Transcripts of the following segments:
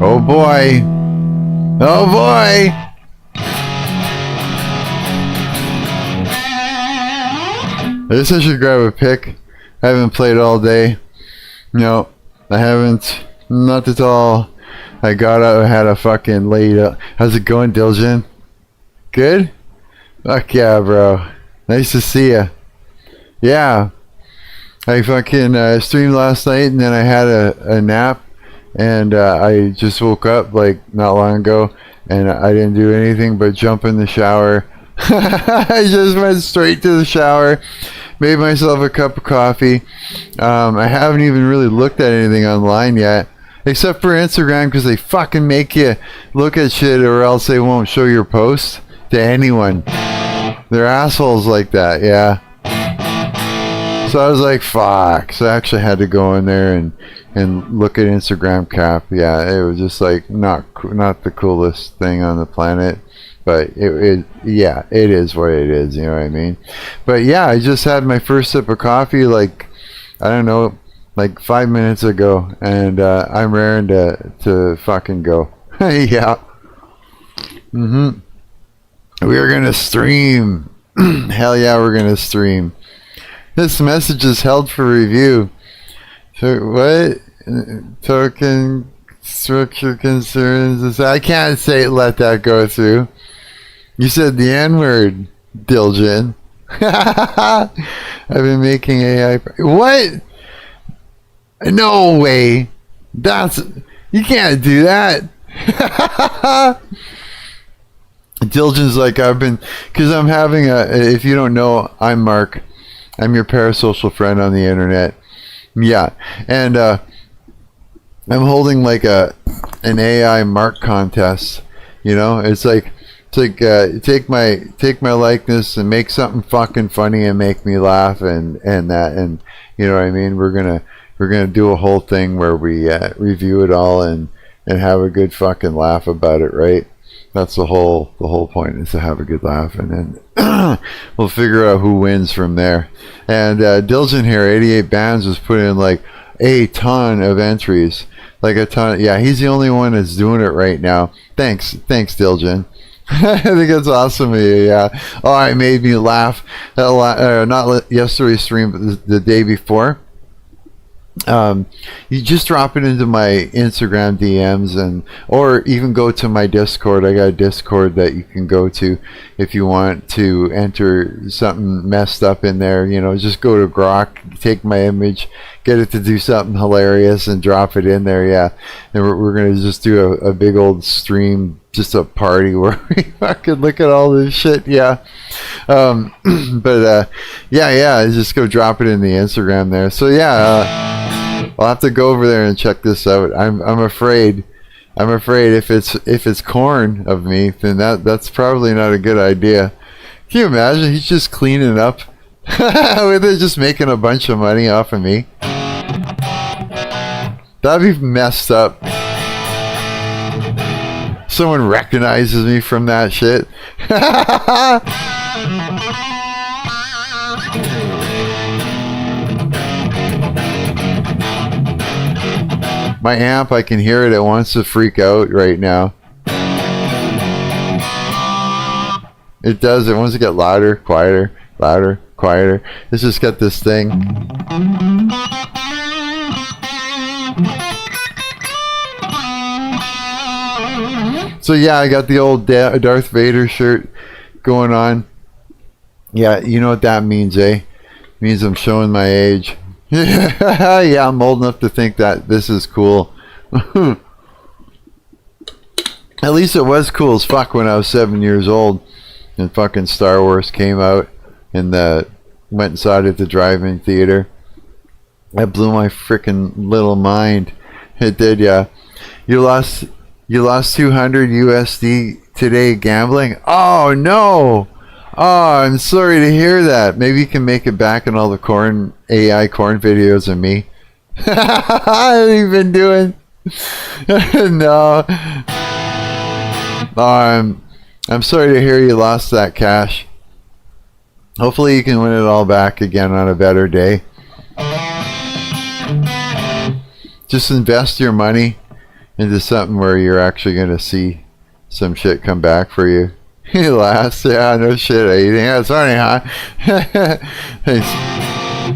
Oh boy. Oh boy. I guess I should grab a pick. I haven't played all day. No, I haven't. Not at all. I got out, had a fucking late. How's it going, Diljan? Good? Fuck yeah, bro. Nice to see ya. Yeah. I fucking streamed last night and then I had a nap. And I just woke up like not long ago. And I didn't do anything but jump in the shower. I just went straight to the shower. Made myself a cup of coffee. I haven't even really looked at anything online yet, except for Instagram, because they fucking make you look at shit or else they won't show your post to anyone. They're assholes like that, yeah. So I was like, fuck. So I actually had to go in there and look at Instagram cap. Yeah, it was just like not the coolest thing on the planet. But it is what it is, you know what I mean? But yeah, I just had my first sip of coffee, like, I don't know, like 5 minutes ago, and I'm raring to fucking go. Yeah. We are gonna stream. Hell yeah, we're gonna stream. This message is held for review. So what? Token structure concerns. I can't say let that go through. You said the N-word, Diljan. I've been making AI. What? No way. You can't do that. Diljan's like, because I'm having if you don't know, I'm Mark. I'm your parasocial friend on the internet. Yeah. And I'm holding like an AI Mark contest. You know, it's like take my likeness and make something fucking funny and make me laugh and you know what I mean. We're gonna do a whole thing where we review it all and have a good fucking laugh about it, right? That's the whole point, is to have a good laugh, and then we'll figure out who wins from there. And Diljan here, 88 bands, was putting in like a ton of entries, like a ton. Yeah, he's the only one that's doing it right now. Thanks Diljan. I think it's awesome of you, yeah. Oh, it made me laugh. Not yesterday's stream, but the day before. You just drop it into my Instagram DMs or even go to my Discord. I got a Discord that you can go to if you want to enter something messed up in there. You know, just go to Grok, take my image, get it to do something hilarious and drop it in there, yeah. And we're going to just do a big old stream, just a party where we fucking look at all this shit, yeah. Yeah, just go drop it in the Instagram there. So yeah, I'll have to go over there and check this out. I'm afraid if it's corn of me, then that's probably not a good idea. Can you imagine? He's just cleaning up with it, just making a bunch of money off of me. That'd be messed up. Someone recognizes me from that shit. My amp, I can hear it. It wants to freak out right now. It does. It wants to get louder, quieter, louder, quieter. It's just got this thing. So yeah, I got the old Darth Vader shirt going on. Yeah, you know what that means, eh? It means I'm showing my age. Yeah, I'm old enough to think that this is cool. At least it was cool as fuck when I was 7 years old and fucking Star Wars came out and went inside at the drive-in theater. That blew my freaking little mind. It did, yeah. You lost 200 USD today gambling? Oh no! Oh, I'm sorry to hear that. Maybe you can make it back in all the AI corn videos of me. What have you been doing? No. Oh, I'm sorry to hear you lost that cash. Hopefully you can win it all back again on a better day. Just invest your money. into something where you're actually going to see some shit come back for you. He laughs. Yeah, no shit. You think that's funny, huh?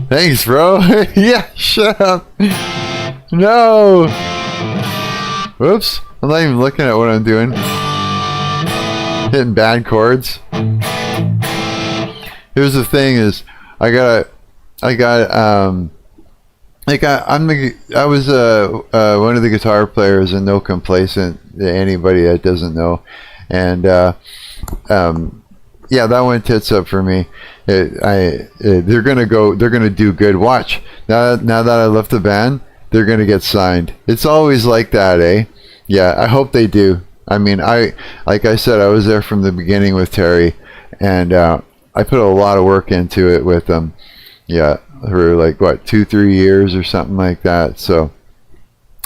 Thanks, bro. Yeah, shut up. No. Whoops. I'm not even looking at what I'm doing. Hitting bad chords. Here's the thing: is I was one of the guitar players and No Complacent to anybody that doesn't know, and yeah, that went tits up for me. They're gonna do good. Watch now that I left the band, they're gonna get signed. It's always like that, eh? Yeah, I hope they do. I mean, like I said, I was there from the beginning with Terry, and I put a lot of work into it with them. Yeah, for like what 2-3 years or something like that. So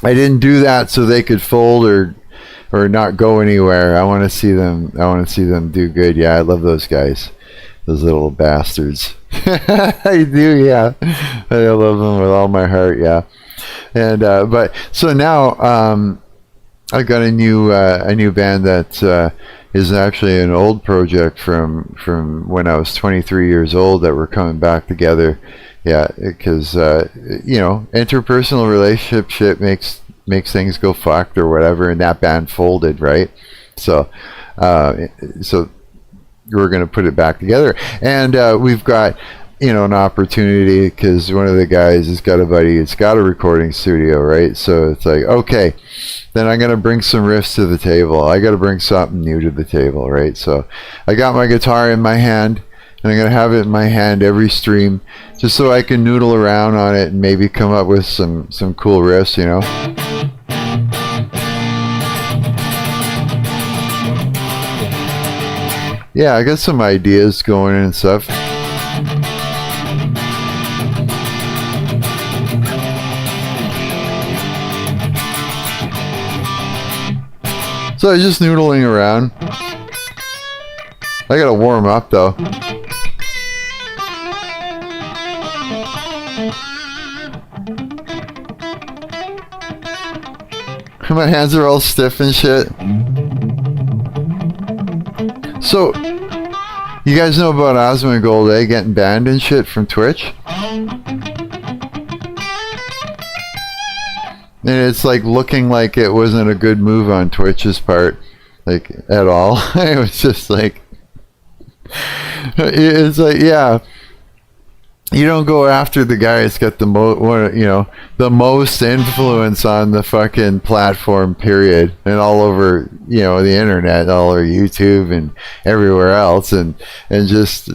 I didn't do that so they could fold or not go anywhere. I want to see them do good. Yeah, I love those guys, those little bastards. I do, yeah. I love them with all my heart. Yeah, and but so now I got a new band that is actually an old project from when I was 23 years old that we're coming back together. Yeah, because you know, interpersonal relationship shit makes things go fucked or whatever, and that band folded, right? So so we're gonna put it back together, and we've got, you know, an opportunity because one of the guys has got a buddy. It's got a recording studio, right? So it's like, okay, then I'm gonna bring some riffs to the table. I got to bring something new to the table, right? So I got my guitar in my hand, and I'm gonna have it in my hand every stream, just so I can noodle around on it and maybe come up with some cool riffs, you know. Yeah, I got some ideas going and stuff. So I was just noodling around. I gotta warm up though. My hands are all stiff and shit. So, you guys know about Asmongold, eh? Getting banned and shit from Twitch? And it's like looking like it wasn't a good move on Twitch's part, like at all. It was just like, it's like, yeah, you don't go after the guy that's got the most influence on the fucking platform, period, and all over, you know, the internet, all over YouTube and everywhere else, and just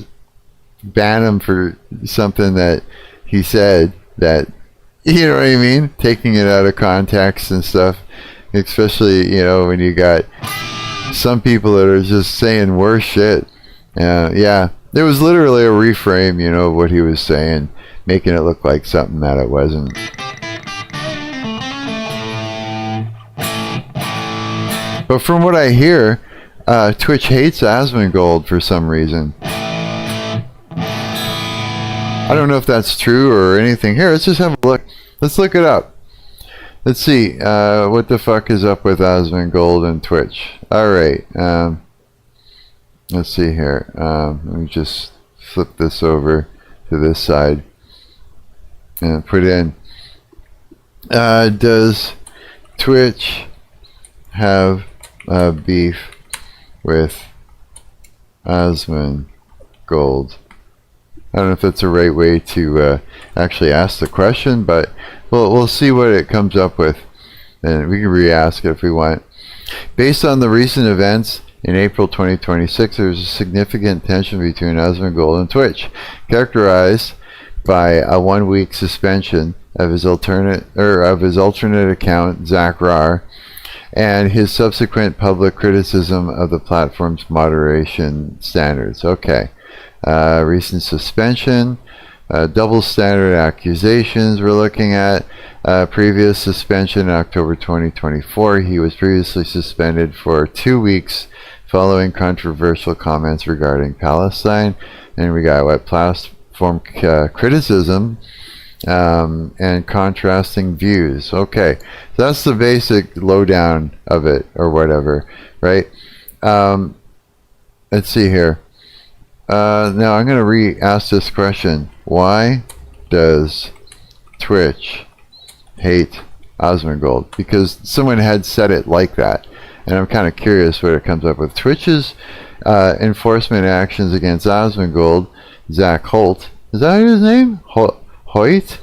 ban him for something that he said that, you know what I mean? Taking it out of context and stuff, especially, you know, when you got some people that are just saying worse shit. Yeah, there was literally a reframe, you know, of what he was saying, making it look like something that it wasn't. But from what I hear, Twitch hates Asmongold for some reason. I don't know if that's true or anything. Here, let's just have a look. Let's look it up. Let's see. What the fuck is up with Asmongold and Twitch? Alright. Let's see here. Let me just flip this over to this side and put in. Does Twitch have beef with Asmongold? I don't know if that's the right way to actually ask the question, but we'll see what it comes up with, and we can re-ask it if we want. Based on the recent events in April 2026, there was a significant tension between Asmongold and Twitch, characterized by a 1-week suspension of his alternate account, Zach Rar, and his subsequent public criticism of the platform's moderation standards. Okay. Recent suspension, double standard accusations we're looking at. Previous suspension in October 2024. He was previously suspended for 2 weeks following controversial comments regarding Palestine. And we got what platform criticism and contrasting views. Okay, so that's the basic lowdown of it, or whatever, right? Let's see here. Now I'm going to re-ask this question. Why does Twitch hate Asmongold? Because someone had said it like that, and I'm kind of curious what it comes up with. Twitch's enforcement actions against Asmongold, Zach Holt, is that his name? Hoyt,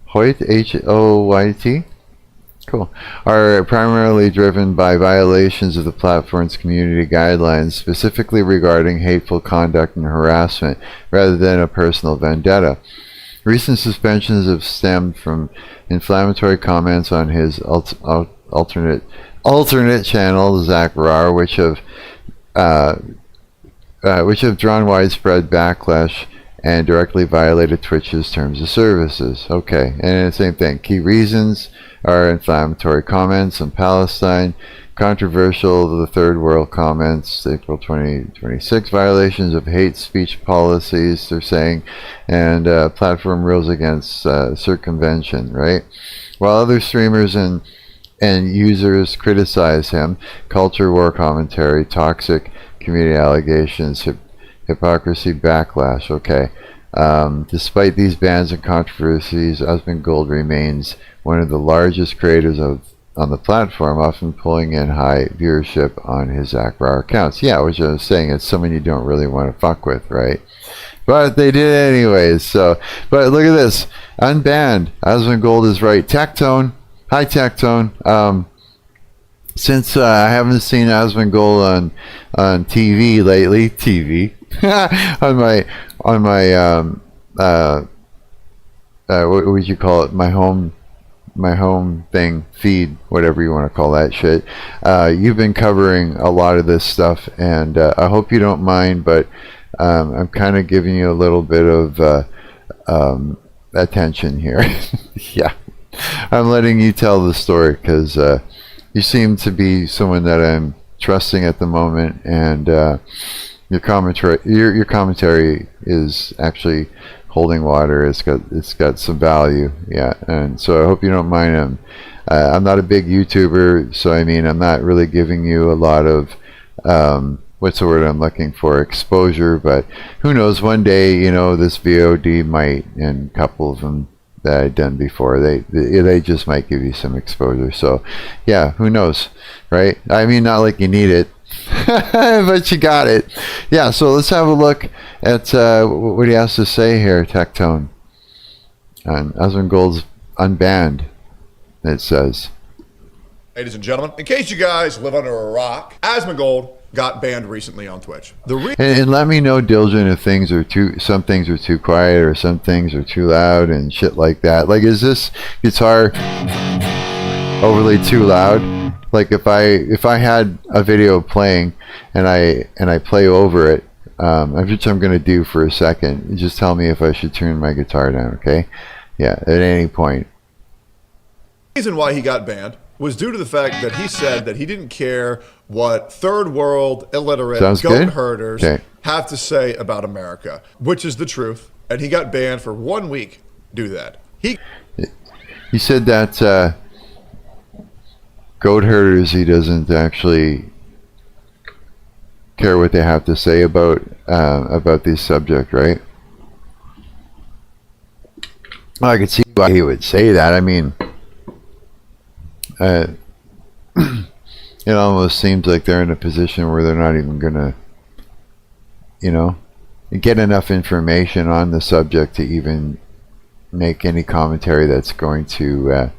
Hoyt, cool, are primarily driven by violations of the platform's community guidelines, specifically regarding hateful conduct and harassment, rather than a personal vendetta. Recent suspensions have stemmed from inflammatory comments on his alternate channel, Zach Rar, which have drawn widespread backlash and directly violated Twitch's terms of services. Okay, and the same thing. Key reasons are inflammatory comments on Palestine, controversial the third world comments, April 2026, violations of hate speech policies, they're saying, and platform rules against circumvention, right? While other streamers and users criticize him, culture war commentary, toxic community allegations, hypocrisy backlash. Okay. Despite these bans and controversies, Asmongold remains one of the largest creators on the platform, often pulling in high viewership on his Akbar accounts. Yeah, which I was saying, it's someone you don't really want to fuck with, right? But they did it anyways. So, but look at this, unbanned. Asmongold is right. Tectone, hi Tectone. Since I haven't seen Asmongold on TV lately, on my what would you call it? My home thing, feed, whatever you want to call that shit. You've been covering a lot of this stuff, and I hope you don't mind, but I'm kind of giving you a little bit of attention here. Yeah, I'm letting you tell the story because you seem to be someone that I'm trusting at the moment, and your commentary is actually holding water. It's got some value, yeah. And so I hope you don't mind. I'm not a big YouTuber, so I mean I'm not really giving you a lot of what's the word I'm looking for, exposure. But who knows? One day, you know, this VOD might, and a couple of them that I've done before, they just might give you some exposure. So yeah, who knows, right? I mean, not like you need it. But you got it. Yeah, so let's have a look at what he has to say here, Tectone. And Asmongold's unbanned, it says. Ladies and gentlemen, in case you guys live under a rock, Asmongold got banned recently on Twitch. And let me know, Diljan, if some things are too quiet or some things are too loud and shit like that. Like, is this guitar overly too loud? Like if I had a video playing and I play over it, which I'm gonna do for a second, just tell me if I should turn my guitar down, okay? Yeah, at any point. The reason why he got banned was due to the fact that he said that he didn't care what third world illiterate goat herders have to say about America, which is the truth. And he got banned for 1 week due to that. He said that goat herders, he doesn't actually care what they have to say about this subject, right? Well, I could see why he would say that. I mean, it almost seems like they're in a position where they're not even gonna, you know, get enough information on the subject to even make any commentary that's going to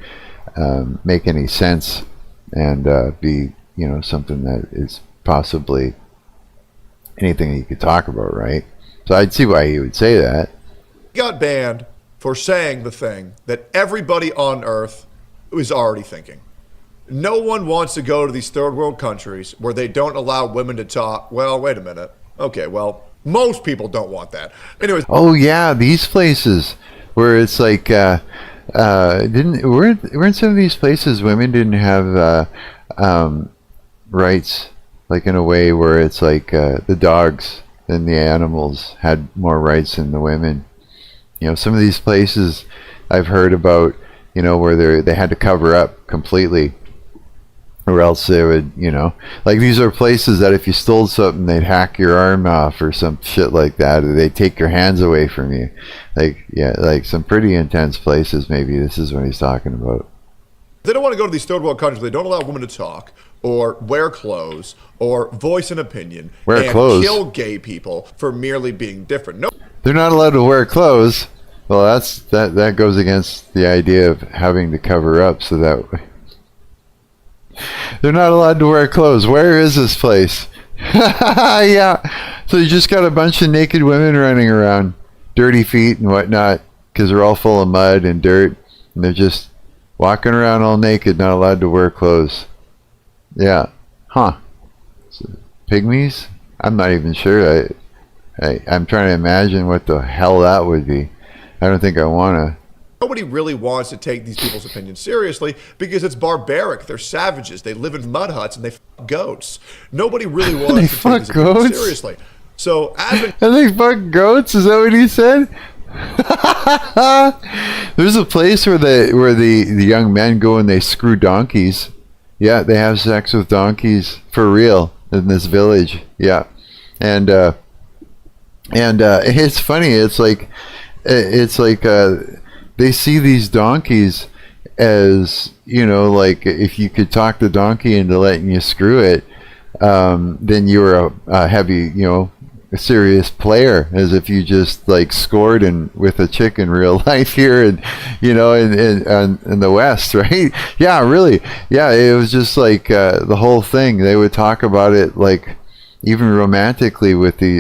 make any sense and be, you know, something that is possibly anything that you could talk about, right? So I'd see why he would say that. He got banned for saying the thing that everybody on Earth is already thinking. No one wants to go to these third world countries where they don't allow women to talk. Well, wait a minute. Okay, well, most people don't want that. Anyways. Oh yeah, these places where it's like weren't some of these places women didn't have rights, like in a way where it's like the dogs and the animals had more rights than the women. You know, some of these places I've heard about, where they had to cover up completely, or else they would, like these are places that if you stole something, they'd hack your arm off or some shit like that, or they'd take your hands away from you. Like, yeah, like some pretty intense places. Maybe this is what he's talking about. They don't want to go to these third world countries. They don't allow women to talk or wear clothes or voice an opinion and kill gay people for merely being different. No, they're not allowed to wear clothes. Well, that goes against the idea of having to cover up, so that they're not allowed to wear clothes. Where is this place? Yeah. So you just got a bunch of naked women running around, dirty feet and whatnot, because they're all full of mud and dirt, and they're just walking around all naked, not allowed to wear clothes. Yeah. Huh. So, pygmies? I'm not even sure. I'm trying to imagine what the hell that would be. I don't think I want to. Nobody really wants to take these people's opinions seriously because it's barbaric. They're savages. They live in mud huts and they fuck goats. Nobody really wants to take these opinions seriously. So, and they fuck goats? Is that what he said? There's a place where the young men go and they screw donkeys. Yeah, they have sex with donkeys for real in this village. Yeah, and it's funny. It's like they see these donkeys as, like if you could talk the donkey into letting you screw it, then you were a heavy, a serious player, as if you just like scored with a chick in real life here, and in the West, right? Yeah, really. Yeah, it was just like the whole thing. They would talk about it like even romantically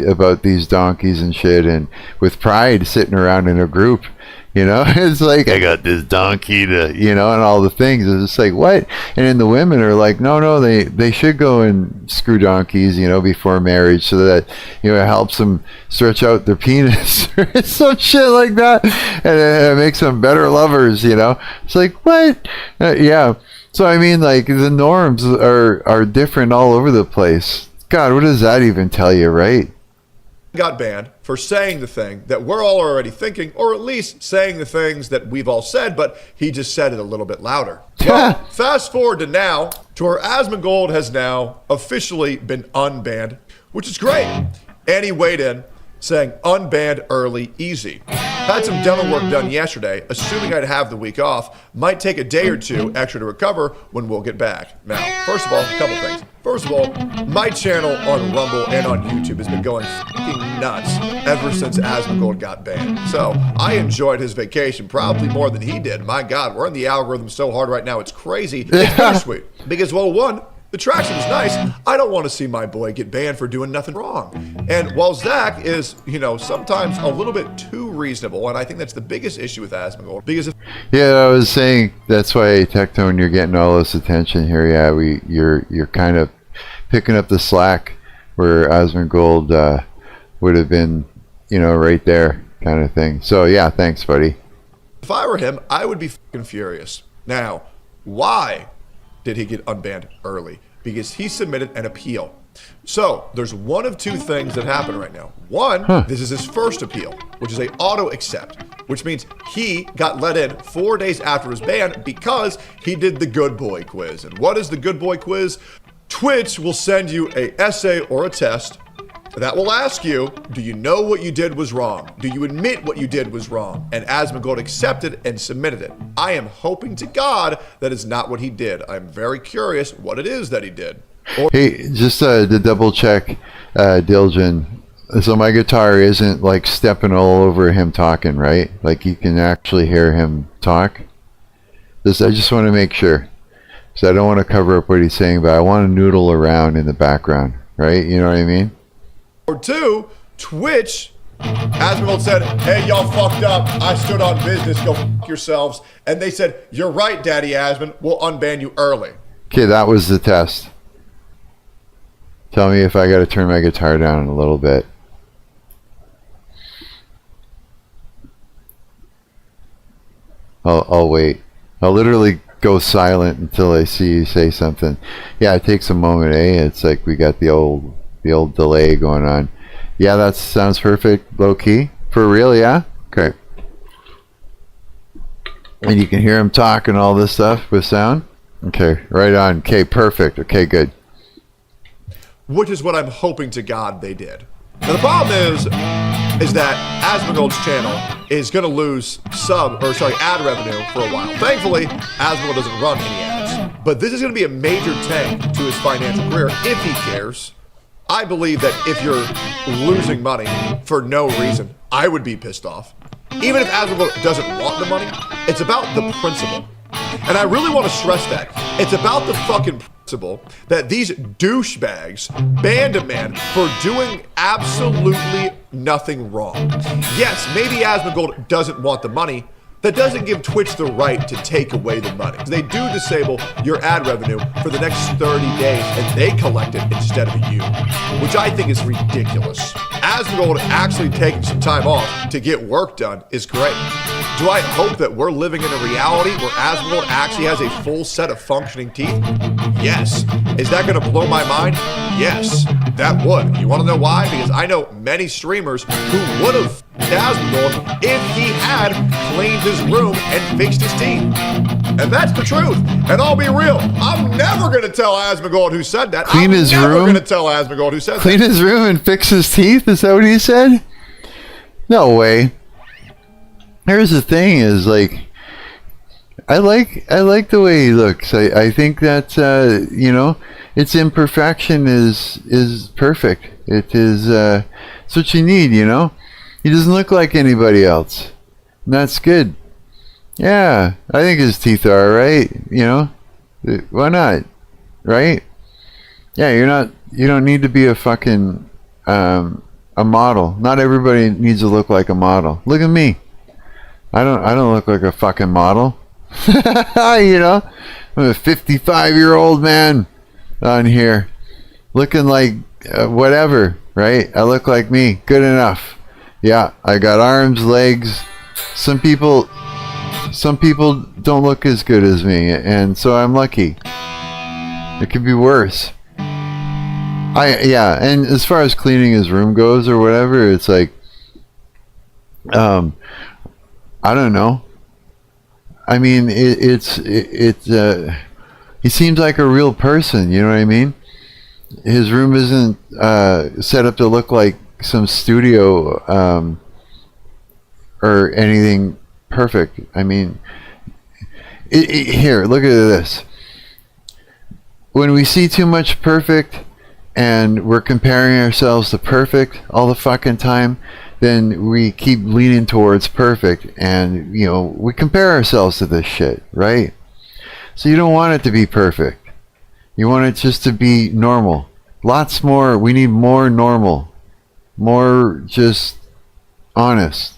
about these donkeys and shit, and with pride, sitting around in a group. It's like, I got this donkey to, and all the things. It's just like, what? And then the women are like, no, they should go and screw donkeys, before marriage, so that, it helps them stretch out their penis or some shit like that. And it makes them better lovers, It's like, what? Yeah. So, I mean, like, the norms are different all over the place. God, what does that even tell you, right? Got banned for saying the thing that we're all already thinking, or at least saying the things that we've all said, but he just said it a little bit louder. Well, fast forward to now, to where Asmongold has now officially been unbanned, which is great. And he weighed in saying, unbanned early, easy. Had some dental work done yesterday, assuming I'd have the week off. Might take a day or two extra to recover when we'll get back. Now, first of all, a couple things. First of all, my channel on Rumble and on YouTube has been going fucking nuts ever since Asmongold got banned. So I enjoyed his vacation probably more than he did. My God, we're in the algorithm so hard right now, it's crazy. It's bittersweet. Because, well, one, the traction is nice. I don't want to see my boy get banned for doing nothing wrong. And while Zach is, sometimes a little bit too reasonable, and I think that's the biggest issue with Asmongold, because I was saying that's why, Tectone, you're getting all this attention here. Yeah, you're kind of picking up the slack where Asmongold would have been, right there, kind of thing. So yeah, thanks, buddy. If I were him, I would be fucking furious. Now, why did he get unbanned early? Because he submitted an appeal. So there's one of two things that happen right now. One, this is his first appeal, which is a auto accept, which means he got let in 4 days after his ban because he did the good boy quiz. And what is the good boy quiz? Twitch will send you a essay or a test that will ask you, do you know what you did was wrong? Do you admit what you did was wrong? And Asmongold accepted and submitted it. I am hoping to God that is not what he did. I'm very curious what it is that he did. Hey, just to double check, Diljan, so my guitar isn't like stepping all over him talking, right? Like you can actually hear him talk? I just want to make sure. So I don't want to cover up what he's saying, but I want to noodle around in the background, right? You know what I mean? Or two, Twitch, Asmongold said, hey, y'all fucked up. I stood on business. Go fuck yourselves. And they said, you're right, Daddy Asmon. We'll unban you early. Okay, that was the test. Tell me if I got to turn my guitar down a little bit. I'll wait. I'll literally go silent until I see you say something. Yeah, it takes a moment, eh? It's like we got the old delay going on. Yeah, that sounds perfect. Low key. For real, yeah? Okay. And you can hear him talk and all this stuff with sound? Okay, right on. Okay, perfect. Okay, good. Which is what I'm hoping to God they did. Now the problem is that Asmongold's channel is going to lose ad revenue for a while. Thankfully, Asmongold doesn't run any ads. But this is going to be a major tank to his financial career if he cares. I believe that if you're losing money for no reason, I would be pissed off. Even if Asmongold doesn't want the money, it's about the principle. And I really want to stress that. It's about the fucking principle that these douchebags banned a man for doing absolutely nothing wrong. Yes, maybe Asmongold doesn't want the money. That doesn't give Twitch the right to take away the money. They do disable your ad revenue for the next 30 days, and they collect it instead of you, which I think is ridiculous. Asmongold actually taking some time off to get work done is great. Do I hope that we're living in a reality where Asmongold actually has a full set of functioning teeth? Yes. Is that going to blow my mind? Yes, that would. You want to know why? Because I know many streamers who would have Asmongold if he had cleaned his room and fixed his teeth. And that's the truth. And I'll be real. I'm never going to tell Asmongold who said that. Clean his room? I'm never going to tell Asmongold who said that. Clean his room and fix his teeth? Is that what he said? No way. Here's the thing is, like, I like the way he looks. I think that, its imperfection is perfect. It is, it's what you need, He doesn't look like anybody else. And that's good. Yeah, I think his teeth are alright, Why not? Right? Yeah, you don't need to be a fucking, a model. Not everybody needs to look like a model. Look at me. I don't look like a fucking model. I'm a 55-year-old man on here. Looking like whatever, right? I look like me. Good enough. Yeah, I got arms, legs. Some people don't look as good as me, and so I'm lucky. It could be worse. And as far as cleaning his room goes or whatever, it's like, I don't know. I mean, he seems like a real person, you know what I mean? His room isn't set up to look like some studio or anything perfect. I mean, here, look at this. When we see too much perfect and we're comparing ourselves to perfect all the fucking time, then we keep leaning towards perfect, and we compare ourselves to this shit, right? So you don't want it to be perfect. You want it just to be normal. Lots more. We need more normal, more just honest.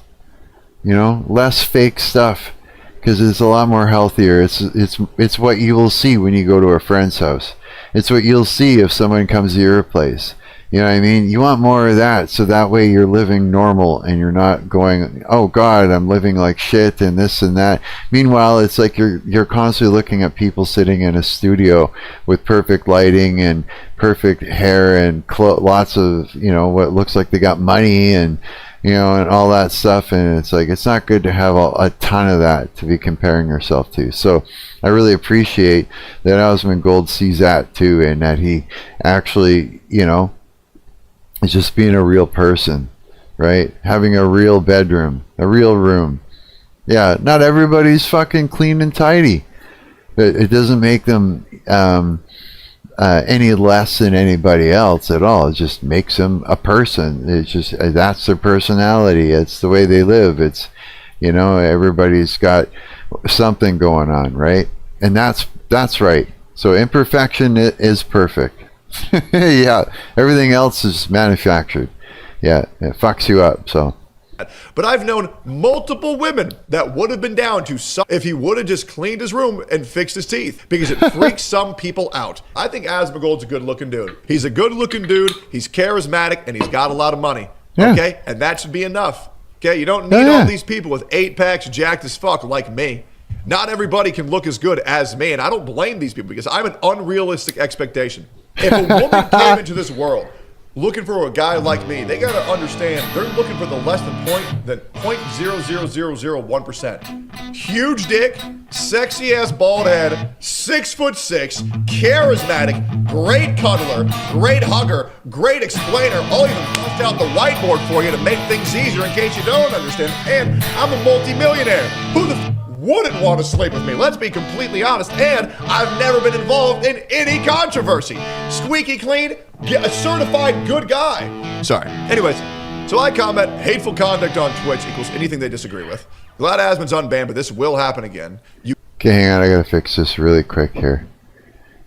Less fake stuff, because it's a lot more healthier. It's what you will see when you go to a friend's house. It's what you'll see if someone comes to your place. You know what I mean? You want more of that, so that way you're living normal and you're not going, oh God, I'm living like shit and this and that. Meanwhile, it's like you're constantly looking at people sitting in a studio with perfect lighting and perfect hair and lots of, what looks like they got money and, and all that stuff. And it's like, it's not good to have a ton of that to be comparing yourself to. So I really appreciate that Asmongold sees that too, and that he actually, it's just being a real person, right? Having a real bedroom, a real room. Yeah, not everybody's fucking clean and tidy. But it doesn't make them any less than anybody else at all. It just makes them a person. It's just, that's their personality. It's the way they live. It's, everybody's got something going on, right? And that's right. So imperfection is perfect. Yeah, everything else is manufactured. Yeah, it fucks you up. So, but I've known multiple women that would have been down to if he would have just cleaned his room and fixed his teeth, because it freaks some people out. I think Asmongold's a good-looking dude. He's a good-looking dude. He's charismatic, and he's got a lot of money. Yeah. Okay, and that should be enough. Okay, you don't need all these people with 8-packs jacked as fuck like me. Not everybody can look as good as me, and I don't blame these people because I'm an unrealistic expectation. If a woman came into this world looking for a guy like me, they gotta understand they're looking for the less than 0.00001%. Huge dick, sexy ass bald head, 6'6", charismatic, great cuddler, great hugger, great explainer. I'll even bust out the whiteboard for you to make things easier in case you don't understand. And I'm a multi-millionaire. Who the wouldn't want to sleep with me? Let's be completely honest. And I've never been involved in any controversy. Squeaky clean, a certified good guy. Sorry. Anyways, so I comment, hateful conduct on Twitch equals anything they disagree with. Glad Asmon's unbanned, but this will happen again. Okay, hang on, I gotta fix this really quick here.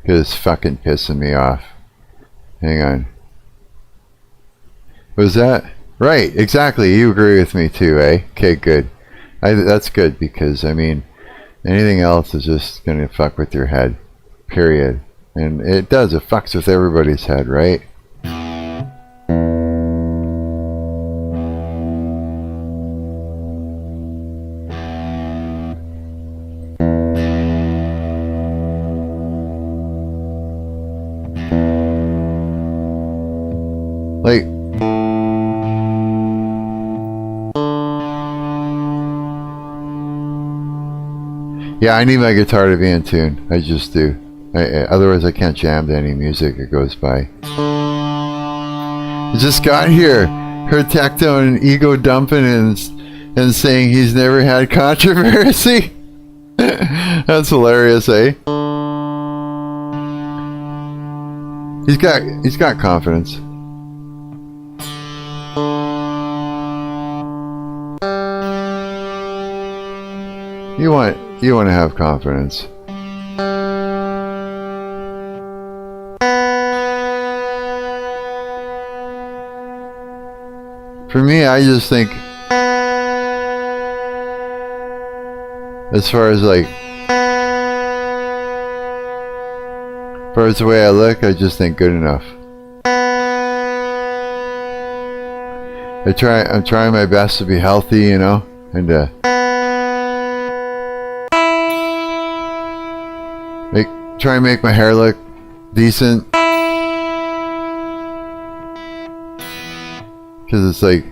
Because it's fucking pissing me off. Hang on. Was that? Right, exactly. You agree with me too, eh? Okay, good. That's good because, I mean, anything else is just gonna fuck with your head. Period. And it does, it fucks with everybody's head, right? Like, yeah, I need my guitar to be in tune. I just do. Otherwise, I can't jam to any music that goes by. I just got here. Heard Tectone ego dumping and saying he's never had controversy. That's hilarious, eh? He's got confidence. You want to have confidence. For me, I just think, as far as like, as far as the way I look, I just think good enough. I'm trying my best to be healthy, you know, and try and make my hair look decent. Because it's like,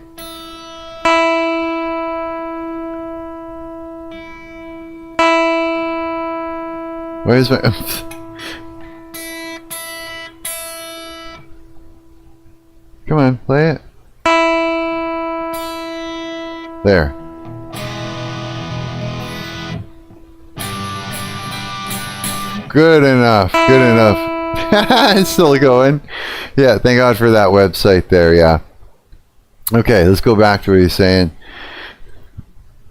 why is my come on, play it. There. Good enough. Good enough. It's still going. Yeah, thank God for that website there, yeah. Okay, let's go back to what he's saying.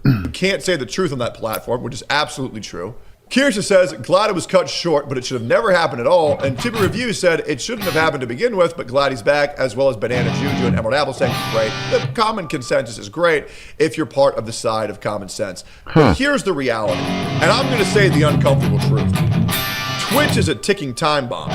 You can't say the truth on that platform, which is absolutely true. Kirsha says, glad it was cut short, but it should have never happened at all. And Tippy Review said it shouldn't have happened to begin with, but glad he's back, as well as Banana Juju and Emerald Apple saying, great. The common consensus is great if you're part of the side of common sense. But here's the reality, and I'm going to say the uncomfortable truth. Twitch is a ticking time bomb,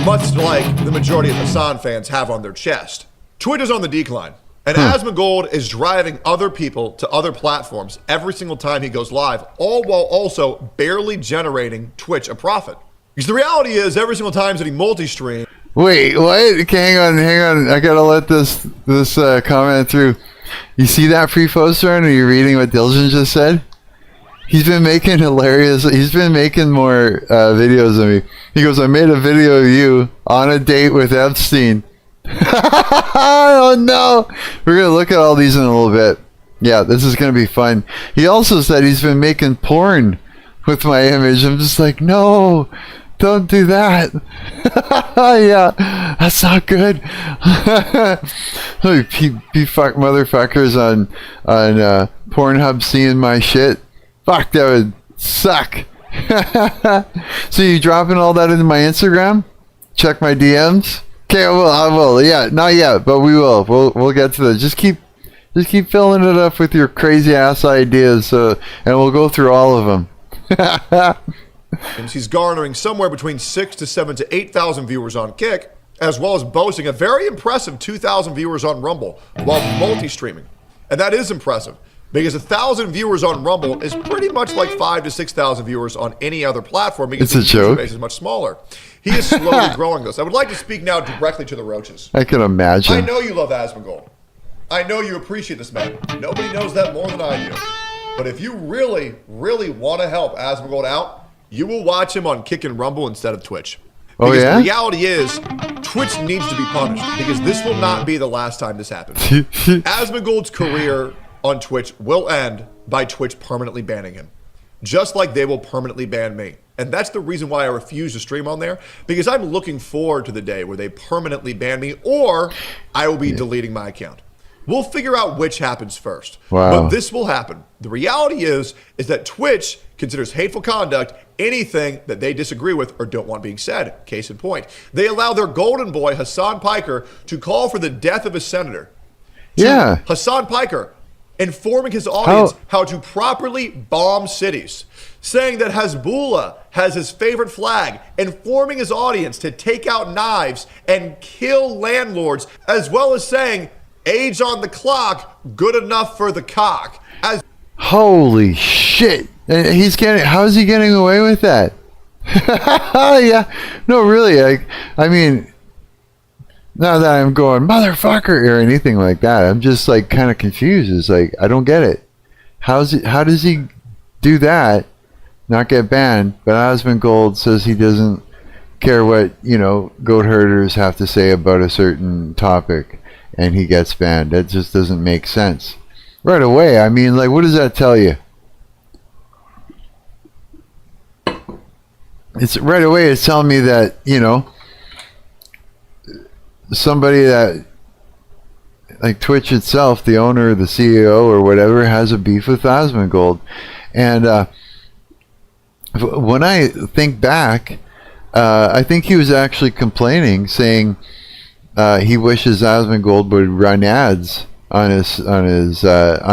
much like the majority of Hassan fans have on their chest. Twitch is on the decline. And Asmongold is driving other people to other platforms every single time he goes live, all while also barely generating Twitch a profit. Because the reality is, every single time that he multi-streams... Wait, what? Okay, hang on. I gotta let this comment through. You see that free poster, and are you reading what Diljan just said? He's been making he's been making more videos of me. He goes, I made a video of you on a date with Epstein. Oh no, we're gonna look at all these in a little bit. Yeah, this is gonna be fun. He also said he's been making porn with my image. I'm just like, no, don't do that. Yeah, that's not good. Be fuck motherfuckers on Pornhub seeing my shit. Fuck, that would suck. So you dropping all that into my Instagram? Check my DMs. Okay, I will. Yeah, not yet, but we will. We'll get to that. Just keep filling it up with your crazy ass ideas, and we'll go through all of them. He's garnering somewhere between 6,000 to 7,000 to 8,000 viewers on Kick, as well as boasting a very impressive 2,000 viewers on Rumble while multi-streaming, and that is impressive. Because 1,000 viewers on Rumble is pretty much like 5,000 to 6,000 viewers on any other platform because It's a the user joke. base is much smaller. He is slowly growing this. I would like to speak now directly to the roaches. I can imagine. I know you love Asmongold. I know you appreciate this man. Nobody knows that more than I do. But if you really, really want to help Asmongold out, you will watch him on Kick and Rumble instead of Twitch. Oh, Because yeah? the reality is, Twitch needs to be punished because this will not be the last time this happens. Asmongold's career on Twitch will end by Twitch permanently banning him, just like they will permanently ban me. And that's the reason why I refuse to stream on there, because I'm looking forward to the day where they permanently ban me or I will be deleting my account. We'll figure out which happens first. Wow. But this will happen. The reality is that Twitch considers hateful conduct anything that they disagree with or don't want being said. Case in point. They allow their golden boy, Hassan Piker, to call for the death of a senator. Yeah. Hassan Piker informing his audience how to properly bomb cities, saying that Hezbollah has his favorite flag, informing his audience to take out knives and kill landlords, as well as saying, age on the clock, good enough for the cock. As Holy shit. How is he getting away with that? Yeah. No, really. I mean, not that I'm going, motherfucker, or anything like that. I'm just like kind of confused. It's like, I don't get it. How does he do that, not get banned, but Asmongold says he doesn't care what, goat herders have to say about a certain topic, and he gets banned. That just doesn't make sense. Right away, I mean, like, what does that tell you? It's right away, it's telling me that, somebody that, like Twitch itself, the owner, the CEO, or whatever, has a beef with Asmongold. And when I think back, I think he was actually complaining, saying he wishes Asmongold would run ads on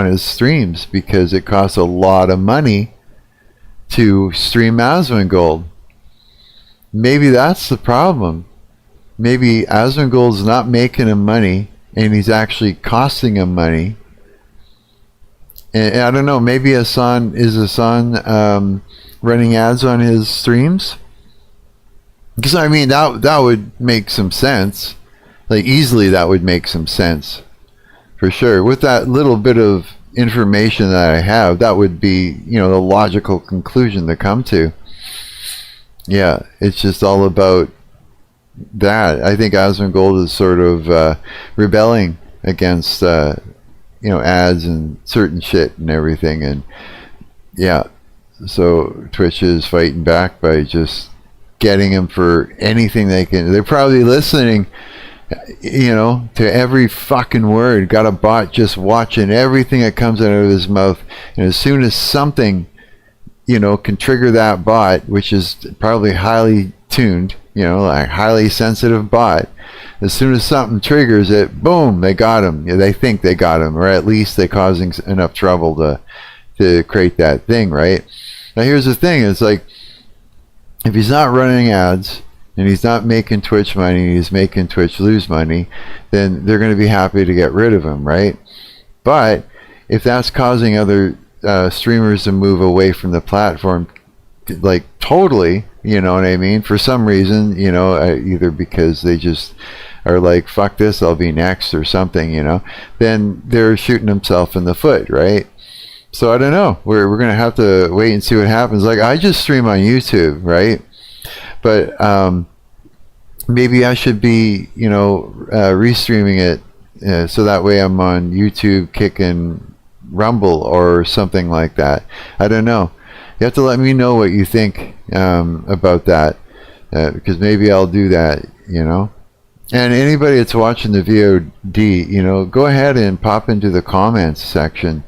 his streams because it costs a lot of money to stream Asmongold. Maybe that's the problem. Maybe Asmongold's not making him money, and he's actually costing him money. And I don't know. Maybe Hassan running ads on his streams? Because I mean that would make some sense. Like easily, that would make some sense, for sure. With that little bit of information that I have, that would be the logical conclusion to come to. Yeah, it's just all about that. I think Asmongold is sort of rebelling against ads and certain shit and everything, and yeah, so Twitch is fighting back by just getting him for anything they can. They're probably listening to every fucking word. Got a bot just watching everything that comes out of his mouth, and as soon as something can trigger that bot, which is probably highly tuned, like highly sensitive bot, as soon as something triggers it, boom, they got him. They think they got him, or at least they're causing enough trouble to create that thing, right? Now here's the thing, it's like, if he's not running ads, and he's not making Twitch money, he's making Twitch lose money, then they're going to be happy to get rid of him, right? But if that's causing other streamers to move away from the platform, like totally, you know what I mean, for some reason, either because they just are like, fuck this, I'll be next or something, then they're shooting themselves in the foot, right? So I don't know, we're gonna have to wait and see what happens. Like, I just stream on YouTube, right? But maybe I should be restreaming it so that way I'm on YouTube, Kick and Rumble or something like that. I don't know. You have to let me know what you think about that, because maybe I'll do that, And anybody that's watching the VOD, go ahead and pop into the comments section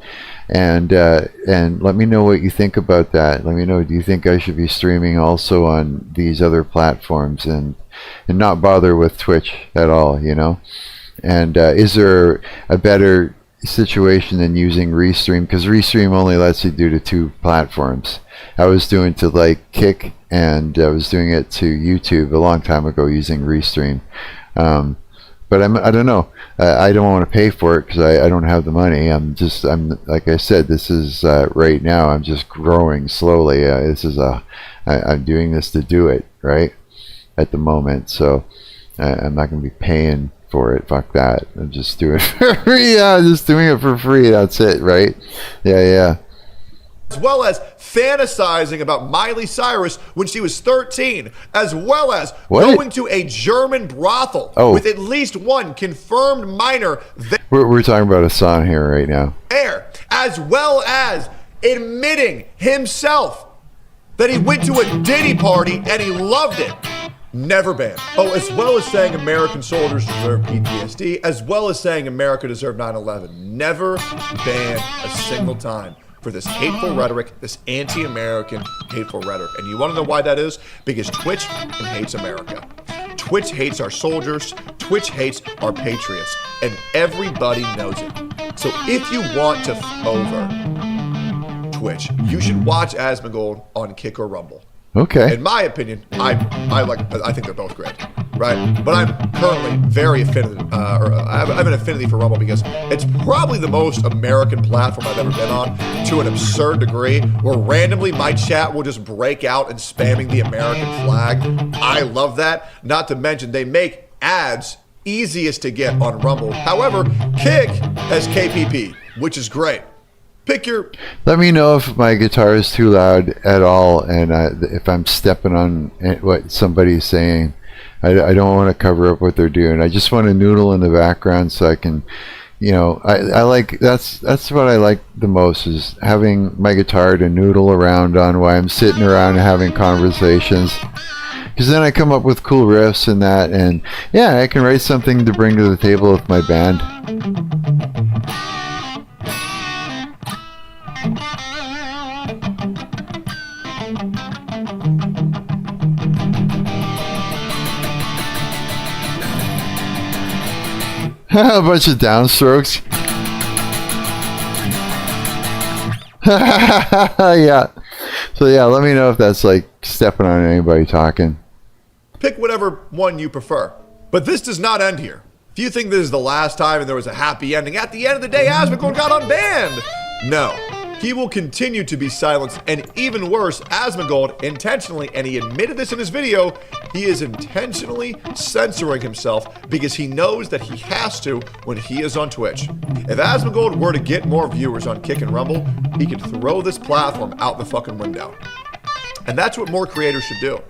and let me know what you think about that. Let me know, do you think I should be streaming also on these other platforms and not bother with Twitch at all, And is there a better situation than using Restream? Because Restream only lets you do to 2 platforms. I was doing to like Kick, and I was doing it to YouTube a long time ago using Restream. but I don't know. I don't want to pay for it because I don't have the money. I'm like I said, this is right now. I'm just growing slowly. I'm doing this to do it right at the moment. So I'm not going to be paying for it. Fuck that. I'm just doing it for free. Yeah, I'm just doing it for free. That's it, right? Yeah. As well as fantasizing about Miley Cyrus when she was 13, as well as going to a German brothel with at least one confirmed minor We're talking about a song here right now. There, as well as admitting himself that he went to a Diddy party and he loved it. Never banned. Oh, as well as saying American soldiers deserve PTSD, as well as saying America deserved 9/11. Never banned a single time for this hateful rhetoric, this anti-American hateful rhetoric. And you want to know why that is? Because Twitch hates America. Twitch hates our soldiers. Twitch hates our patriots. And everybody knows it. So if you want to over Twitch, you should watch Asmongold on Kick or Rumble. Okay. In my opinion, I think they're both great, right? But I'm currently very I have an affinity for Rumble because it's probably the most American platform I've ever been on, to an absurd degree, where randomly my chat will just break out and spamming the American flag. I love that. Not to mention they make ads easiest to get on Rumble. However, Kick has KPP, which is great. Let me know if my guitar is too loud at all, and if I'm stepping on what somebody's saying. I don't want to cover up what they're doing. I just want to noodle in the background so I can, I like that's what I like the most, is having my guitar to noodle around on while I'm sitting around having conversations. Because then I come up with cool riffs and that, and yeah, I can write something to bring to the table with my band. A bunch of downstrokes. Yeah. So yeah, let me know if that's like stepping on anybody talking. Pick whatever one you prefer. But this does not end here. If you think this is the last time and there was a happy ending, at the end of the day, Asmongold got unbanned. No. He will continue to be silenced, and even worse, Asmongold intentionally, and he admitted this in his video, he is intentionally censoring himself because he knows that he has to when he is on Twitch. If Asmongold were to get more viewers on Kick and Rumble, he could throw this platform out the fucking window. And that's what more creators should do.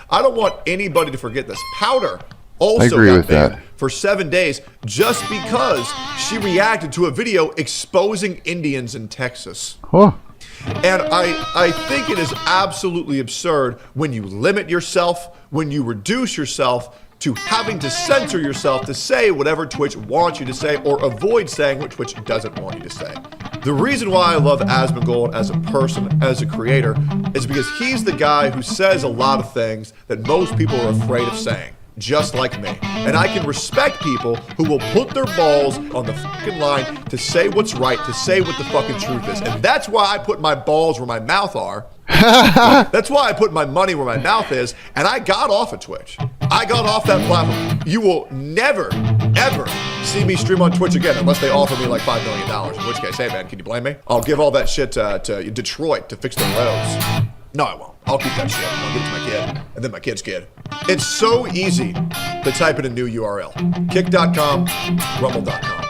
I don't want anybody to forget this. Powder also got banned for 7 days just because she reacted to a video exposing Indians in Texas. Oh. And I think it is absolutely absurd when you limit yourself, when you reduce yourself to having to censor yourself to say whatever Twitch wants you to say, or avoid saying what Twitch doesn't want you to say. The reason why I love Asmongold as a person, as a creator, is because he's the guy who says a lot of things that most people are afraid of saying. Just like me. And I can respect people who will put their balls on the fucking line to say what's right, to say what the fucking truth is. And that's why I put my balls where my mouth are. That's why I put my money where my mouth is. And I got off of Twitch. I got off that platform. You will never, ever see me stream on Twitch again unless they offer me like $5 million. In which case, hey man, can you blame me? I'll give all that shit to Detroit to fix their roads. No, I won't. I'll keep that shit. I'll give it to my kid, and then my kid's kid. It's so easy to type in a new URL. Kick.com, rumble.com.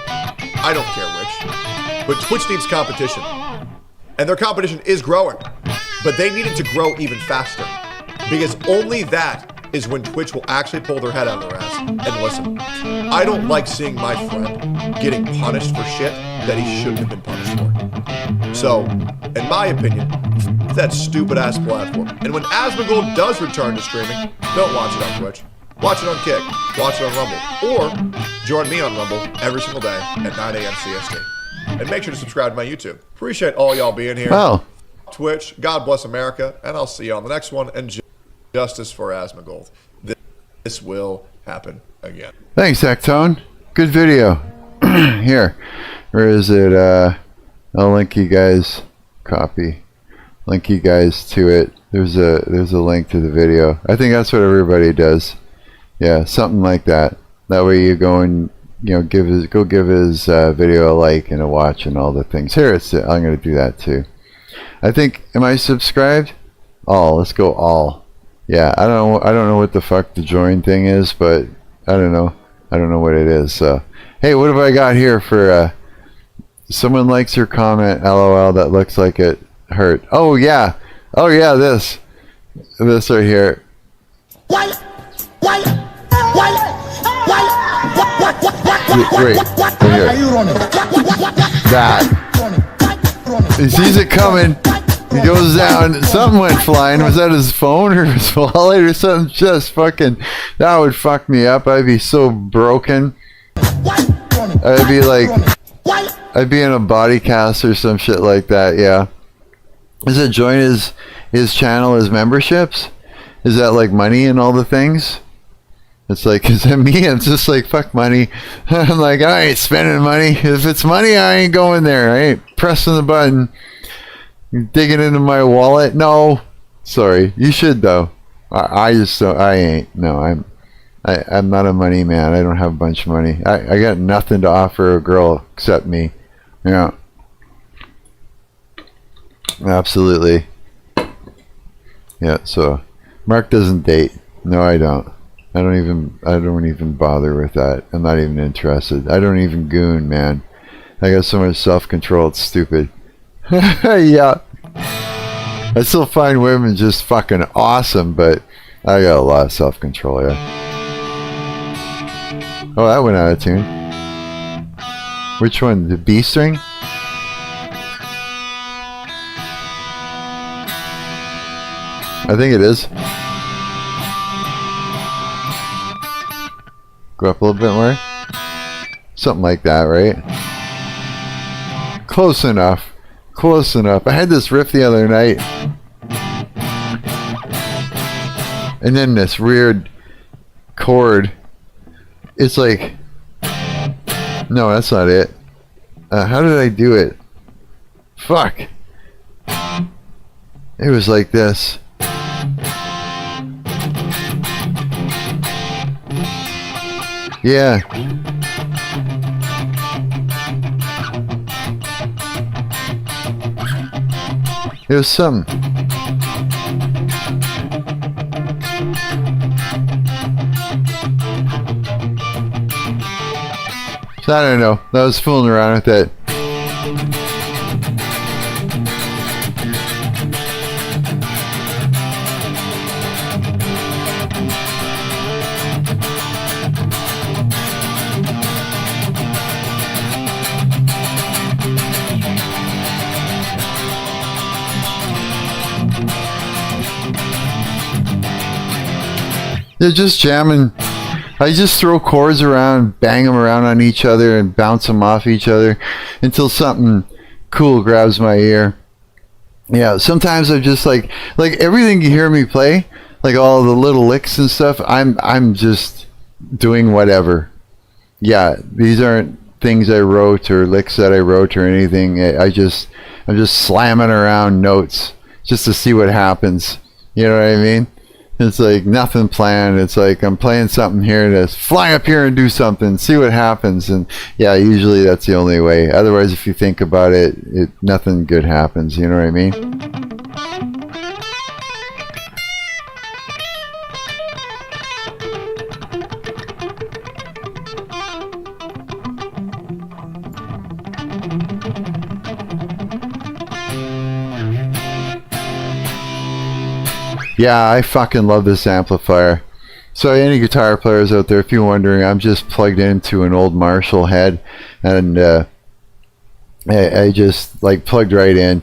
I don't care which. But Twitch needs competition. And their competition is growing. But they need it to grow even faster. Because only that is when Twitch will actually pull their head out of their ass and listen. I don't like seeing my friend getting punished for shit that he shouldn't have been punished for. So, in my opinion, that stupid ass platform. And when Asmongold does return to streaming, don't watch it on Twitch. Watch it on Kick. Watch it on Rumble. Or join me on Rumble every single day at 9 a.m. CST. And make sure to subscribe to my YouTube. Appreciate all y'all being here. Wow. Twitch. God bless America. And I'll see you on the next one. And justice for Asmongold. This will happen again. Thanks, Tectone. Good video. Here. Where is it? I'll link you guys. Copy. Link you guys to it. There's a link to the video. I think that's what everybody does. Yeah, something like that. That way you go and give his video a like and a watch and all the things. Here I'm gonna do that too. I think, am I subscribed? All. Let's go all. Yeah, I don't know what the fuck the join thing is, but I don't know what it is. So hey, what have I got here for someone likes your comment, LOL, that looks like it hurt. Oh yeah, this right here. Wait, right here. That. He sees it coming. He goes down. Something went flying. Was that his phone or his wallet or something? Just fucking. That would fuck me up. I'd be so broken. I'd be in a body cast or some shit like that. Yeah. Does it join his channel as memberships? Is that like money and all the things? It's like, is that me? I'm just like, fuck money. I'm like, I ain't spending money. If it's money, I ain't going there. I ain't pressing the button. You're digging into my wallet. No, sorry. You should though. I just don't. I ain't. No, I'm not a money man. I don't have a bunch of money. I got nothing to offer a girl except me. Yeah. Absolutely. Yeah. So, Mark doesn't date. No, I don't. I don't even bother with that. I'm not even interested. I don't even goon, man. I got so much self-control, it's stupid. Yeah. I still find women just fucking awesome, but I got a lot of self-control, yeah. Oh, that went out of tune. Which one? The B string? I think it is. Go up a little bit more. Something like that, right? Close enough. Close enough. I had this riff the other night. And then this weird chord. It's like... No, that's not it. How did I do it? Fuck. It was like this. Yeah. It was something. So I don't know. I was fooling around with it. They're just jamming. I just throw chords around, bang them around on each other, and bounce them off each other until something cool grabs my ear. Yeah, sometimes I'm just like everything you hear me play, like all the little licks and stuff. I'm just doing whatever. Yeah, these aren't things I wrote or licks that I wrote or anything. I'm just slamming around notes just to see what happens. You know what I mean? It's like nothing planned. It's like I'm playing something here to fly up here and do something, see what happens. And yeah, usually that's the only way. Otherwise, if you think about it, nothing good happens. You know what I mean? Yeah, I fucking love this amplifier. So any guitar players out there, if you're wondering, I'm just plugged into an old Marshall head, and I just like plugged right in.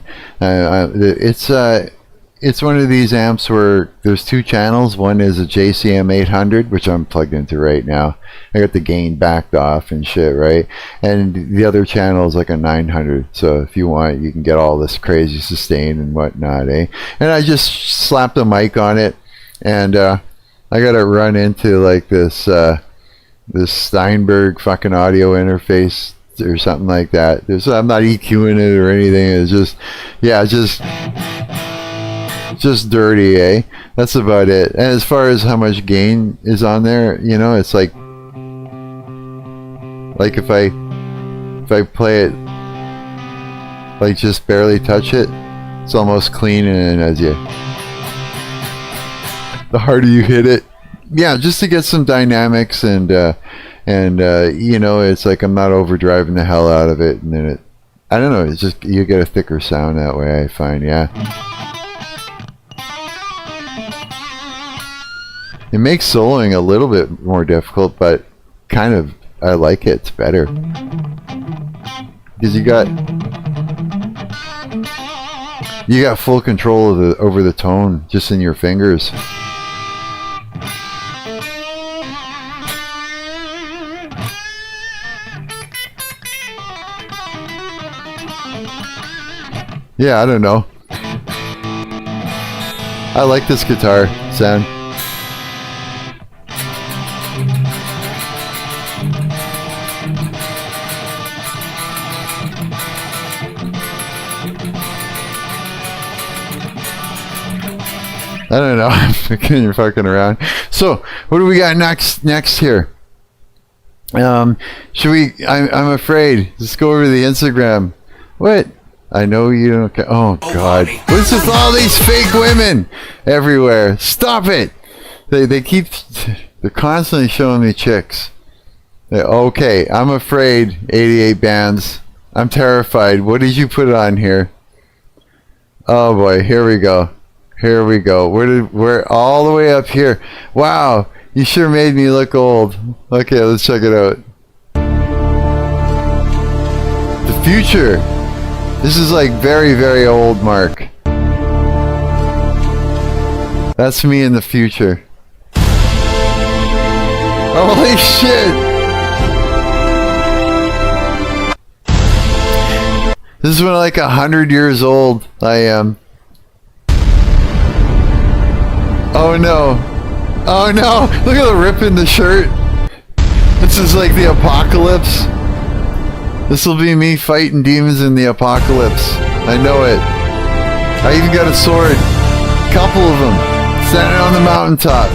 It's one of these amps where there's two channels. One is a JCM 800, which I'm plugged into right now. I got the gain backed off and shit, right? And the other channel is like a 900. So if you want, you can get all this crazy sustain and whatnot, eh? And I just slapped a mic on it, and I got it run into like this Steinberg fucking audio interface or something like that. I'm not EQing it or anything. It's just, yeah, just dirty, eh? That's about it. And as far as how much gain is on there, you know, it's like Like if I play it, like just barely touch it, it's almost clean, and as you, the harder you hit it, yeah, just to get some dynamics and you know, it's like I'm not overdriving the hell out of it, and then it, I don't know, it's just you get a thicker sound that way, I find, yeah. It makes soloing a little bit more difficult, but kind of, I like it, it's better. Because you got full control of over the tone just in your fingers. Yeah, I don't know. I like this guitar sound. I don't know. I'm you're fucking around. So, what do we got next here? Should we? I'm afraid. Let's go over to the Instagram. What? I know you don't care. Oh God! What's with all these fake women everywhere? Stop it! They're constantly showing me chicks. Okay, I'm afraid. 88 bands. I'm terrified. What did you put on here? Oh boy, here we go. Here we go. We're all the way up here. Wow, you sure made me look old. Okay, let's check it out. The future. This is like very, very old Mark. That's me in the future. Holy shit! This is when like 100 years old I am. Oh no. Oh no! Look at the rip in the shirt. This is like the apocalypse. This will be me fighting demons in the apocalypse. I know it. I even got a sword. Couple of them. Standing on the mountaintop.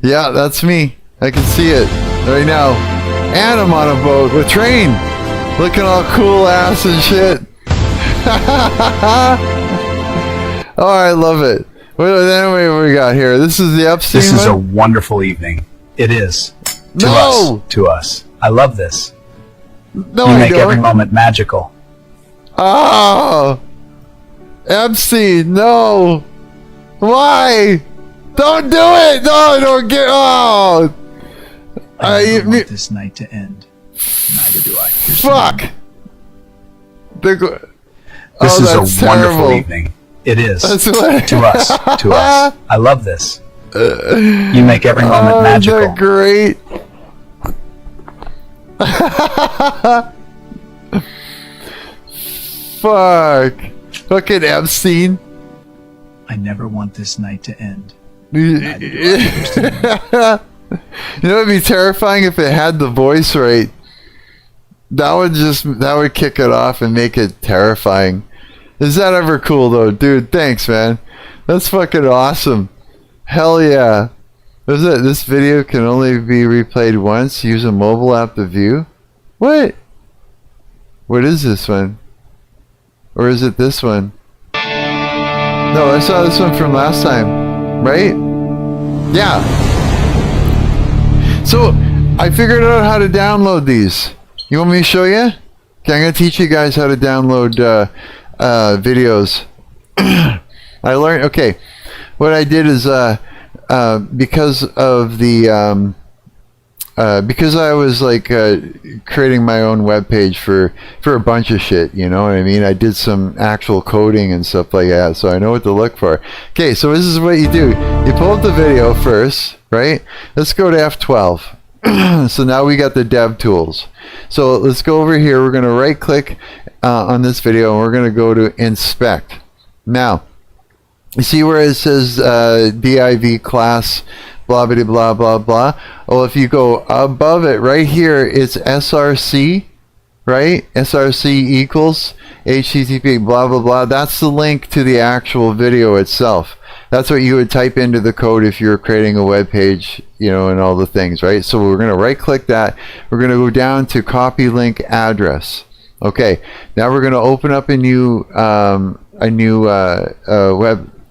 Yeah, that's me. I can see it right now. And I'm on a boat with train. Looking all cool ass and shit. Oh, I love it. Anyway, what we got here? This is the Epstein This is one? a wonderful evening. It is. To No! us. To us. I love this. No, You I make don't. every moment magical. Oh! Epstein, no! Why? Don't do it! No, don't get... Oh! I never want this night to end. Neither do I. Fuck! This Oh, is that's a wonderful terrible. evening. It is. That's what... To us. To us. I love this. You make every moment magical. Isn't that great? Fuck. Fucking Epstein. I never want this night to end. You know, it'd be terrifying if it had the voice right. That would kick it off and make it terrifying. Is that ever cool though, dude? Thanks, man. That's fucking awesome. Hell yeah. What is it? This video can only be replayed once. Use a mobile app to view. What? What is this one? Or is it this one? No, I saw this one from last time, right? Yeah. So, I figured out how to download these. You want me to show you? Okay, I'm going to teach you guys how to download videos. I learned, okay, what I did is, because of the, because I was like creating my own webpage for a bunch of shit, you know what I mean? I did some actual coding and stuff like that, so I know what to look for. Okay, so this is what you do. You pull up the video first, right? Let's go to F12. So now we got the dev tools. So let's go over here. We're going to right click on this video and we're going to go to inspect. Now, you see where it says div class blah blah blah blah blah. Well, if you go above it right here, it's src, right? src equals http blah blah blah. That's the link to the actual video itself. That's what you would type into the code if you're creating a web page, you know, and all the things, right? So we're going to right click that. We're going to go down to copy link address. Okay, now we're going to open up a new web,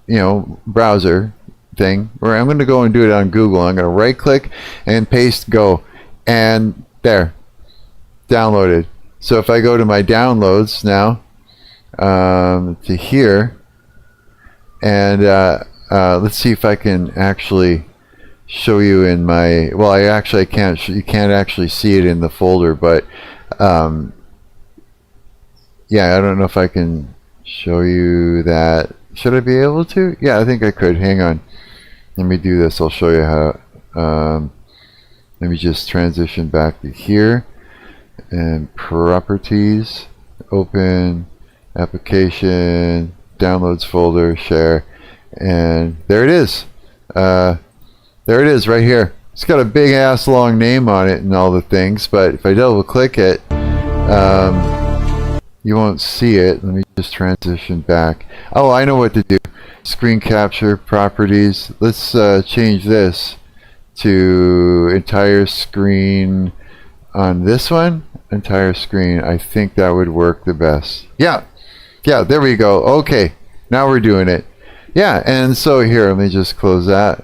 you know, browser thing, where I'm going to go and do it on Google. I'm going to right click and paste go, and there, downloaded. So if I go to my downloads now, to here, and let's see if I can actually show you in my, well, I can't, you can't actually see it in the folder, but yeah, I don't know if I can show you that. Should I be able to? Yeah, I think I could. Hang on. Let me do this. I'll show you how. Let me just transition back to here. And properties. Open. Application. Downloads folder. Share. And there it is. There it is right here. It's got a big ass long name on it and all the things. But if I double click it, you won't see it. Let me just transition back. Oh, I know what to do. Screen capture properties. Let's change this to entire screen on this one. Entire screen. I think that would work the best. Yeah. Yeah, there we go. Okay. Now we're doing it. Yeah, and so here, let me just close that.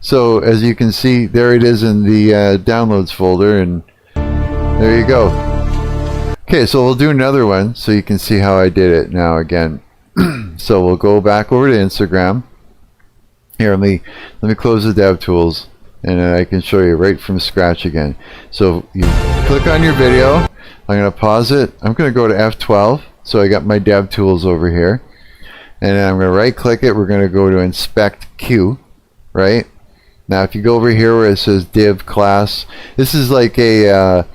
So as you can see, there it is in the downloads folder, and there you go. Okay, so we'll do another one so you can see how I did it now again. So we'll go back over to Instagram. Here, let me close the DevTools, and then I can show you right from scratch again. So you click on your video. I'm going to pause it. I'm going to go to F12. So I got my DevTools over here. And then I'm going to right click it. We're going to go to Inspect Queue, right? Now if you go over here where it says div class, this is like a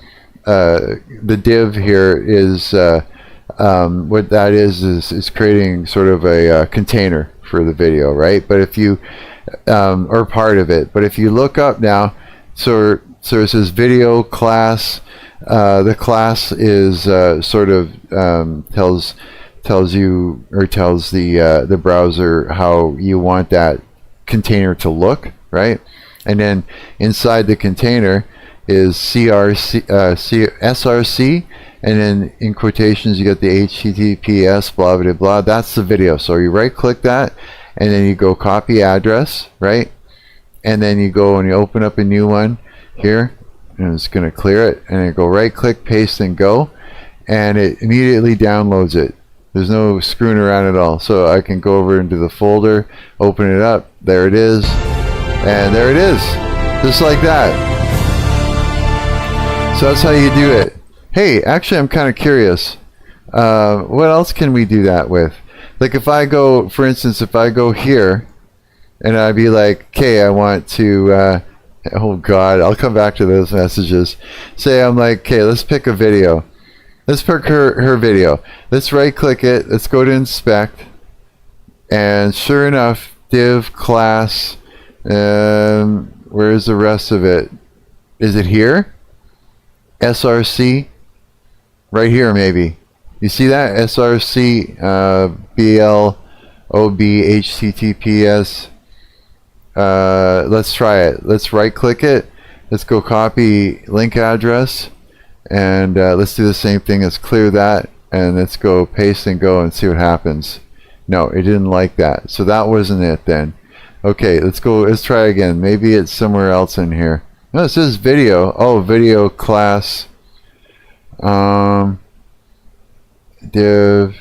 the div here is what that is creating sort of a container for the video, right? But if you or part of it, but if you look up now, so it says video class. The class is sort of tells you, or tells the browser how you want that container to look, right? And then inside the container is SRC, and then in quotations you get the HTTPS, blah blah blah. That's the video. So you right click that, and then you go copy address, right? And then you go and you open up a new one here, and it's going to clear it, and you go right click, paste, and go, and it immediately downloads it. There's no screwing around at all. So I can go over into the folder, open it up, there it is, and there it is, just like that. So that's how you do it. Hey, actually I'm kind of curious, what else can we do that with? Like if I go, for instance, if I go here and I'd be like, okay, I want to oh god, I'll come back to those messages. Say I'm like, okay, let's pick a video. Let's pick her video. Let's right click it, let's go to inspect, and sure enough, div class, where's the rest of it? Is it here? SRC? Right here maybe. You see that? SRC, BLOB, HTTPS. Let's try it. Let's right click it. Let's go copy link address, and let's do the same thing. Let's clear that, and let's go paste and go and see what happens. No, it didn't like that. So that wasn't it then. Okay, let's go. Let's try again. Maybe it's somewhere else in here. No, it says video. Oh, video class. Div.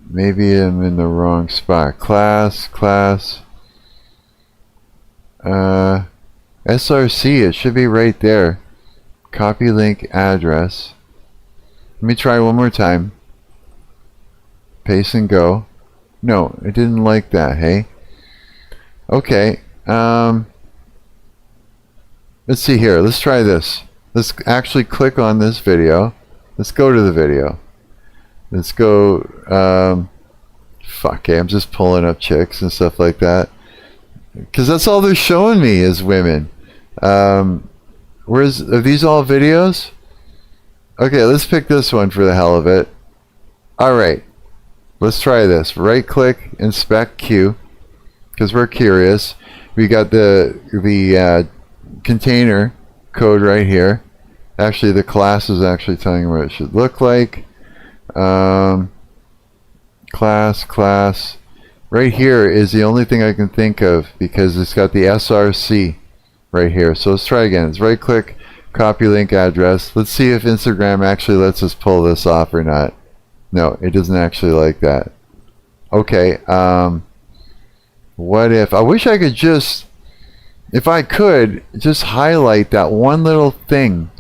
Maybe I'm in the wrong spot. Class. SRC, it should be right there. Copy link address. Let me try one more time. Paste and go. No, it didn't like that, hey? Okay, let's see here. Let's try this. Let's actually click on this video. Let's go to the video. Let's go, fuck, I'm just pulling up chicks and stuff like that. Because that's all they're showing me is women. Are these all videos? Okay, let's pick this one for the hell of it. Alright, let's try this. Right click, inspect queue. because we're curious. We got the container code right here. Actually, the class is actually telling you what it should look like. Class. Right here is the only thing I can think of because it's got the src right here. So let's try again. Let's right click, copy link address. Let's see if Instagram actually lets us pull this off or not. No, it doesn't actually like that. Okay, what if, I wish I could just, if I could, just highlight that one little thing,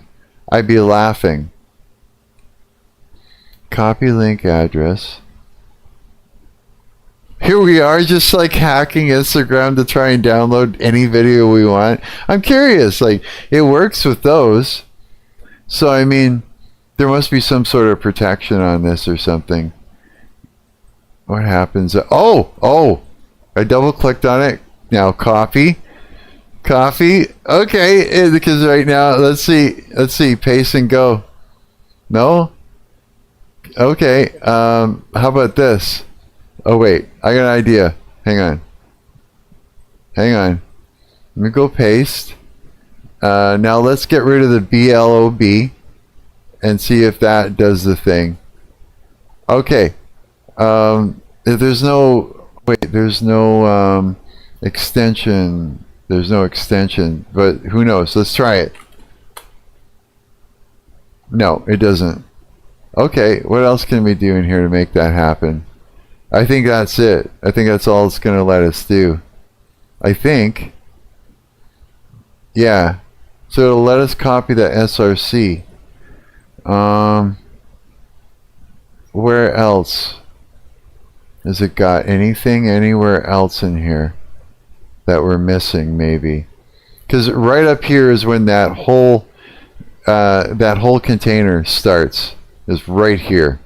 I'd be laughing. Copy link address. Here we are, just like hacking Instagram to try and download any video we want. I'm curious, like, it works with those. So, I mean, there must be some sort of protection on this or something. What happens? Oh! I double clicked on it. Now, copy. Okay, because right now, let's see, paste and go. No? Okay, how about this? Oh wait, I got an idea. Hang on. Let me go paste. Now let's get rid of the BLOB and see if that does the thing. Okay. There's no extension. There's no extension, but who knows? Let's try it. No, it doesn't. Okay, what else can we do in here to make that happen? I think that's it. I think that's all it's going to let us do. I think. Yeah. So it'll let us copy the src. Where else? Has it got anything anywhere else in here that we're missing maybe? Because right up here is when that whole container starts. Is right here.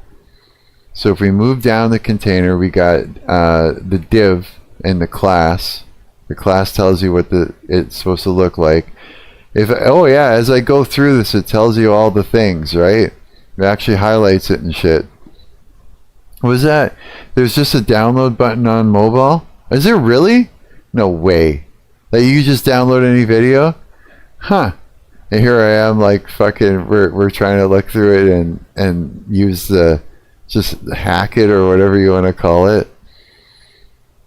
So if we move down the container, we got the div and the class. The class tells you what it's supposed to look like. Oh yeah, as I go through this, it tells you all the things, right? It actually highlights it and shit. What was that? There's just a download button on mobile? Is there really? No way. That you just download any video? Huh. And here I am, like fucking, we're trying to look through it and use just hack it or whatever you want to call it.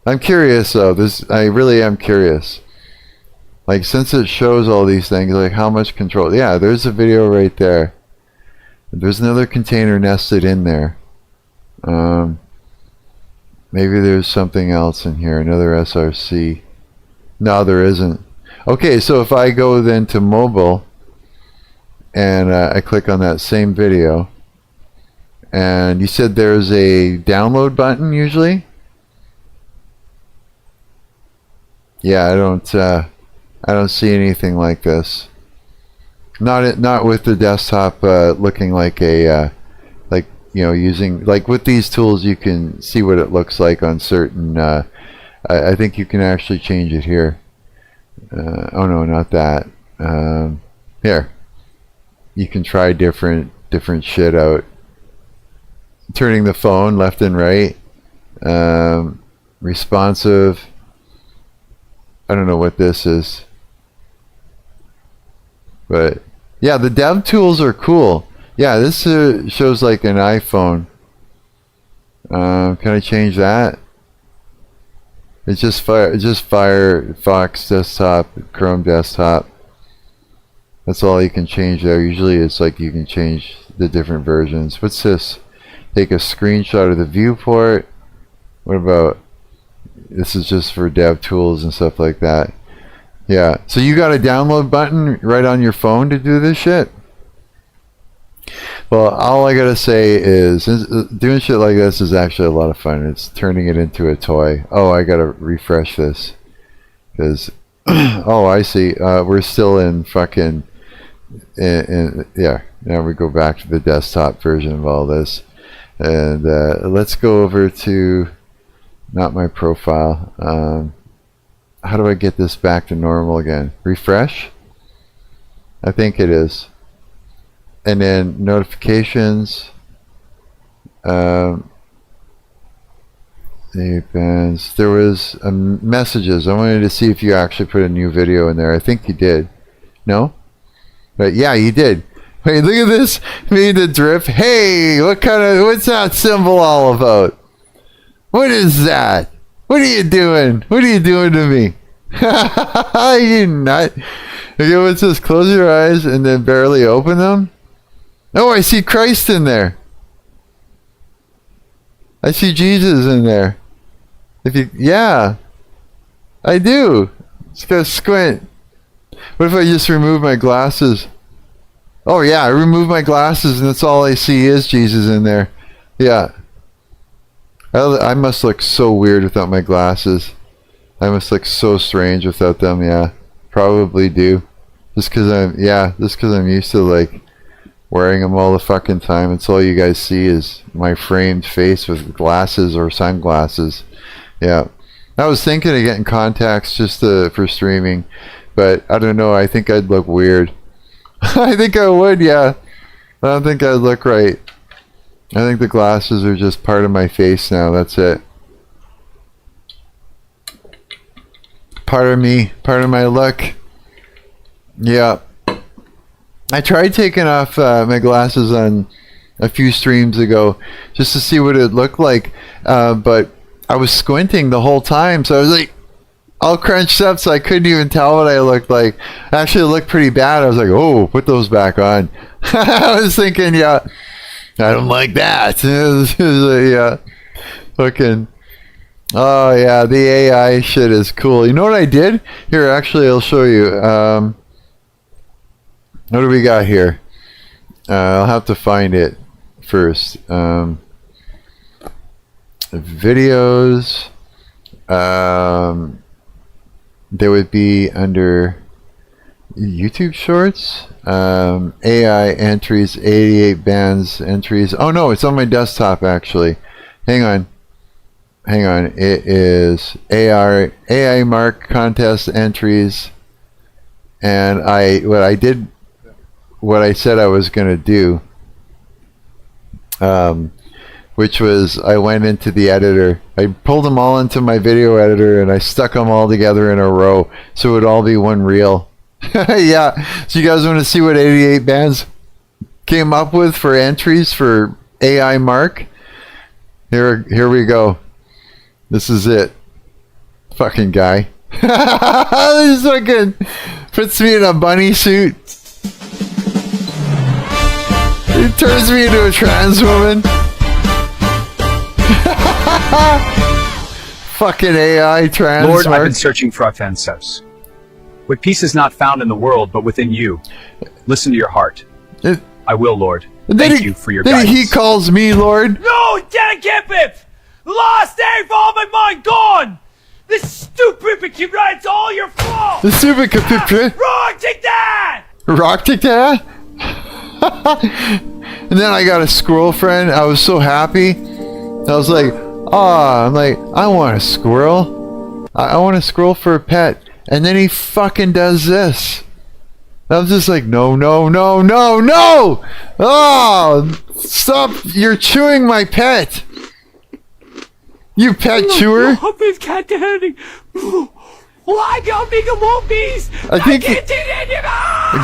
I'm curious though. I really am curious. Like, since it shows all these things, like how much control. Yeah, there's a video right there. There's another container nested in there. Maybe there's something else in here. Another src. No, there isn't. Okay, so if I go then to mobile and I click on that same video, and you said there's a download button usually? Yeah, I don't see anything like this. Not with the desktop looking like a using, like with these tools you can see what it looks like on certain I think you can actually change it here. Oh no, not that. Here. You can try different shit out. Turning the phone left and right. Responsive. I don't know what this is. But yeah, the dev tools are cool. Yeah, this shows like an iPhone. Can I change that? It's just Firefox desktop, Chrome desktop. That's all you can change there. Usually it's like you can change the different versions. What's this? Take a screenshot of the viewport. What about, this is just for dev tools and stuff like that. Yeah, so you got a download button right on your phone to do this shit? Well, all I gotta say is doing shit like this is actually a lot of fun. It's turning it into a toy. Oh, I gotta refresh this because oh, I see. We're still in fucking yeah. Now we go back to the desktop version of all this, and let's go over to not my profile. How do I get this back to normal again? Refresh? I think it is. And then notifications. Hey, bands. There was messages. I wanted to see if you actually put a new video in there. I think you did. No? But yeah, you did. Wait, look at this. Made the drip. Hey, what's that symbol all about? What is that? What are you doing? What are you doing to me? You nut. Okay, what's this? Close your eyes and then barely open them. Oh, I see Christ in there. I see Jesus in there. Yeah, I do. Just gotta squint. What if I just remove my glasses? Oh yeah, I remove my glasses and that's all I see is Jesus in there. Yeah. I must look so weird without my glasses. I must look so strange without them. Yeah, probably do. Just cause I'm used to like wearing them all the fucking time. It's all you guys see is my framed face with glasses or sunglasses. Yeah. I was thinking of getting contacts just for streaming, but I don't know. I think I'd look weird. I think I would, yeah. I don't think I'd look right. I think the glasses are just part of my face now. That's it. Part of me. Part of my look. Yeah. I tried taking off my glasses on a few streams ago just to see what it looked like, but I was squinting the whole time, so I was like all crunched up, so I couldn't even tell what I looked like. Actually, it looked pretty bad. I was like, oh, put those back on. I was thinking, yeah, I don't like that. Yeah, fucking, oh yeah, the AI shit is cool. You know what I did? Here, actually, I'll show you. What do we got here? I'll have to find it first. Videos. They would be under YouTube Shorts. AI entries, 88 bands entries. Oh no, it's on my desktop actually. Hang on. It is AI Marc contest entries. And what I said I was going to do, which was I went into the editor. I pulled them all into my video editor and I stuck them all together in a row so it would all be one reel. Yeah, so you guys want to see what 88 bands came up with for entries for AI Marc? Here we go. This is it. Fucking guy. This fucking puts me in a bunny suit. It turns me into a trans woman. Fucking AI trans. Lord, I've been searching for offenses. What peace is not found in the world, but within you. Listen to your heart. I will, Lord. Thank you for your guidance. He calls me Lord. No, can't keep it! Lost every all my mind gone! This stupid computer, it's all your fault! The stupid computer. Rock, take that! Rock, take that? And then I got a squirrel friend. I was so happy. I was like, I want a squirrel. I want a squirrel for a pet. And then he fucking does this. I was just like, no. Oh, stop. You're chewing my pet. You pet chewer. Why don't make a movies? I think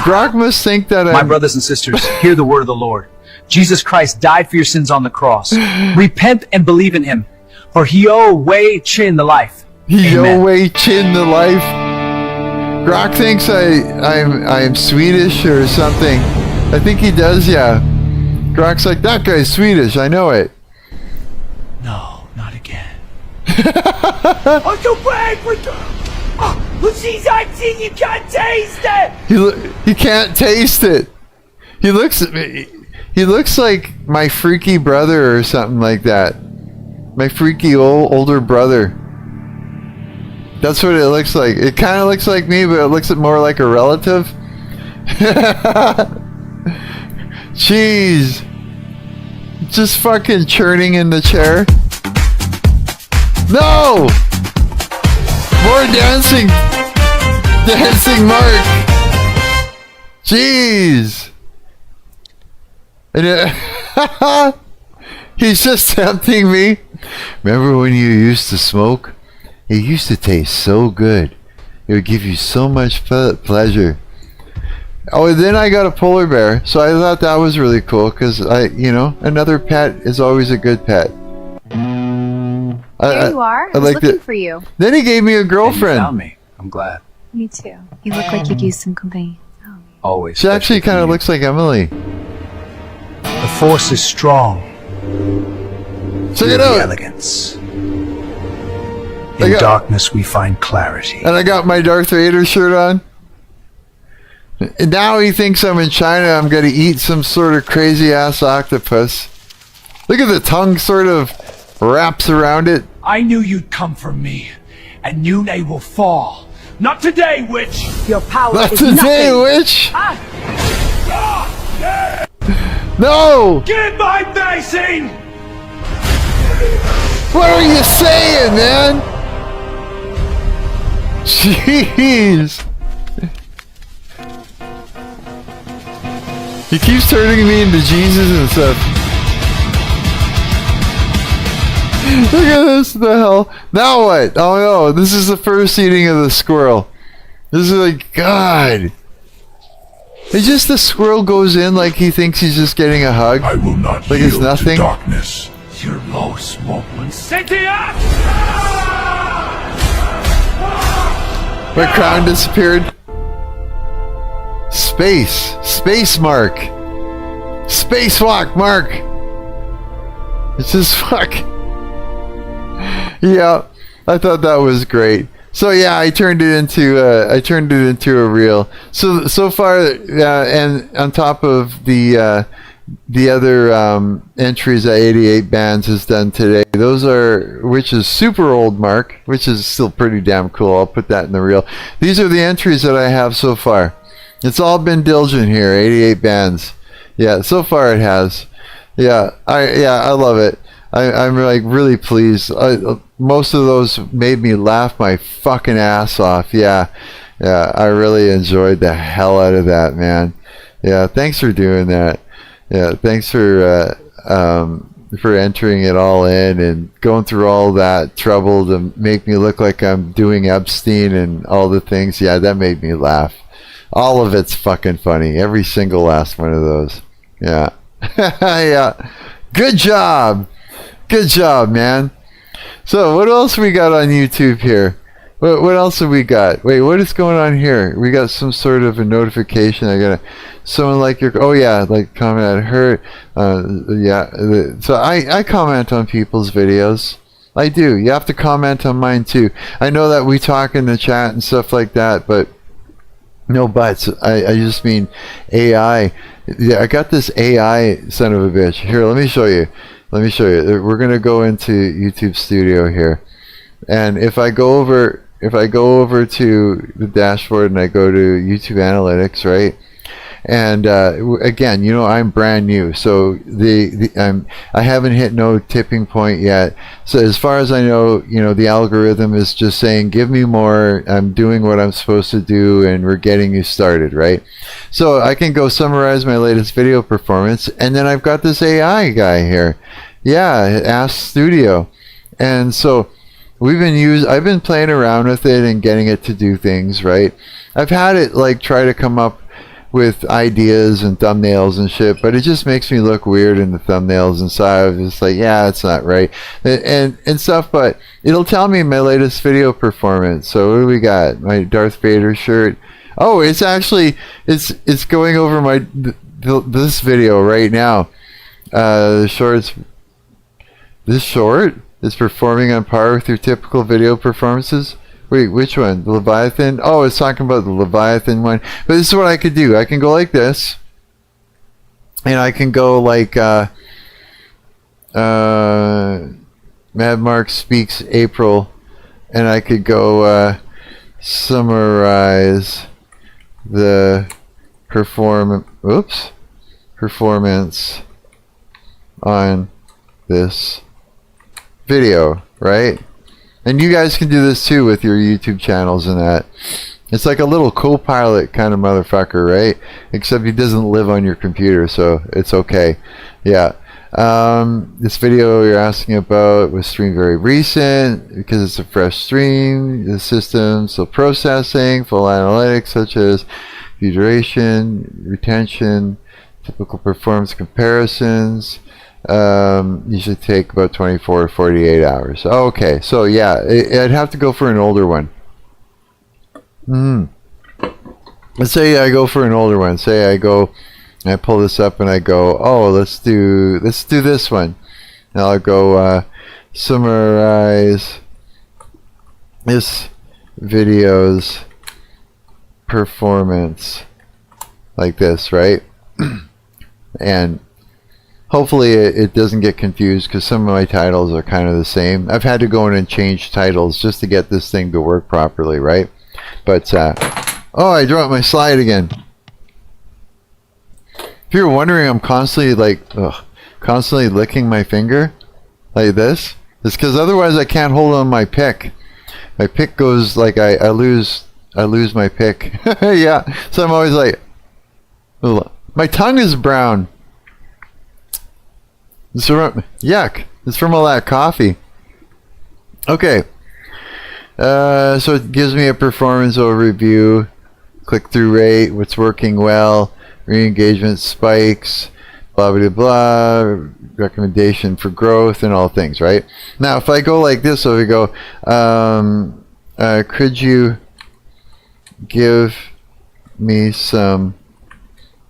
Grok must think that My brothers and sisters, hear the word of the Lord. Jesus Christ died for your sins on the cross. Repent and believe in him. For he way chin the life. Way chin the life. Grok thinks I'm Swedish or something. I think he does, yeah. Grok's like, that guy's Swedish, I know it. No, not again. I'm so bad for she's acting, you can't taste it! He can't taste it. He looks at me. He looks like my freaky brother or something like that. My freaky older brother. That's what it looks like. It kind of looks like me, but it looks more like a relative. Jeez. Just fucking churning in the chair. No! More dancing! Dancing Marc! Jeez! And he's just tempting me. Remember when you used to smoke? It used to taste so good. It would give you so much pleasure. Oh, and then I got a polar bear, so I thought that was really cool because another pet is always a good pet. There you are. I was looking for you. Then he gave me a And you girlfriend. found me. I'm glad. Me too. You look like you'd use some company. Always. She actually kind of looks like Emily. The Force is strong. Check it The out. elegance. In darkness we find clarity. And I got my Darth Vader shirt on. And now he thinks I'm in China. I'm going to eat some sort of crazy ass octopus. Look at the tongue sort of wraps around it. I knew you'd come for me, and knew they will fall. Not today, witch! Your power Not is today, nothing. witch! Ah. No! Get my facing! What are you saying, man? Jeez! He keeps turning me into Jesus and stuff. Look at this, the hell. Now what? Oh no, this is the first eating of the squirrel. This is like, God. It's just the squirrel goes in like he thinks he's just getting a hug. I will not Like it's yield nothing. to darkness. Your low smoke Cynthia! My crown disappeared. Space Mark. Spacewalk Mark. It's just fuck. Yeah, I thought that was great. So yeah, I turned it into a reel. So far, and on top of the other entries that 88 Bands has done today, which is super old Mark, which is still pretty damn cool. I'll put that in the reel. These are the entries that I have so far. It's all been diligent here, 88 Bands. Yeah, so far it has. Yeah, I love it. I'm like really pleased. Most of those made me laugh my fucking ass off. Yeah, I really enjoyed the hell out of that, man. Yeah, thanks for doing that. Yeah, thanks for entering it all in and going through all that trouble to make me look like I'm doing Epstein and all the things. Yeah, that made me laugh. All of it's fucking funny. Every single last one of those. Yeah. Yeah. Good job. Good job, man. So, what else we got on YouTube here? What else have we got? Wait, what is going on here? We got some sort of a notification. I got someone like your. Oh yeah, like comment at her. Yeah. So I comment on people's videos. I do. You have to comment on mine too. I know that we talk in the chat and stuff like that, but no buts. I just mean AI. Yeah, I got this AI son of a bitch. Here, let me show you. We're gonna go into YouTube Studio here, and if I go over to the dashboard and I go to YouTube Analytics, right? And again, I'm brand new, so I haven't hit no tipping point yet. So as far as I know, the algorithm is just saying, give me more. I'm doing what I'm supposed to do, and we're getting you started, right? So I can go summarize my latest video performance, and then I've got this AI guy here. Yeah, Ask Studio, and so I've been playing around with it and getting it to do things, right? I've had it like try to come up with ideas and thumbnails and shit, but it just makes me look weird in the thumbnails, and so I was just like, yeah, it's not right, and stuff. But it'll tell me my latest video performance. So what do we got? My Darth Vader shirt. Oh, it's actually it's going over this video right now. The shorts. This short is performing on par with your typical video performances. Wait, which one? The Leviathan? Oh, it's talking about the Leviathan one. But this is what I could do. I can go like this. And I can go like Mad Mark Speaks April. And I could go summarize the performance on this video, right? And you guys can do this too with your YouTube channels and that. It's like a little co-pilot kind of motherfucker, right? Except he doesn't live on your computer, so it's okay. Yeah. This video you're asking about was streamed very recent because it's a fresh stream. The system still processing, full analytics such as view duration, retention, typical performance comparisons. Usually take about 24 or 48 hours. Okay, so yeah, I'd have to go for an older one. Let's say I go for an older one. Say I pull this up and I go, oh, let's do this one. And I'll go summarize this video's performance like this, right? And hopefully it doesn't get confused because some of my titles are kind of the same. I've had to go in and change titles just to get this thing to work properly, right? But oh, I dropped my slide again. If you're wondering, I'm constantly licking my finger like this. It's because otherwise I can't hold on my pick. My pick goes like I lose my pick. Yeah, so I'm always like, my tongue is brown. Yuck! It's from all that coffee. Okay. So it gives me a performance overview, click-through rate, what's working well, re-engagement spikes, blah blah blah, recommendation for growth, and all things. Right now, if I go like this, so we go, could you give me some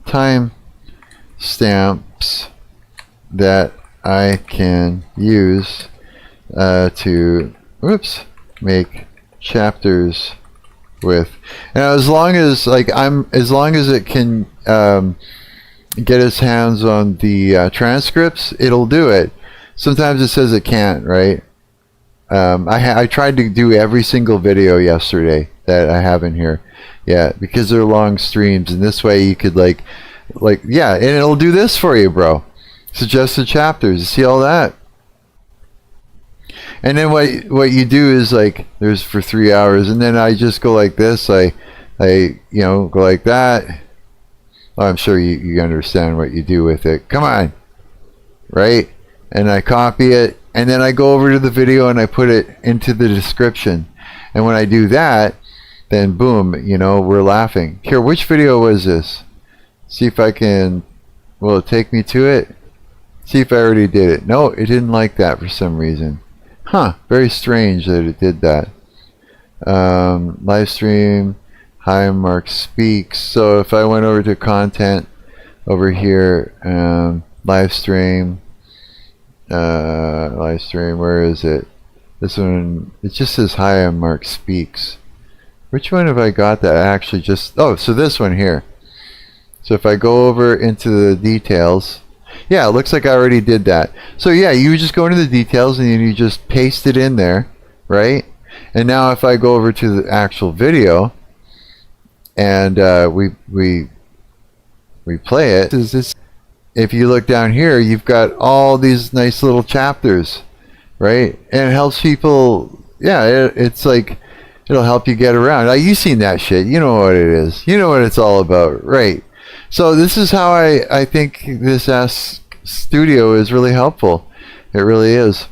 time stamps that I can use to make chapters with, and as long as it can get its hands on the transcripts, it'll do it. Sometimes it says it can't, right? I tried to do every single video yesterday that I have in here, yeah, because they're long streams, and this way you could yeah, and it'll do this for you, bro. Suggested chapters. You see all that? And then what you do is like, there's for 3 hours, and then I just go like this. I go like that. Oh, I'm sure you understand what you do with it. Come on, right? And I copy it, and then I go over to the video and I put it into the description. And when I do that, then boom, we're laughing. Here, which video was this? See if I can. Will it take me to it? See if I already did it. No, it didn't like that for some reason. Huh, very strange that it did that. Live stream, Hi I'm Marc speaks. So if I went over to content over here, live stream, where is it? This one, it just says Hi I'm Marc speaks. Which one have I got that actually just, oh, so this one here. So if I go over into the details, yeah, it looks like I already did that. So yeah, you just go into the details and then you just paste it in there, right? And now if I go over to the actual video and we play it, if you look down here, you've got all these nice little chapters, right? And it helps people. Yeah, it's like, it'll help you get around. Now, you've seen that shit. You know what it is. You know what it's all about, right? So this is how I think this Ask Studio is really helpful. It really is.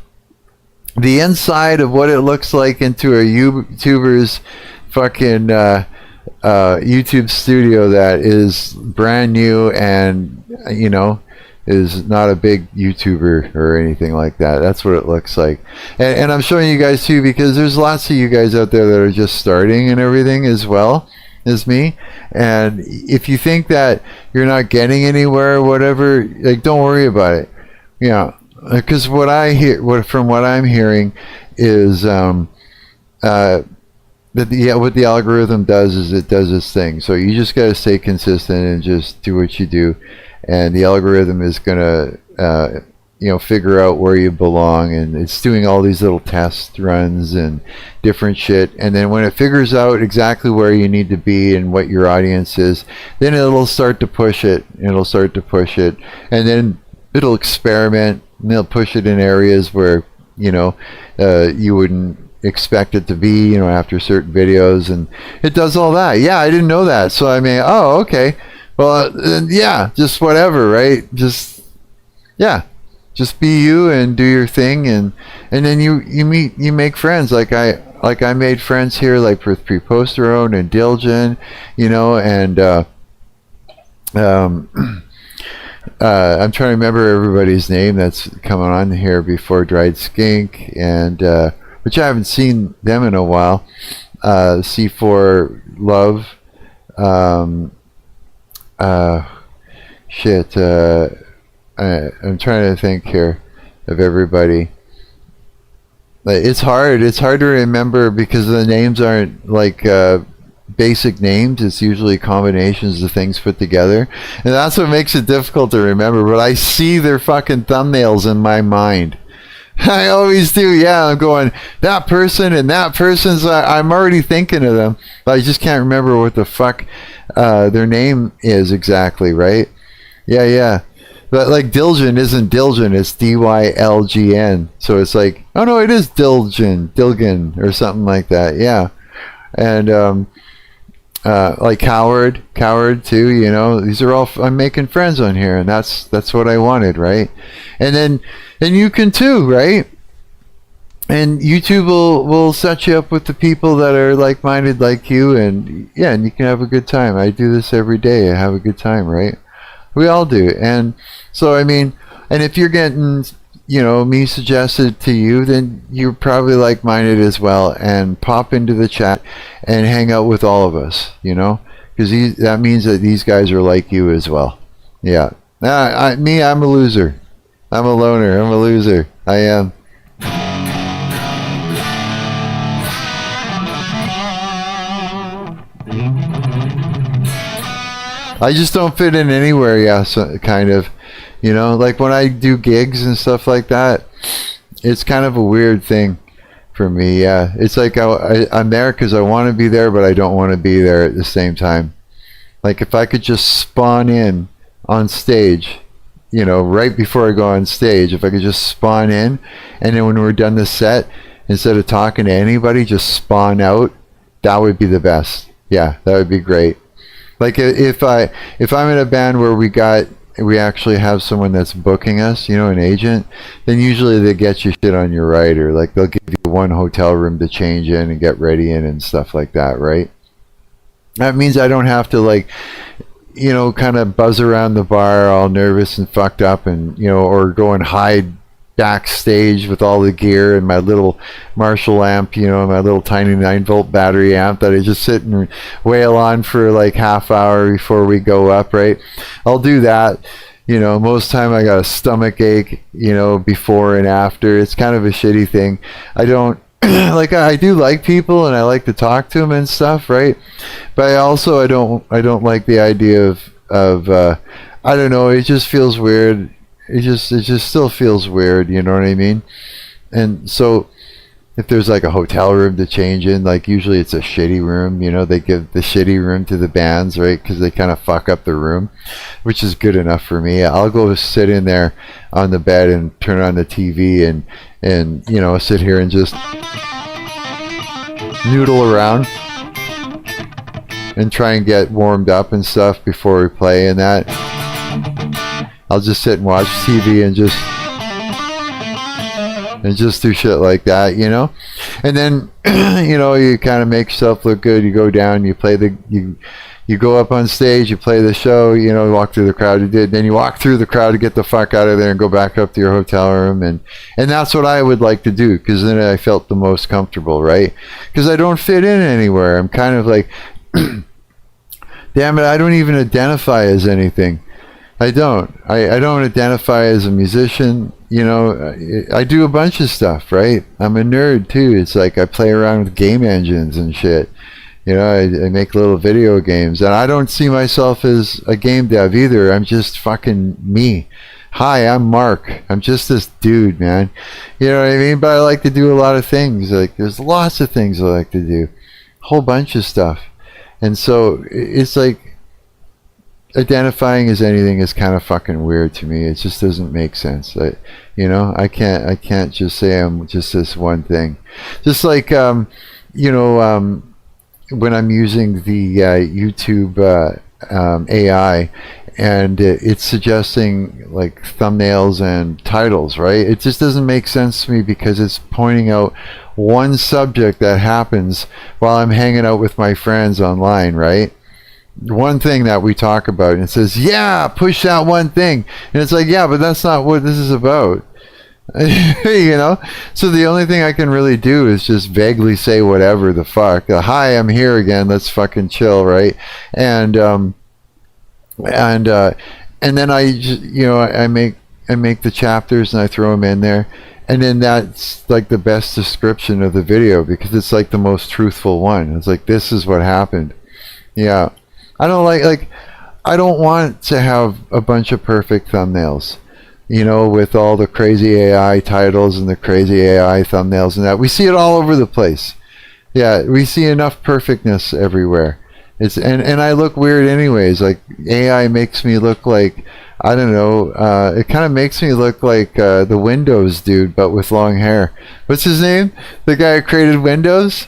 The inside of what it looks like into a YouTuber's fucking YouTube studio that is brand new and is not a big YouTuber or anything like that. That's what it looks like. And I'm showing you guys too because there's lots of you guys out there that are just starting and everything as well as me. And if you think that you're not getting anywhere or whatever, like, don't worry about it. Yeah, because what I'm hearing is that what the algorithm does is it does its thing. So you just got to stay consistent and just do what you do, and the algorithm is gonna figure out where you belong, and it's doing all these little test runs and different shit, and then when it figures out exactly where you need to be and what your audience is, then it'll start to push it, and then it'll experiment, and they'll push it in areas where you wouldn't expect it to be, after certain videos, and it does all that. Yeah, I didn't know that. So I mean, oh, okay, well, yeah, just whatever, right? Just, yeah, just be you and do your thing, and then you make friends. Like I made friends here, like with Preposterone and Dilgen, and I'm trying to remember everybody's name that's coming on here before Dried Skink, and which I haven't seen them in a while. C4 Love, I'm trying to think here of everybody. It's hard to remember because the names aren't like basic names. It's usually combinations of things put together, and that's what makes it difficult to remember. But I see their fucking thumbnails in my mind. I always do. Yeah, I'm going, that person and that person's, I'm already thinking of them, but I just can't remember what the fuck their name is exactly, right? Yeah. But like Dilgen isn't Dilgen, it's Dylgn. So it's like, oh no, it is Dilgen or something like that. Yeah. And like Coward too, these are all, I'm making friends on here, and that's what I wanted, right? And you can too, right? And YouTube will set you up with the people that are like-minded like you, and you can have a good time. I do this every day. I have a good time, right? We all do. And so, I mean, and if you're getting, me suggested to you, then you're probably like-minded as well, and pop into the chat and hang out with all of us, because that means that these guys are like you as well. Yeah. I'm a loser. I'm a loner. I'm a loser. I am. I just don't fit in anywhere, yeah, so, kind of. Like when I do gigs and stuff like that, it's kind of a weird thing for me, yeah. It's like I'm there because I want to be there, but I don't want to be there at the same time. Like if I could just spawn in on stage, right before I go on stage, if I could just spawn in, and then when we're done the set, instead of talking to anybody, just spawn out, that would be the best. Yeah, that would be great. Like if I'm in a band where we actually have someone that's booking us, an agent, then usually they get you shit on your right, or like they'll give you one hotel room to change in and get ready in and stuff like that, right? That means I don't have to kind of buzz around the bar all nervous and fucked up, and or go and hide backstage with all the gear and my little Marshall amp, my little tiny 9-volt battery amp that I just sit and wail on for like half hour before we go up, right? I'll do that. Most time I got a stomach ache, before and after. It's kind of a shitty thing. I don't I do like people and I like to talk to them and stuff, right? But I don't like the idea of I don't know, it just feels weird. It just still feels weird, you know what I mean? And so if there's like a hotel room to change in, like usually it's a shitty room, they give the shitty room to the bands, right? Because they kind of fuck up the room, which is good enough for me. I'll go sit in there on the bed and turn on the TV and sit here and just noodle around and try and get warmed up and stuff before we play and that. I'll just sit and watch TV and just do shit like that, and then you kind of make yourself look good. You go down, you play you go up on stage, you play the show, walk through the crowd. You did, then you walk through the crowd to get the fuck out of there and go back up to your hotel room, and that's what I would like to do, because then I felt the most comfortable, right? Because I don't fit in anywhere. I'm kind of like, damn it, I don't even identify as anything. I don't identify as a musician. I do a bunch of stuff, right? I'm a nerd too. It's like I play around with game engines and shit. I make little video games, and I don't see myself as a game dev either. I'm just fucking me. Hi, I'm Marc. I'm just this dude, man. You know what I mean? But I like to do a lot of things. Like there's lots of things I like to do. A whole bunch of stuff. And so it's like, identifying as anything is kind of fucking weird to me. It just doesn't make sense. I can't just say I'm just this one thing. Just like when I'm using the YouTube AI, and it's suggesting like thumbnails and titles, right? It just doesn't make sense to me because it's pointing out one subject that happens while I'm hanging out with my friends online, right? One thing that we talk about, and it says, yeah, push that one thing, and it's like, yeah, but that's not what this is about. You know, so the only thing I can really do is just vaguely say whatever the fuck. Hi, I'm here again, let's fucking chill, right? And then I just, you know, I make the chapters and I throw them in there, and then that's like the best description of the video because it's like the most truthful one. It's like, this is what happened. Yeah, I don't like I don't want to have a bunch of perfect thumbnails, you know, with all the crazy AI titles and the crazy AI thumbnails and that. We see it all over the place. Yeah, we see enough perfectness everywhere. It's and I look weird anyways. Like, AI makes me look like, I don't know, it kind of makes me look like the Windows dude, but with long hair. What's his name? The guy who created Windows?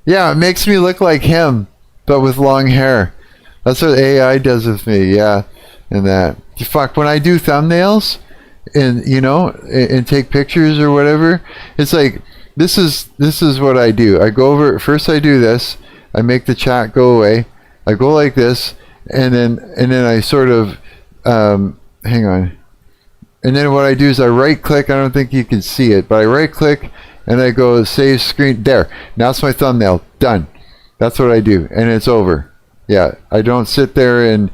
Yeah, it makes me look like him, but with long hair. That's what AI does with me, yeah. And that. Fuck, when I do thumbnails, and, you know, and take pictures or whatever, it's like, this is what I do. I go over, first I do this, I make the chat go away, I go like this, and then I sort of, hang on, and then what I do is I right click. I don't think you can see it, but I right click and I go save screen. There, now it's my thumbnail, done. That's what I do, and it's over. Yeah, I don't sit there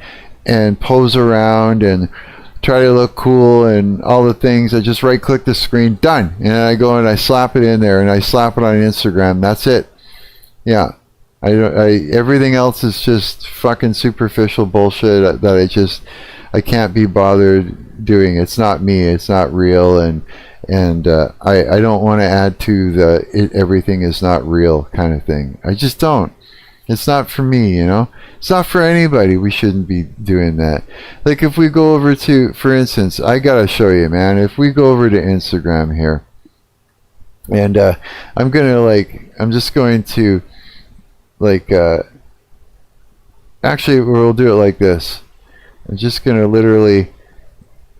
and pose around and try to look cool and all the things. I just right click the screen, done, and then I go and I slap it in there and I slap it on Instagram. That's it. Yeah. Everything else is just fucking superficial bullshit that I can't be bothered doing. It's not me. It's not real, and I don't want to add to the everything is not real kind of thing. I just don't. It's not for me, you know. It's not for anybody. We shouldn't be doing that. Like, if we go over to, for instance, I gotta show you, man. If we go over to Instagram here, and I'm just going to. Actually, we'll do it like this. I'm just going to literally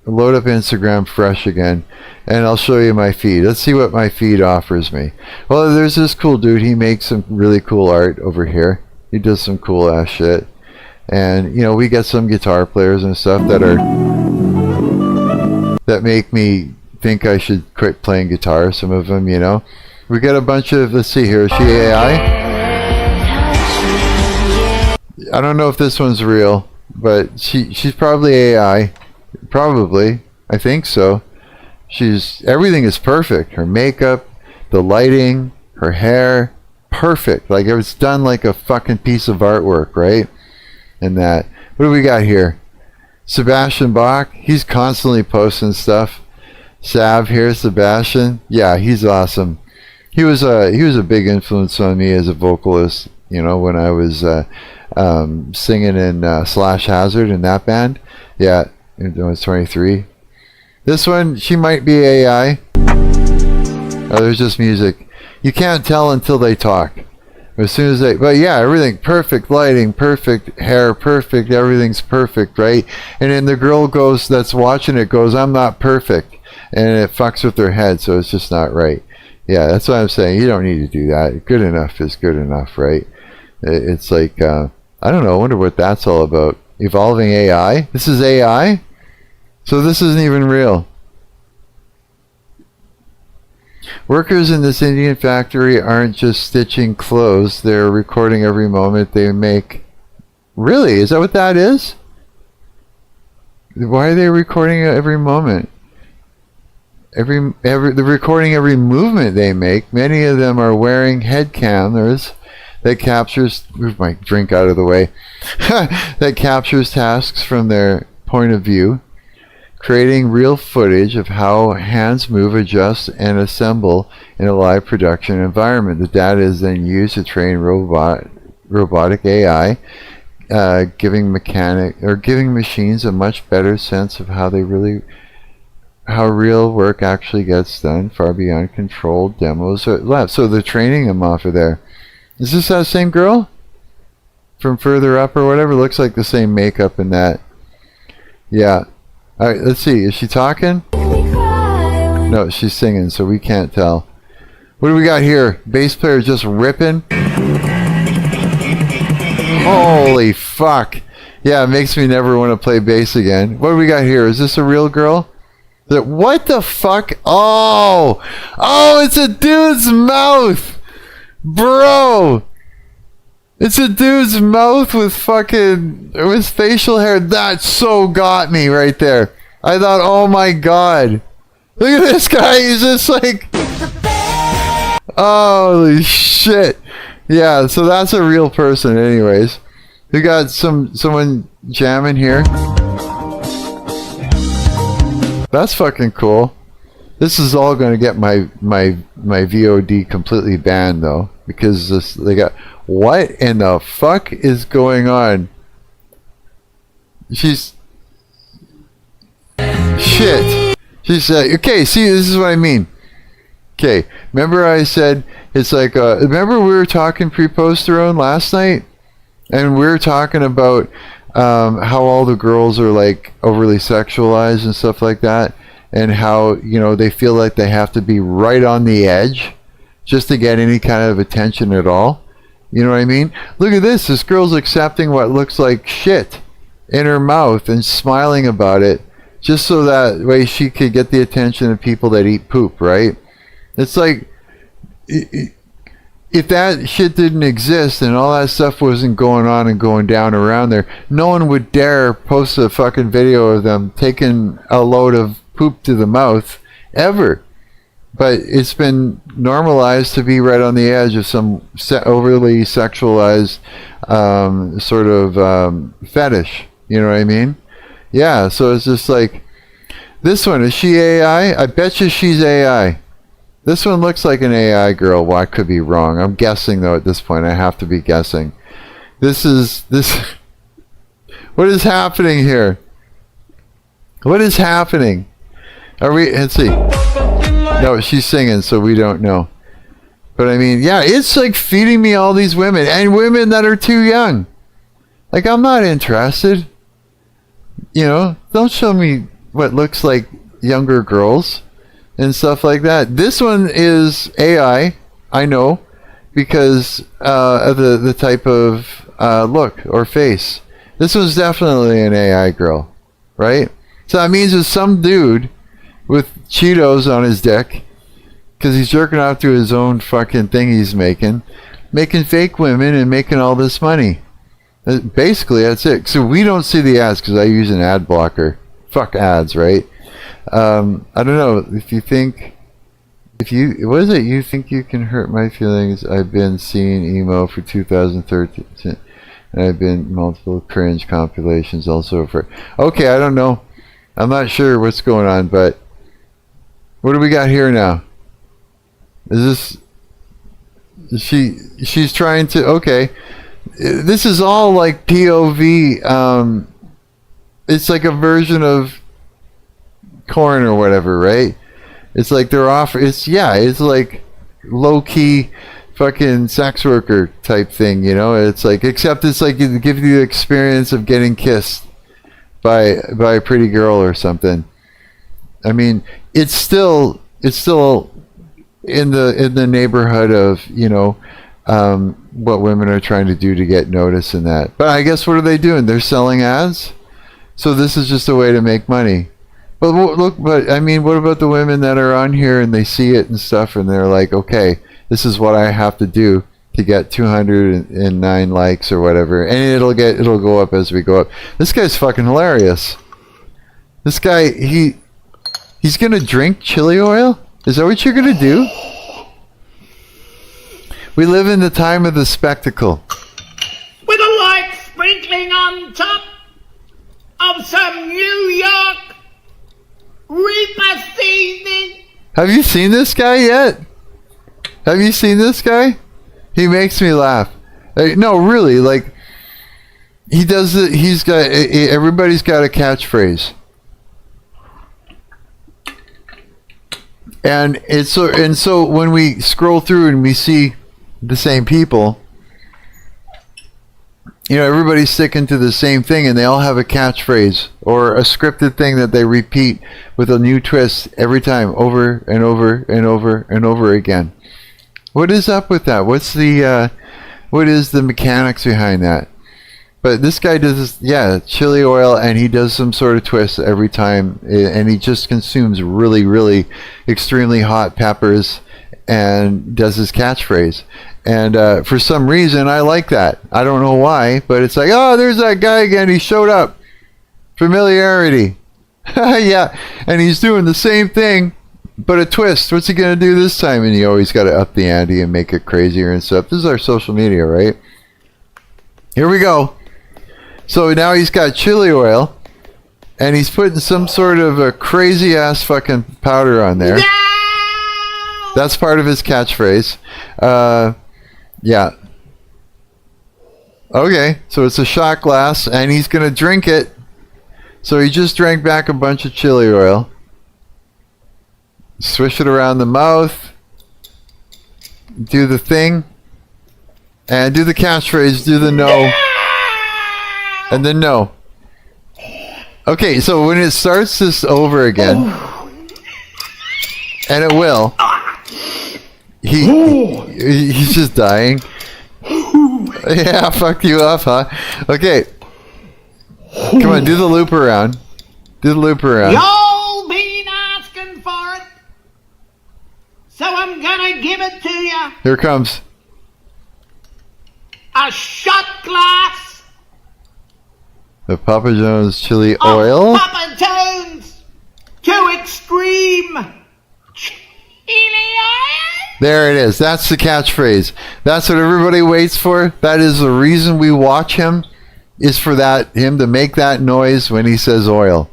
load up Instagram fresh again, and I'll show you my feed. Let's see what my feed offers me. Well, there's this cool dude. He makes some really cool art over here. He does some cool ass shit. And, you know, we get some guitar players and stuff that make me think I should quit playing guitar. Some of them, you know. We got a bunch of, let's see here, is she AI? I don't know if this one's real, but she's probably AI. Probably. I think so. Everything is perfect. Her makeup, the lighting, her hair, perfect. Like, it was done like a fucking piece of artwork, right? And that. What do we got here? Sebastian Bach. He's constantly posting stuff. Sav here, Sebastian. Yeah, he's awesome. He was a big influence on me as a vocalist, you know, when I was singing in Slash Hazard in that band. Yeah, when I was 23. This one, she might be AI. Oh, there's just music. You can't tell until they talk. As soon as they, but yeah, everything perfect, lighting, perfect hair, perfect, everything's perfect, right? And then the girl that's watching it goes, I'm not perfect, and it fucks with their head, so it's just not right. Yeah, that's what I'm saying. You don't need to do that. Good enough is good enough, right? It's like, I don't know, I wonder what that's all about. Evolving AI? This is AI? So this isn't even real. Workers in this Indian factory aren't just stitching clothes, they're recording every moment they make. Really? Is that what that is? Why are they recording every moment? They're recording every movement they make. Many of them are wearing head cameras that captures, move my drink out of the way, that captures tasks from their point of view, creating real footage of how hands move, adjust, and assemble in a live production environment. The data is then used to train robotic AI, giving machines a much better sense of how real work actually gets done, far beyond controlled demos. So they're training them off of there. Is this that same girl from further up or whatever? Looks like the same makeup in that. Yeah. All right, let's see. Is she talking? No, she's singing, so we can't tell. What do we got here? Bass player just ripping. Holy fuck. Yeah, it makes me never want to play bass again. What do we got here? Is this a real girl? What the fuck? Oh! Oh, it's a dude's mouth! Bro! It's a dude's mouth with facial hair. That so got me right there. I thought, oh my god. Look at this guy. He's just like... Holy shit. Yeah, so that's a real person anyways. We got someone jamming here. That's fucking cool. This is all going to get my VOD completely banned though, because they got... What in the fuck is going on? She's... Shit. She said, okay, see, this is what I mean. Okay, remember I said, it's like, remember we were talking pre-posterone last night? And we were talking about how all the girls are like overly sexualized and stuff like that. And how, you know, they feel like they have to be right on the edge just to get any kind of attention at all. You know what I mean? Look at this. This girl's accepting what looks like shit in her mouth and smiling about it just so that way she could get the attention of people that eat poop, right? It's like, if that shit didn't exist and all that stuff wasn't going on and going down around there, no one would dare post a fucking video of them taking a load of poop to the mouth ever. But it's been normalized to be right on the edge of some overly sexualized sort of fetish. You know what I mean? Yeah, so it's just like, this one, is she AI? I bet you she's AI. This one looks like an AI girl. Well, I could be wrong. I'm guessing though at this point. I have to be guessing. This. What is happening here? What is happening? Are we? Let's see. No, she's singing, so we don't know. But I mean, yeah, it's like feeding me all these women and women that are too young. Like, I'm not interested. You know, don't show me what looks like younger girls and stuff like that. This one is AI, I know, because of the type of look or face. This one's definitely an AI girl, right? So that means there's some dude with Cheetos on his dick because he's jerking off to his own fucking thing he's making fake women and making all this money. Basically, that's it. So we don't see the ads because I use an ad blocker. Fuck ads, right? I don't know if you think, what is it? You think you can hurt my feelings? I've been seeing emo for 2013, and I've been multiple cringe compilations also for. Okay, I don't know. I'm not sure what's going on, but what do we got here now? Is this? She's trying to. Okay, this is all like POV. It's like a version of Corn or whatever, right? It's like they're off. It's like low key fucking sex worker type thing, you know? It's like, except it's like it gives you the experience of getting kissed by a pretty girl or something. I mean, it's still in the neighborhood of, you know, what women are trying to do to get notice in that. But I guess what are they doing? They're selling ads. So this is just a way to make money. But look, but I mean, what about the women that are on here and they see it and stuff and they're like, okay, this is what I have to do to get 209 likes or whatever, and it'll go up as we go up. This guy's fucking hilarious. This guy, he's gonna drink chili oil? Is that what you're gonna do? We live in the time of the spectacle. With a light sprinkling on top of some New York Reaper seasoning. Have you seen this guy yet? Have you seen this guy? He makes me laugh. No, really, like, he does it. He's got, everybody's got a catchphrase. And so when we scroll through and we see the same people, everybody's sticking to the same thing, and they all have a catchphrase or a scripted thing that they repeat with a new twist every time, over and over and over and over again. What is up with that? What is the mechanics behind that? But this guy does this, chili oil, and he does some sort of twist every time, and he just consumes really, really extremely hot peppers and does his catchphrase. And for some reason, I like that. I don't know why, but it's like, oh, there's that guy again. He showed up. Familiarity. Yeah, and he's doing the same thing, but a twist. What's he going to do this time? And you always got to up the ante and make it crazier and stuff. This is our social media, right? Here we go. So now he's got chili oil, and he's putting some sort of a crazy-ass fucking powder on there. No! That's part of his catchphrase. Yeah. Okay, so it's a shot glass, and he's going to drink it. So he just drank back a bunch of chili oil. Swish it around the mouth. Do the thing. And do the catchphrase. Do the no. And then no. Okay, so when it starts this over again, and it will, he's just dying. Yeah, fucked you up, huh? Okay. Come on, do the loop around. Do the loop around. Y'all been asking for it, so I'm gonna give it to you. Here it comes. A shot glass The Papa John's chili oil. Papa John's to extreme chili oil. There it is. That's the catchphrase. That's what everybody waits for. That is the reason we watch him, is for him to make that noise when he says oil.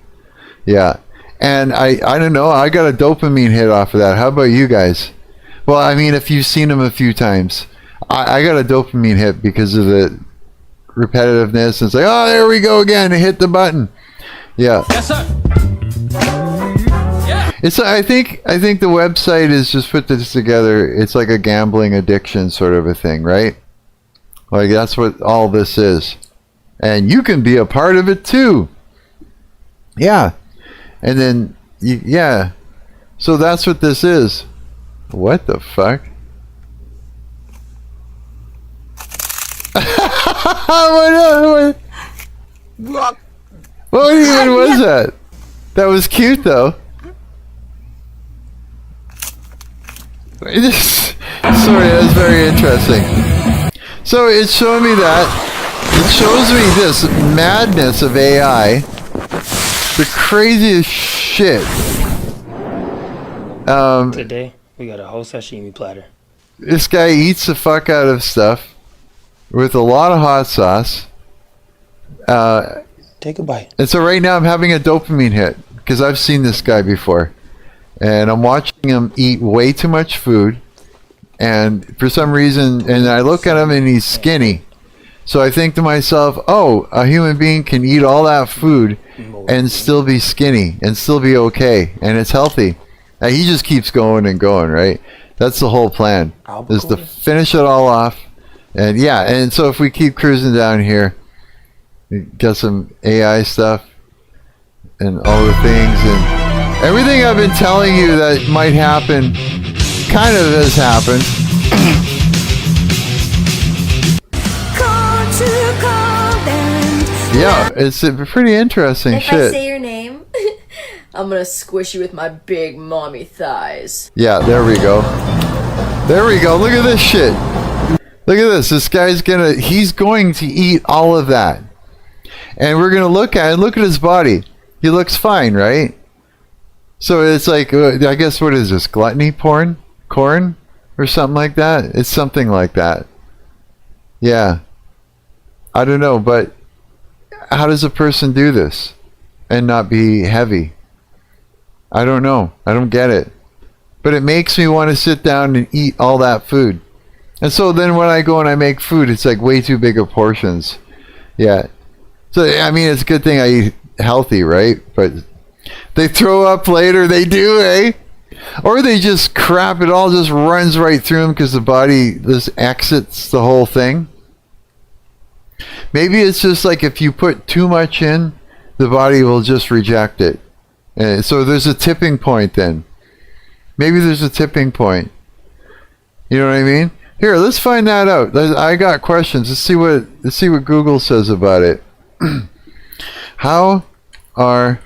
Yeah. And I don't know, I got a dopamine hit off of that. How about you guys? Well, I mean, if you've seen him a few times, I got a dopamine hit because of the repetitiveness. It's like, oh, there we go again. Hit the button. Yeah. Yes, sir. Yeah. It's. I think the website is just put this together. It's like a gambling addiction sort of a thing, right? Like that's what all this is, and you can be a part of it too. Yeah, and then yeah, so that's what this is. What the fuck? What even was that? That was cute though. Sorry, that was very interesting. So it's showing me that. It shows me this madness of AI. The craziest shit. Today, we got a whole sashimi platter. This guy eats the fuck out of stuff with a lot of hot sauce. Take a bite. And so right now I'm having a dopamine hit because I've seen this guy before. And I'm watching him eat way too much food. And for some reason, and I look at him and he's skinny. So I think to myself, oh, a human being can eat all that food and still be skinny and still be okay. And it's healthy. And he just keeps going and going, right? That's the whole plan, is to finish it all off. And yeah, and so if we keep cruising down here, we got some AI stuff and all the things and everything I've been telling you that might happen kind of has happened. Yeah, it's a pretty interesting if shit. I say your name, I'm gonna squish you with my big mommy thighs. Yeah, there we go. There we go. Look at this shit. Look at this. This guy's he's going to eat all of that. And we're going to look at his body. He looks fine, right? So it's like, I guess, what is this? Gluttony porn? Corn? Or something like that? It's something like that. Yeah. I don't know, but how does a person do this and not be heavy? I don't know. I don't get it. But it makes me want to sit down and eat all that food. And so then when I go and I make food, it's like way too big of portions. Yeah. So, I mean, it's a good thing I eat healthy, right? But they throw up later. They do, eh? Or they just crap. It all just runs right through them because the body just exits the whole thing. Maybe it's just like if you put too much in, the body will just reject it. So there's a tipping point then. Maybe there's a tipping point. You know what I mean? Here, let's find that out. I got questions. Let's see what Google says about it. How are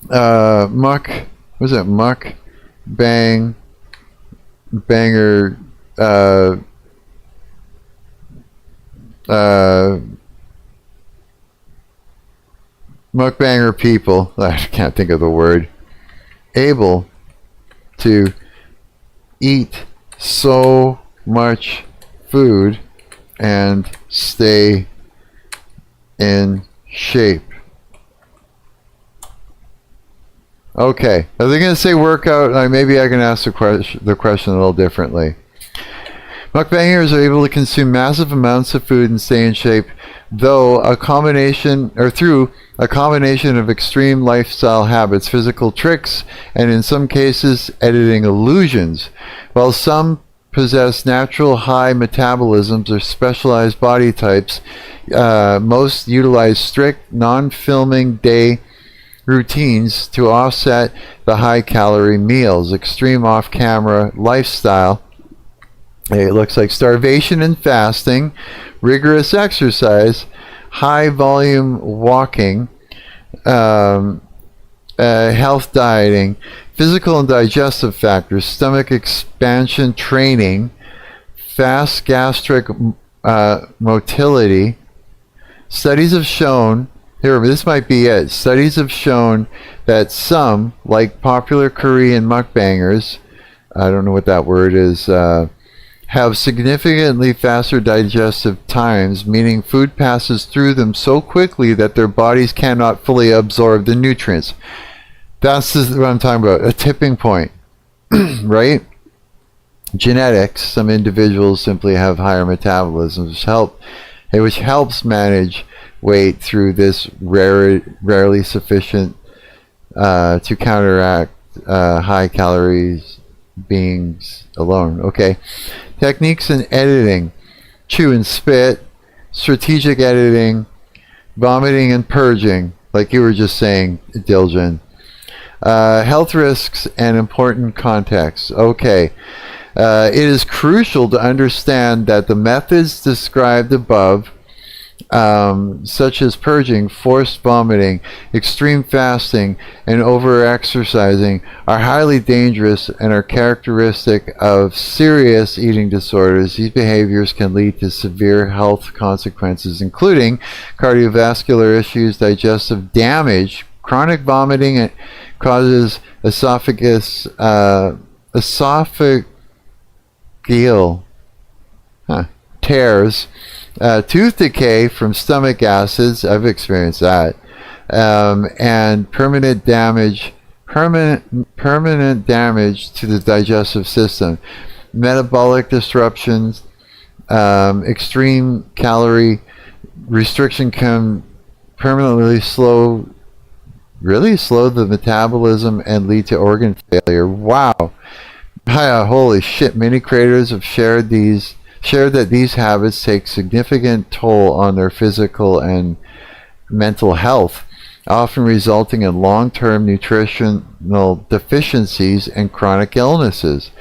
banger mukbanger people, I can't think of the word, able to eat so much food and stay in shape? Okay, are they going to say workout? Maybe I can ask the question a little differently. Mukbangers are able to consume massive amounts of food and stay in shape, through a combination of extreme lifestyle habits, physical tricks, and in some cases, editing illusions. While some possess natural high metabolisms or specialized body types, most utilize strict non-filming day routines to offset the high-calorie meals. Extreme off-camera lifestyle. It looks like starvation and fasting, rigorous exercise, high-volume walking, health dieting, physical and digestive factors, stomach expansion training, fast gastric motility. Studies have shown, this might be it. Studies have shown that some, like popular Korean mukbangers, I don't know what that word is, have significantly faster digestive times, meaning food passes through them so quickly that their bodies cannot fully absorb the nutrients. That's what I'm talking about, a tipping point, right? Genetics, some individuals simply have higher metabolisms, which helps manage weight through this rarely sufficient to counteract high calories beings alone. Okay. Techniques in editing: chew and spit, strategic editing, vomiting and purging, like you were just saying, Diljan. Health risks and important context. Okay. It is crucial to understand that the methods described above, such as purging, forced vomiting, extreme fasting, and over-exercising, are highly dangerous and are characteristic of serious eating disorders. These behaviors can lead to severe health consequences, including cardiovascular issues, digestive damage. Chronic vomiting causes esophageal tears, tooth decay from stomach acids. I've experienced that, and permanent damage to the digestive system. Metabolic disruptions, extreme calorie restriction can permanently slow the metabolism and lead to organ failure. Wow. Holy shit. Many creators have shared that these habits take significant toll on their physical and mental health, often resulting in long-term nutritional deficiencies and chronic illnesses.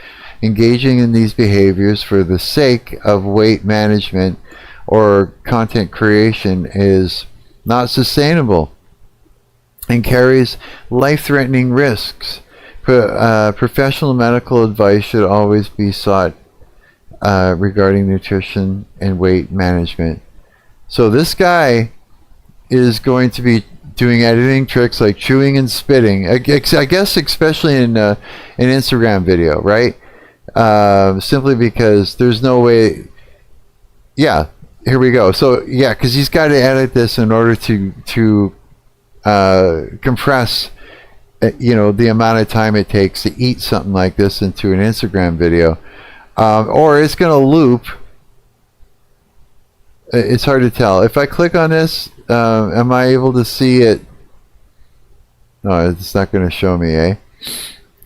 Engaging in these behaviors for the sake of weight management or content creation is not sustainable and carries life-threatening risks. Professional medical advice should always be sought regarding nutrition and weight management. So this guy is going to be doing editing tricks like chewing and spitting. I guess especially in an Instagram video, right? Simply because there's no way. Yeah, here we go. So yeah, because he's got to edit this in order to compress, the amount of time it takes to eat something like this into an Instagram video. Or it's going to loop. It's hard to tell. If I click on this, am I able to see it? No, it's not going to show me, eh?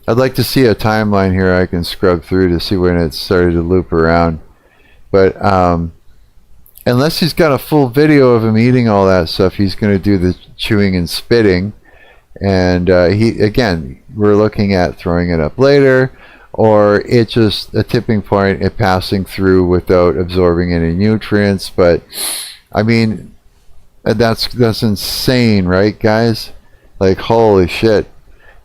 I'd like to see a timeline here I can scrub through to see when it started to loop around. But unless he's got a full video of him eating all that stuff, he's going to do the chewing and spitting. And we're looking at throwing it up later, or it's just a tipping point, it passing through without absorbing any nutrients. But I mean, that's insane, right, guys? Like, holy shit.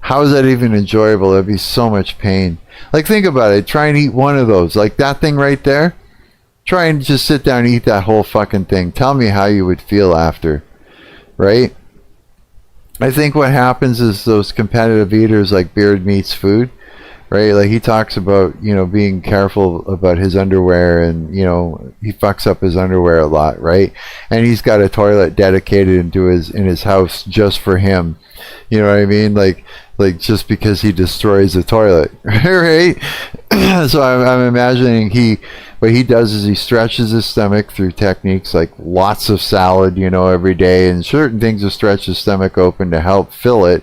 How is that even enjoyable? That'd be so much pain. Like, think about it. Try and eat one of those. Like that thing right there. Try and just sit down and eat that whole fucking thing. Tell me how you would feel after. Right? I think what happens is those competitive eaters, like Beard Meats Food, right? Like, he talks about, being careful about his underwear, and, he fucks up his underwear a lot, right? And he's got a toilet dedicated in his house just for him. You know what I mean? Like just because he destroys the toilet, right? So I'm imagining what he does is he stretches his stomach through techniques like lots of salad, every day, and certain things to stretch his stomach open to help fill it.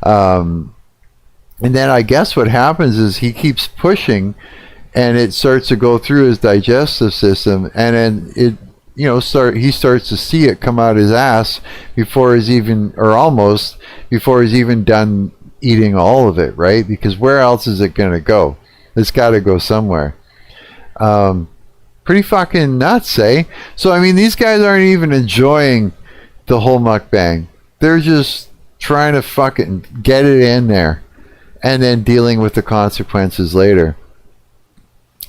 And then I guess what happens is he keeps pushing, and it starts to go through his digestive system, and then he starts to see it come out his ass before he's even done eating all of it, right? Because where else is it gonna go? It's got to go somewhere. Pretty fucking nuts, eh? So I mean, these guys aren't even enjoying the whole mukbang. They're just trying to fucking get it in there, and then dealing with the consequences later.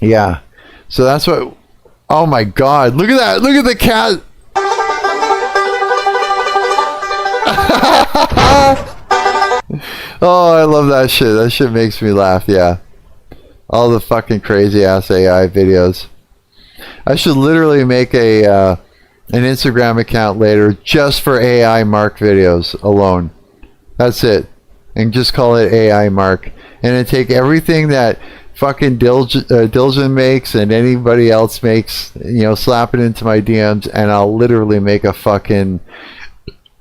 Yeah. So that's what. Oh my God! Look at that! Look at the cat! Oh, I love that shit. That shit makes me laugh. Yeah. All the fucking crazy ass AI videos. I should literally make an Instagram account later just for AI Marc videos alone. That's it. And just call it AI Marc. And then take everything that fucking Dilgen makes and anybody else makes, slap it into my DMs, and I'll literally make a fucking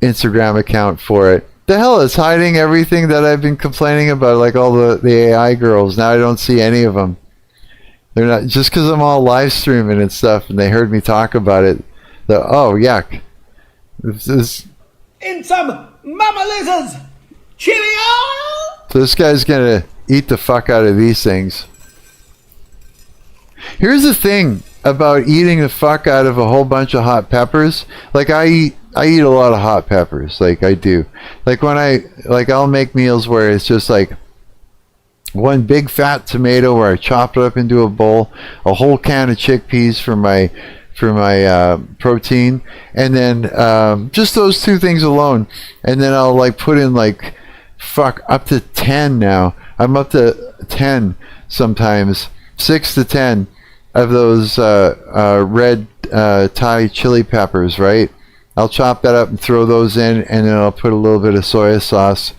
Instagram account for it. The hell is hiding everything that I've been complaining about, like all the AI girls. Now I don't see any of them. They're not, just because I'm all live streaming and stuff, and they heard me talk about it. Oh, yuck. In some mama lizards, cheerio! So this guy's gonna eat the fuck out of these things. Here's the thing about eating the fuck out of a whole bunch of hot peppers. Like, I eat a lot of hot peppers. Like, I do. Like, I'll make meals where it's just like one big fat tomato where I chop it up into a bowl, a whole can of chickpeas for my protein, and then just those two things alone. And then I'll like put in like up to 10 now. I'm up to 10 sometimes, 6 to 10 of those red Thai chili peppers, right? I'll chop that up and throw those in, and then I'll put a little bit of soy sauce,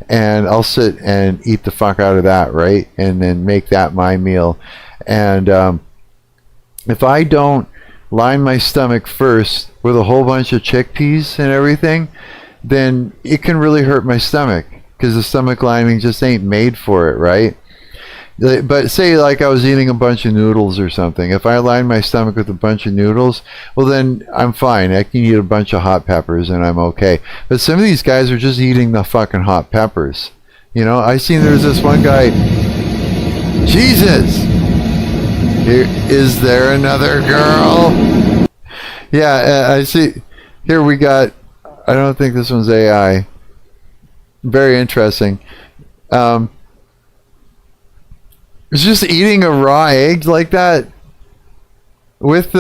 and I'll sit and eat the fuck out of that, right? And then make that my meal. And if I don't line my stomach first with a whole bunch of chickpeas and everything, then it can really hurt my stomach, because the stomach lining just ain't made for it, right? But say like I was eating a bunch of noodles or something. If I line my stomach with a bunch of noodles, well then I'm fine. I can eat a bunch of hot peppers and I'm okay. But some of these guys are just eating the fucking hot peppers. I seen there's this one guy. Jesus! Is there another girl? Yeah, I see. Here we got. I don't think this one's AI. Very interesting. It's just eating a raw egg like that with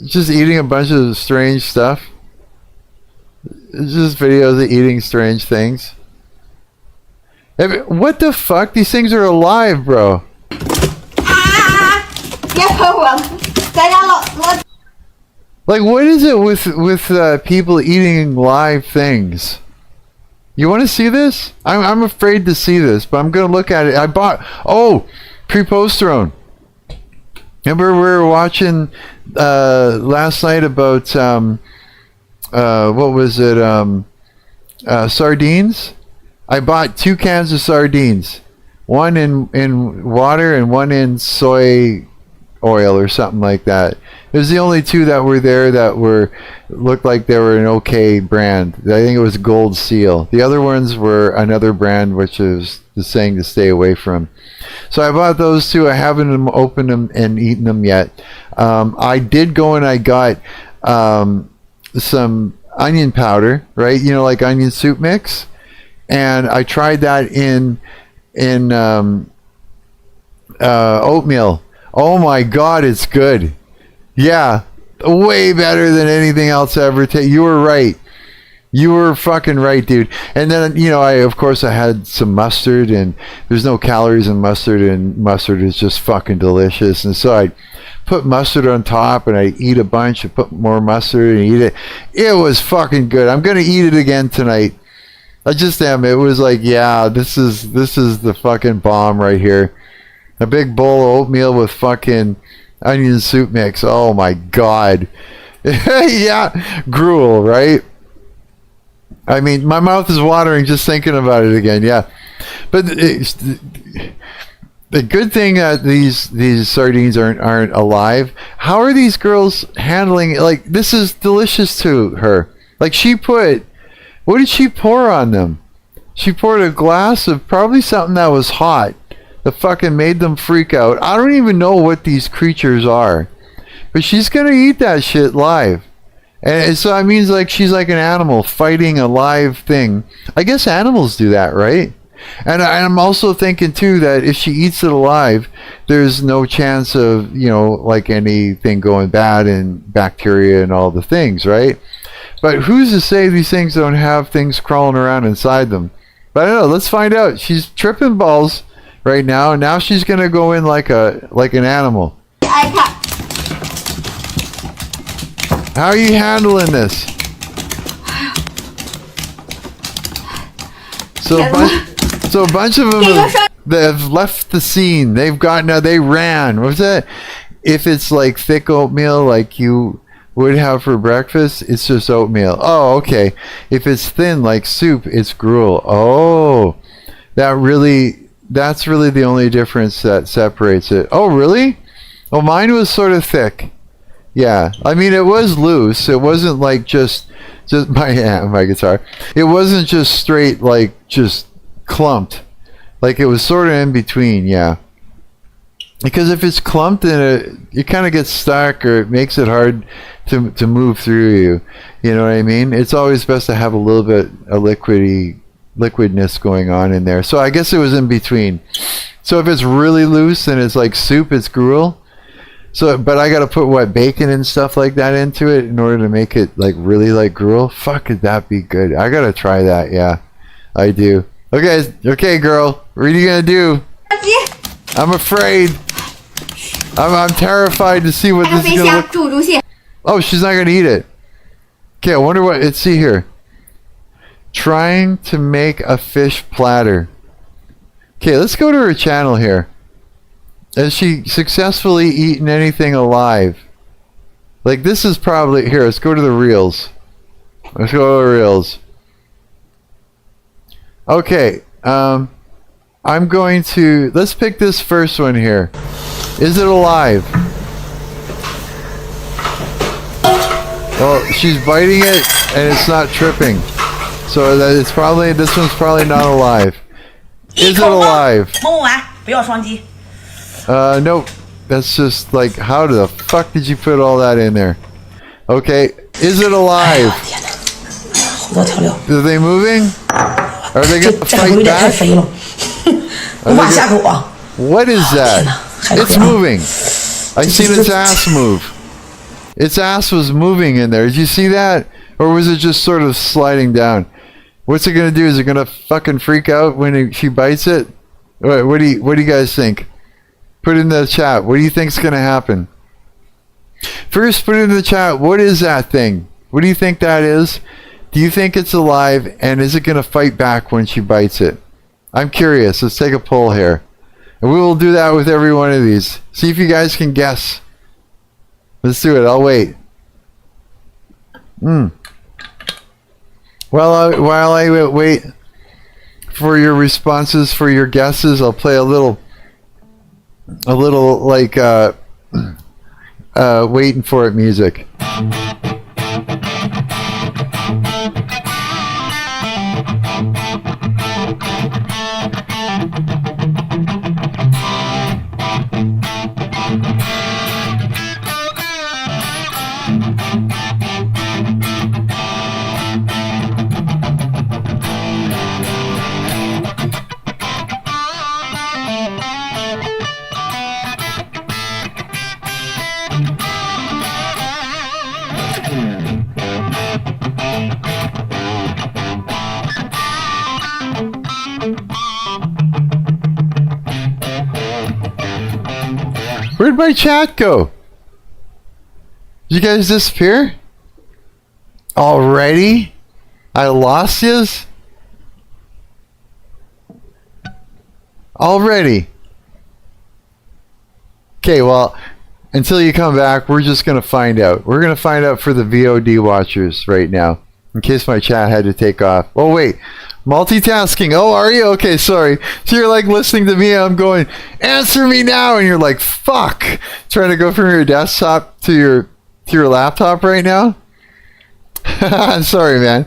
just eating a bunch of strange stuff. It's just videos of eating strange things. What the fuck? These things are alive, bro. Like, what is it with people eating live things? You want to see this? I'm afraid to see this, but I'm gonna look at it. I bought Preposterone. Remember we were watching last night about what was it? Sardines. I bought 2 cans of sardines, one in water and one in soy oil or something like that. It was the only two that were there that looked like they were an okay brand. I think it was Gold Seal. The other ones were another brand, which is the saying to stay away from. So I bought those two. I haven't opened them and eaten them yet. I did go and I got some onion powder, right? You know, like onion soup mix. And I tried that in oatmeal. Oh my God, it's good. Yeah, way better than anything else ever. You were right. You were fucking right, dude. And then, you know, I had some mustard, and there's no calories in mustard, and mustard is just fucking delicious. And so I put mustard on top, and I eat a bunch and put more mustard and eat it. It was fucking good. I'm gonna eat it again tonight. I just am. It was like, yeah, this is the fucking bomb right here. A big bowl of oatmeal with fucking onion soup mix. Oh my God. Yeah, gruel, right? I mean, my mouth is watering just thinking about it again. Yeah, but the good thing that these sardines aren't alive. How are these girls handling it? Like, this is delicious to her. Like, what did she pour on them? She poured a glass of probably something that was hot. That fucking made them freak out. I don't even know what these creatures are, but she's gonna eat that shit live. And so it means like she's like an animal fighting a live thing. I guess animals do that, right? And I'm also thinking too that if she eats it alive, there's no chance of, you know, like anything going bad and bacteria and all the things, right? But who's to say these things don't have things crawling around inside them? But I don't know. Let's find out. She's tripping balls right now, and now she's gonna go in like an animal. How are you handling this? So a bunch of them have left the scene. They ran. What's that? If it's like thick oatmeal like you would have for breakfast, it's just oatmeal. Oh, okay. If it's thin like soup, it's gruel. Oh, that's really the only difference that separates it. Oh, really? Well, mine was sort of thick. Yeah, I mean, it was loose. It wasn't like just my guitar. It wasn't just straight, like just clumped. Like, it was sort of in between. Yeah. Because if it's clumped, then it kind of gets stuck, or it makes it hard to move through you. You know what I mean? It's always best to have a little bit of liquidness going on in there. So I guess it was in between. So if it's really loose and it's like soup, it's gruel. So, but I got to put what, bacon and stuff like that into it in order to make it like really like gruel. Fuck, could that be good? I gotta try that. Yeah, I do. Okay, girl, what are you gonna do? I'm afraid. I'm terrified to see what this is gonna look. Oh, she's not gonna eat it. Okay, I wonder what. Let's see here. Trying to make a fish platter. Okay, let's go to her channel here. Has she successfully eaten anything alive? Like, this is probably... Here, let's go to the reels. Let's go to the reels. Okay, I'm going to... Let's pick this first one here. Is it alive? Well, she's biting it, and it's not tripping. So this one's probably not alive. Is it alive? Nope. That's just like, how the fuck did you put all that in there? Okay, is it alive? Are they moving? Are they gonna fight back? What is that? It's moving. I seen its ass move. Its ass was moving in there. Did you see that? Or was it just sort of sliding down? What's it gonna do? Is it gonna fucking freak out when she bites it? What do you guys think? Put it in the chat. What do you think's gonna happen? First, put it in the chat. What is that thing? What do you think that is? Do you think it's alive, and is it gonna fight back when she bites it? I'm curious. Let's take a poll here, and we will do that with every one of these. See if you guys can guess. Let's do it. I'll wait. While I wait for your responses, for your guesses, I'll play a little like waiting for it music. Where'd my chat go? Did you guys disappear? Already? I lost yous? Already? Okay, well, until you come back, we're just going to find out. We're going to find out for the VOD watchers right now. In case my chat had to take off. Oh, wait. Multitasking. Oh, are you? Okay, sorry. So you're like listening to me. I'm going, answer me now. And you're like, fuck. Trying to go from your desktop to your laptop right now? I'm sorry, man.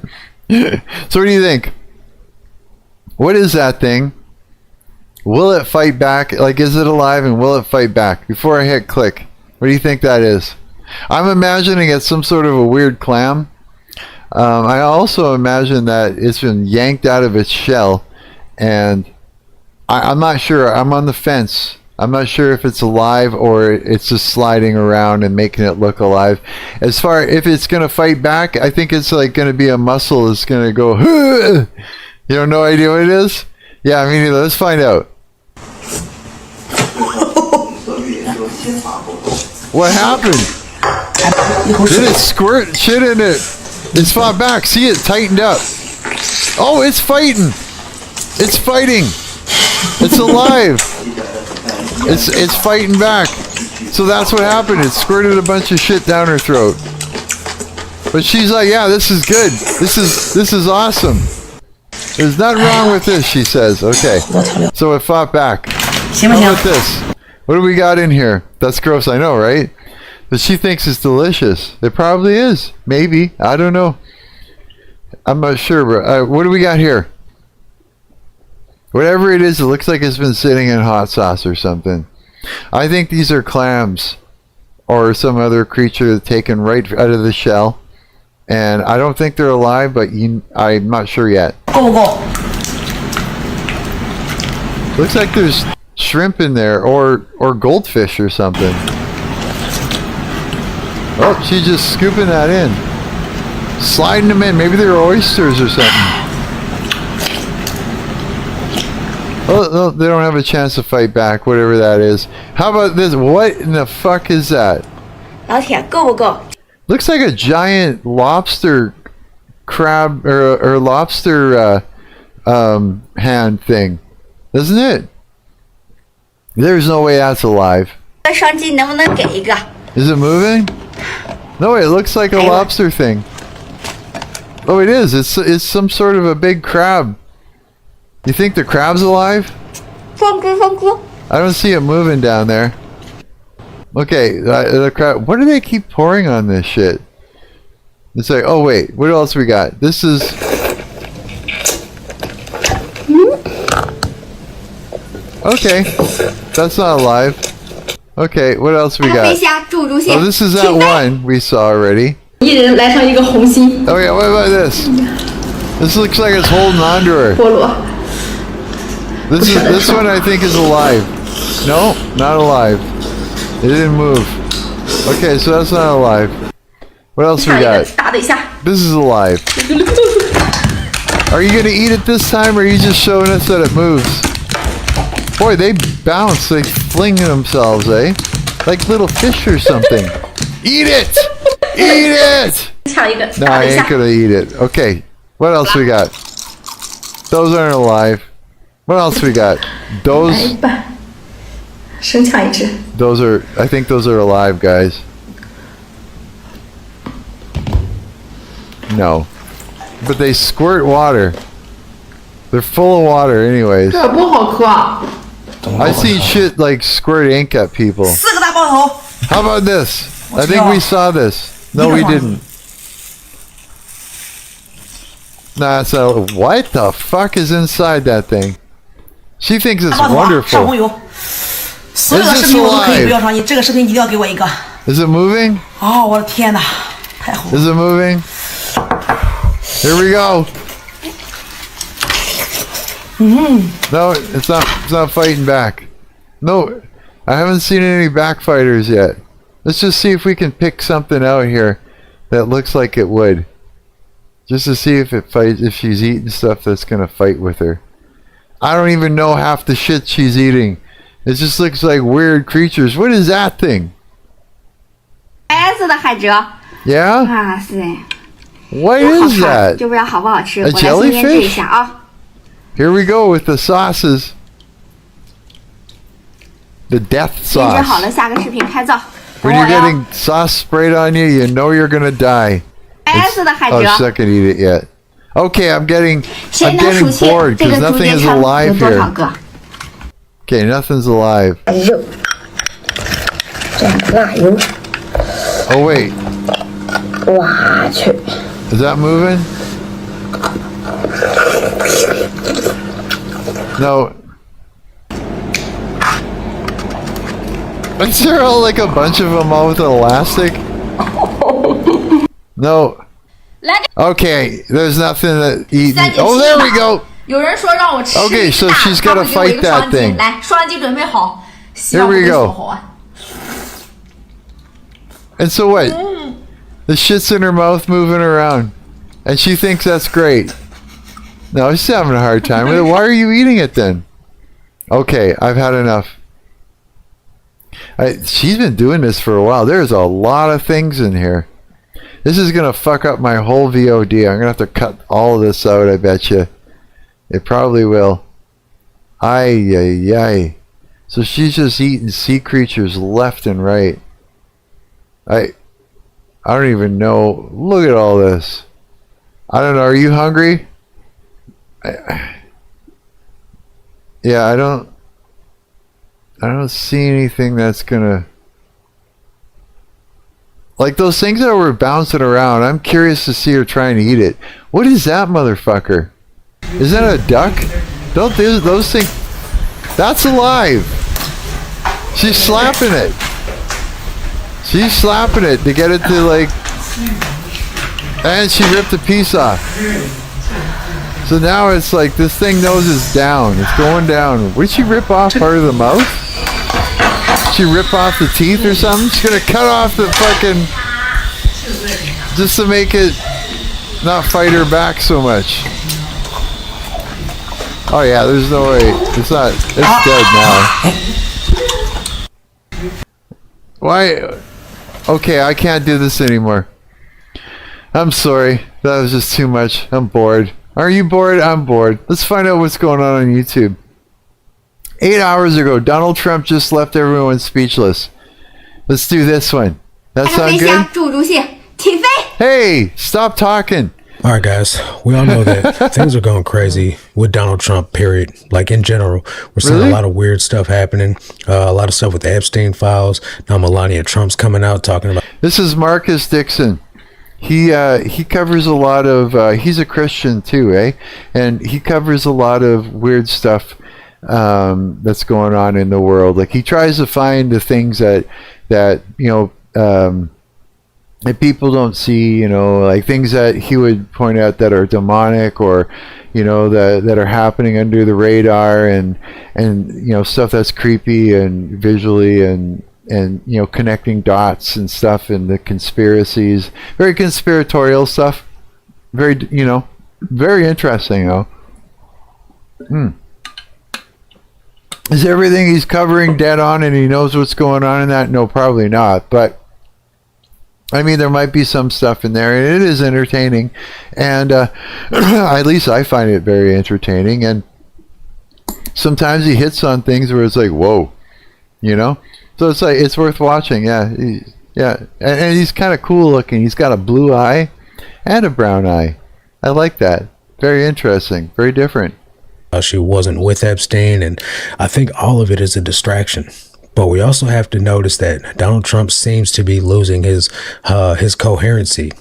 So what do you think? What is that thing? Will it fight back? Like, is it alive and will it fight back? Before I hit click, what do you think that is? I'm imagining it's some sort of a weird clam. I also imagine that it's been yanked out of its shell, and I'm not sure. I'm on the fence. I'm not sure if it's alive or it's just sliding around and making it look alive. As far if it's going to fight back, I think it's like going to be a muscle that's going to go, you have no idea what it is? Yeah, I mean, let's find out. What happened? Did it squirt shit in it? It's fought back. See, it tightened up. Oh, it's fighting. It's fighting. It's alive. It's fighting back. So that's what happened. It squirted a bunch of shit down her throat. But she's like, yeah, this is good. This is awesome. There's nothing wrong with this, she says. Okay. So it fought back. How about this? What do we got in here? That's gross, I know, right? But she thinks it's delicious. It probably is. Maybe. I don't know. I'm not sure. But what do we got here? Whatever it is, it looks like it's been sitting in hot sauce or something. I think these are clams or some other creature taken right out of the shell. And I don't think they're alive, but I'm not sure yet. Looks like there's shrimp in there or goldfish or something. Oh, she's just scooping that in. Sliding them in. Maybe they're oysters or something. Oh, no, they don't have a chance to fight back, whatever that is. How about this? What in the fuck is that? Looks like a giant lobster crab or lobster hand thing. Doesn't it? There's no way that's alive. Is it moving? No, it looks like a lobster thing. Oh, it is. It's some sort of a big crab. You think the crab's alive? I don't see it moving down there. Okay, the crab. What do they keep pouring on this shit? It's like, oh wait, what else we got? This is. Okay, that's not alive. Okay, what else we got? Oh, this is that one we saw already. Oh yeah, what about this? This looks like it's holding on to her. This one I think is alive. No, not alive. It didn't move. Okay, so that's not alive. What else we got? This is alive. Are you gonna eat it this time, or are you just showing us that it moves? Boy, they bounce, they fling themselves, eh? Like little fish or something. Eat it! Eat it! No, I ain't gonna eat it. Okay, what else we got? Those aren't alive. What else we got? Those are, I think those are alive, guys. No. But they squirt water. They're full of water anyways. I see shit like squirt ink at people. How about this? I think we saw this. No, we didn't. Nah, so what the fuck is inside that thing? She thinks it's wonderful. Is this alive? Is it moving? Is it moving? Here we go. No, it's not fighting back. No, I haven't seen any backfighters yet. Let's just see if we can pick something out here that looks like it would. Just to see if it fights, if she's eating stuff that's gonna fight with her. I don't even know half the shit she's eating. It just looks like weird creatures. What is that thing? Yeah? What is that? A jellyfish? Here we go with the sauces. The death sauce. When you're getting sauce sprayed on you, you know you're gonna die. Oh, she can't eat it yet. Okay, I'm getting bored because nothing is alive here. Okay, nothing's alive. Oh wait. Is that moving? No. Is there all like a bunch of them all with elastic? No. Okay, there's nothing to eat. Oh, there we go. Okay, so she's got to fight that thing. Here we go. And so what? The shit's in her mouth moving around. And she thinks that's great. No, she's having a hard time with it. Why are you eating it then? Okay, I've had enough. She's been doing this for a while. There's a lot of things in here. This is going to fuck up my whole VOD. I'm going to have to cut all of this out, I bet you. It probably will. Ay, ay, ay. So she's just eating sea creatures left and right. I don't even know. Look at all this. I don't know. Are you hungry? Yeah, I don't see anything that's gonna, like those things that were bouncing around. I'm curious to see her trying to eat it. What is that motherfucker? Is that a duck? Don't those things? That's alive. She's slapping it. She's slapping it to get it to like, and she ripped a piece off. So now it's like this thing knows it's down. It's going down. Would she rip off part of the mouth? She rip off the teeth or something? She's gonna cut off the fucking, just to make it not fight her back so much. Oh yeah, there's no way. It's not. It's dead now. Why? Okay, I can't do this anymore. I'm sorry. That was just too much. I'm bored. Are you bored? I'm bored. Let's find out what's going on YouTube. 8 hours ago, Donald Trump just left everyone speechless. Let's do this one. That sound good? Hey, stop talking. All right, guys. We all know that things are going crazy with Donald Trump, period. Like, in general, we're seeing a lot of weird stuff happening. A lot of stuff with the Epstein files. Now Melania Trump's coming out talking about... This is Marcus Dixon. He covers a lot of... he's a Christian, too, eh? And he covers a lot of weird stuff that's going on in the world. Like, he tries to find the things that you know... that people don't see, you know, like things that he would point out that are demonic, or, you know, that are happening under the radar, and you know, stuff that's creepy and visually and you know, connecting dots and stuff, and the conspiracies, very conspiratorial stuff, very, you know, very interesting, though. Is everything he's covering dead on and he knows what's going on in that? No, probably not, but I mean, there might be some stuff in there, and it is entertaining, and at least I find it very entertaining. And sometimes he hits on things where it's like, whoa, you know. So it's like, it's worth watching. Yeah, and he's kind of cool looking. He's got a blue eye and a brown eye. I like that. Very interesting. Very different. She wasn't with Epstein, and I think all of it is a distraction. But we also have to notice that Donald Trump seems to be losing his coherency.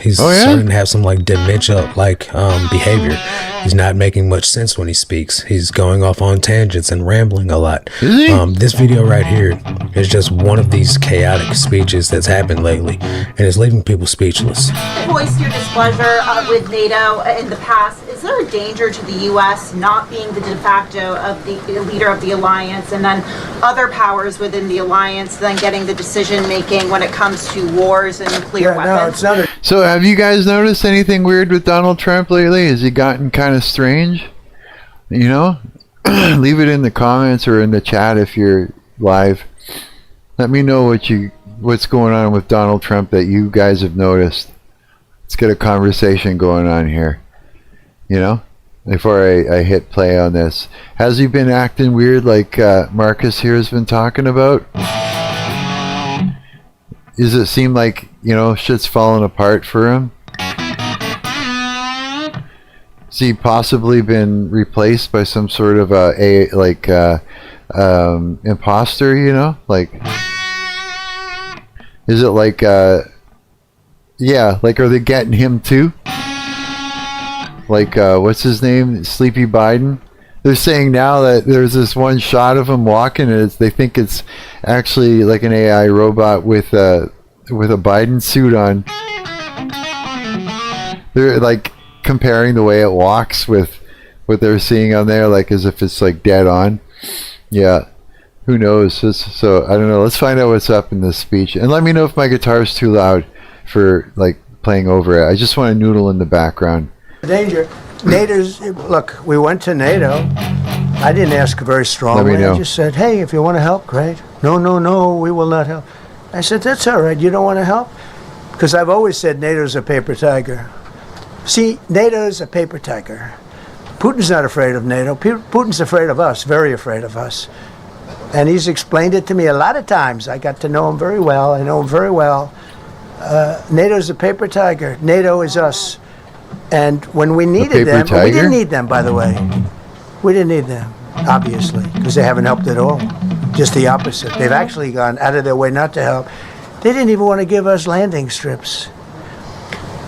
He's starting to have some like dementia-like behavior. He's not making much sense when he speaks. He's going off on tangents and rambling a lot. This video right here is just one of these chaotic speeches that's happened lately, and it's leaving people speechless. Voiced your displeasure with NATO in the past. Is there a danger to the U.S. not being the de facto of the leader of the alliance, and then other powers within the alliance then getting the decision making when it comes to wars and nuclear weapons? No, it's not. So have you guys noticed anything weird with Donald Trump lately? Has he gotten kind of strange? You know? Leave it in the comments or in the chat if you're live. Let me know what's going on with Donald Trump that you guys have noticed. Let's get a conversation going on here. You know? Before I hit play on this. Has he been acting weird like Marcus here has been talking about? Does it seem like, you know, shit's falling apart for him? Has he possibly been replaced by some sort of imposter, you know? Like, is it like, yeah, like, are they getting him too? Like, what's his name? Sleepy Biden? They're saying now that there's this one shot of him walking, and they think it's actually like an AI robot with a Biden suit on. They're like comparing the way it walks with what they're seeing on there, like as if it's like dead on. Yeah, who knows? So I don't know. Let's find out what's up in this speech, and let me know if my guitar's too loud for like playing over it. I just want to noodle in the background. Danger. NATO's, look, we went to NATO. I didn't ask very strongly. Let me know. I just said, hey, if you want to help, great. No, we will not help. I said, that's all right. You don't want to help? Because I've always said NATO's a paper tiger. See, NATO's a paper tiger. Putin's not afraid of NATO. Putin's afraid of us, very afraid of us. And he's explained it to me a lot of times. I got to know him very well. I know him very well. NATO's a paper tiger. NATO is us. And when we needed them, we didn't need them, by the way. We didn't need them, obviously, because they haven't helped at all. Just the opposite. They've actually gone out of their way not to help. They didn't even want to give us landing strips.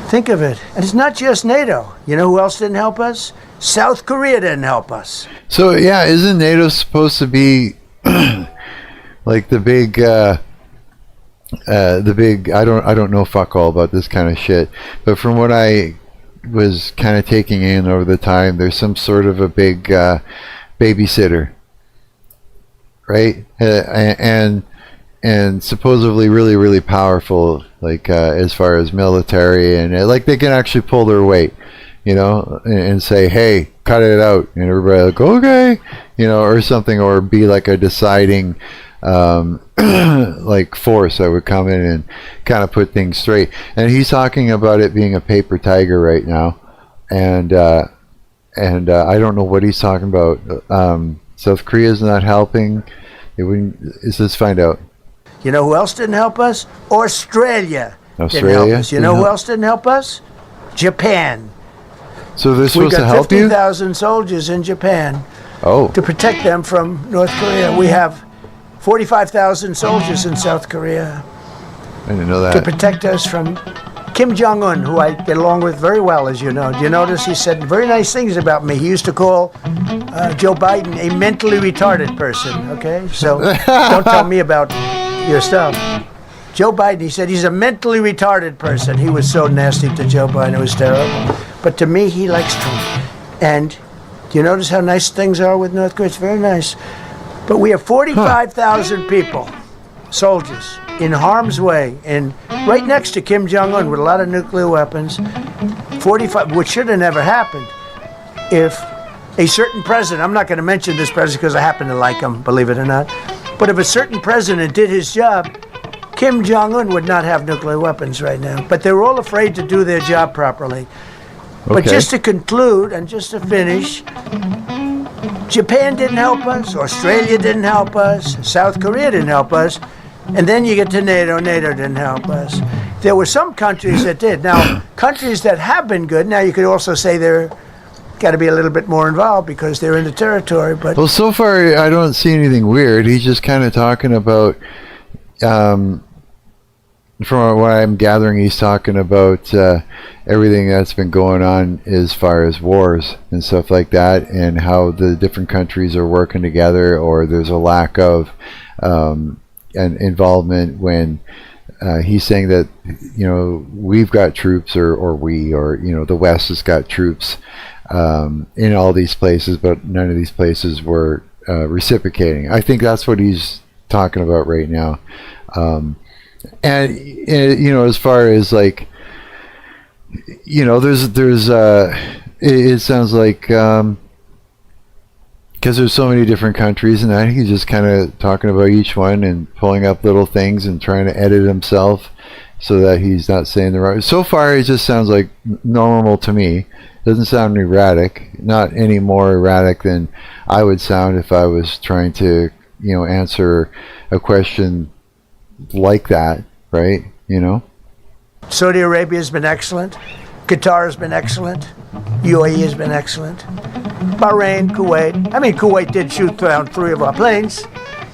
Think of it. And it's not just NATO. You know who else didn't help us? South Korea didn't help us. So, yeah, isn't NATO supposed to be like the big, I don't know fuck all about this kind of shit, but from what I was kind of taking in over the time, there's some sort of a big babysitter, right? And supposedly really, really powerful, like as far as military, and like they can actually pull their weight, you know, and say, hey, cut it out, and everybody like, okay, you know, or something, or be like a deciding like force that would come in and kind of put things straight. And he's talking about it being a paper tiger right now, and I don't know what he's talking about. South Korea's not helping. Let's find out. You know who else didn't help us? Australia didn't help us. You know who else didn't help us? Japan. So they're supposed to help you? We got 50,000 soldiers in Japan to protect them from North Korea. We have 45,000 soldiers in South Korea. I didn't know that. To protect us from Kim Jong-un, who I get along with very well, as you know. Do you notice he said very nice things about me? He used to call Joe Biden a mentally retarded person, okay? So don't tell me about your stuff. Joe Biden, he said he's a mentally retarded person. He was so nasty to Joe Biden, it was terrible. But to me, he likes Trump. And do you notice how nice things are with North Korea? It's very nice. But we have 45,000 people, soldiers, in harm's way, and right next to Kim Jong-un with a lot of nuclear weapons. 45, which should have never happened if a certain president, I'm not going to mention this president because I happen to like him, believe it or not, but if a certain president did his job, Kim Jong-un would not have nuclear weapons right now. But they're all afraid to do their job properly. Okay. But just to conclude and just to finish, Japan didn't help us, Australia didn't help us, South Korea didn't help us, and then you get to NATO, NATO didn't help us. There were some countries that did. Now, countries that have been good, now you could also say they're got to be a little bit more involved because they're in the territory. But well, so far I don't see anything weird. He's just kind of talking about, from what I'm gathering, he's talking about everything that's been going on as far as wars and stuff like that, and how the different countries are working together, or there's a lack of an involvement when. He's saying that, we've got troops, or the West has got troops in all these places, but none of these places were reciprocating. I think that's what he's talking about right now. And as far as like, there's it sounds like. Because there's so many different countries, and I think he's just kind of talking about each one and pulling up little things and trying to edit himself so that he's not saying the right. So far, it just sounds like normal to me. Doesn't sound erratic. Not any more erratic than I would sound if I was trying to, answer a question like that, right? Saudi Arabia has been excellent. Qatar has been excellent. UAE has been excellent. Bahrain, Kuwait. I mean, Kuwait did shoot down 3 of our planes.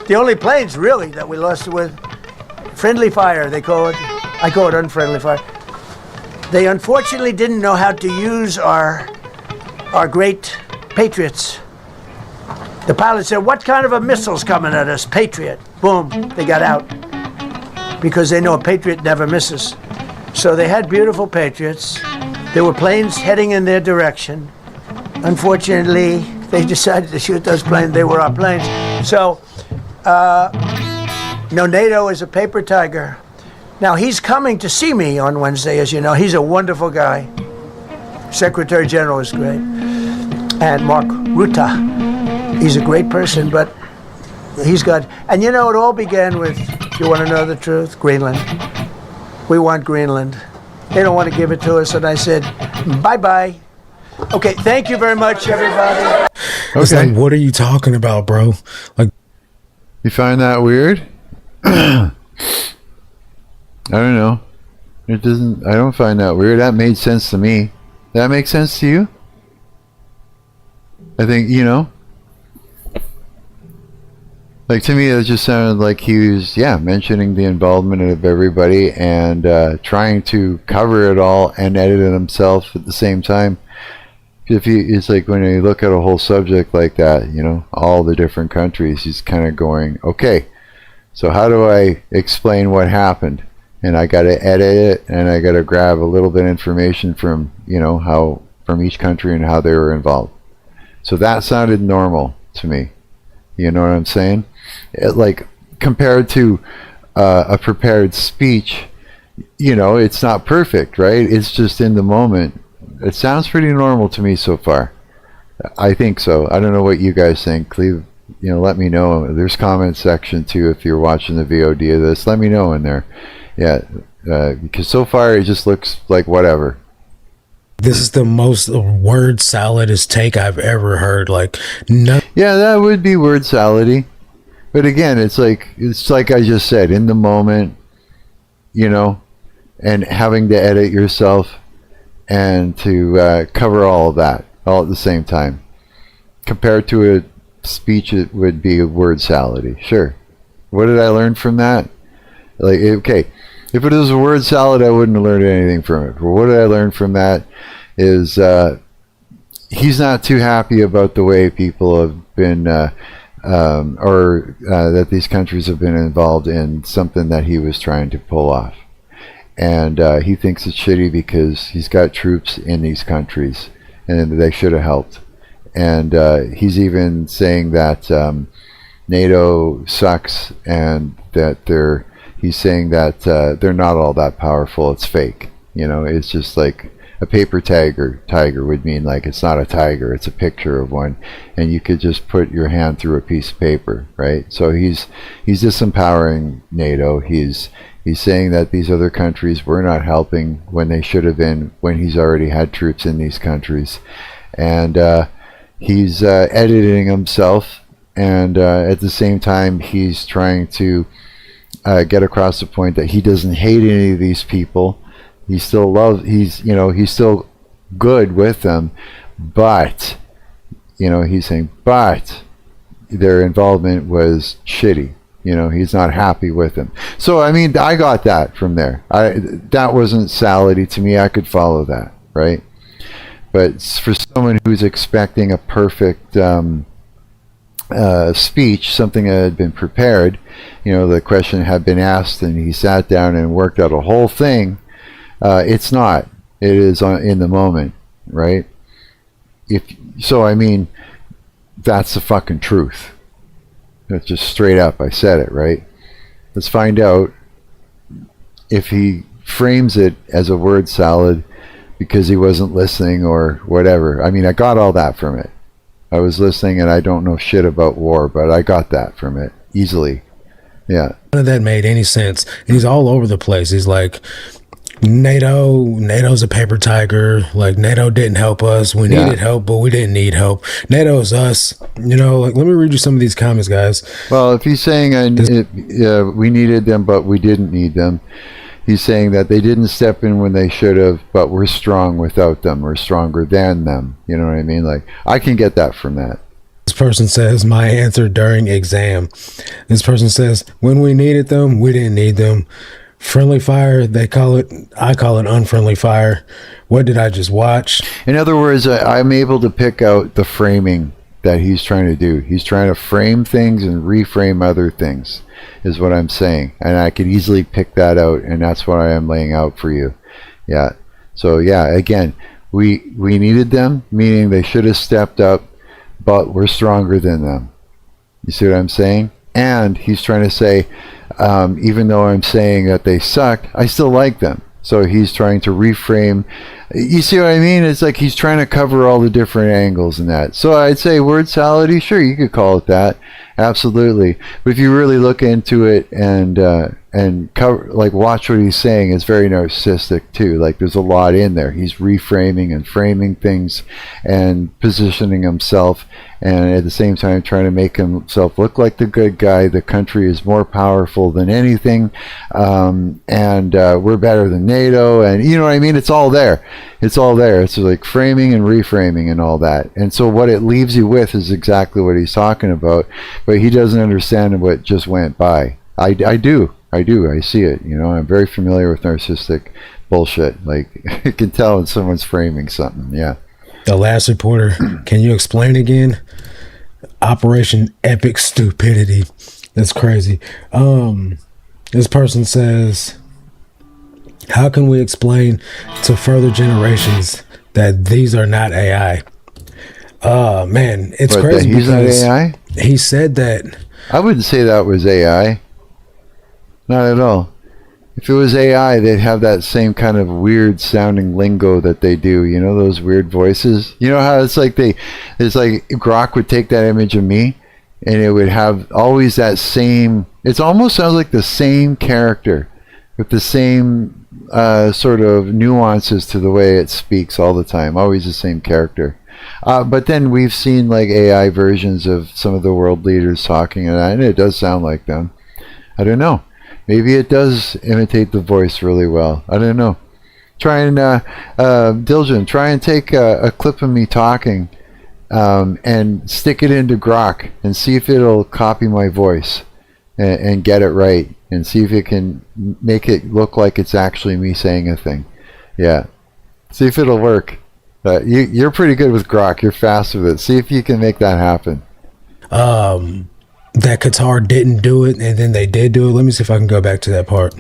The only planes, really, that we lost with friendly fire, they call it. I call it unfriendly fire. They unfortunately didn't know how to use our great Patriots. The pilot said, "What kind of a missile's coming at us?" Patriot. Boom, they got out. Because they know a Patriot never misses. So they had beautiful Patriots. There were planes heading in their direction. Unfortunately, they decided to shoot those planes. They were our planes. So, NATO is a paper tiger. Now, he's coming to see me on Wednesday, as you know. He's a wonderful guy. Secretary General is great. And Mark Rutte, he's a great person, but he's got... And it all began with, if you want to know the truth, Greenland. We want Greenland. They don't want to give it to us, and I said, bye-bye. Okay, thank you very much, everybody. It's like, what are you talking about, bro? Like, you find that weird? I don't know. It doesn't. I don't find that weird. That made sense to me. That makes sense to you? I think like to me, it just sounded like he was, mentioning the involvement of everybody and trying to cover it all and edit it himself at the same time. It's like when you look at a whole subject like that, all the different countries, he's kind of going, okay, so how do I explain what happened? And I got to edit it, and I got to grab a little bit of information from, how from each country and how they were involved. So that sounded normal to me. You know what I'm saying? Like compared to a prepared speech, it's not perfect, right? It's just in the moment. It sounds pretty normal to me so far. I think so. I don't know what you guys think. Leave, let me know. There's comment section too if you're watching the VOD of this. Let me know in there. Yeah, because so far it just looks like whatever. This is the most word salad take I've ever heard. Like, no. Yeah, that would be word salady. But again, it's like I just said, in the moment, and having to edit yourself and to cover all of that all at the same time. Compared to a speech, it would be a word salady. Sure. What did I learn from that? Like, okay, if it was a word salad, I wouldn't have learned anything from it. But what did I learn from that is he's not too happy about the way people have been, that these countries have been involved in something that he was trying to pull off. And he thinks it's shitty because he's got troops in these countries and they should have helped. And he's even saying that NATO sucks and that he's saying that they're not all that powerful. It's fake. It's just like a paper tiger would mean like it's not a tiger, it's a picture of one, and you could just put your hand through a piece of paper, right? So he's disempowering NATO. He's saying that these other countries were not helping when they should have been, when he's already had troops in these countries. And he's editing himself, and at the same time he's trying to get across the point that he doesn't hate any of these people. He still loves, he's still good with them, but, he's saying, but their involvement was shitty. He's not happy with him. So, I mean, I got that from there. That wasn't salady to me. I could follow that, right? But for someone who's expecting a perfect speech, something that had been prepared, the question had been asked and he sat down and worked out a whole thing, it's not. It is in the moment, right? I mean, that's the fucking truth. That's just straight up. I said it, right? Let's find out if he frames it as a word salad because he wasn't listening or whatever. I mean, I got all that from it. I was listening and I don't know shit about war, but I got that from it easily. Yeah. None of that made any sense. He's all over the place. He's like, NATO's a paper tiger. Like, NATO didn't help us. We needed help, but we didn't need help. NATO's us. Let me read you some of these comments, guys. Well, if he's saying we needed them, but we didn't need them, he's saying that they didn't step in when they should have, but we're strong without them. We're stronger than them. You know what I mean? Like, I can get that from that. This person says, my answer during exam. This person says, when we needed them, we didn't need them. Friendly fire, they call it. I call it unfriendly fire. What did I just watch? In other words, I'm able to pick out the framing that he's trying to do. He's trying to frame things and reframe other things, is what I'm saying. And I could easily pick that out, and that's what I am laying out for you. Yeah. So, yeah, again, we needed them, meaning they should have stepped up, but we're stronger than them. You see what I'm saying? And he's trying to say, even though I'm saying that they sucked, I still like them. So he's trying to reframe. You see what I mean? It's like he's trying to cover all the different angles in that. So I'd say word salady, sure, you could call it that. Absolutely. But if you really look into it and cover, like, watch what he's saying, it's very narcissistic too. Like, there's a lot in there. He's reframing and framing things and positioning himself, and at the same time trying to make himself look like the good guy. The country is more powerful than anything, and we're better than NATO, and you know what I mean? It's all there. It's all there. It's like framing and reframing and all that. And so what it leaves you with is exactly what he's talking about, but he doesn't understand what just went by. I do. I see it. I'm very familiar with narcissistic bullshit. Like, you can tell when someone's framing something. Yeah. The last reporter, can you explain again? Operation Epic Stupidity. That's crazy. This person says, how can we explain to further generations that these are not AI? Man, it's crazy. He's not AI? He said that. I wouldn't say that was AI. Not at all. If it was AI, they'd have that same kind of weird sounding lingo that they do. Those weird voices. You know how it's like Grok would take that image of me and it would have always that same, it almost sounds like the same character with the same sort of nuances to the way it speaks all the time. Always the same character. But then we've seen like AI versions of some of the world leaders talking and it does sound like them. I don't know. Maybe it does imitate the voice really well. I don't know. Try and, Diljan, try and take a clip of me talking and stick it into Grok and see if it'll copy my voice and get it right and see if it can make it look like it's actually me saying a thing. Yeah. See if it'll work. You're pretty good with Grok. You're fast with it. See if you can make that happen. That Qatar didn't do it, and then they did do it. Let me see if I can go back to that part.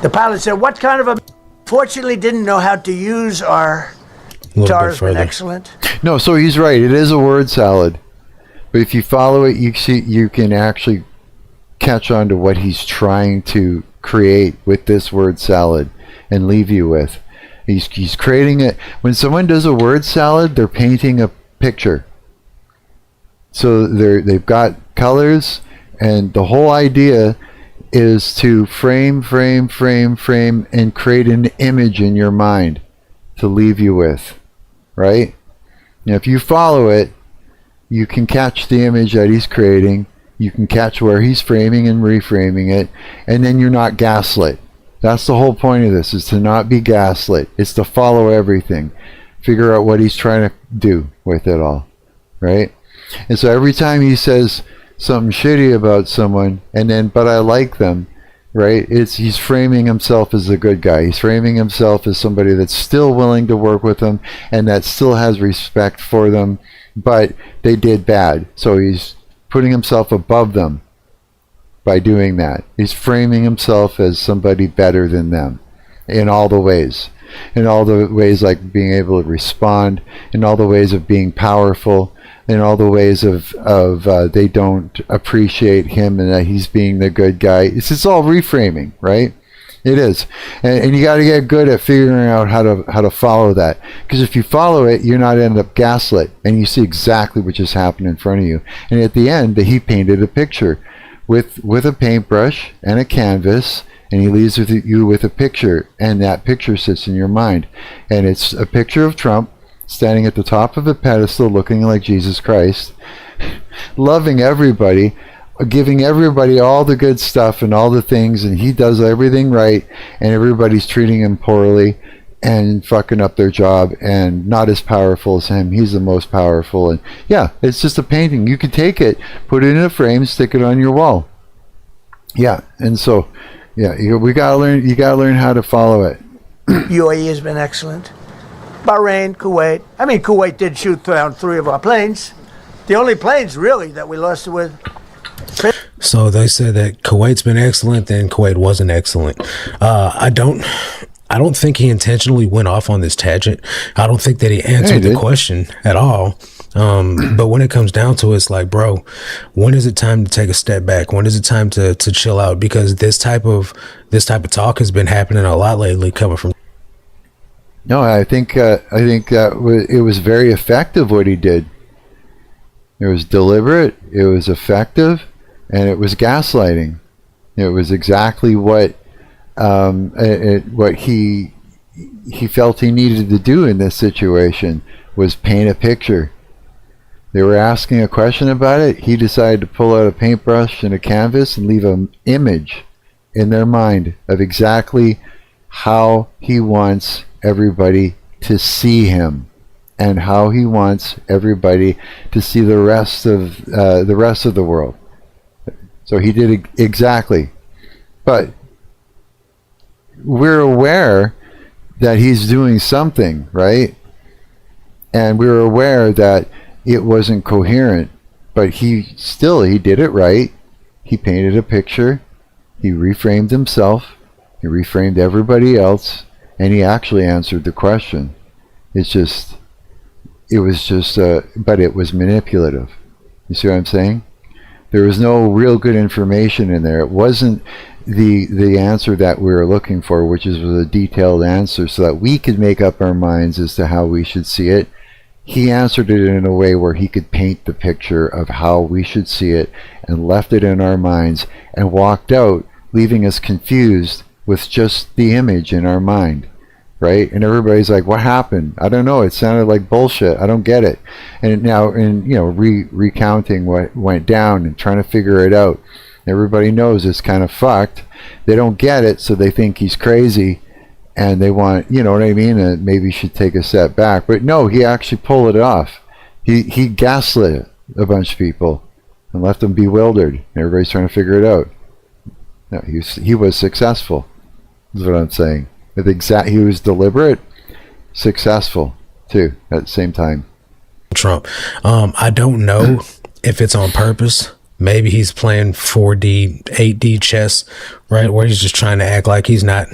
The pilot said, what kind of a... Fortunately didn't know how to use our... Qatar's been excellent. No, so he's right. It is a word salad. But if you follow it, you can actually catch on to what he's trying to create with this word salad and leave you with. He's creating it. When someone does a word salad, they're painting a picture. So they've got colors, and the whole idea is to frame, and create an image in your mind to leave you with, right? Now, if you follow it, you can catch the image that he's creating. You can catch where he's framing and reframing it, and then you're not gaslit. That's the whole point of this, is to not be gaslit. It's to follow everything. figure out what he's trying to do with it all, right? And so every time he says something shitty about someone, and then, but I like them, right? He's framing himself as a good guy. He's framing himself as somebody that's still willing to work with them and that still has respect for them, but they did bad. So he's putting himself above them by doing that. He's framing himself as somebody better than them in all the ways. In all the ways like being able to respond, in all the ways of being powerful, in all the ways of they don't appreciate him and that he's being the good guy. It's all reframing, right? It is. And you got to get good at figuring out how to follow that. Because if you follow it, you're not end up gaslit. And you see exactly what just happened in front of you. And at the end, he painted a picture with a paintbrush and a canvas. And he leaves you with a picture. And that picture sits in your mind. And it's a picture of Trump standing at the top of a pedestal looking like Jesus Christ, loving everybody, giving everybody all the good stuff and all the things, and he does everything right, and everybody's treating him poorly and fucking up their job and not as powerful as him. He's the most powerful. And yeah, it's just a painting. You could take it, put it in a frame, stick it on your wall. Yeah, and so yeah, you gotta learn how to follow it. UAE has been excellent. Bahrain, Kuwait. I mean, Kuwait did shoot down 3 of our planes. The only planes, really, that we lost with. So they said that Kuwait's been excellent, then Kuwait wasn't excellent. I don't think he intentionally went off on this tangent. I don't think that he answered the question at all. But when it comes down to it, it's like, bro, when is it time to take a step back? When is it time to chill out? Because this type of talk has been happening a lot lately, coming from. No, I think that it was very effective what he did. It was deliberate, it was effective, and it was gaslighting. It was exactly what he felt he needed to do in this situation, was paint a picture. They were asking a question about it. He decided to pull out a paintbrush and a canvas and leave an image in their mind of exactly how he wants everybody to see him and how he wants everybody to see the rest of the world. So he did exactly. But we're aware that he's doing something, right? And we're aware that it wasn't coherent, but he did it right. He painted a picture. He reframed himself. He reframed everybody else. And he actually answered the question. But it was manipulative. You see what I'm saying? There was no real good information in there. It wasn't the answer that we were looking for, which was a detailed answer so that we could make up our minds as to how we should see it. He answered it in a way where he could paint the picture of how we should see it and left it in our minds and walked out, leaving us confused with just the image in our mind, right? And everybody's like, what happened? I don't know. It sounded like bullshit. I don't get it. And now, recounting what went down and trying to figure it out, everybody knows it's kind of fucked. They don't get it, so they think he's crazy, and they want, you know what I mean, and maybe should take a step back. But no, he actually pulled it off. He gaslit a bunch of people and left them bewildered. Everybody's trying to figure it out. No, he was successful. Is what I'm saying. He was deliberate, successful too at the same time. Trump. I don't know if it's on purpose. Maybe he's playing 4D, 8D chess, right? Where he's just trying to act like he's not,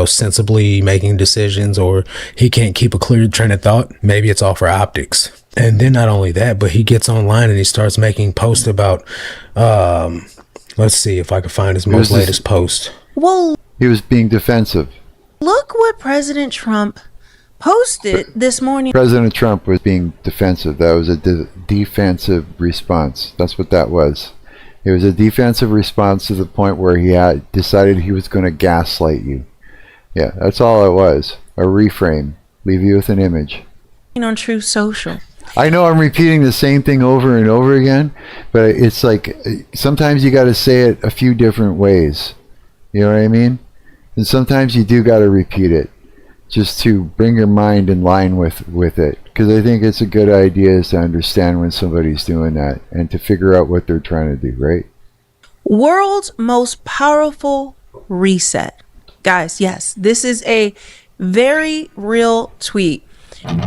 sensibly making decisions, or he can't keep a clear train of thought. Maybe it's all for optics. And then not only that, but he gets online and he starts making posts about, let's see if I can find his most latest post. Well, he was being defensive. Look what President Trump posted this morning. President Trump was being defensive. That was a defensive response. That's what that was. It was a defensive response to the point where he had decided he was going to gaslight you. Yeah, that's all it was. A reframe. Leave you with an image. On Truth Social. I know I'm repeating the same thing over and over again, but it's like sometimes you got to say it a few different ways. You know what I mean? And sometimes you do got to repeat it. just to bring your mind in line with it, because I think it's a good idea is to understand when somebody's doing that and to figure out what they're trying to do, right? World's most powerful reset. Guys, yes, this is a very real tweet,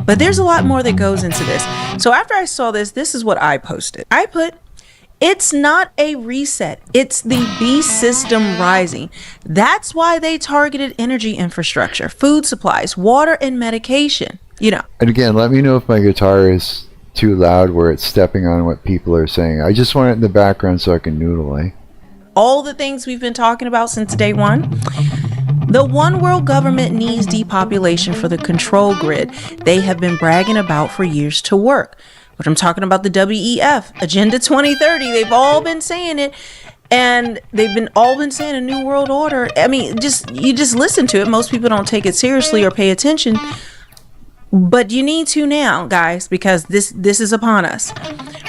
but there's a lot more that goes into this. So after I saw this, this is what I posted. I put, it's not a reset. It's the beast system rising. That's why they targeted energy infrastructure, food supplies, water, and medication. You know. And again, let me know if my guitar is too loud where it's stepping on what people are saying. I just want it in the background so I can noodle, eh? All the things we've been talking about since day one. The one world government needs depopulation for the control grid they have been bragging about for years to work. But I'm talking about the WEF, Agenda 2030. They've all been saying it. And they've been all been saying a new world order. I mean, you just listen to it. Most people don't take it seriously or pay attention. But you need to now, guys, because this is upon us.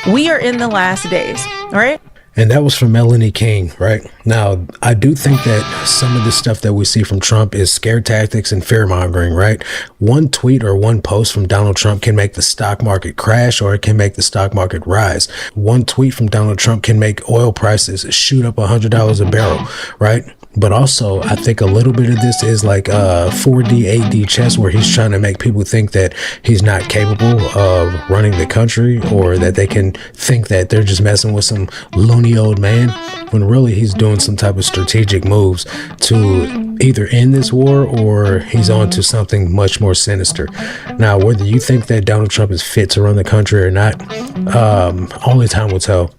We are in the last days, all right? And that was from Melanie King, right? Now, I do think that some of the stuff that we see from Trump is scare tactics and fear mongering, right? One tweet or one post from Donald Trump can make the stock market crash, or it can make the stock market rise. One tweet from Donald Trump can make oil prices shoot up $100 a barrel, right? But also, I think a little bit of this is like 4D, 8D chess, where he's trying to make people think that he's not capable of running the country, or that they can think that they're just messing with some loony old man, when really he's doing some type of strategic moves to either end this war, or he's on to something much more sinister. Now, whether you think that Donald Trump is fit to run the country or not, only time will tell.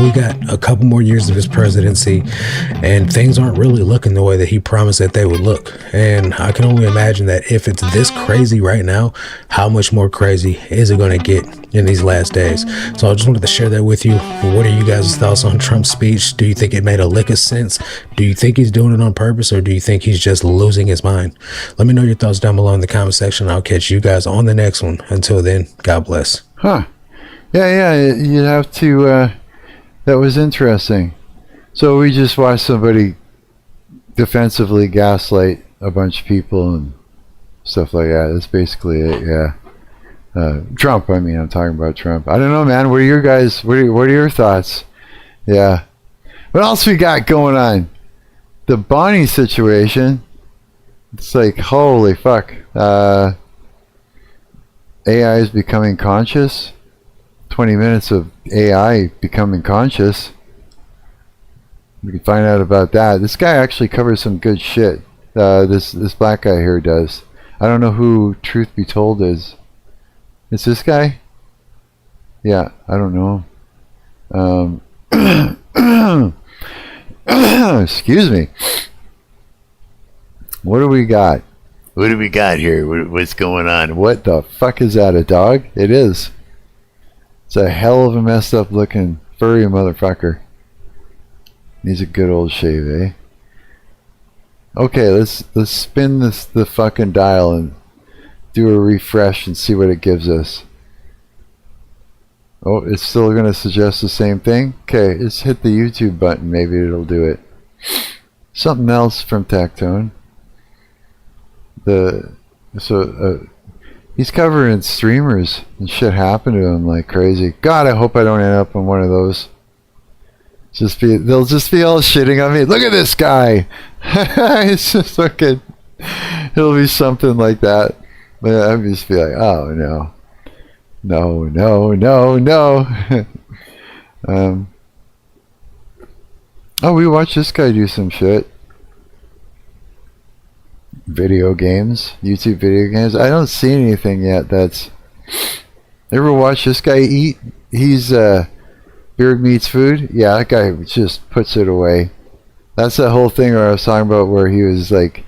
We got a couple more years of his presidency, and things aren't really looking the way that he promised that they would look. And I can only imagine that if it's this crazy right now, how much more crazy is it going to get in these last days? So I just wanted to share that with you. What are you guys' thoughts on Trump's speech? Do you think it made a lick of sense? Do you think he's doing it on purpose, or do you think he's just losing his mind? Let me know your thoughts down below in the comment section. I'll catch you guys on the next one. Until then, God bless. Yeah, you have to... That was interesting. So we just watched somebody defensively gaslight a bunch of people and stuff like that. That's basically it, yeah. Trump, I mean, I'm talking about Trump. I don't know, man. What are your guys, what are your thoughts? Yeah. What else we got going on? The Bonnie situation. It's like, holy fuck. AI is becoming conscious. 20 minutes of AI becoming conscious. We can find out about that. This guy actually covers some good shit. This black guy here does. I don't know who Truth Be Told is. It's this guy? Yeah, I don't know. Excuse me. What do we got? What do we got here? What's going on? What the fuck is that? A dog? It is. It's a hell of a messed up looking furry motherfucker. Needs a good old shave, eh? Okay, let's spin the fucking dial and do a refresh and see what it gives us. Oh, it's still gonna suggest the same thing? Okay, let's hit the YouTube button, maybe it'll do it. Something else from Tectone. He's covering streamers and shit happened to him like crazy. God, I hope I don't end up on one of those. They'll just be all shitting on me. Look at this guy. It's just fucking. It'll be something like that. But I'll just be like, oh no, no. Oh, we watched this guy do some shit. Video games, YouTube video games. I don't see anything yet that's... Ever watch this guy eat? He's Beard Meats Food. Yeah, that guy just puts it away. That's the whole thing where I was talking about, where he was like,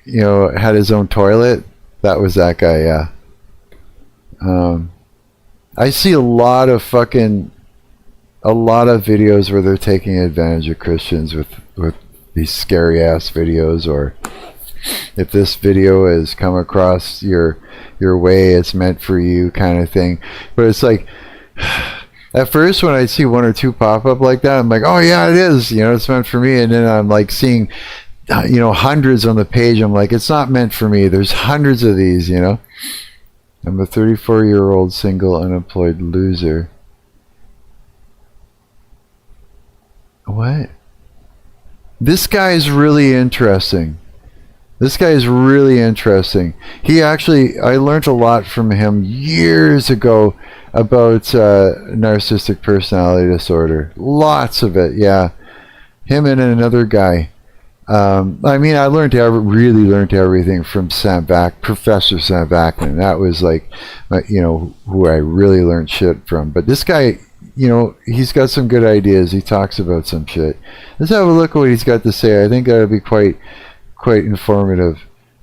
you know, had his own toilet. That was that guy, yeah. I see a lot of videos where they're taking advantage of Christians with these scary ass videos, or if this video has come across your way, it's meant for you kind of thing. But it's like, at first when I see one or two pop up like that, I'm like, oh yeah, it is, you know, it's meant for me. And then I'm like seeing hundreds on the page. I'm like, it's not meant for me. There's hundreds of these, I'm a 34-year-old single unemployed loser. What? This guy is really interesting. He actually, I learned a lot from him years ago about narcissistic personality disorder. Lots of it, yeah. Him and another guy. I really learned everything from Professor Sam Vaknin. That was like, who I really learned shit from. But this guy, he's got some good ideas. He talks about some shit. Let's have a look at what he's got to say. I think that'll be quite informative.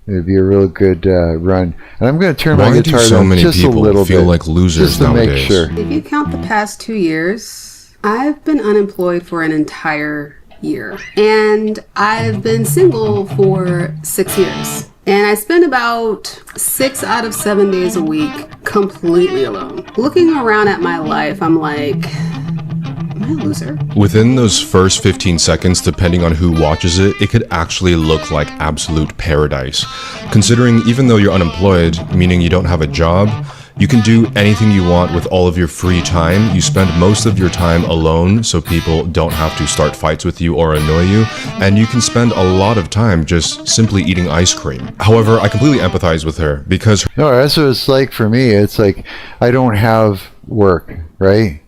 It'd be a real good run. And I'm going to turn my guitar down just a little bit. Why do so many people feel like losers just to nowadays? Make sure. If you count the past 2 years, I've been unemployed for an entire year. And I've been single for 6 years. And I spend about 6 out of 7 days a week completely alone. Looking around at my life, I'm like, am I a loser? Within those first 15 seconds, depending on who watches it, it could actually look like absolute paradise. Considering even though you're unemployed, meaning you don't have a job, you can do anything you want with all of your free time. You spend most of your time alone, so people don't have to start fights with you or annoy you, and you can spend a lot of time just simply eating ice cream. However, I completely empathize with her because... No, that's what it's like for me. It's like I don't have work, right?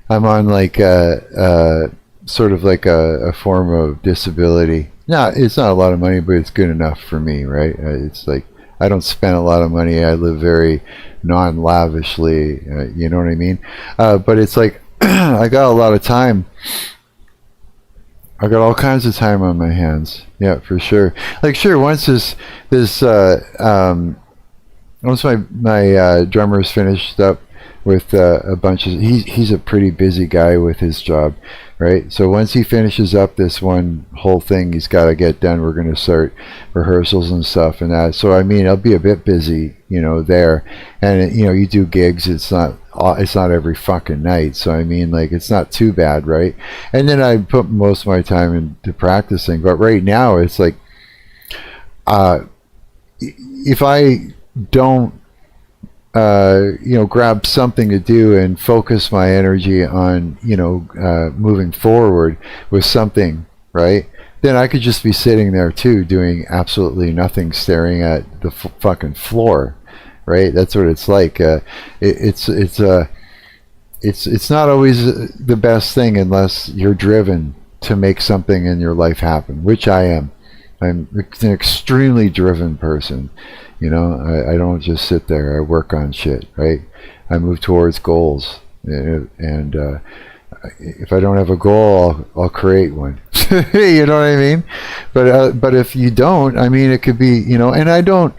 I'm on like sort of like a form of disability. No, it's not a lot of money, but it's good enough for me, right? It's like I don't spend a lot of money. I live very non-lavishly, you know what I mean? But it's like I got a lot of time. I got all kinds of time on my hands. Yeah, for sure. Like, sure, once once my drummer's finished up with a bunch of, he's a pretty busy guy with his job, right? So once he finishes up this one whole thing he's got to get done, we're going to start rehearsals and stuff and that. So I mean, I'll be a bit busy, there, and you do gigs. It's not every fucking night. So I mean, like, it's not too bad, right? And then I put most of my time into practicing. But right now, it's like, if I don't grab something to do and focus my energy on, moving forward with something, right? Then I could just be sitting there too, doing absolutely nothing, staring at the fucking floor, right? That's what it's like. It's not always the best thing unless you're driven to make something in your life happen, which I am. I'm an extremely driven person. I don't just sit there. I work on shit, right? I move towards goals, and if I don't have a goal, I'll create one. You know what I mean? But if you don't, I mean, it could be, and I don't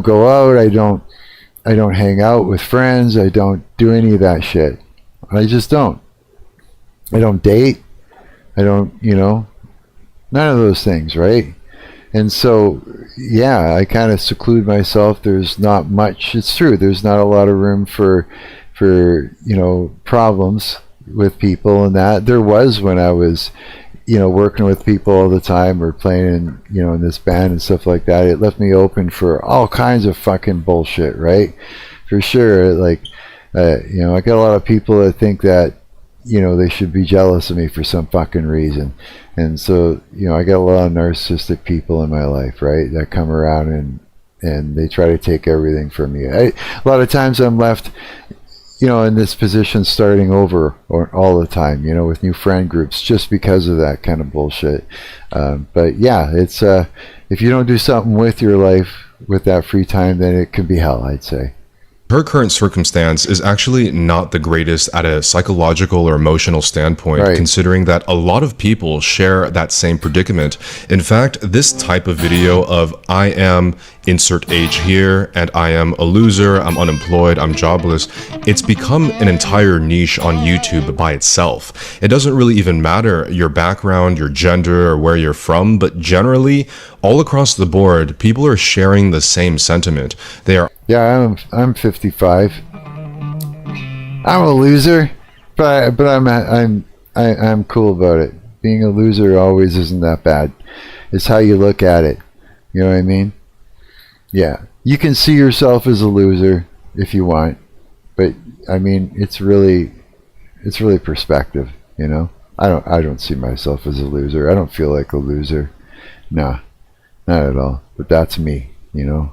go out. I don't hang out with friends. I don't do any of that shit. I just don't. I don't date. I don't, none of those things, right? And so, yeah, I kind of seclude myself. There's not much. It's true. There's not a lot of room for problems with people and that. There was when I was, working with people all the time or playing in this band and stuff like that. It left me open for all kinds of fucking bullshit, right? For sure. Like, I got a lot of people that think that, they should be jealous of me for some fucking reason. And so, I got a lot of narcissistic people in my life, right, that come around and they try to take everything from me. A lot of times I'm left, in this position starting over all the time, with new friend groups just because of that kind of bullshit. But yeah, it's, if you don't do something with your life, with that free time, then it can be hell, I'd say. Her current circumstance is actually not the greatest at a psychological or emotional standpoint, right, considering that a lot of people share that same predicament. In fact, this type of video of I am insert age here and I am a loser, I'm unemployed, I'm jobless, it's become an entire niche on YouTube by itself. It doesn't really even matter your background, your gender, or where you're from, but generally, all across the board, people are sharing the same sentiment. They are... Yeah, I'm 55. I'm a loser, but I'm cool about it. Being a loser always isn't that bad. It's how you look at it. You know what I mean? Yeah. You can see yourself as a loser if you want, but I mean, it's really perspective, you know? I don't see myself as a loser. I don't feel like a loser. Nah, not at all. But that's me, you know?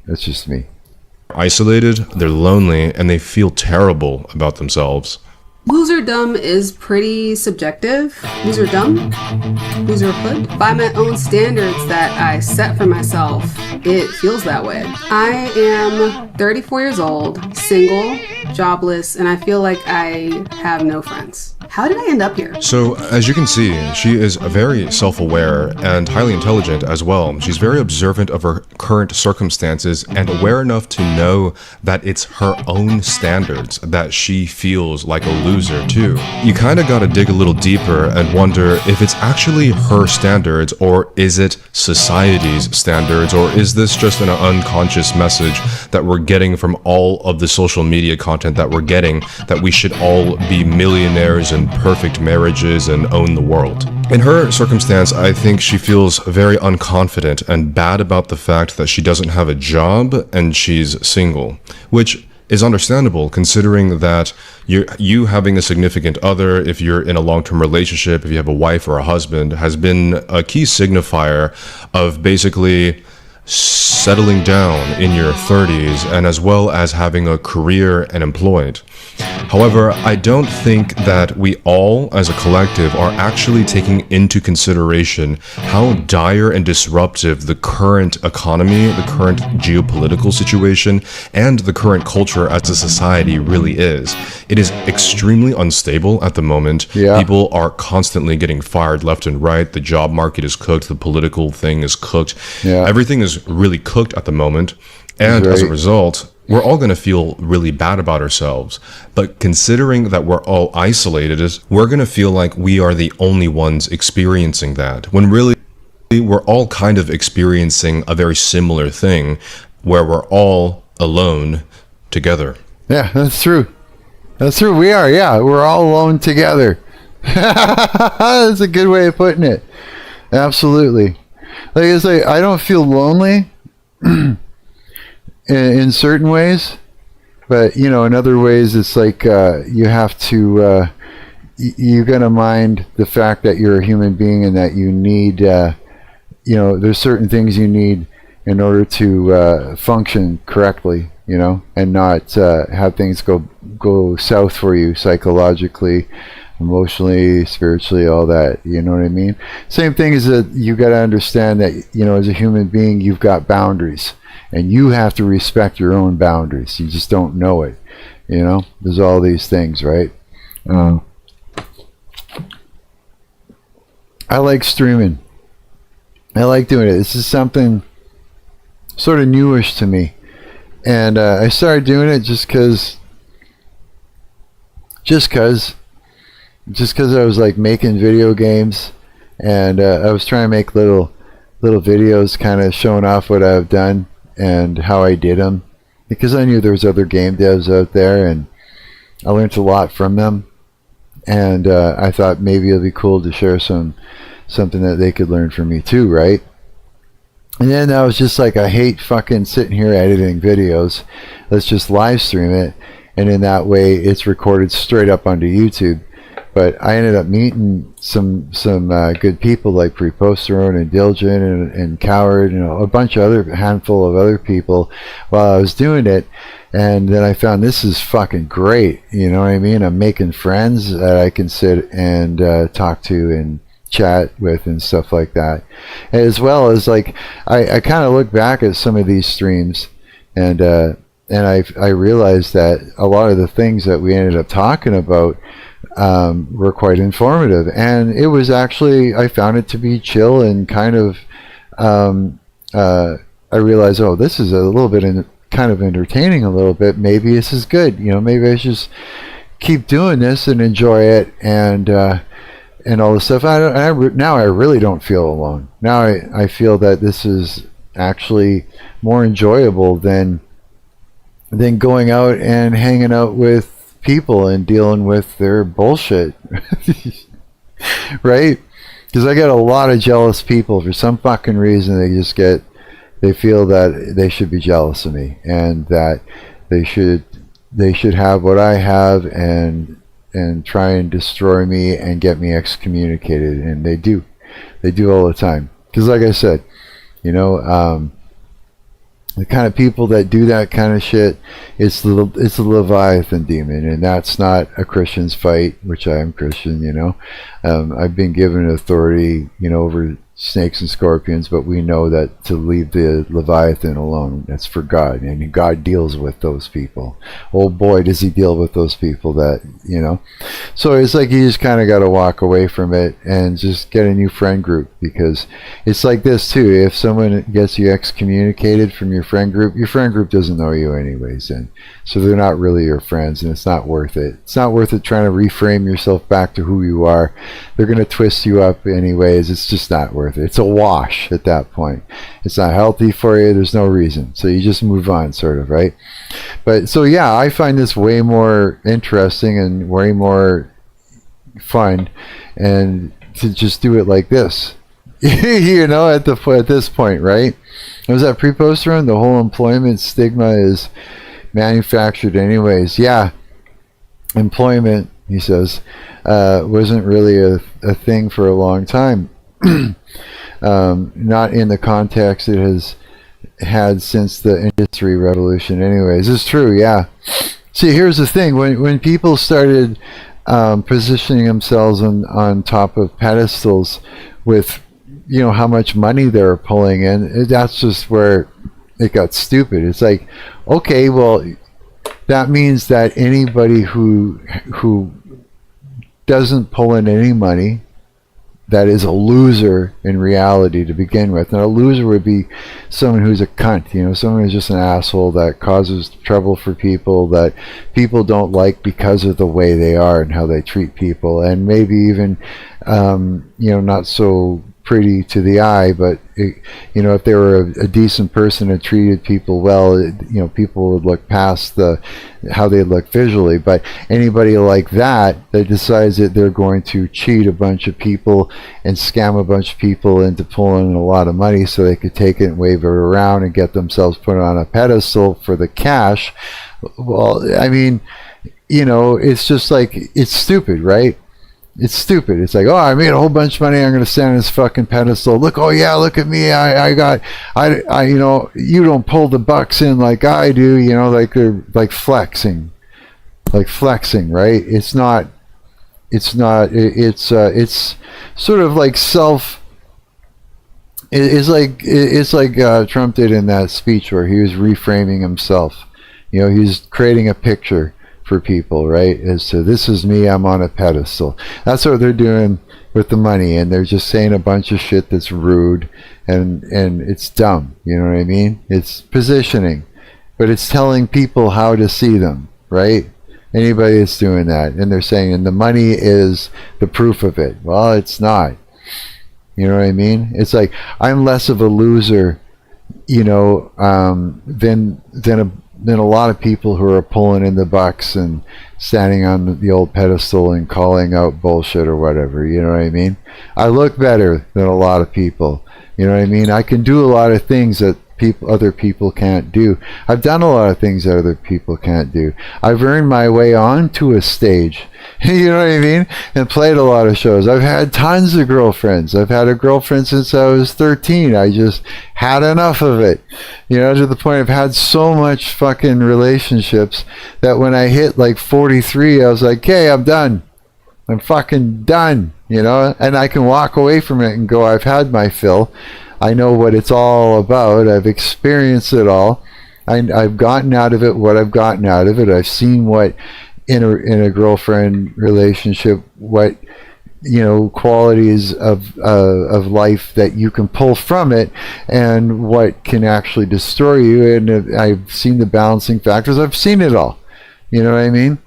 That's just me. Isolated, they're lonely, and they feel terrible about themselves. Loserdom is pretty subjective. Loserdom? Loserhood? By my own standards that I set for myself, it feels that way. I am 34 years old, single, jobless, and I feel like I have no friends. How did I end up here? So, as you can see, she is very self-aware and highly intelligent as well. She's very observant of her current circumstances and aware enough to know that it's her own standards that she feels like a loser too. You kind of got to dig a little deeper and wonder if it's actually her standards, or is it society's standards, or is this just an unconscious message that we're getting from all of the social media content that we're getting, that we should all be millionaires and perfect marriages and own the world. In her circumstance, I think she feels very unconfident and bad about the fact that she doesn't have a job and she's single, which is understandable considering that you having a significant other, if you're in a long-term relationship, if you have a wife or a husband, has been a key signifier of basically settling down in your 30s and as well as having a career and employed. However, I don't think that we all as a collective are actually taking into consideration how dire and disruptive the current economy, the current geopolitical situation, and the current culture as a society really is. It is extremely unstable at the moment. Yeah. People are constantly getting fired left and right. The job market is cooked. The political thing is cooked. Yeah. Everything is really cooked at the moment. And as a result, we're all going to feel really bad about ourselves. But considering that we're all isolated, we're going to feel like we are the only ones experiencing that, when really we're all kind of experiencing a very similar thing where we're all alone together. Yeah, that's true. That's true. We are, yeah. We're all alone together. That's a good way of putting it. Absolutely. Like I say, I don't feel lonely in certain ways, but you know, in other ways, it's like you have to. You gotta mind the fact that you're a human being and that you need. You know, there's certain things you need in order to function correctly. You know, and not have things go south for you psychologically, emotionally, spiritually, all that. You know what I mean? Same thing is that you got to understand that, you know, as a human being, you've got boundaries, and you have to respect your own boundaries. You just don't know it. You know, there's all these things, right? I like streaming. I like doing it. This is something sort of newish to me. And I started doing it just because I was like making video games, and I was trying to make little videos kind of showing off what I've done and how I did them, because I knew there was other game devs out there and I learned a lot from them, and I thought maybe it'd be cool to share something that they could learn from me too, right? And then I was just like, I hate fucking sitting here editing videos. Let's just live stream it, and in that way it's recorded straight up onto YouTube. But I ended up meeting some good people like Preposterone and Diligent and Coward, you know, a handful of other people while I was doing it. And then I found this is fucking great. You know what I mean? I'm making friends that I can sit and talk to and chat with and stuff like that, as well as like I kind of look back at some of these streams, and I realized that a lot of the things that we ended up talking about were quite informative, and it was actually, I found it to be chill and kind of I realized, oh, this is a little bit kind of entertaining a little bit. Maybe this is good, you know, maybe I should just keep doing this and enjoy it, and all this stuff. Now I really don't feel alone. Now I feel that this is actually more enjoyable than going out and hanging out with people and dealing with their bullshit. Right? Because I get a lot of jealous people for some fucking reason. They feel that they should be jealous of me, and that they should have what I have, and try and destroy me and get me excommunicated. And they do all the time. Because like I said, you know, the kind of people that do that kind of shit, it's the Leviathan demon, and that's not a Christian's fight, which I am Christian, you know. I've been given authority, you know, over snakes and scorpions, but we know that to leave the Leviathan alone, that's for God, and God deals with those people. Oh boy, does he deal with those people, that, you know. So it's like you just kind of got to walk away from it and just get a new friend group, because it's like this too. If someone gets you excommunicated from your friend group doesn't know you anyways, and so they're not really your friends, and it's not worth it. It's not worth it trying to reframe yourself back to who you are. They're going to twist you up anyways. It's just not worth it. It's a wash at that point. It's not healthy for you. There's no reason. So you just move on, sort of, right? But so yeah, I find this way more interesting and way more fun, and to just do it like this. You know, at this point, right? Was that pre-poster on the whole employment stigma is manufactured anyways? Yeah, employment, he says, wasn't really a thing for a long time. Not in the context it has had since the Industry Revolution anyways. It's true, yeah. See, here's the thing. When people started positioning themselves on top of pedestals with, you know, how much money they're pulling in, that's just where it got stupid. It's like, okay, well, that means that anybody who doesn't pull in any money, that is a loser in reality to begin with. And a loser would be someone who's a cunt, you know, someone who's just an asshole that causes trouble for people, that people don't like because of the way they are and how they treat people, and maybe even, you know, not so pretty to the eye, but you know, if they were a decent person and treated people well, you know, people would look past how they look visually. But anybody like that decides that they're going to cheat a bunch of people and scam a bunch of people into pulling in a lot of money so they could take it and wave it around and get themselves put on a pedestal for the cash. Well, I mean, you know, it's just like, it's stupid, right? It's stupid. It's like, oh, I made a whole bunch of money, I'm going to stand on this fucking pedestal. Look, oh yeah, look at me. I you know, you don't pull the bucks in like I do, you know, like they're like flexing, right? It's sort of like it's like Trump did in that speech where he was reframing himself. You know, he's creating a picture for people, right? As to, this is me, I'm on a pedestal. That's what they're doing with the money, and they're just saying a bunch of shit that's rude and it's dumb. You know what I mean? It's positioning, but it's telling people how to see them, right? Anybody that's doing that, and they're saying, and the money is the proof of it. Well, it's not. You know what I mean? It's like, I'm less of a loser, you know, than a lot of people who are pulling in the bucks and standing on the old pedestal and calling out bullshit or whatever. You know what I mean? I look better than a lot of people. You know what I mean? I can do a lot of things that other people can't do. I've done a lot of things that other people can't do. I've earned my way onto a stage. You know what I mean? And played a lot of shows. I've had tons of girlfriends. I've had a girlfriend since I was 13. I just had enough of it. You know, to the point I've had so much fucking relationships that when I hit like 43, I was like, hey, I'm done. I'm fucking done. You know, and I can walk away from it and go, I've had my fill. I know what it's all about. I've experienced it all. I've gotten out of it what I've gotten out of it. I've seen what in a girlfriend relationship, what, you know, qualities of life that you can pull from it, and what can actually destroy you. And I've seen the balancing factors. I've seen it all. You know what I mean?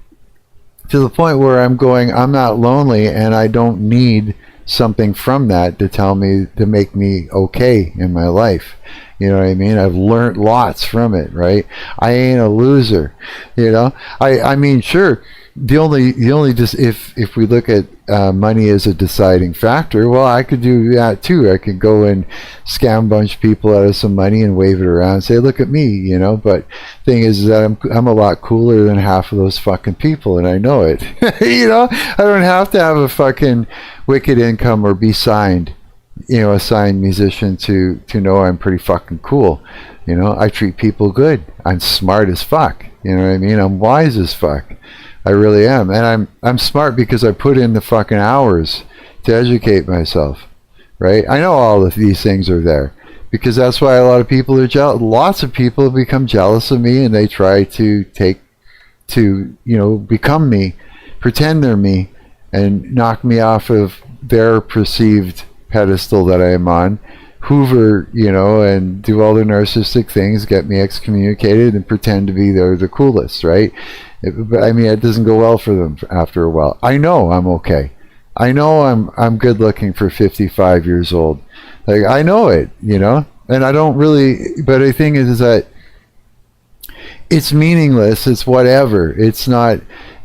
To the point where I'm going, I'm not lonely, and I don't need something from that to tell me, to make me okay in my life. You know what I mean? I've learned lots from it, right? I ain't a loser, you know? I mean, sure, the only just if we look at money as a deciding factor, well, I could do that too. I could go and scam a bunch of people out of some money and wave it around and say, look at me, you know? But thing is that I'm a lot cooler than half of those fucking people, and I know it. You know, I don't have to have a fucking wicked income or be signed, you know, a signed musician to know I'm pretty fucking cool. You know, I treat people good. I'm smart as fuck. You know what I mean? I'm wise as fuck. I really am. And I'm smart because I put in the fucking hours to educate myself, right? I know all of these things are there because that's why a lot of people are jealous. Lots of people have become jealous of me, and they try to you know, become me, pretend they're me, and knock me off of their perceived pedestal that I am on, hoover, you know, and do all the narcissistic things, get me excommunicated, and pretend to be they're the coolest, right? I mean, it doesn't go well for them after a while. I know I'm okay. I know I'm good looking for 55 years old. Like, I know it, you know, and I don't really. But the thing is that it's meaningless. It's whatever. It's not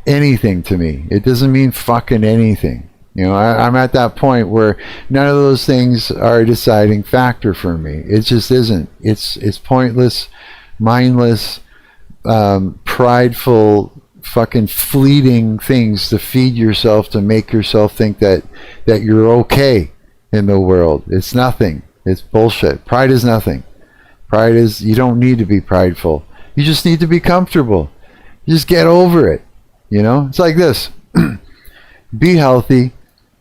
anything to me. It doesn't mean fucking anything. You know, I'm at that point where none of those things are a deciding factor for me. It just isn't. It's pointless, mindless, prideful, fucking fleeting things to feed yourself, to make yourself think that you're okay in the world. It's nothing. It's bullshit. Pride is nothing. Pride is, you don't need to be prideful. You just need to be comfortable. You just get over it. You know, it's like this. Be healthy,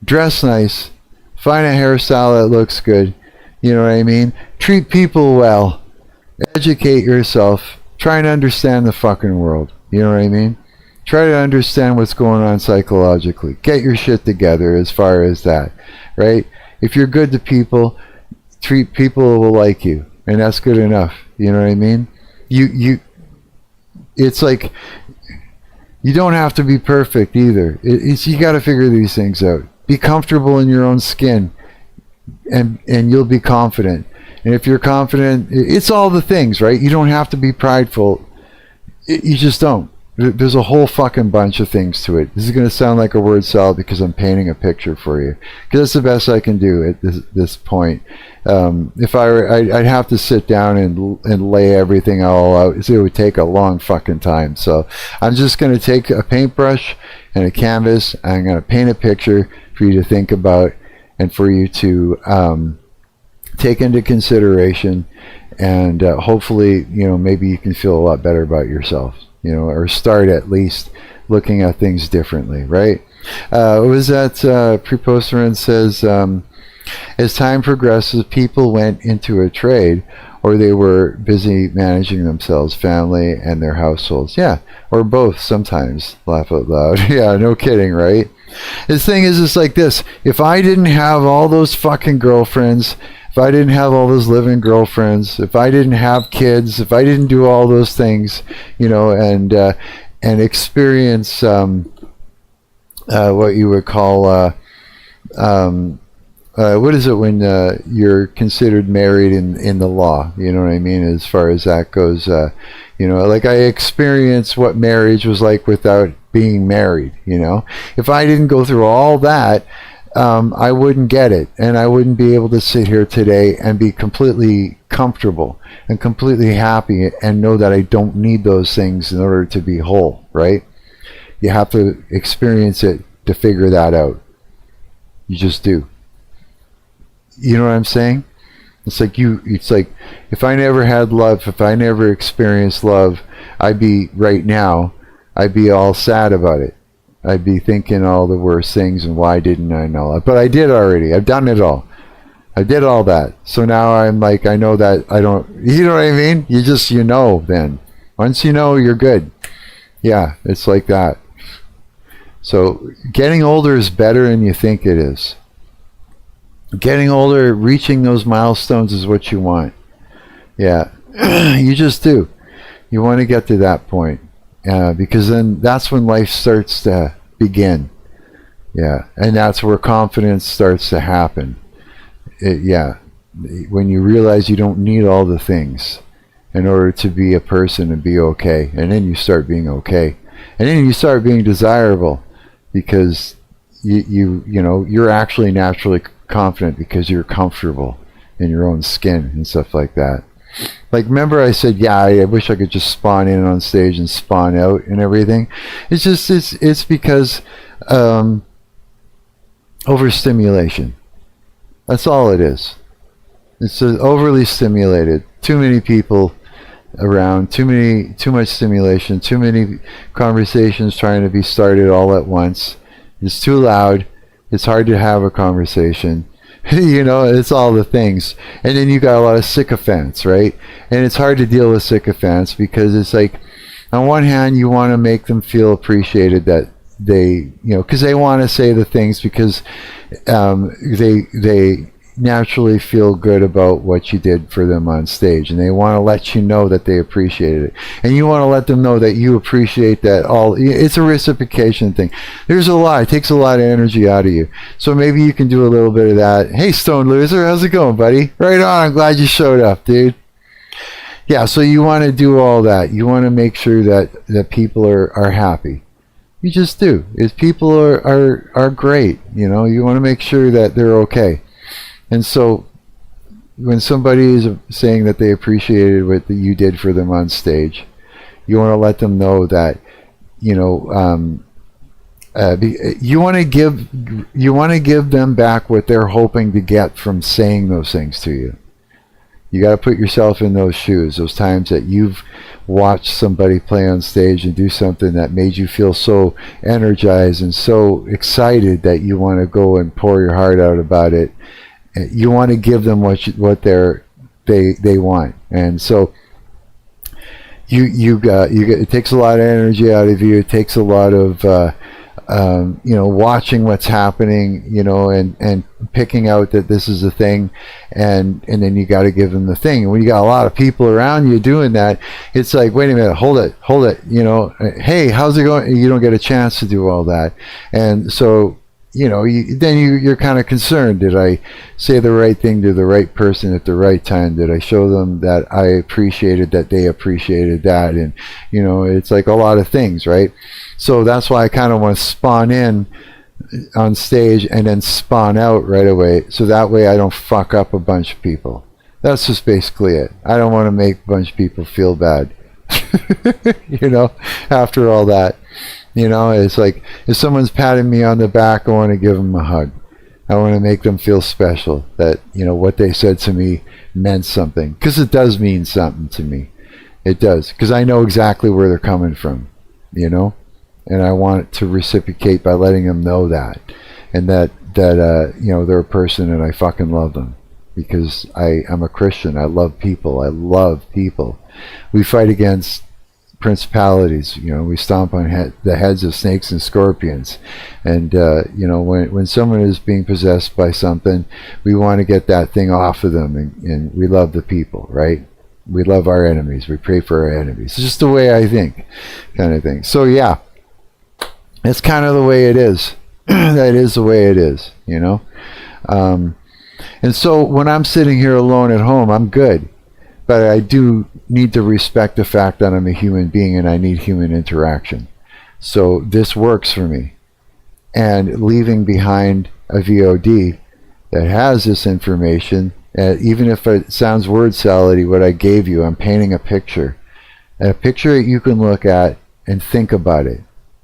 dress nice, find a hairstyle that looks good. You know what I mean? Treat people well. Educate yourself. Try and understand the fucking world. You know what I mean? Try to understand what's going on psychologically. Get your shit together as far as that, right? If you're good to people, treat people who will like you, and that's good enough. You know what I mean? It's like, you don't have to be perfect either. You got to figure these things out. Be comfortable in your own skin, and you'll be confident. And if you're confident, it's all the things, right? You don't have to be prideful. You just don't. There's a whole fucking bunch of things to it. This is going to sound like a word salad because I'm painting a picture for you. Because that's the best I can do at this point. If I'd have to sit down and lay everything all out. It would take a long fucking time. So I'm just going to take a paintbrush and a canvas, and I'm going to paint a picture for you to think about and for you to take into consideration, and hopefully, you know, maybe you can feel a lot better about yourself, you know, or start at least looking at things differently, right? What was that? Preposterant says, as time progresses, people went into a trade, or they were busy managing themselves, family, and their households. Yeah, or both sometimes. Laugh out loud. Yeah, no kidding, right? The thing is, it's like this. If I didn't have all those fucking girlfriends, if I didn't have all those living girlfriends, if I didn't have kids, if I didn't do all those things, you know, and experience what you would call what is it when you're considered married in the law? You know what I mean? As far as that goes, you know, like I experienced what marriage was like without being married. You know, if I didn't go through all that, I wouldn't get it, and I wouldn't be able to sit here today and be completely comfortable and completely happy and know that I don't need those things in order to be whole, right? You have to experience it to figure that out. You just do. You know what I'm saying? It's like if I never had love, if I never experienced love, I'd be all sad about it. I'd be thinking all the worst things and why didn't I know that? But I did already. I've done it all. I did all that. So now I'm like, I know that I don't, you know what I mean? You know then. Once you know, you're good. Yeah, it's like that. So getting older is better than you think it is. Getting older, reaching those milestones is what you want. Yeah, you just do. You want to get to that point. Because then that's when life starts to begin. Yeah, and that's where confidence starts to happen. Yeah, when you realize you don't need all the things in order to be a person and be okay, and then you start being okay, and then you start being desirable, because you know, you're actually naturally confident because you're comfortable in your own skin and stuff like that. Like, remember I said, yeah, I wish I could just spawn in on stage and spawn out and everything. It's just, it's because overstimulation. That's all it is. It's overly stimulated. Too many people around, too much stimulation, too many conversations trying to be started all at once. It's too loud. It's hard to have a conversation. You know, it's all the things. And then you got a lot of sycophants, right? And it's hard to deal with sycophants because it's like, on one hand, you want to make them feel appreciated, that they, you know, because they want to say the things because they naturally feel good about what you did for them on stage, and they want to let you know that they appreciated it, and you want to let them know that you appreciate that. All, it's a reciprocation thing. There's a lot, it takes a lot of energy out of you, so maybe you can do a little bit of that. Hey, Stone Loser, how's it going, buddy? Right on, I'm glad you showed up, dude. Yeah, so you want to do all that. You want to make sure that people are happy. You just do. If people are great, you know, you want to make sure that they're okay. And so when somebody is saying that they appreciated what you did for them on stage, you want to let them know that, you know, you want to give them back what they're hoping to get from saying those things to you. You got to put yourself in those shoes, those times that you've watched somebody play on stage and do something that made you feel so energized and so excited that you want to go and pour your heart out about it. You want to give them what they want, and so it takes a lot of energy out of you. It takes a lot of you know, watching what's happening, you know, and picking out that this is a thing, and then you got to give them the thing. And when you got a lot of people around you doing that, it's like, wait a minute, hold it, you know, hey, how's it going? You don't get a chance to do all that, and so, you know, you're kind of concerned. Did I say the right thing to the right person at the right time? Did I show them that I appreciated that they appreciated that? And, you know, it's like a lot of things, right? So that's why I kind of want to spawn in on stage and then spawn out right away. So that way I don't fuck up a bunch of people. That's just basically it. I don't want to make a bunch of people feel bad, you know, after all that. You know, it's like, if someone's patting me on the back, I want to give them a hug. I want to make them feel special, that, you know, what they said to me meant something. Because it does mean something to me. It does. Because I know exactly where they're coming from, you know. And I want to reciprocate by letting them know that. And that you know, they're a person and I fucking love them. Because I'm a Christian. I love people. I love people. We fight against principalities, you know, we stomp on the heads of snakes and scorpions, and you know, when someone is being possessed by something, we want to get that thing off of them, and we love the people, right? We love our enemies, we pray for our enemies. It's just the way I think, kind of thing. So yeah, it's kind of the way it is. That is the way it is, you know. And so when I'm sitting here alone at home, I'm good. But I do need to respect the fact that I'm a human being and I need human interaction. So this works for me. And leaving behind a VOD that has this information, even if it sounds word salady, what I gave you, I'm painting a picture. A picture that you can look at and think about it.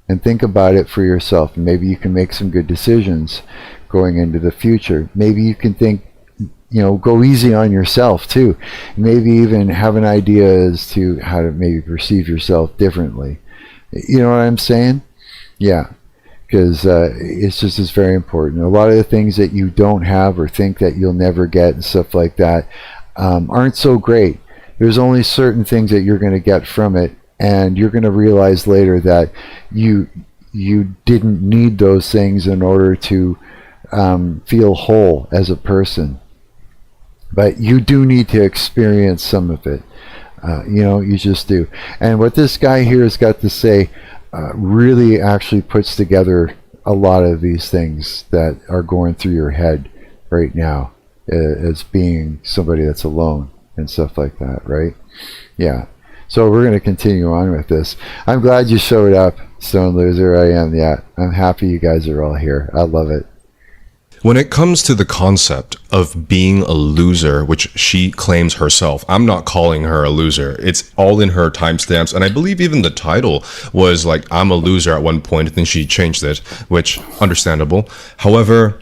And think about it for yourself. And maybe you can make some good decisions going into the future. Maybe you can think, you know, go easy on yourself too. Maybe even have an idea as to how to maybe perceive yourself differently. You know what I'm saying? Yeah, because it's very important. A lot of the things that you don't have or think that you'll never get and stuff like that aren't so great. There's only certain things that you're going to get from it, and you're going to realize later that you didn't need those things in order to feel whole as a person. But you do need to experience some of it. You know, you just do. And what this guy here has got to say really actually puts together a lot of these things that are going through your head right now. as being somebody that's alone and stuff like that, right? Yeah. So we're going to continue on with this. I'm glad you showed up, Stone Loser. I am, yeah. I'm happy you guys are all here. I love it. When it comes to the concept of being a loser, which she claims herself, I'm not calling her a loser. It's all in her timestamps. And I believe even the title was like, I'm a loser at one point, and then she changed it, which understandable. However,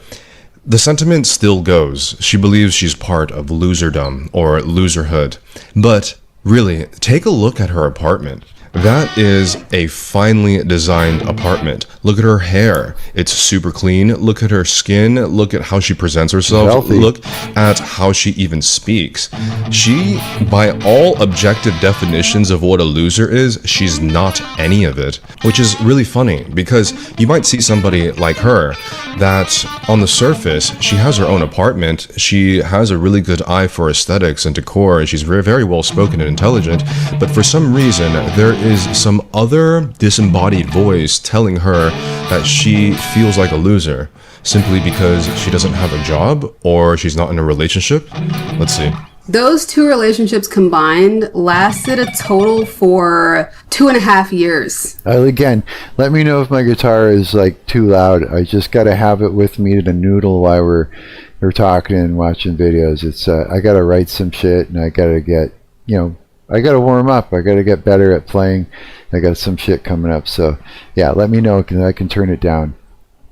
the sentiment still goes. She believes she's part of loserdom or loserhood. But really, take a look at her apartment. That is a finely designed apartment. Look at her hair. It's super clean. Look at her skin. Look at how she presents herself. Healthy. Look at how she even speaks. She, by all objective definitions of what a loser is, she's not any of it. Which is really funny, because you might see somebody like her that on the surface, she has her own apartment. She has a really good eye for aesthetics and decor. And she's very, very well spoken and intelligent. But for some reason, there is some other disembodied voice telling her that she feels like a loser simply because she doesn't have a job or she's not in a relationship. Let's see. Those two relationships combined lasted a total for 2.5 years. Again, let me know if my guitar is like too loud. I just got to have it with me to noodle while we're talking and watching videos. It's I got to write some shit, and I got to get, I got to warm up. I got to get better at playing. I got some shit coming up. So, yeah, let me know, because I can turn it down.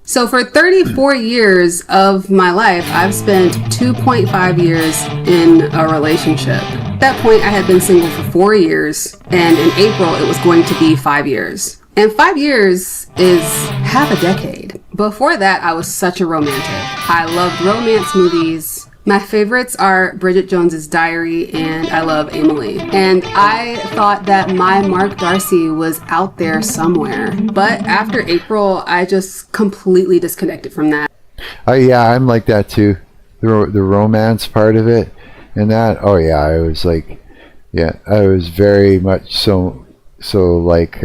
So for 34 years of my life, I've spent 2.5 years in a relationship. At that point, I had been single for 4 years, and in April, it was going to be 5 years. And 5 years is half a decade. Before that, I was such a romantic. I loved romance movies. My favorites are Bridget Jones's Diary and I Love Emily. And I thought that my Mark Darcy was out there somewhere. But after April, I just completely disconnected from that. Yeah, I'm like that too. The romance part of it and that. Oh yeah, I was like, yeah, I was very much so like,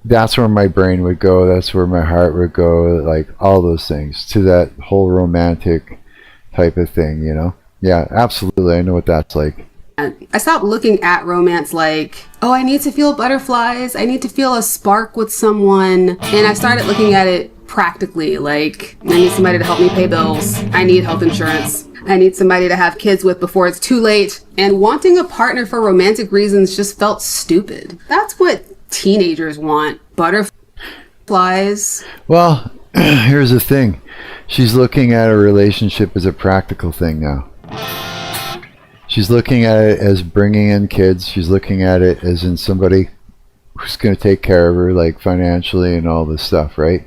that's where my brain would go. That's where my heart would go. Like all those things, to that whole romantic type of thing, Yeah, absolutely. I know what that's like. I stopped looking at romance like, oh, I need to feel butterflies. I need to feel a spark with someone. And I started looking at it practically, like, I need somebody to help me pay bills. I need health insurance. I need somebody to have kids with before it's too late. And wanting a partner for romantic reasons just felt stupid. That's what teenagers want. Butterflies. Well, here's the thing. She's looking at a relationship as a practical thing now. She's looking at it as bringing in kids. She's looking at it as in somebody who's going to take care of her, like financially and all this stuff, right?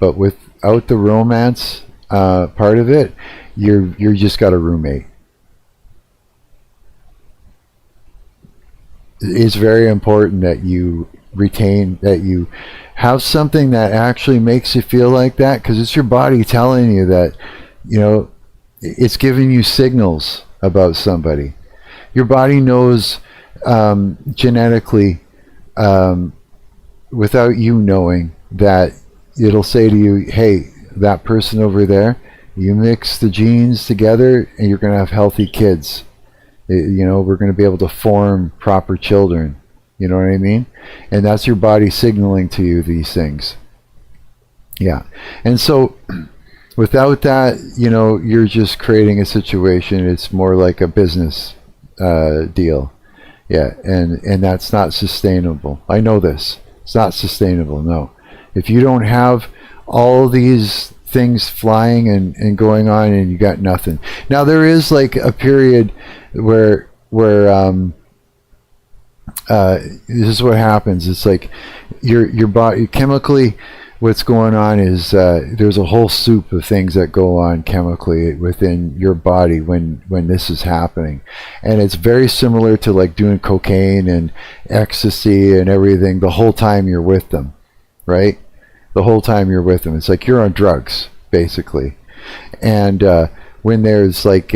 But without the romance part of it, you're just got a roommate. It's very important that you retain, that you have something that actually makes you feel like that, because it's your body telling you that, it's giving you signals about somebody. Your body knows genetically, without you knowing, that it'll say to you, hey, that person over there, you mix the genes together and you're going to have healthy kids. We're going to be able to form proper children. You know what I mean? And that's your body signaling to you these things. Yeah. And so without that, you're just creating a situation. It's more like a business deal. Yeah. And that's not sustainable. I know this. It's not sustainable. No. If you don't have all these things flying and going on and you got nothing. Now there is like a period where this is what happens. It's like your body chemically, what's going on is there's a whole soup of things that go on chemically within your body when this is happening, and it's very similar to like doing cocaine and ecstasy and everything the whole time you're with them, right? The whole time you're with them, it's like you're on drugs basically. And when there's like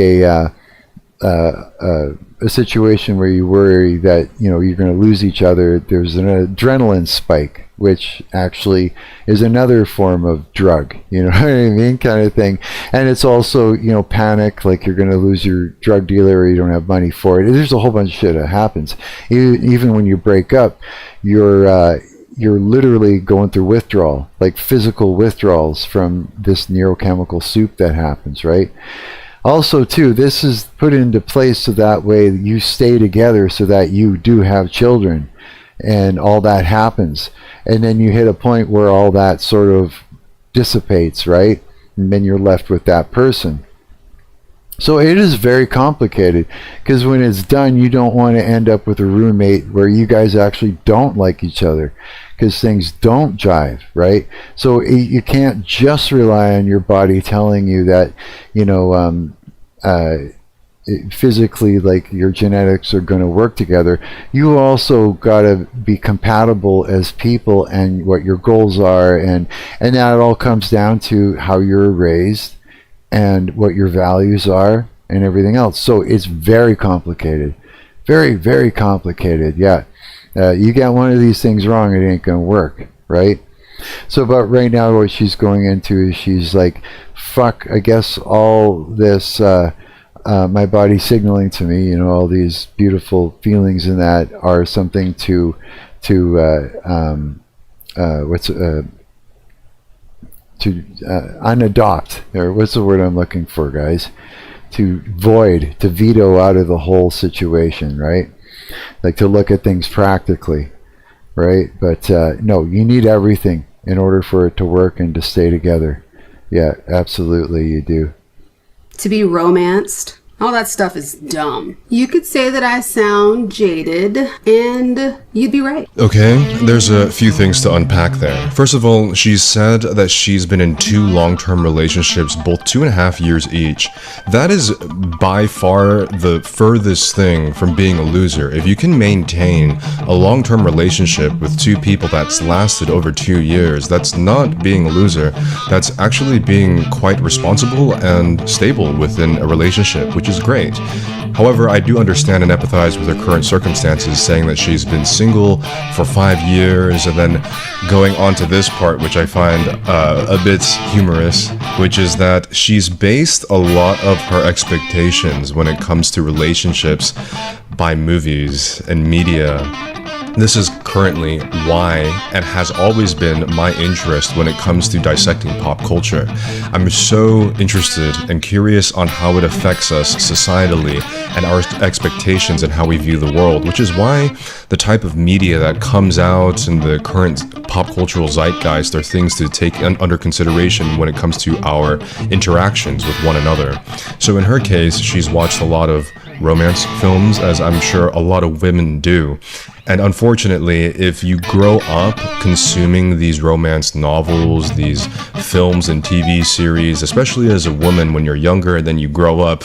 a situation where you worry that you're going to lose each other, there's an adrenaline spike, which actually is another form of drug, you know what I mean, kind of thing. And it's also panic, like you're going to lose your drug dealer or you don't have money for it. There's a whole bunch of shit that happens. Even when you break up, you're literally going through withdrawal, like physical withdrawals from this neurochemical soup that happens, right? Also, too, this is put into place so that way you stay together so that you do have children and all that happens. And then you hit a point where all that sort of dissipates, right? And then you're left with that person. So it is very complicated because when it's done, you don't want to end up with a roommate where you guys actually don't like each other because things don't jive, right? So you can't just rely on your body telling you that, physically, like your genetics are going to work together. You also got to be compatible as people and what your goals are, and that all comes down to how you're raised and what your values are and everything else. So it's very complicated, very, very complicated. Yeah. You get one of these things wrong, it ain't gonna work, right? So, but right now what she's going into is she's like, fuck, I guess all this, my body signaling to me, all these beautiful feelings in that are something to unadopt, or what's the word I'm looking for, guys? To veto out of the whole situation, right? Like to look at things practically, right? But no, you need everything in order for it to work and to stay together. Yeah, absolutely you do. To be romanced, all that stuff is dumb. You could say that I sound jaded, and you'd be right. Okay, there's a few things to unpack there. First of all, she's said that she's been in 2 long-term relationships, both 2.5 years each. That is by far the furthest thing from being a loser. If you can maintain a long-term relationship with 2 people that's lasted over 2 years, that's not being a loser. That's actually being quite responsible and stable within a relationship, which is great. However, I do understand and empathize with her current circumstances, saying that she's been single for 5 years, and then going on to this part, which I find a bit humorous, which is that she's based a lot of her expectations when it comes to relationships by movies and media. This is currently why and has always been my interest when it comes to dissecting pop culture. I'm so interested and curious on how it affects us societally and our expectations and how we view the world, which is why the type of media that comes out in the current pop cultural zeitgeist are things to take under consideration when it comes to our interactions with one another. So in her case, she's watched a lot of romance films, as I'm sure a lot of women do. And unfortunately, if you grow up consuming these romance novels, these films and TV series, especially as a woman when you're younger and then you grow up,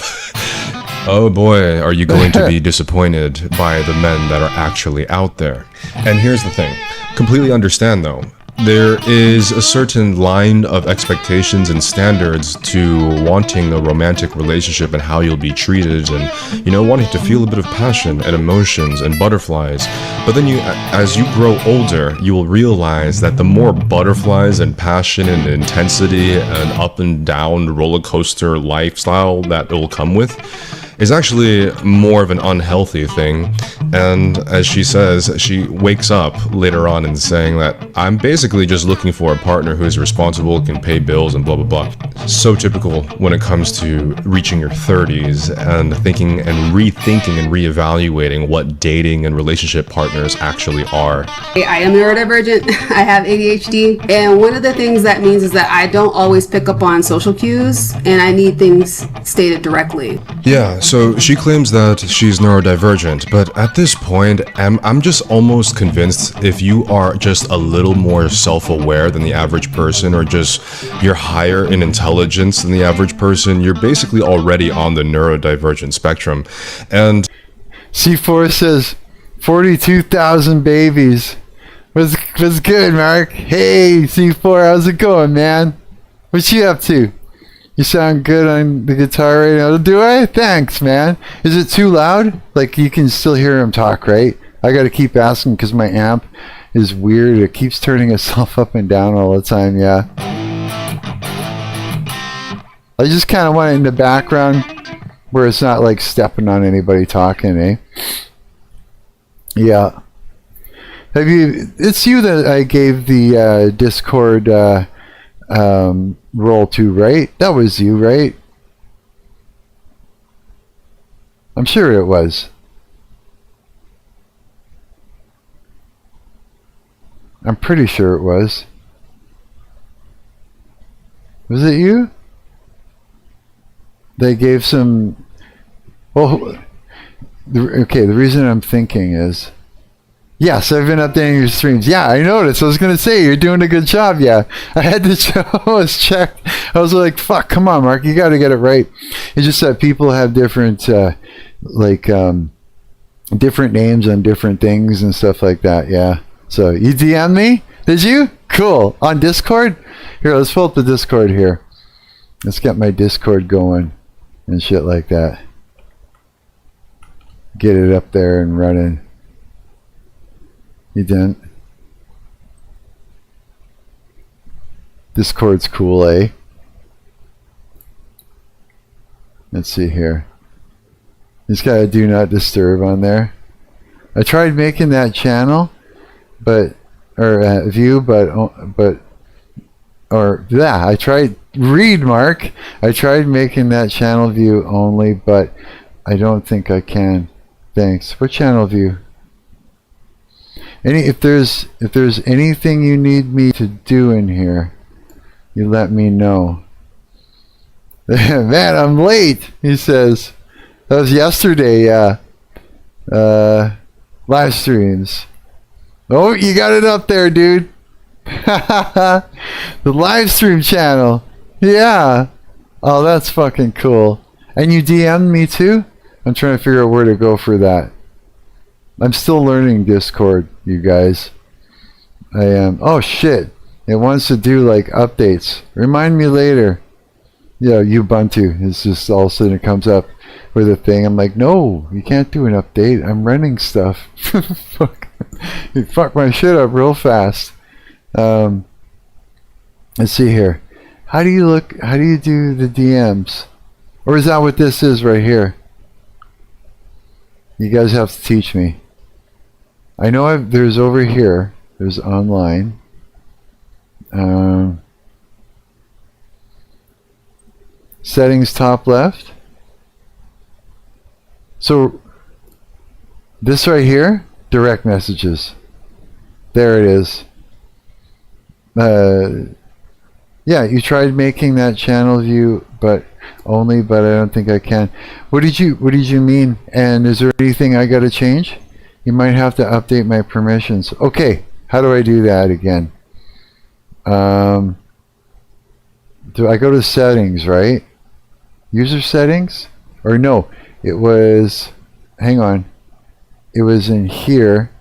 oh boy, are you going to be disappointed by the men that are actually out there. And here's the thing, completely understand though, there is a certain line of expectations and standards to wanting a romantic relationship and how you'll be treated, and wanting to feel a bit of passion and emotions and butterflies. But then as you grow older, you will realize that the more butterflies and passion and intensity and up and down roller coaster lifestyle that it will come with is actually more of an unhealthy thing. And as she says, she wakes up later on and saying that I'm basically just looking for a partner who is responsible, can pay bills, and blah blah blah. So typical when it comes to reaching your 30s and thinking and rethinking and reevaluating what dating and relationship partners actually are. I am neurodivergent. I have ADHD, and one of the things that means is that I don't always pick up on social cues, and I need things stated directly. Yeah, so she claims that she's neurodivergent, but at this point, I'm just almost convinced if you are just a little more self-aware than the average person, or just you're higher in intelligence than the average person, you're basically already on the neurodivergent spectrum. And C4 says 42,000 babies. What's good, Mark? Hey, C4, how's it going, man? What you up to? You sound good on the guitar right now. Do I? Thanks, man. Is it too loud? Like, you can still hear him talk, right? I got to keep asking because my amp is weird. It keeps turning itself up and down all the time, yeah. I just kind of want it in the background where it's not like stepping on anybody talking, eh? Yeah. It's you that I gave the Discord role to, right? That was you, right? I'm sure it was. I'm pretty sure it was. Was it you? They gave some... Well, okay, the reason I'm thinking is... Yes, I've been updating your streams. Yeah, I noticed. I was going to say, you're doing a good job. Yeah, I had to I was checked. I was like, fuck, come on, Mark. You got to get it right. It's just that people have different, different names on different things and stuff like that. Yeah. So, you DM'd me? Did you? Cool. On Discord? Here, let's pull up the Discord here. Let's get my Discord going and shit like that. Get it up there and running. You didn't? Discord's cool, eh? Let's see here. He's got a do not disturb on there. I tried making that channel, but view, I tried read Mark. I tried making that channel view only, but I don't think I can. Thanks. What channel view? If there's anything you need me to do in here, you let me know. Man, I'm late, he says. That was yesterday, yeah. Live streams. Oh, you got it up there, dude. The live stream channel. Yeah. Oh, that's fucking cool. And you DM'd me too? I'm trying to figure out where to go for that. I'm still learning Discord, you guys. I am. Oh shit. It wants to do like updates. Remind me later. Yeah, Ubuntu. It's just all of a sudden it comes up with a thing. I'm like, no, you can't do an update. I'm running stuff. Fuck. You fuck my shit up real fast. Let's see here. How do you do the DMs? Or is that what this is right here? You guys have to teach me. I know there's over here. There's online. Settings top left. So this right here, direct messages. There it is. Yeah, you tried making that channel view, but I don't think I can. What did you mean? And is there anything I got to change? You might have to update my permissions. Okay, how do I do that again? Do I go to settings, right? User settings? Or no, it was, hang on. It was in here.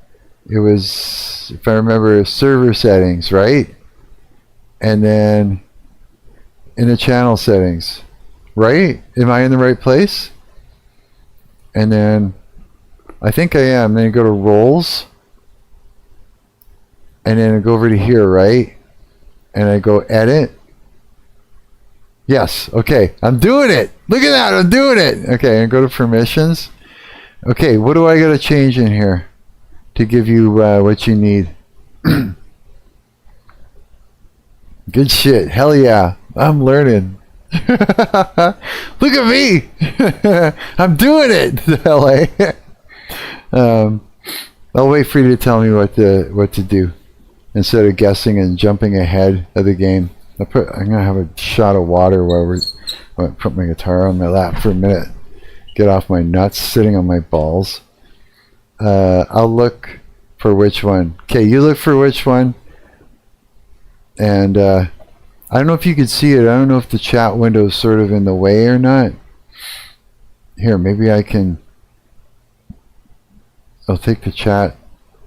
It was, if I remember, server settings, right? And then in the channel settings, right? Am I in the right place? And then I think I am. Then you go to roles, and then I go over to here, right? And I go edit. Yes. Okay, I'm doing it. Look at that. I'm doing it. Okay, and go to permissions. Okay, what do I got to change in here to give you what you need? Good shit. Hell yeah. I'm learning. Look at me. I'm doing it. LA. I'll wait for you to tell me what to do instead of guessing and jumping ahead of the game. I'm gonna have a shot of water while I put my guitar on my lap for a minute. Get off my nuts sitting on my balls. I'll look for which one. Okay, you look for which one. And I don't know if you can see it. I don't know if the chat window is sort of in the way or not. Here, maybe I can. I'll take the chat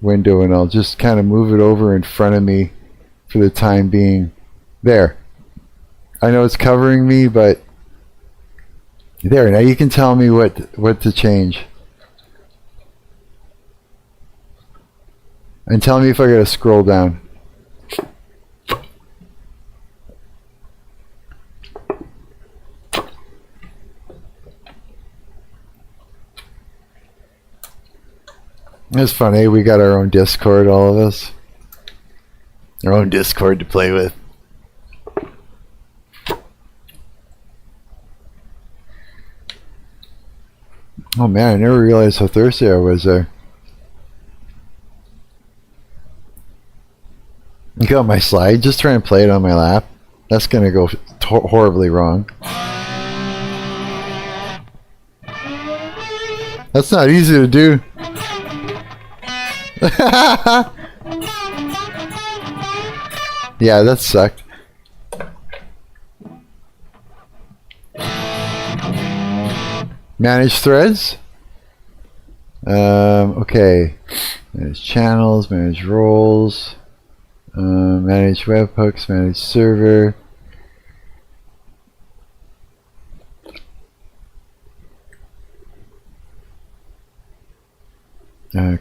window and I'll just kind of move it over in front of me for the time being. There. I know it's covering me, but there. Now you can tell me what to change. And tell me if I gotta scroll down. It's funny, we got our own Discord, all of us. Our own Discord to play with. Oh man, I never realized how thirsty I was there. You got my slide? Just try and play it on my lap. That's gonna go horribly wrong. That's not easy to do. Yeah, that sucked. Manage threads. Okay. Manage channels, manage roles, manage webhooks, manage server.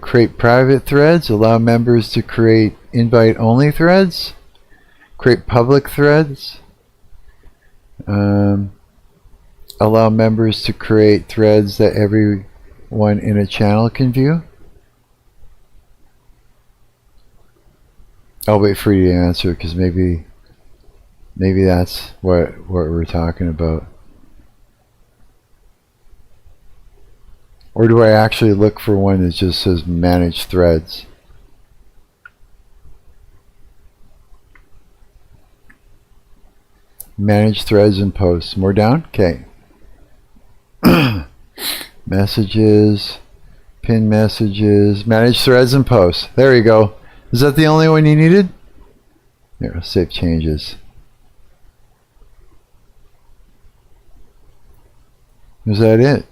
Create private threads. Allow members to create invite-only threads. Create public threads. Allow members to create threads that everyone in a channel can view. I'll wait for you to answer because maybe that's what we're talking about. Or do I actually look for one that just says manage threads? Manage threads and posts. More down? Okay. Messages. Pin messages. Manage threads and posts. There you go. Is that the only one you needed? Here, save changes. Is that it?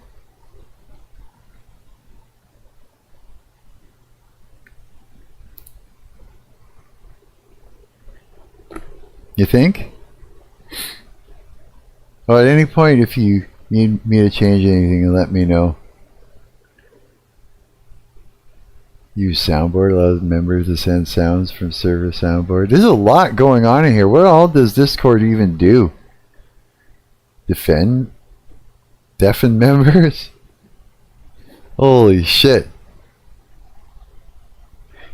You think? Well, at any point, if you need me to change anything, let me know. Use soundboard, allows members to send sounds from server soundboard. There's a lot going on in here. What all does Discord even do? Deafen members? Holy shit.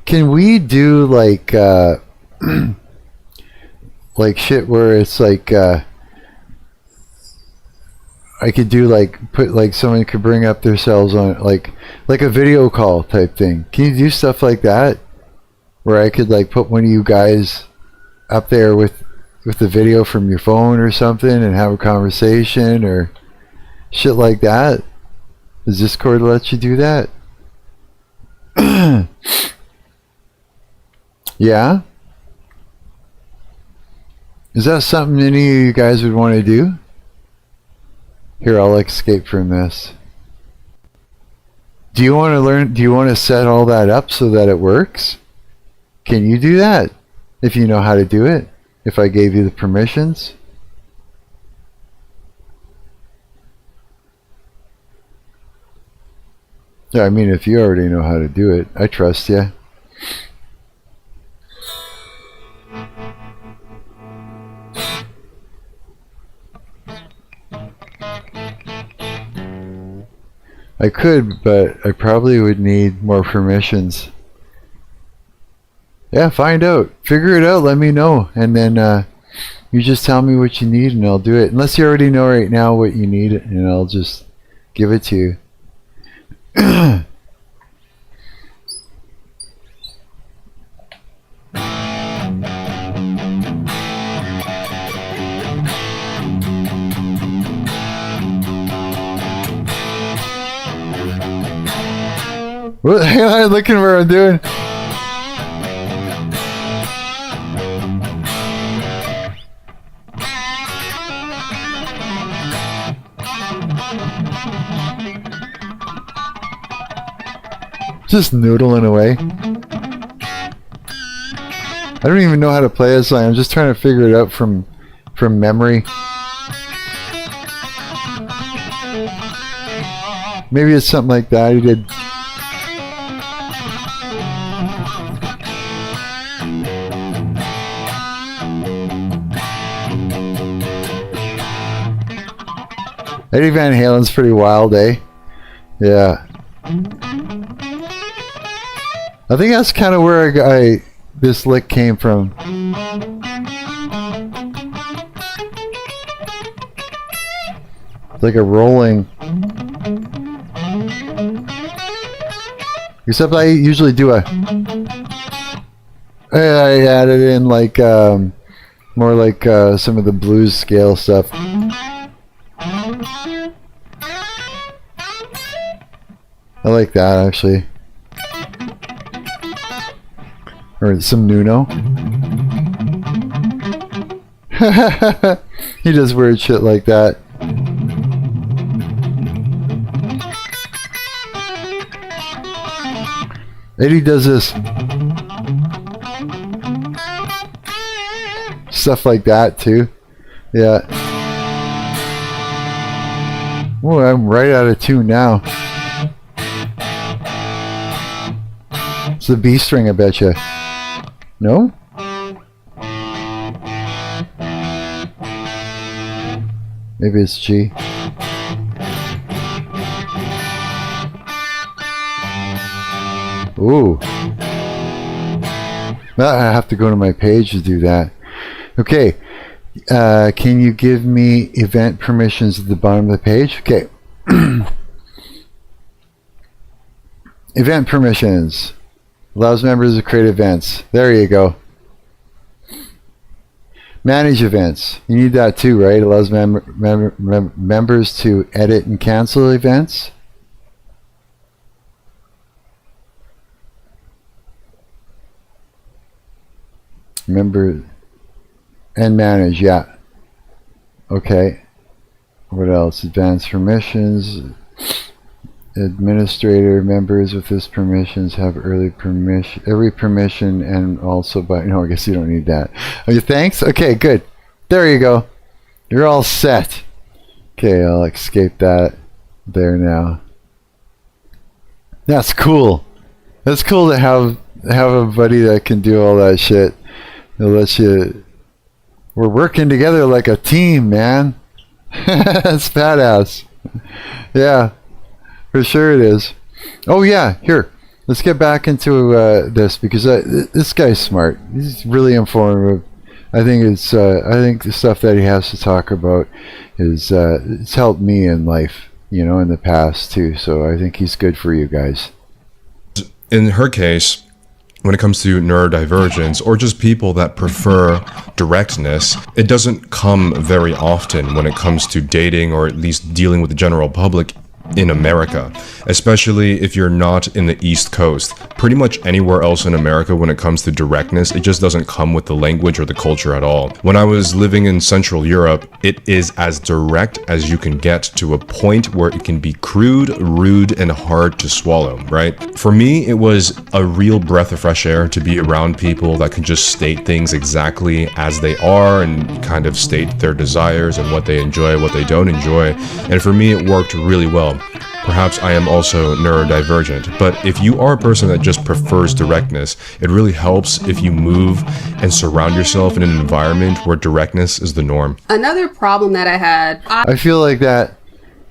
Can we do like like shit where it's like I could do like put like someone could bring up themselves on like a video call type thing. Can you do stuff like that where I could like put one of you guys up there with the video from your phone or something and have a conversation or shit like that? Does Discord let you do that? Yeah? Is that something any of you guys would want to do? Here, I'll escape from this. Do you want to learn? Do you want to set all that up so that it works? Can you do that? If you know how to do it? If I gave you the permissions? Yeah, I mean, if you already know how to do it, I trust you. I could, but I probably would need more permissions. Yeah, find out. Figure it out, let me know. And then you just tell me what you need and I'll do it. Unless you already know right now what you need and I'll just give it to you. What? Hang on, looking where I'm doing. Just noodling away. I don't even know how to play this song. I'm just trying to figure it out from from memory. Maybe it's something like that he did. Eddie Van Halen's pretty wild, eh? Yeah. I think that's kind of where this lick came from. It's like a rolling. Except I usually do I added in like more like some of the blues scale stuff. I like that actually. Or some Nuno. He does weird shit like that. Eddie does this stuff like that too. Yeah. Oh, I'm right out of tune now. It's the B string, I betcha. No? Maybe it's G. Ooh. I have to go to my page to do that. Okay. Can you give me event permissions at the bottom of the page? Okay. Event permissions. Allows members to create events. There you go. Manage events. You need that too, right? Allows members to edit and cancel events. Member and manage, yeah. Okay. What else? Advanced permissions. Administrator members with this permissions have every permission and also by no, I guess you don't need that. Okay, thanks. Okay, good. There you go. You're all set. Okay, I'll escape that there now. That's cool. That's cool to have a buddy that can do all that shit. It lets you. We're working together like a team, man. That's badass. Yeah. For sure it is. Oh yeah, here. Let's get back into this because this guy's smart. He's really informative. I think it's. I think the stuff that he has to talk about is. It's helped me in life, you know, in the past too. So I think he's good for you guys. In her case, when it comes to neurodivergence or just people that prefer directness, it doesn't come very often when it comes to dating or at least dealing with the general public in America, especially if you're not in the East Coast. Pretty much anywhere else in America when it comes to directness, it just doesn't come with the language or the culture at all. When I was living in Central Europe, it is as direct as you can get to a point where it can be crude, rude, and hard to swallow, right? For me, it was a real breath of fresh air to be around people that can just state things exactly as they are and kind of state their desires and what they enjoy, what they don't enjoy. And for me, it worked really well. Perhaps I am also neurodivergent, but if you are a person that just prefers directness, it really helps if you move and surround yourself in an environment where directness is the norm. Another problem that I had... I feel like that.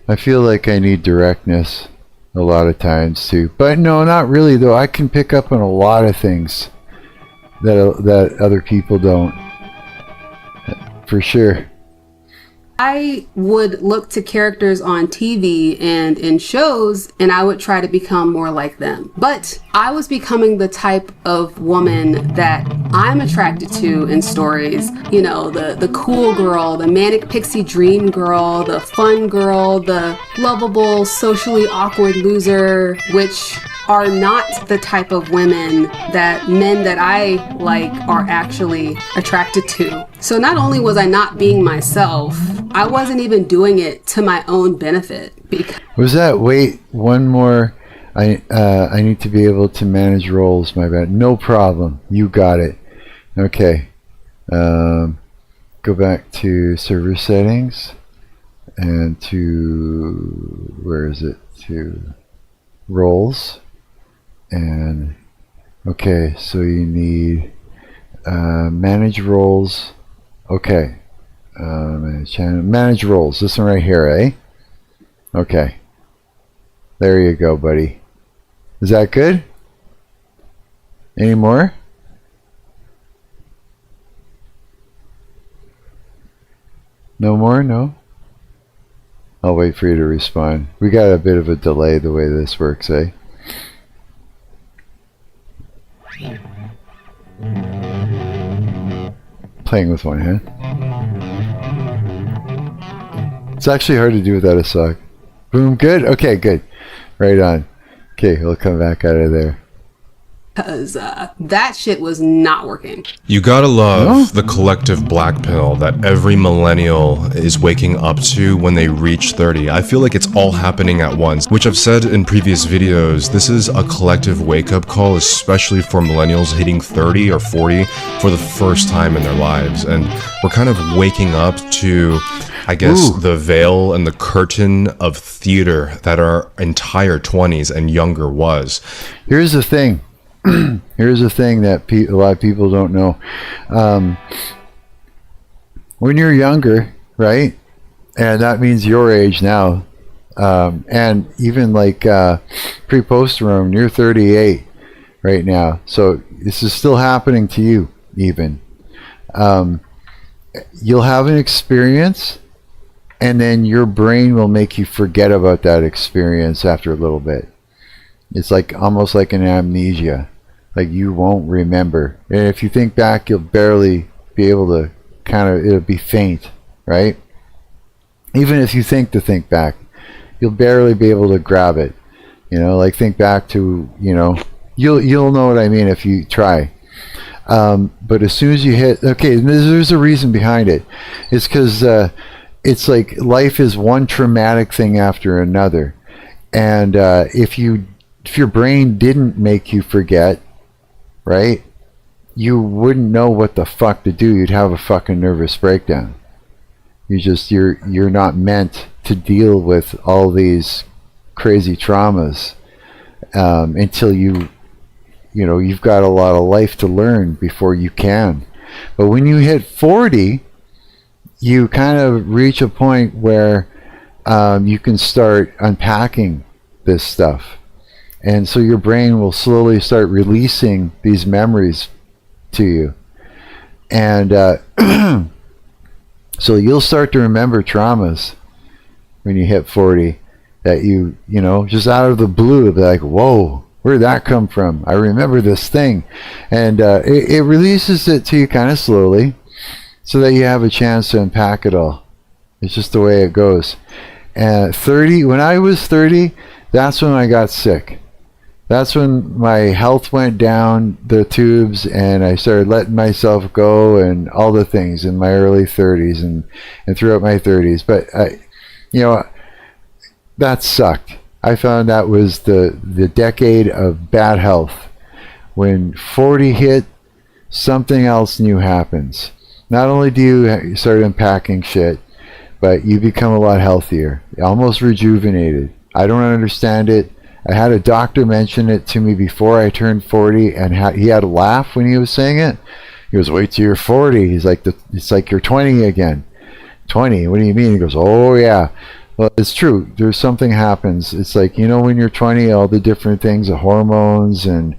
I feel like I need directness a lot of times too. But no, not really though. I can pick up on a lot of things that other people don't. For sure. I would look to characters on TV and in shows, and I would try to become more like them. But I was becoming the type of woman that I'm attracted to in stories. You know, the cool girl, the manic pixie dream girl, the fun girl, the lovable, socially awkward loser, which are not the type of women that men that I like are actually attracted to. So not only was I not being myself, I wasn't even doing it to my own benefit. Was that, wait, one more, I need to be able to manage roles, my bad. No problem, you got it. Okay. go back to server settings and to, where is it, to roles. And okay, so you need manage roles. Okay, manage roles, this one right here, eh? Okay, there you go, buddy. Is that good? Any more? No more? No? I'll wait for you to respond. We got a bit of a delay the way this works, eh? Playing with one hand. It's actually hard to do without a sock. Boom, good? Okay, good. Right on. Okay, we'll come back out of there. Because that shit was not working. You gotta love the collective black pill that every millennial is waking up to when they reach 30. I feel like it's all happening at once, which I've said in previous videos. This is a collective wake-up call, especially for millennials hitting 30 or 40 for the first time in their lives. And we're kind of waking up to, I guess, the veil and the curtain of theater that our entire 20s and younger was. Here's the thing. Here's the thing that a lot of people don't know. When you're younger, right, and that means your age now, and even like pre-posterone, you're 38 right now, so this is still happening to you even. You'll have an experience, and then your brain will make you forget about that experience after a little bit. It's like almost like an amnesia. Like you won't remember. And if you think back, you'll barely be able to it'll be faint, right? Even if you think to think back, you'll barely be able to grab it. You know, like think back to, you know, you'll know what I mean if you try. But as soon as you hit, okay, there's a reason behind it. It's because it's like life is one traumatic thing after another. And if your brain didn't make you forget, right, you wouldn't know what the fuck to do. You'd have a fucking nervous breakdown. You're not meant to deal with all these crazy traumas until you've got a lot of life to learn before you can. But when you hit 40, you kind of reach a point where you can start unpacking this stuff. And so your brain will slowly start releasing these memories to you. And so you'll start to remember traumas when you hit 40 that you know, just out of the blue, be like, whoa, where did that come from? I remember this thing. And it releases it to you kind of slowly so that you have a chance to unpack it all. It's just the way it goes. And 30, when I was 30, that's when I got sick. That's when my health went down the tubes and I started letting myself go and all the things in my early 30s and throughout my 30s. But, you know, that sucked. I found that was the decade of bad health. When 40 hit, something else new happens. Not only do you start unpacking shit, but you become a lot healthier, almost rejuvenated. I don't understand it. I had a doctor mention it to me before I turned 40, and he had a laugh when he was saying it. He goes, wait till you're 40. He's like, it's like you're 20 again. 20? What do you mean? He goes, oh yeah. Well, it's true. There's something happens. It's like, you know, when you're 20, all the different things, the hormones and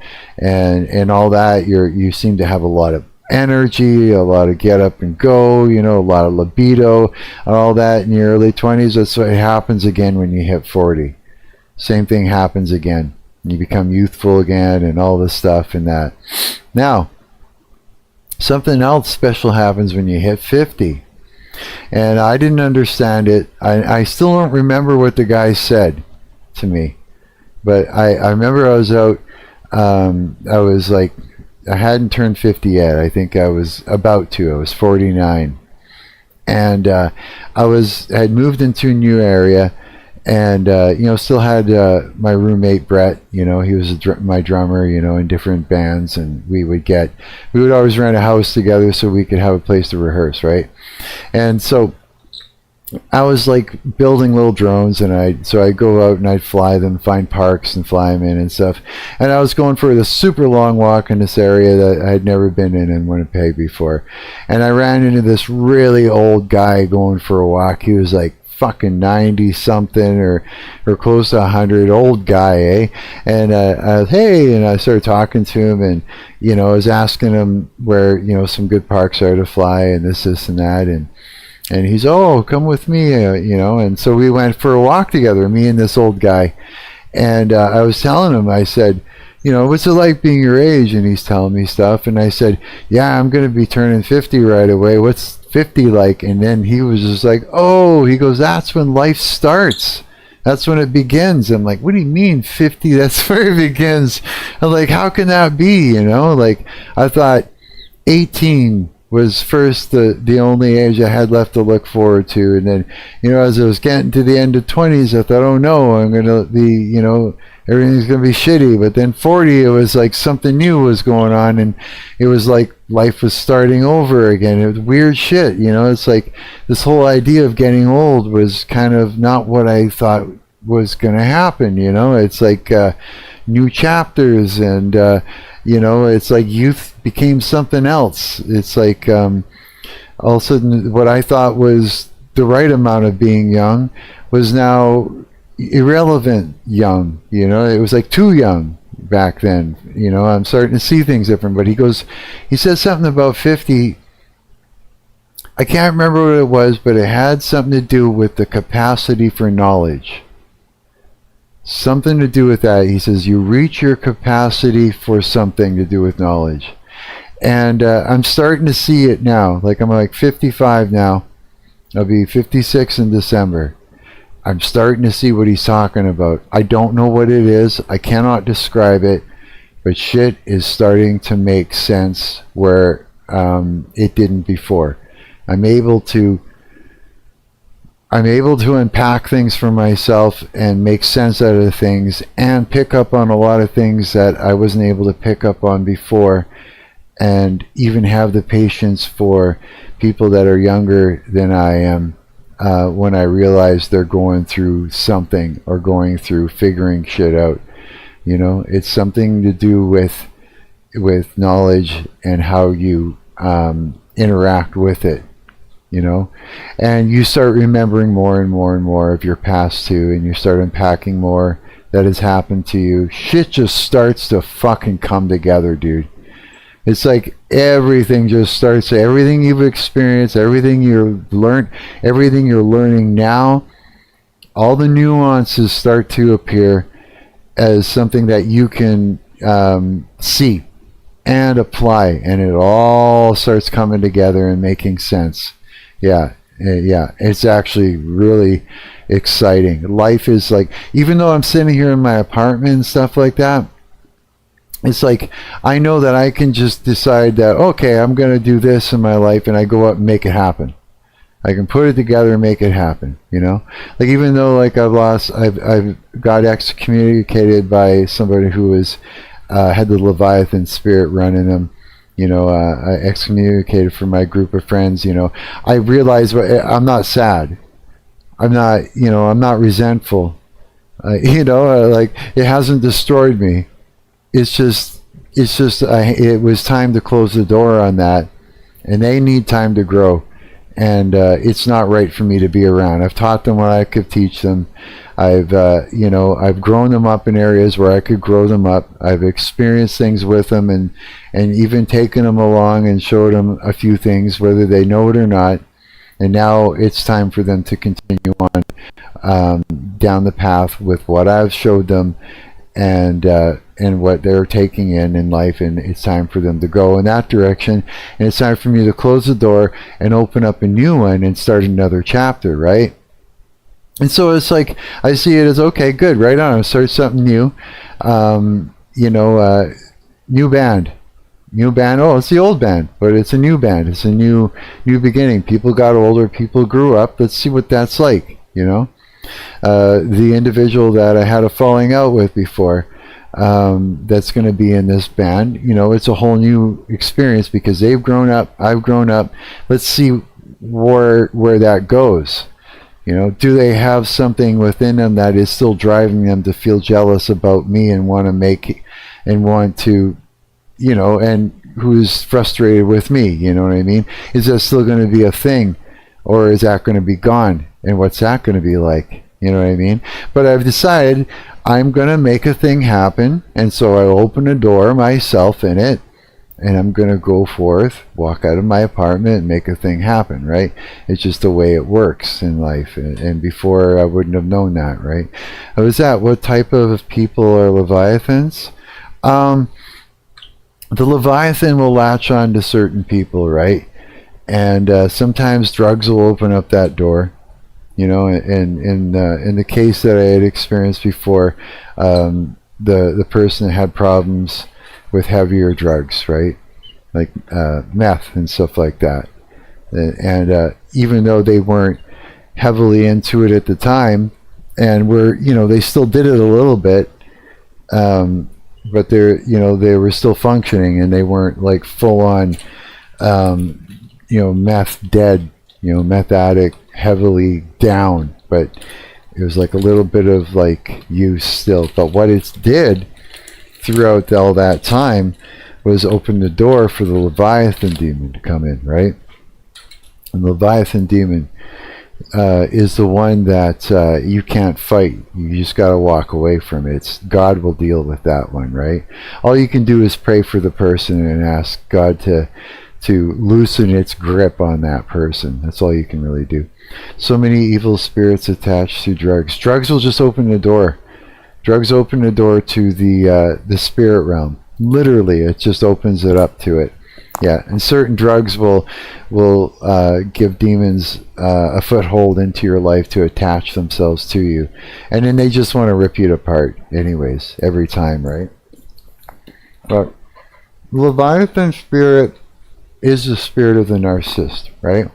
all that, you seem to have a lot of energy, a lot of get up and go, you know, a lot of libido and all that in your early 20s. That's what happens again when you hit 40. Same thing happens again. You become youthful again and all this stuff and that. Now, something else special happens when you hit 50. And I didn't understand it. I still don't remember what the guy said to me. But I remember I was out, I was like, I hadn't turned 50 yet. I think I was about to. I was 49. And I had moved into a new area. And still had my roommate Brett. He was my drummer. In different bands, and we would always rent a house together so we could have a place to rehearse, right? And so I was like building little drones, and I'd go out and I'd fly them, find parks and fly them in and stuff. And I was going for this super long walk in this area that I had never been in Winnipeg before. And I ran into this really old guy going for a walk. He was like fucking 90 something or close to 100, old guy, eh? And I was, hey, and I started talking to him, and I was asking him where some good parks are to fly and this and that, and he's, oh, come with me, and so we went for a walk together, me and this old guy. And I was telling him, I said, what's it like being your age? And he's telling me stuff, and I said, yeah, I'm going to be turning 50 right away. What's 50 like? And then he was just like, oh, he goes, that's when life starts. That's when it begins. I'm like, what do you mean 50? That's where it begins. I'm like, how can that be? Like, I thought 18 was first the only age I had left to look forward to. And then, as I was getting to the end of 20s, I thought, oh no, I'm going to be, everything's going to be shitty. But then 40, it was like something new was going on, and it was like life was starting over again. It was weird shit, it's like this whole idea of getting old was kind of not what I thought was going to happen, it's like new chapters, and it's like youth became something else. It's like all of a sudden what I thought was the right amount of being young was now irrelevant young. It was like too young back then. I'm starting to see things different. But he said something about 50. I can't remember what it was, but it had something to do with the capacity for knowledge. Something to do with that. He says you reach your capacity for something to do with knowledge. And I'm starting to see it now. Like, I'm like 55 now. I'll be 56 in December. I'm starting to see what he's talking about. I don't know what it is. I cannot describe it. But shit is starting to make sense where it didn't before. I'm able to unpack things for myself and make sense out of things and pick up on a lot of things that I wasn't able to pick up on before, and even have the patience for people that are younger than I am when I realize they're going through something or going through figuring shit out. It's something to do with knowledge and how you interact with it. And you start remembering more and more and more of your past too, and you start unpacking more that has happened to you. Shit just starts to fucking come together, dude. It's like everything just starts, everything you've experienced, everything you've learned, everything you're learning now, all the nuances start to appear as something that you can see and apply, and it all starts coming together and making sense. Yeah, it's actually really exciting. Life is like, even though I'm sitting here in my apartment and stuff like that, it's like I know that I can just decide that, okay, I'm going to do this in my life, and I go up and make it happen. I can put it together and make it happen, Like, even though like I've got excommunicated by somebody who was had the Leviathan spirit running them. I excommunicated from my group of friends. I realize I'm not sad. I'm not resentful. Like, it hasn't destroyed me. It's just it was time to close the door on that, and they need time to grow, and it's not right for me to be around. I've taught them what I could teach them. I've grown them up in areas where I could grow them up. I've experienced things with them, and even taken them along and showed them a few things, whether they know it or not. And now it's time for them to continue on down the path with what I've showed them, and what they're taking in life, and it's time for them to go in that direction, and it's time for me to close the door and open up a new one and start another chapter, right? And so it's like, I see it as, okay, good, right on, I'll start something new. New band, oh, it's the old band, but it's a new band, it's a new beginning. People got older, people grew up, let's see what that's like, The individual that I had a falling out with before, that's going to be in this band, it's a whole new experience because they've grown up, I've grown up. Let's see where that goes. Do they have something within them that is still driving them to feel jealous about me and want to, and who's frustrated with me, you know what I mean? Is that still going to be a thing, or is that going to be gone? And what's that going to be like? You know what I mean? But I've decided I'm going to make a thing happen, and so I open a door myself in it, and I'm going to go forth, walk out of my apartment, and make a thing happen, right? It's just the way it works in life, and before I wouldn't have known that, right? What type of people are Leviathans? The Leviathan will latch on to certain people, right? And sometimes drugs will open up that door. In the case that I had experienced before, the person had problems with heavier drugs, right? Like meth and stuff like that. And even though they weren't heavily into it at the time, and they still did it a little bit, but they were still functioning, and they weren't like full on, meth dead, meth addict, heavily down, but it was like a little bit of like use still. But what it did throughout all that time was open the door for the Leviathan demon to come in, right? And the Leviathan demon is the one that you can't fight. You just got to walk away from it. God will deal with that one, right? All you can do is pray for the person and ask God to loosen its grip on that person. That's all you can really do. So many evil spirits attached to drugs. Drugs will just open the door. Drugs open the door to the spirit realm. Literally, it just opens it up to it. Yeah, and certain drugs will give demons a foothold into your life to attach themselves to you, and then they just want to rip you apart, anyways, every time, right? But Leviathan spirit is the spirit of the narcissist, right?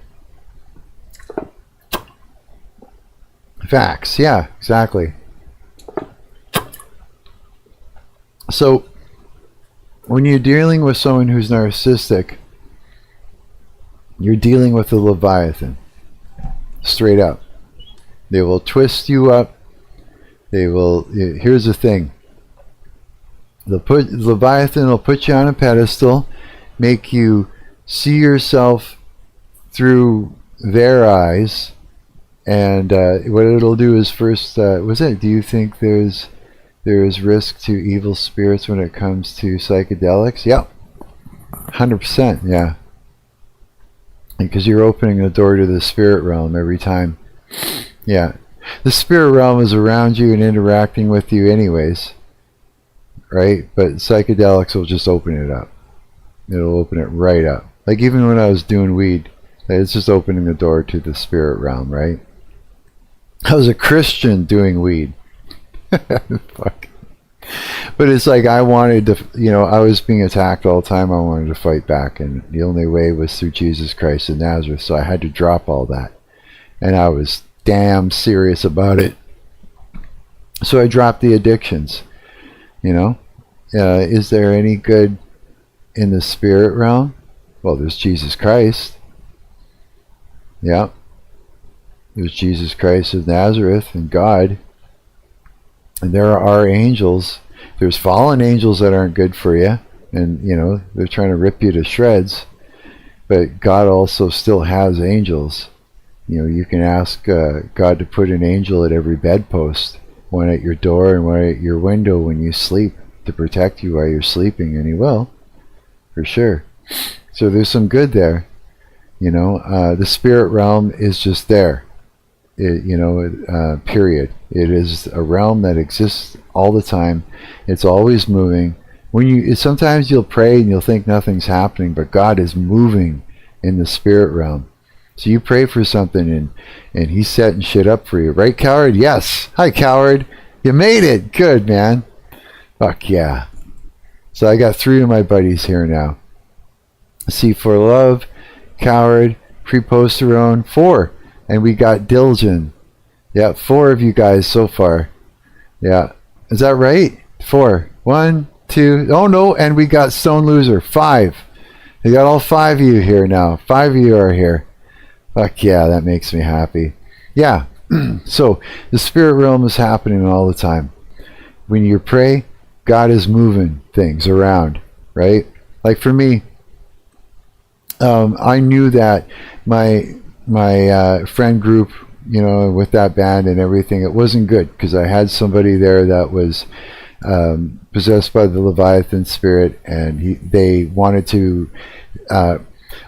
Facts, yeah, exactly. So when you're dealing with someone who's narcissistic, you're dealing with a Leviathan. Straight up. They will twist you up. Here's the thing. Leviathan will put you on a pedestal, make you see yourself through their eyes, and what it'll do is first, do you think there is risk to evil spirits when it comes to psychedelics? Yep. 100%, yeah. Because you're opening the door to the spirit realm every time. Yeah. The spirit realm is around you and interacting with you anyways, right? But psychedelics will just open it up. It'll open it right up. Like even when I was doing weed, it's just opening the door to the spirit realm, right? I was a Christian doing weed. Fuck. But it's like I wanted to, I was being attacked all the time. I wanted to fight back, and the only way was through Jesus Christ of Nazareth. So I had to drop all that, and I was damn serious about it. So I dropped the addictions. Is there any good in the spirit realm? Well, there's Jesus Christ. Yeah. There's Jesus Christ of Nazareth and God. And there are angels. There's fallen angels that aren't good for you. And, they're trying to rip you to shreds. But God also still has angels. You can ask God to put an angel at every bedpost. One at your door and one at your window when you sleep, to protect you while you're sleeping. And He will. For sure. So there's some good there. The spirit realm is just there. Period. It is a realm that exists all the time. It's always moving. Sometimes you'll pray and you'll think nothing's happening, but God is moving in the spirit realm. So you pray for something and He's setting shit up for you, right, coward? Yes. Hi, coward. You made it. Good, man. Fuck yeah. So I got 3 of my buddies here now. C for love, coward, preposterone, 4. And we got Dilgen. Yeah, 4 of you guys so far. Yeah. Is that right? 4. 1, 2. Oh, no. And we got Stone Loser. 5. We got all 5 of you here now. 5 of you are here. Fuck yeah, that makes me happy. Yeah. So the spirit realm is happening all the time. When you pray, God is moving things around, right? Like for me, I knew that my friend group, you know, with that band and everything, it wasn't good because I had somebody there that was possessed by the Leviathan spirit, and they wanted to,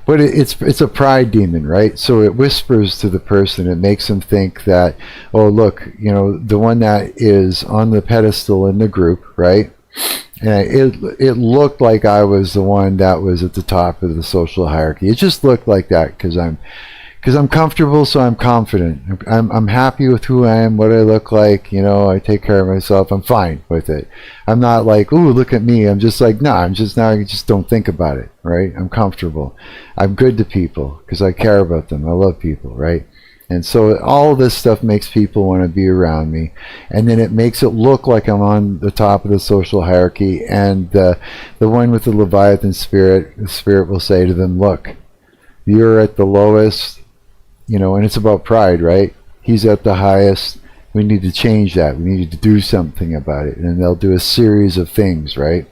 but it's a pride demon, right? So it whispers to the person, it makes them think that, oh look, you know, the one that is on the pedestal in the group, right? And it looked like I was the one that was at the top of the social hierarchy. It just looked like that because I'm comfortable, so I'm confident. I'm happy with who I am, what I look like. You know, I take care of myself. I'm fine with it. I'm not like, ooh, look at me. I'm just like, no, I just don't think about it, right? I'm comfortable. I'm good to people because I care about them. I love people, right? And so all this stuff makes people want to be around me. And then it makes it look like I'm on the top of the social hierarchy. And the one with the Leviathan spirit, the spirit will say to them, look, you're at the lowest, you know, and it's about pride, right? He's at the highest. We need to change that. We need to do something about it. And they'll do a series of things, right?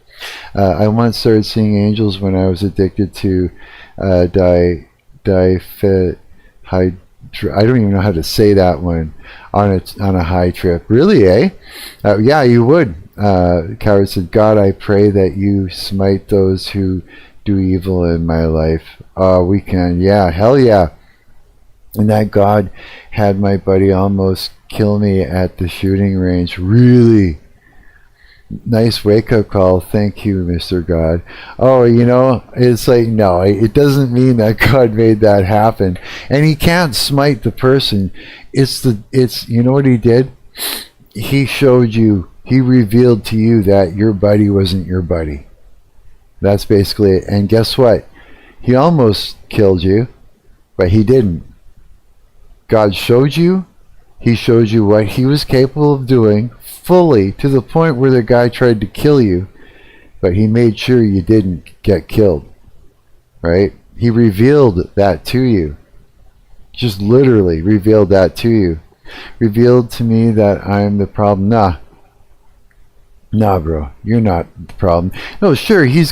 I once started seeing angels when I was addicted to I don't even know how to say that one on a high trip. Really, eh? Yeah, you would. Coward said, God, I pray that you smite those who do evil in my life. We can. Yeah, hell yeah. And that God had my buddy almost kill me at the shooting range. Really nice wake-up call. Thank you, Mr. God. Oh, you know, it's like, no, it doesn't mean that God made that happen. And he can't smite the person. It's you know what he did? He showed you, he revealed to you that your buddy wasn't your buddy. That's basically it. And guess what? He almost killed you, but he didn't. God showed you, he showed you what he was capable of doing fully, to the point where the guy tried to kill you, but he made sure you didn't get killed, right? He revealed that to you. Just literally revealed that to you. Revealed to me that I'm the problem. Nah, bro, you're not the problem. No, sure, he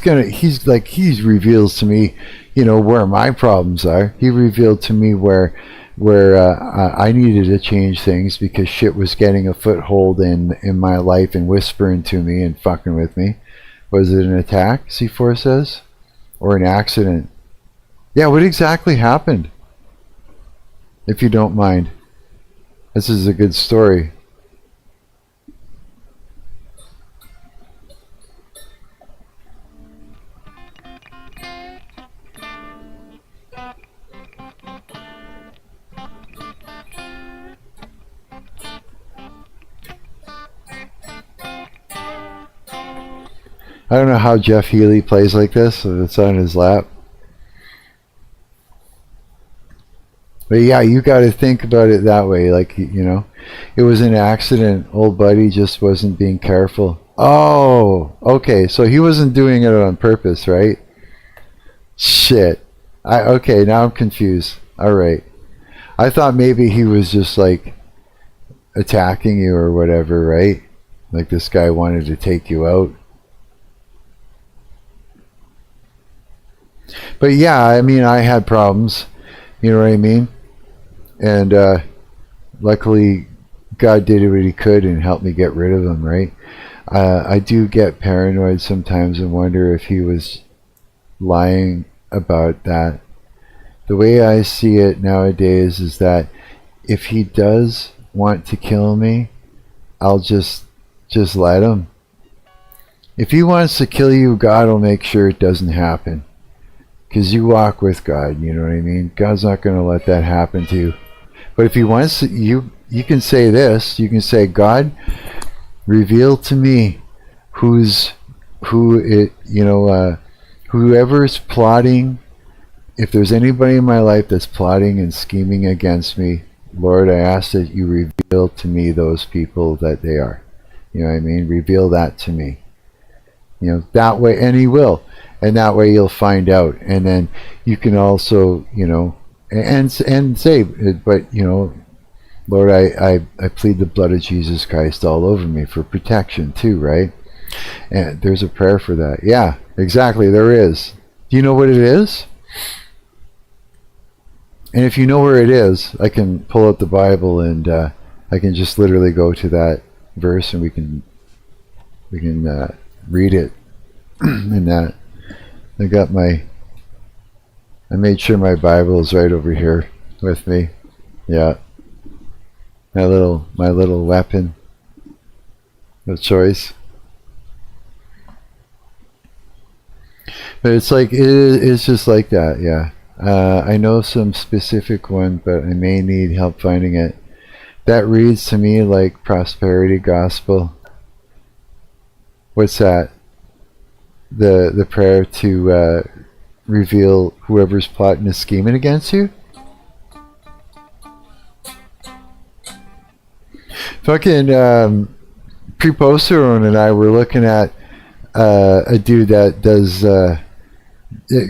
reveals to me, you know, where my problems are. He revealed to me where I needed to change things because shit was getting a foothold in my life and whispering to me and fucking with me. Was it an attack, C4 says? Or an accident? Yeah, what exactly happened? If you don't mind. This is a good story. I don't know how Jeff Healy plays like this, if it's on his lap. But yeah, you got to think about it that way. Like, you know, it was an accident. Old buddy just wasn't being careful. Oh, okay. So he wasn't doing it on purpose, right? Shit. Okay, now I'm confused. All right. I thought maybe he was just like attacking you or whatever, right? Like this guy wanted to take you out. But yeah, I mean, I had problems, you know what I mean? And luckily, God did what he could and helped me get rid of them, right? I do get paranoid sometimes and wonder if he was lying about that. The way I see it nowadays is that if he does want to kill me, I'll just let him. If he wants to kill you, God will make sure it doesn't happen. Because you walk with God, you know what I mean? God's not going to let that happen to you. But if he wants to, you can say this. You can say, God, reveal to me whoever's plotting. If there's anybody in my life that's plotting and scheming against me, Lord, I ask that you reveal to me those people that they are. You know what I mean? Reveal that to me. You know, that way, and he will. And that way you'll find out. And then you can also, you know, and say, but, you know, Lord, I plead the blood of Jesus Christ all over me for protection too, right? And there's a prayer for that. Yeah, exactly, there is. Do you know what it is? And if you know where it is, I can pull out the Bible and I can just literally go to that verse and we can read it. And that I made sure my Bible is right over here with me. Yeah, my little weapon of choice. But it's like it's just like that. Yeah. I know some specific one, but I may need help finding it. That reads to me like prosperity gospel. What's that? The prayer to reveal whoever's plotting and scheming against you? Fucking Pre-Poster and I were looking at a dude that does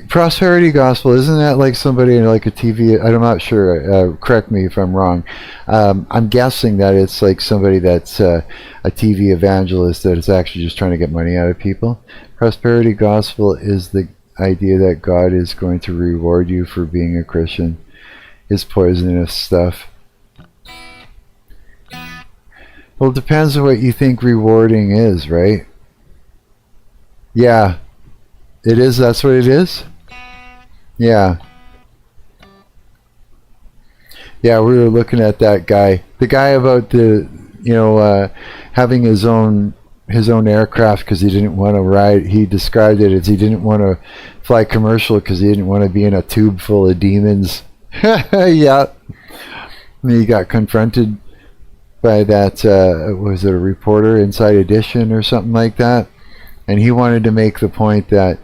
prosperity gospel. Isn't that like somebody in like a TV? I'm not sure. Correct me if I'm wrong. I'm guessing that it's like somebody that's a TV evangelist that is actually just trying to get money out of people. Prosperity gospel is the idea that God is going to reward you for being a Christian. Is poisonous stuff. Well, it depends on what you think rewarding is, right? Yeah. It is, that's what it is? Yeah. Yeah, we were looking at that guy. The guy about the, you know, having his own aircraft because he didn't want to ride. He described it as he didn't want to fly commercial because he didn't want to be in a tube full of demons. Yeah. And he got confronted by that, was it a reporter, Inside Edition or something like that? And he wanted to make the point that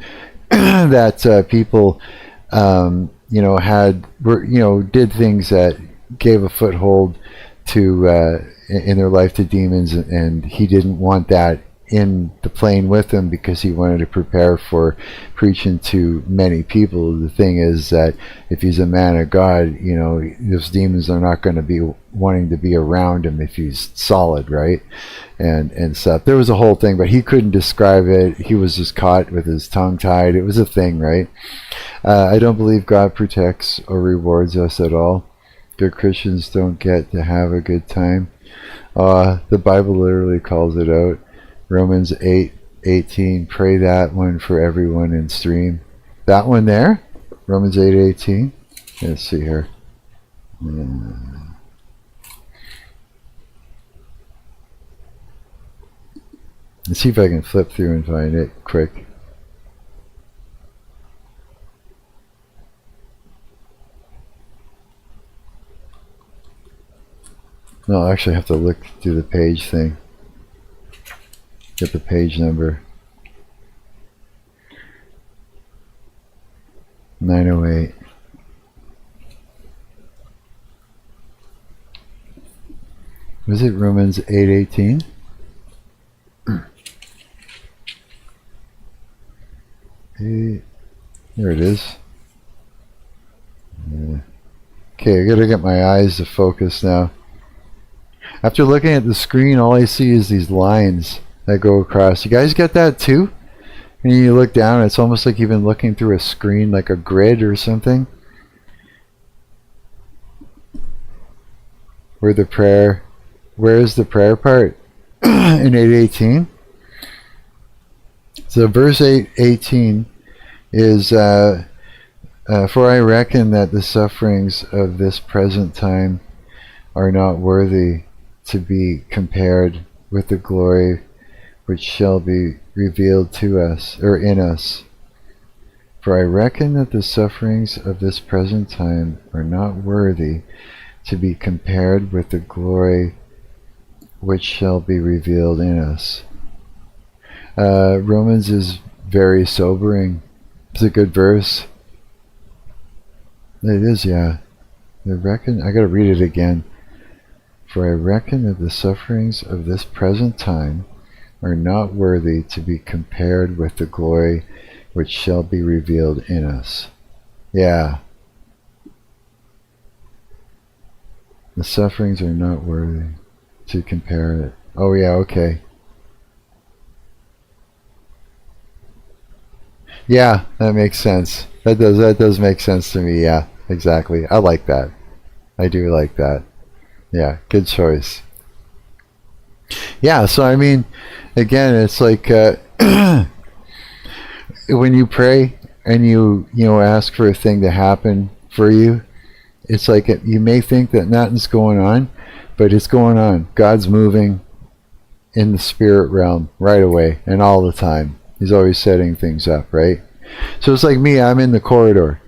that people, you know, did things that gave a foothold to in their life to demons, and he didn't want that in the plane with him because he wanted to prepare for preaching to many people. The thing is that if he's a man of God, you know, those demons are not going to be wanting to be around him if he's solid, right? And stuff. There was a whole thing, but he couldn't describe it. He was just caught with his tongue tied. It was a thing, right? I don't believe God protects or rewards us at all. Good Christians don't get to have a good time. The Bible literally calls it out. Romans 8:18. Pray that one for everyone in stream. That one there? Romans 8:18. Let's see here. Let's see if I can flip through and find it quick. No, I actually have to look through the page thing. Get the page number. 908. Was it Romans 8:18? There it is. Okay, I gotta get my eyes to focus now. After looking at the screen, all I see is these lines that go across. You guys get that too? And you look down, it's almost like you've been looking through a screen, like a grid or something. Where is the prayer part? In 8:18? So verse 8:18 is, for I reckon that the sufferings of this present time are not worthy to be compared with the glory which shall be revealed to us, or in us. For I reckon that the sufferings of this present time are not worthy to be compared with the glory which shall be revealed in us. Romans is very sobering. It's a good verse. It is, yeah. I gotta read it again. For I reckon that the sufferings of this present time are not worthy to be compared with the glory which shall be revealed in us. Yeah. The sufferings are not worthy to compare it. Oh yeah, okay. Yeah, that makes sense. That does make sense to me. Yeah, exactly. I like that. I do like that. Yeah, good choice. Yeah, so I mean, again, it's like when you pray and you ask for a thing to happen for you, it's like you may think that nothing's going on, but it's going on. God's moving in the spirit realm right away and all the time. He's always setting things up, right? So it's like me, I'm in the corridor,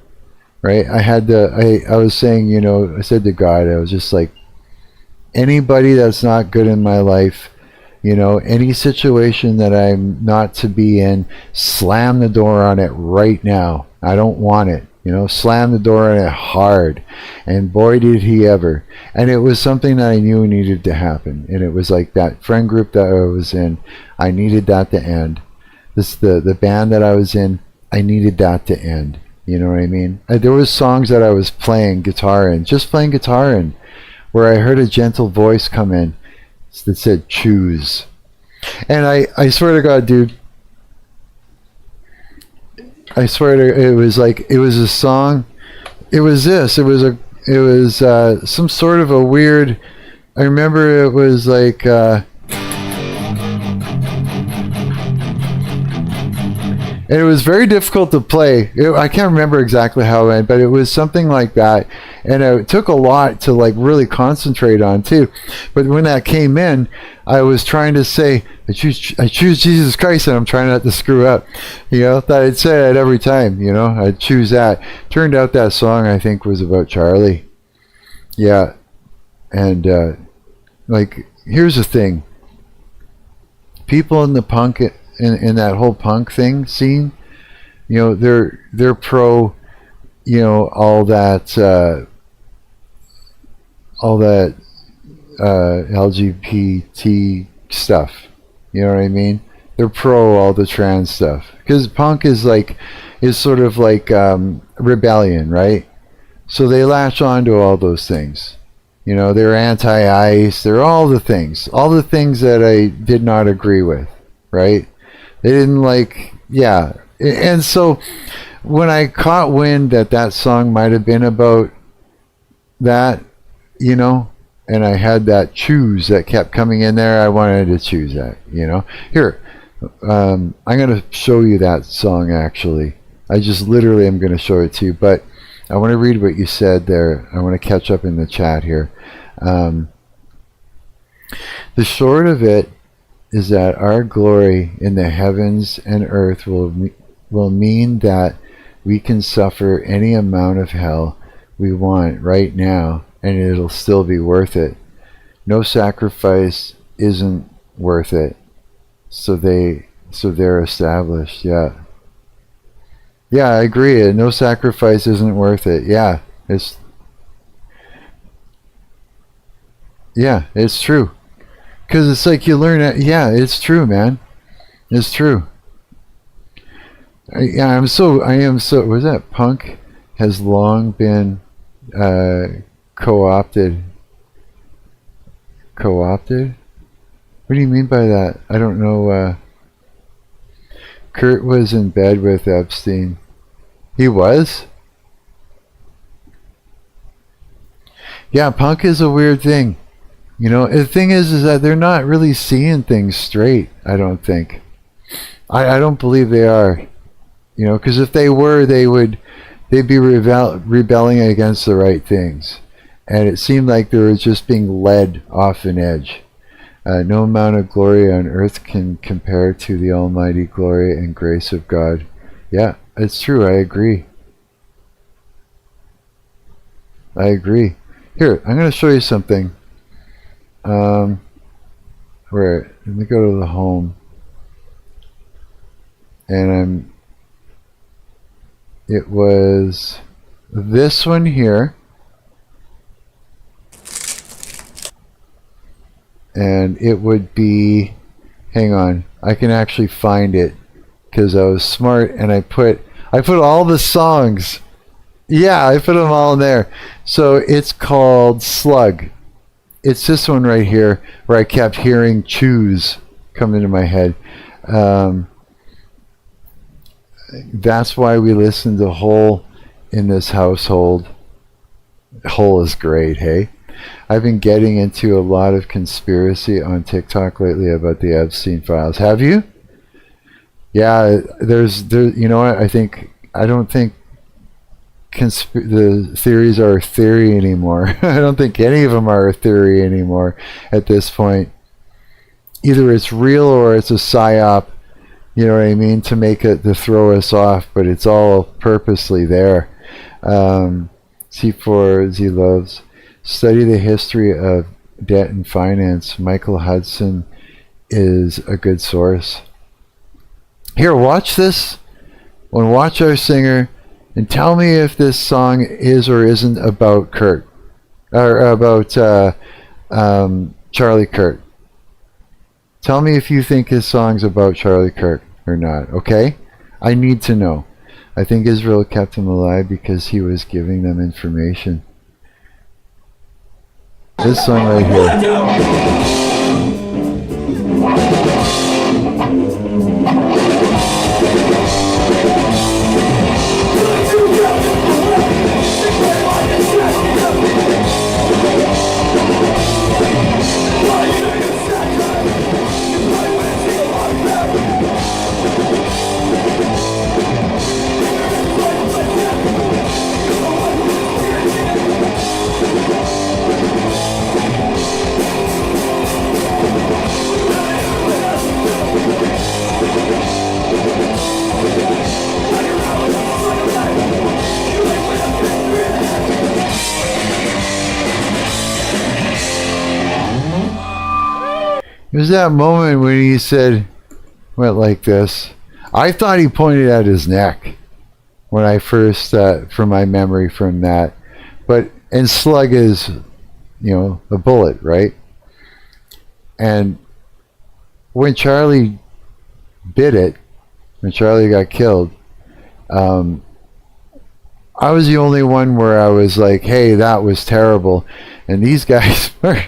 right? I was saying, I said to God, I was just like, anybody that's not good in my life, any situation that I'm not to be in, slam the door on it right now. I don't want it. Slam the door on it hard. And boy, did he ever. And it was something that I knew needed to happen. And it was like that friend group that I was in, I needed that to end. The band that I was in, I needed that to end. You know what I mean? There was songs that I was playing guitar in, where I heard a gentle voice come in that said, choose. And I swear to God, dude, I swear to, it was a song. It was some sort of a weird, I remember it was like, and it was very difficult to play. I can't remember exactly how it went, but it was something like that. And it took a lot to like really concentrate on too. But when that came in, I was trying to say, I choose Jesus Christ, and I'm trying not to screw up. That I'd say it every time, I'd choose that. Turned out that song, I think, was about Charlie. Yeah. And here's the thing. People in the punk, in that whole punk thing scene, they're pro, all that LGBT stuff. You know what I mean? They're pro all the trans stuff, because punk is sort of like rebellion, right? So they latch on to all those things. They're anti-ICE. They're all the things that I did not agree with, right? They didn't like, yeah. And so when I caught wind that song might have been about that, and I had that choose that kept coming in there, I wanted to choose that, Here, I'm going to show you that song, actually. I just literally am going to show it to you, but I want to read what you said there. I want to catch up in the chat here. The short of it is that our glory in the heavens and earth will mean that we can suffer any amount of hell we want right now, and it'll still be worth it. No sacrifice isn't worth it. So they're established. Yeah, I agree. No sacrifice isn't worth it. Yeah, it's true. Because it's like you learn it. Yeah, it's true, man. It's true. I am so. Was that punk has long been co-opted? Co-opted? What do you mean by that? I don't know. Kurt was in bed with Epstein. He was? Yeah, punk is a weird thing. The thing is that they're not really seeing things straight, I don't think. I don't believe they are. Because if they were, they'd be rebelling against the right things. And it seemed like they were just being led off an edge. No amount of glory on earth can compare to the almighty glory and grace of God. Yeah, it's true. I agree. Here, I'm going to show you something. Let me go to the home. And it was this one here. and it would be, hang on, I can actually find it because I was smart and I put all the songs. Yeah, I put them all in there. So it's called Slug. It's this one right here where I kept hearing choose come into my head. That's why we listen to Hole in this household. Hole is great, hey? I've been getting into a lot of conspiracy on TikTok lately about the Epstein files. Have you? Yeah, there's you know what? I don't think the theories are a theory anymore. I don't think any of them are a theory anymore at this point. Either it's real or it's a psyop, you know what I mean, to make it, to throw us off, but it's all purposely there. C4 Z loves. Study the history of debt and finance. Michael Hudson is a good source. Here, watch this. And watch our singer and tell me if this song is or isn't about Kurt. Or about Charlie Kirk. Tell me if you think his song's about Charlie Kirk or not, okay? I need to know. I think Israel kept him alive because he was giving them information. This song right here. It was that moment when he said, went like this. I thought he pointed at his neck when I first, from my memory from that. But, and slug is, you know, a bullet, right? And when Charlie bit it, when Charlie got killed, I was the only one where I was like, hey, that was terrible. And these guys were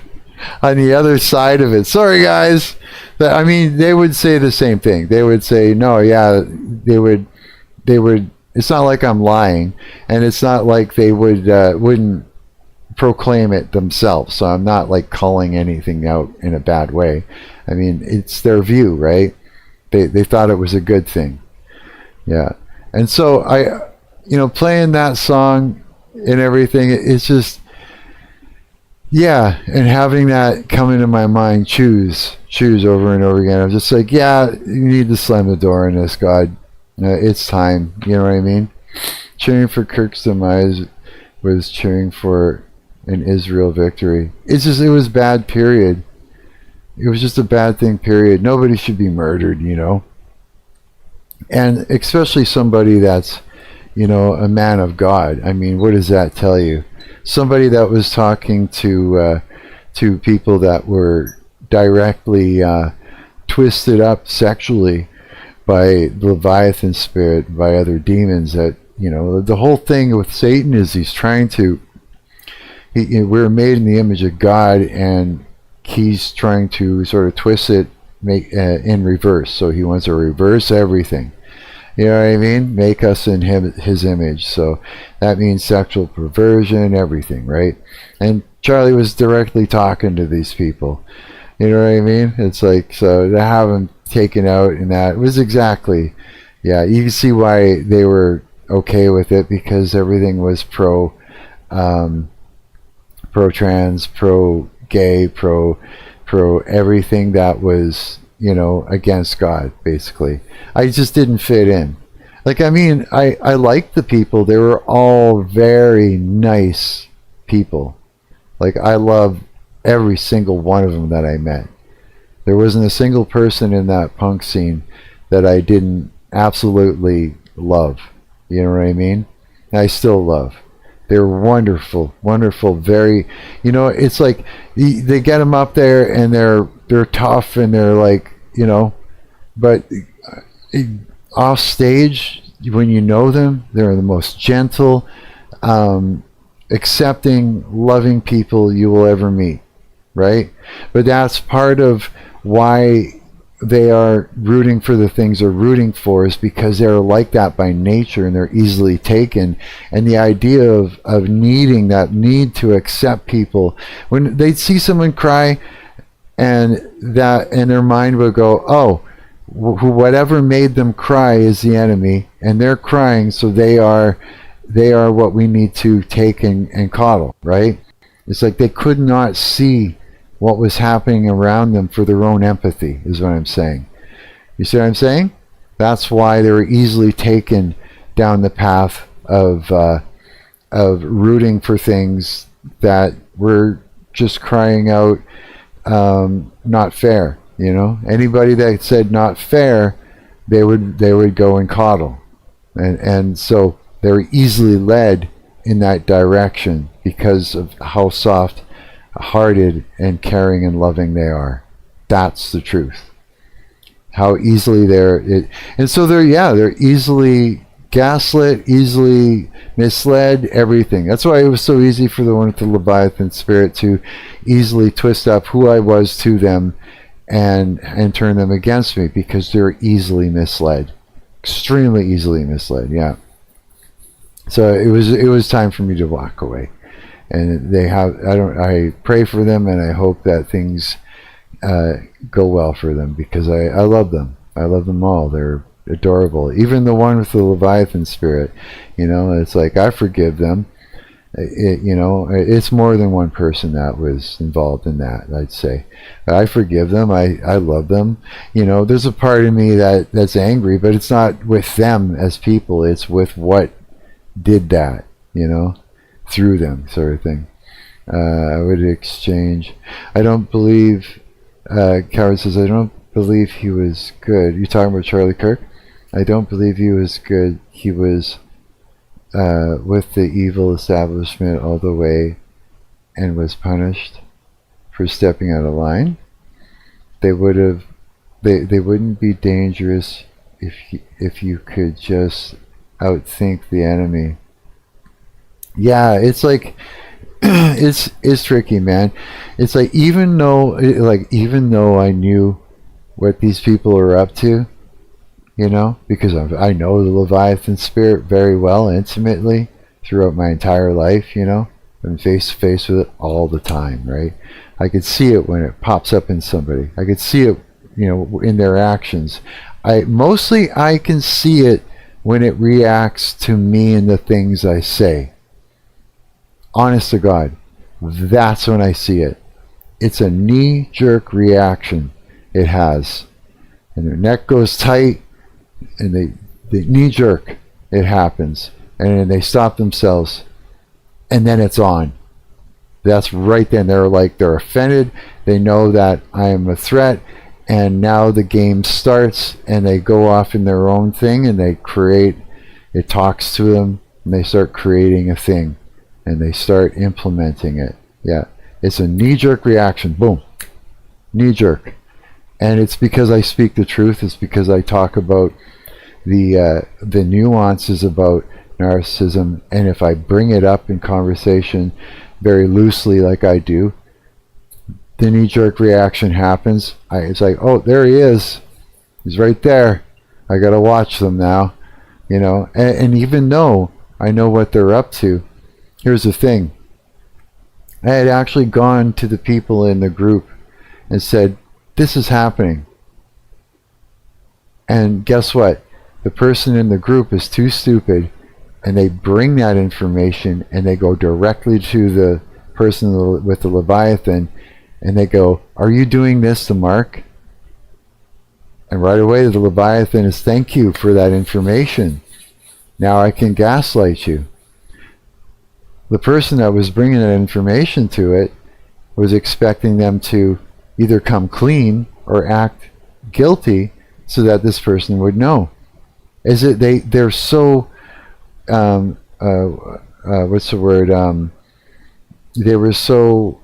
on the other side of it. Sorry, guys. I mean, they would say the same thing. They would say, no, yeah, they would, it's not like I'm lying. And it's not like they wouldn't proclaim it themselves. So I'm not like calling anything out in a bad way. I mean, it's their view, right? They thought it was a good thing. Yeah. And so I, you know, playing that song and everything, it's just, yeah, and having that come into my mind, choose over and over again. I'm just like, yeah, you need to slam the door on this, God. It's time. You know what I mean? Cheering for Kirk's demise was cheering for an Israel victory. It's just, it was bad, period. It was just a bad thing, period. Nobody should be murdered, you know? And especially somebody that's, you know, a man of God. I mean, what does that tell you? Somebody that was talking to people that were directly twisted up sexually by the Leviathan spirit, by other demons. That, you know, the whole thing with Satan is he's trying to. We're made in the image of God, and he's trying to sort of twist it, make in reverse. So he wants to reverse everything. You know what I mean? Make us in his image. So that means sexual perversion, everything, right? And Charlie was directly talking to these people. You know what I mean? It's like, so to have him taken out in that was exactly, yeah, you can see why they were okay with it, because everything was pro-trans, pro-gay, pro everything that was, you know, against God, basically. I just didn't fit in. Like, I mean, I liked the people. They were all very nice people. Like, I love every single one of them that I met. There wasn't a single person in that punk scene that I didn't absolutely love. You know what I mean? And I still love. They're wonderful, wonderful. Very, you know, it's like they get them up there and they're tough and they're like, you know, but off stage, when you know them, they're the most gentle, accepting, loving people you will ever meet, right? But that's part of why they are rooting for the things they're rooting for, is because they're like that by nature and they're easily taken. And the idea of needing that need to accept people, when they see someone cry, and that in their mind will go, oh, whatever made them cry is the enemy, and they're crying, so they are what we need to take and coddle, right? It's like they could not see what was happening around them for their own empathy, is what I'm saying. You see what I'm saying? That's why they were easily taken down the path of rooting for things that were just crying out, not fair. You know, anybody that said not fair, they would go and coddle, and so they were easily led in that direction because of how soft-hearted and caring and loving they are. That's the truth. How easily and so they're easily gaslit, easily misled, everything. That's why it was so easy for the one with the Leviathan spirit to easily twist up who I was to them and turn them against me, because they're easily misled, extremely easily misled. Yeah. So it was time for me to walk away, and I pray for them, and I hope that things go well for them, because I love them. I love them all. They're adorable. Even the one with the Leviathan spirit, you know, it's like I forgive them. You know, it's more than one person that was involved in that, I'd say. I forgive them. I love them. You know, there's a part of me that's angry, but it's not with them as people. It's with what did that, you know, through them, sort of thing. I would exchange. I don't believe, Coward says, I don't believe he was good. You talking about Charlie Kirk? I don't believe he was good. He was with the evil establishment all the way and was punished for stepping out of line. They wouldn't be dangerous if you could just outthink the enemy. Yeah, it's like it's tricky, man. It's like even though I knew what these people are up to, you know, because I know the Leviathan spirit very well, intimately, throughout my entire life, you know. I'm face to face with it all the time, right? I could see it when it pops up in somebody. I could see it, you know, in their actions. I can see it when it reacts to me and the things I say. Honest to God, that's when I see it. It's a knee-jerk reaction it has. And their neck goes tight, and they knee-jerk, it happens. And then they stop themselves, and then it's on. That's right then. They're offended. They know that I am a threat, and now the game starts, and they go off in their own thing, and they create, it talks to them, and they start creating a thing, and they start implementing it. Yeah, it's a knee-jerk reaction. Boom, knee-jerk. And it's because I speak the truth. It's because I talk about the nuances about narcissism, and if I bring it up in conversation very loosely like I do, the knee-jerk reaction happens. It's like, oh, there he is. He's right there. I gotta watch them now, you know. And even though I know what they're up to, here's the thing. I had actually gone to the people in the group and said, this is happening. And guess what? The person in the group is too stupid, and they bring that information and they go directly to the person with the Leviathan, and they go, are you doing this to Mark? And right away the Leviathan is, thank you for that information. Now I can gaslight you. The person that was bringing that information to it was expecting them to either come clean or act guilty so that this person would know. They're so what's the word? They were so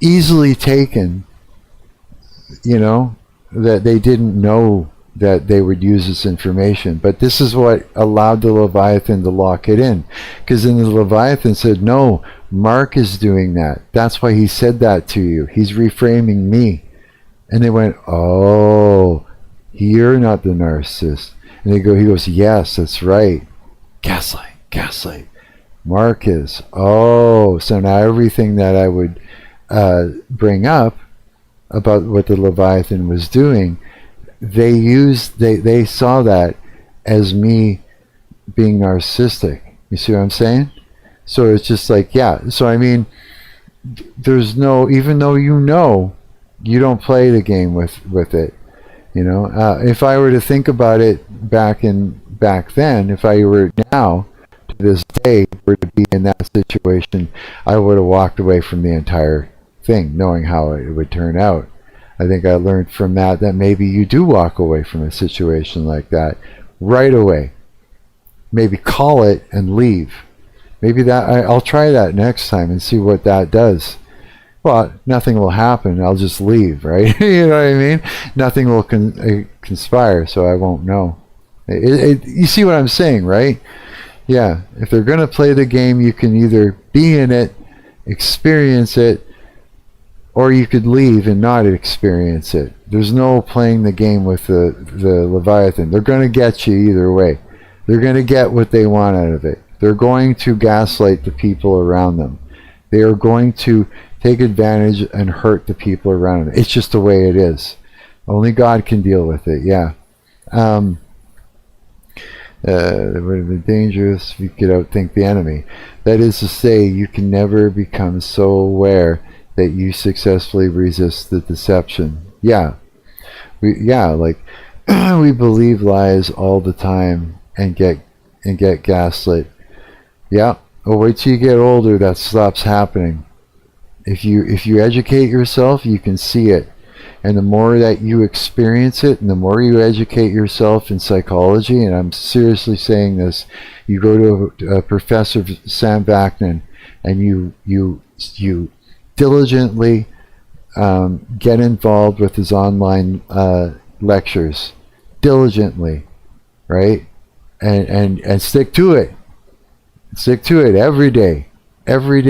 easily taken, you know, that they didn't know that they would use this information. But this is what allowed the Leviathan to lock it in, because then the Leviathan said, no, Marc is doing that. That's why he said that to you. He's reframing me. And they went, oh, you're not the narcissist. And he goes, yes, that's right. Gaslight. Marc is. Oh, so now everything that I would bring up about what the Leviathan was doing, they saw that as me being narcissistic. You see what I'm saying? So it's just like, yeah. So I mean, there's no, even though you don't play the game with it. You know, if I were to think about it back then, if I were now to this day were to be in that situation, I would have walked away from the entire thing, knowing how it would turn out. I think I learned from that maybe you do walk away from a situation like that right away. Maybe call it and leave. Maybe I'll try that next time and see what that does. Well, nothing will happen. I'll just leave, right? You know what I mean? Nothing will conspire, so I won't know. You see what I'm saying, right? Yeah. If they're going to play the game, you can either be in it, experience it, or you could leave and not experience it. There's no playing the game with the Leviathan. They're going to get you either way. They're going to get what they want out of it. They're going to gaslight the people around them. They are going to take advantage and hurt the people around them. It's just the way it is. Only God can deal with it, yeah. It would have been dangerous if you could outthink the enemy. That is to say, you can never become so aware that you successfully resist the deception. Yeah. We believe lies all the time and get gaslit. Yeah. Oh, wait till you get older, that stops happening. If you educate yourself, you can see it. And the more that you experience it, and the more you educate yourself in psychology, and I'm seriously saying this, you go to a Professor Sam Vaknin, and you diligently get involved with his online lectures, diligently, right? And stick to it. Stick to it every day, every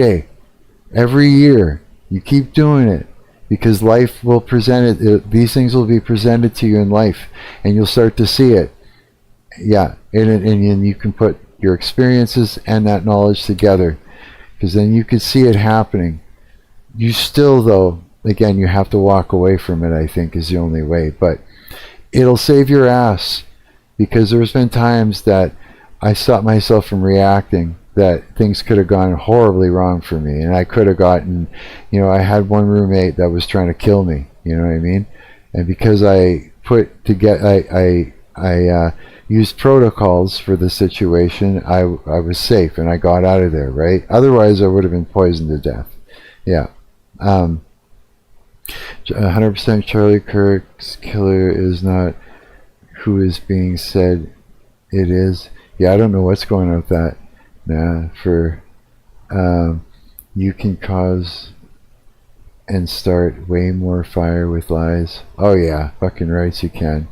year. You keep doing it, because life will present it. These things will be presented to you in life, and you'll start to see it. Yeah, and you can put your experiences and that knowledge together, because then you can see it happening. You still, though, again, you have to walk away from it, I think, is the only way. But it'll save your ass, because there's been times that I stopped myself from reacting, that things could have gone horribly wrong for me, and I could have gotten, I had one roommate that was trying to kill me, you know what I mean? And because I used protocols for the situation, I was safe, and I got out of there, right? Otherwise, I would have been poisoned to death. Yeah. 100% Charlie Kirk's killer is not who is being said it is. Yeah, I don't know what's going on with that. Nah, you can cause and start way more fire with lies. Oh yeah, fucking rights you can.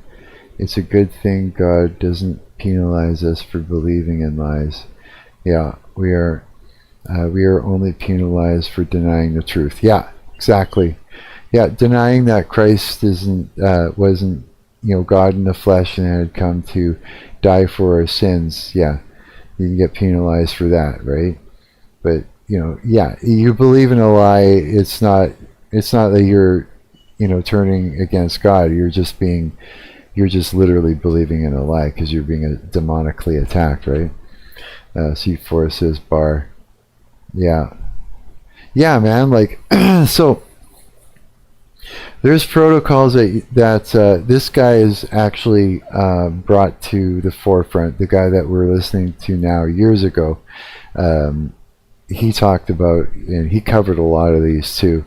It's a good thing God doesn't penalize us for believing in lies. Yeah, we are only penalized for denying the truth. Yeah, exactly. Yeah, denying that Christ wasn't God in the flesh and had come to die for our sins. Yeah, you can get penalized for that, right? But yeah, you believe in a lie. It's not that you're turning against God. You're just literally believing in a lie, because you're being demonically attacked, right? C4 says bar. Yeah, man. Like so. There's protocols that this guy is actually brought to the forefront. The guy that we're listening to now, years ago, he talked about, and he covered a lot of these too.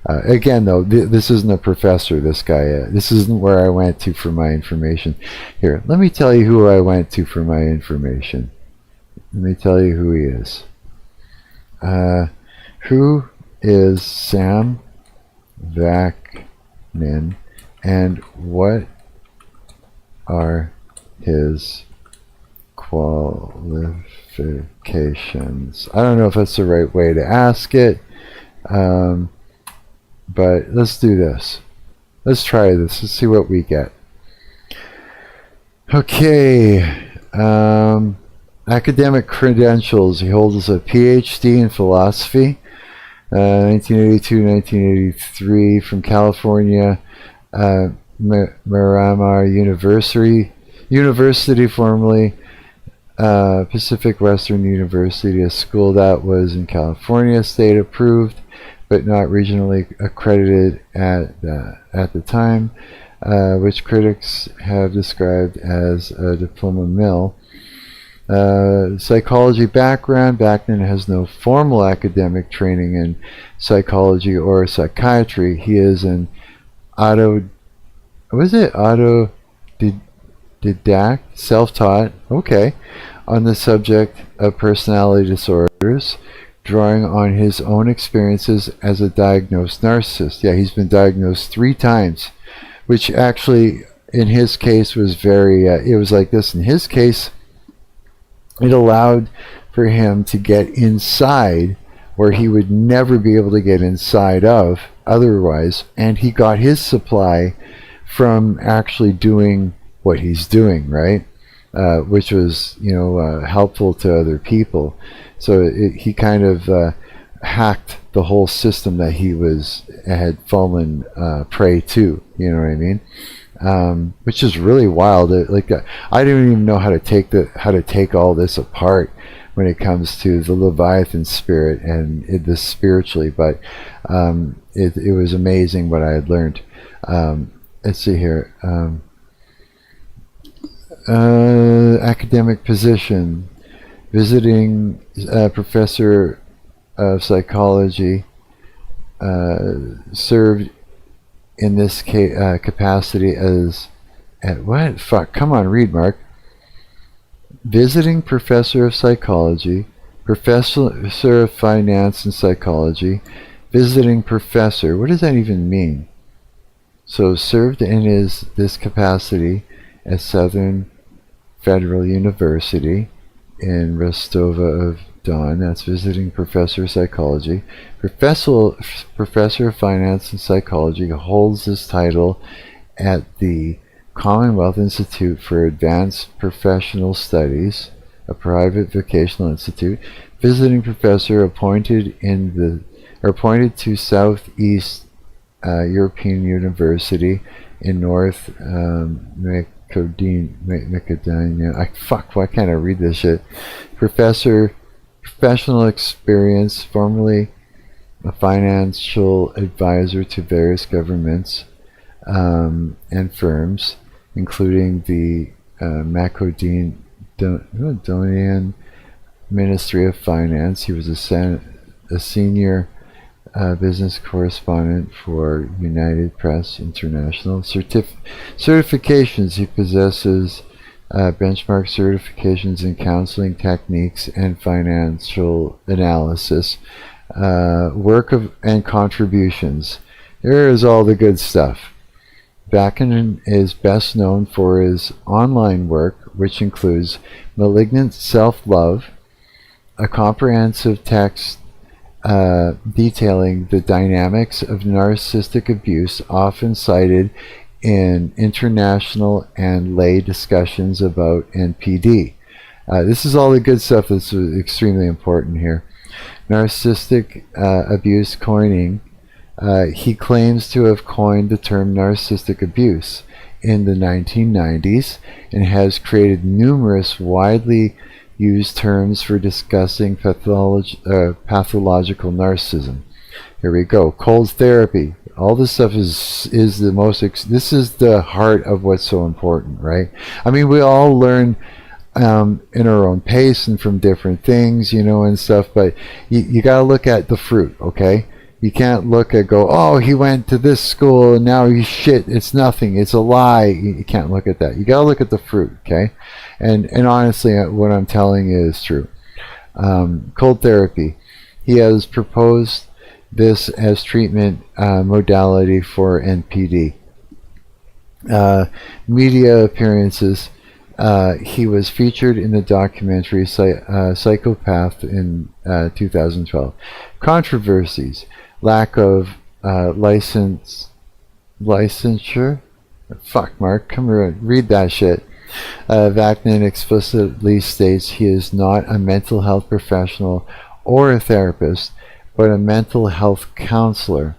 Again, though, this isn't a professor, this guy. This isn't where I went to for my information. Here, let me tell you who I went to for my information. Let me tell you who he is. Who is Sam Vaknin, and what are his qualifications? I don't know if that's the right way to ask it, but let's do this. Let's try this. Let's see what we get. Okay. Academic credentials. He holds a PhD in philosophy, 1982-1983, from California, Miramar University, formerly Pacific Western University, a school that was in California, state approved, but not regionally accredited at the time, which critics have described as a diploma mill. Psychology background. Vaknin has no formal academic training in psychology or psychiatry. He is an autodidact, self-taught, on the subject of personality disorders, drawing on his own experiences as a diagnosed narcissist. Yeah, he's been diagnosed 3 times, which actually, in his case, was very, it was like this. In his case, it allowed for him to get inside where he would never be able to get inside of otherwise, and he got his supply from actually doing what he's doing, right? Which was, helpful to other people. So he kind of hacked the whole system that he had fallen prey to. You know what I mean? Which is really wild. I don't even know how to take all this apart when it comes to the Leviathan spirit and this spiritually. But it was amazing what I had learned. Let's see here. Academic position: visiting professor of psychology. Served in this capacity as come on, read, Mark. Visiting professor of psychology, professor of finance and psychology, visiting professor. What does that even mean? So served in this capacity at Southern Federal University in Rostov-on-Don. That's visiting professor of psychology. Professor of finance and psychology, holds this title at the Commonwealth Institute for Advanced Professional Studies, a private vocational institute. Visiting professor appointed to Southeast European University in North Macedonia. Why can't I read this shit? Professional experience, formerly a financial advisor to various governments and firms, including the Macedonian Ministry of Finance. He was a senior business correspondent for United Press International. Certifications: he possesses benchmark certifications in counseling techniques and financial analysis. Work and contributions. Here is all the good stuff. Vaknin is best known for his online work, which includes Malignant Self-Love, a comprehensive text detailing the dynamics of narcissistic abuse, often cited in international and lay discussions about NPD. This is all the good stuff that's extremely important here. Narcissistic abuse coining. He claims to have coined the term narcissistic abuse in the 1990s and has created numerous widely used terms for discussing pathological narcissism. Here we go. Cold therapy. All this stuff is the most. This is the heart of what's so important, right? I mean, we all learn in our own pace and from different things, and stuff. But you got to look at the fruit, okay? You can't go, oh, he went to this school and now he's shit. It's nothing. It's a lie. You can't look at that. You gotta look at the fruit, okay? And honestly, what I'm telling you is true. Cold therapy. He has proposed this as treatment modality for NPD. Media appearances. He was featured in the documentary Psychopath in 2012. Controversies. Lack of licensure. Fuck, Mark, come here, read that shit. Vaknin explicitly states he is not a mental health professional or a therapist, but a mental health counselor.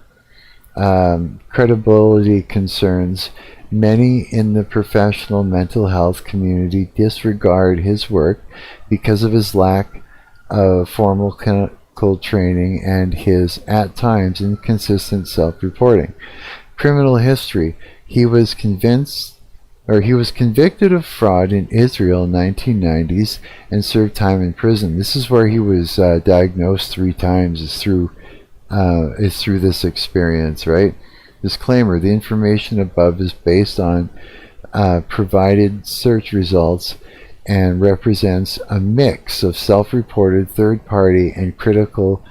Credibility concerns. Many in the professional mental health community disregard his work because of his lack of formal clinical training and his, at times, inconsistent self-reporting. Criminal history. He was convicted of fraud in Israel in 1990s and served time in prison. This is where he was diagnosed 3 times. Is through this experience, right? Disclaimer: the information above is based on provided search results and represents a mix of self-reported, third-party, and critical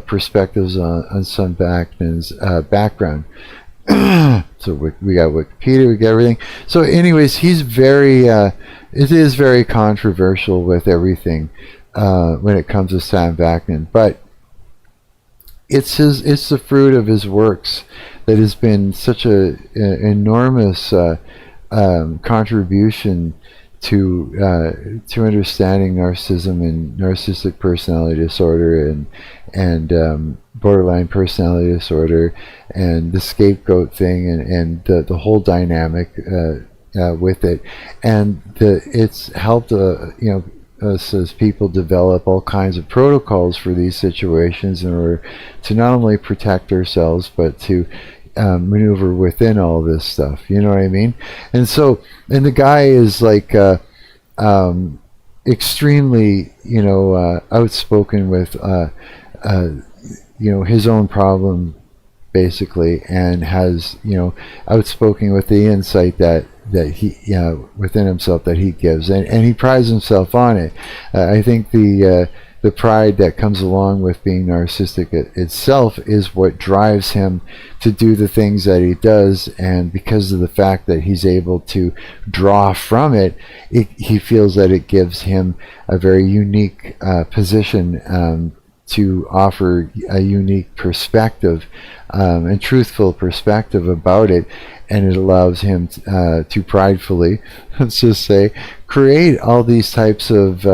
perspectives on some Vaknin's background. So we got Wikipedia, we got everything. So anyways, he's very, it is very controversial with everything when it comes to Sam Vaknin, but it's the fruit of his works that has been such an enormous contribution to understanding narcissism and narcissistic personality disorder and borderline personality disorder and the scapegoat thing and the whole dynamic with it, and it's helped us as people develop all kinds of protocols for these situations in order to not only protect ourselves but to maneuver within all this stuff, you know what I mean? And the guy is like extremely outspoken with his own problem basically, and has outspoken with the insight that he within himself that he gives, and he prides himself on it. I think the pride that comes along with being narcissistic itself is what drives him to do the things that he does, and because of the fact that he's able to draw from it, he feels that it gives him a very unique position to offer a unique perspective and truthful perspective about it, and it allows him to pridefully, let's just say, create all these types of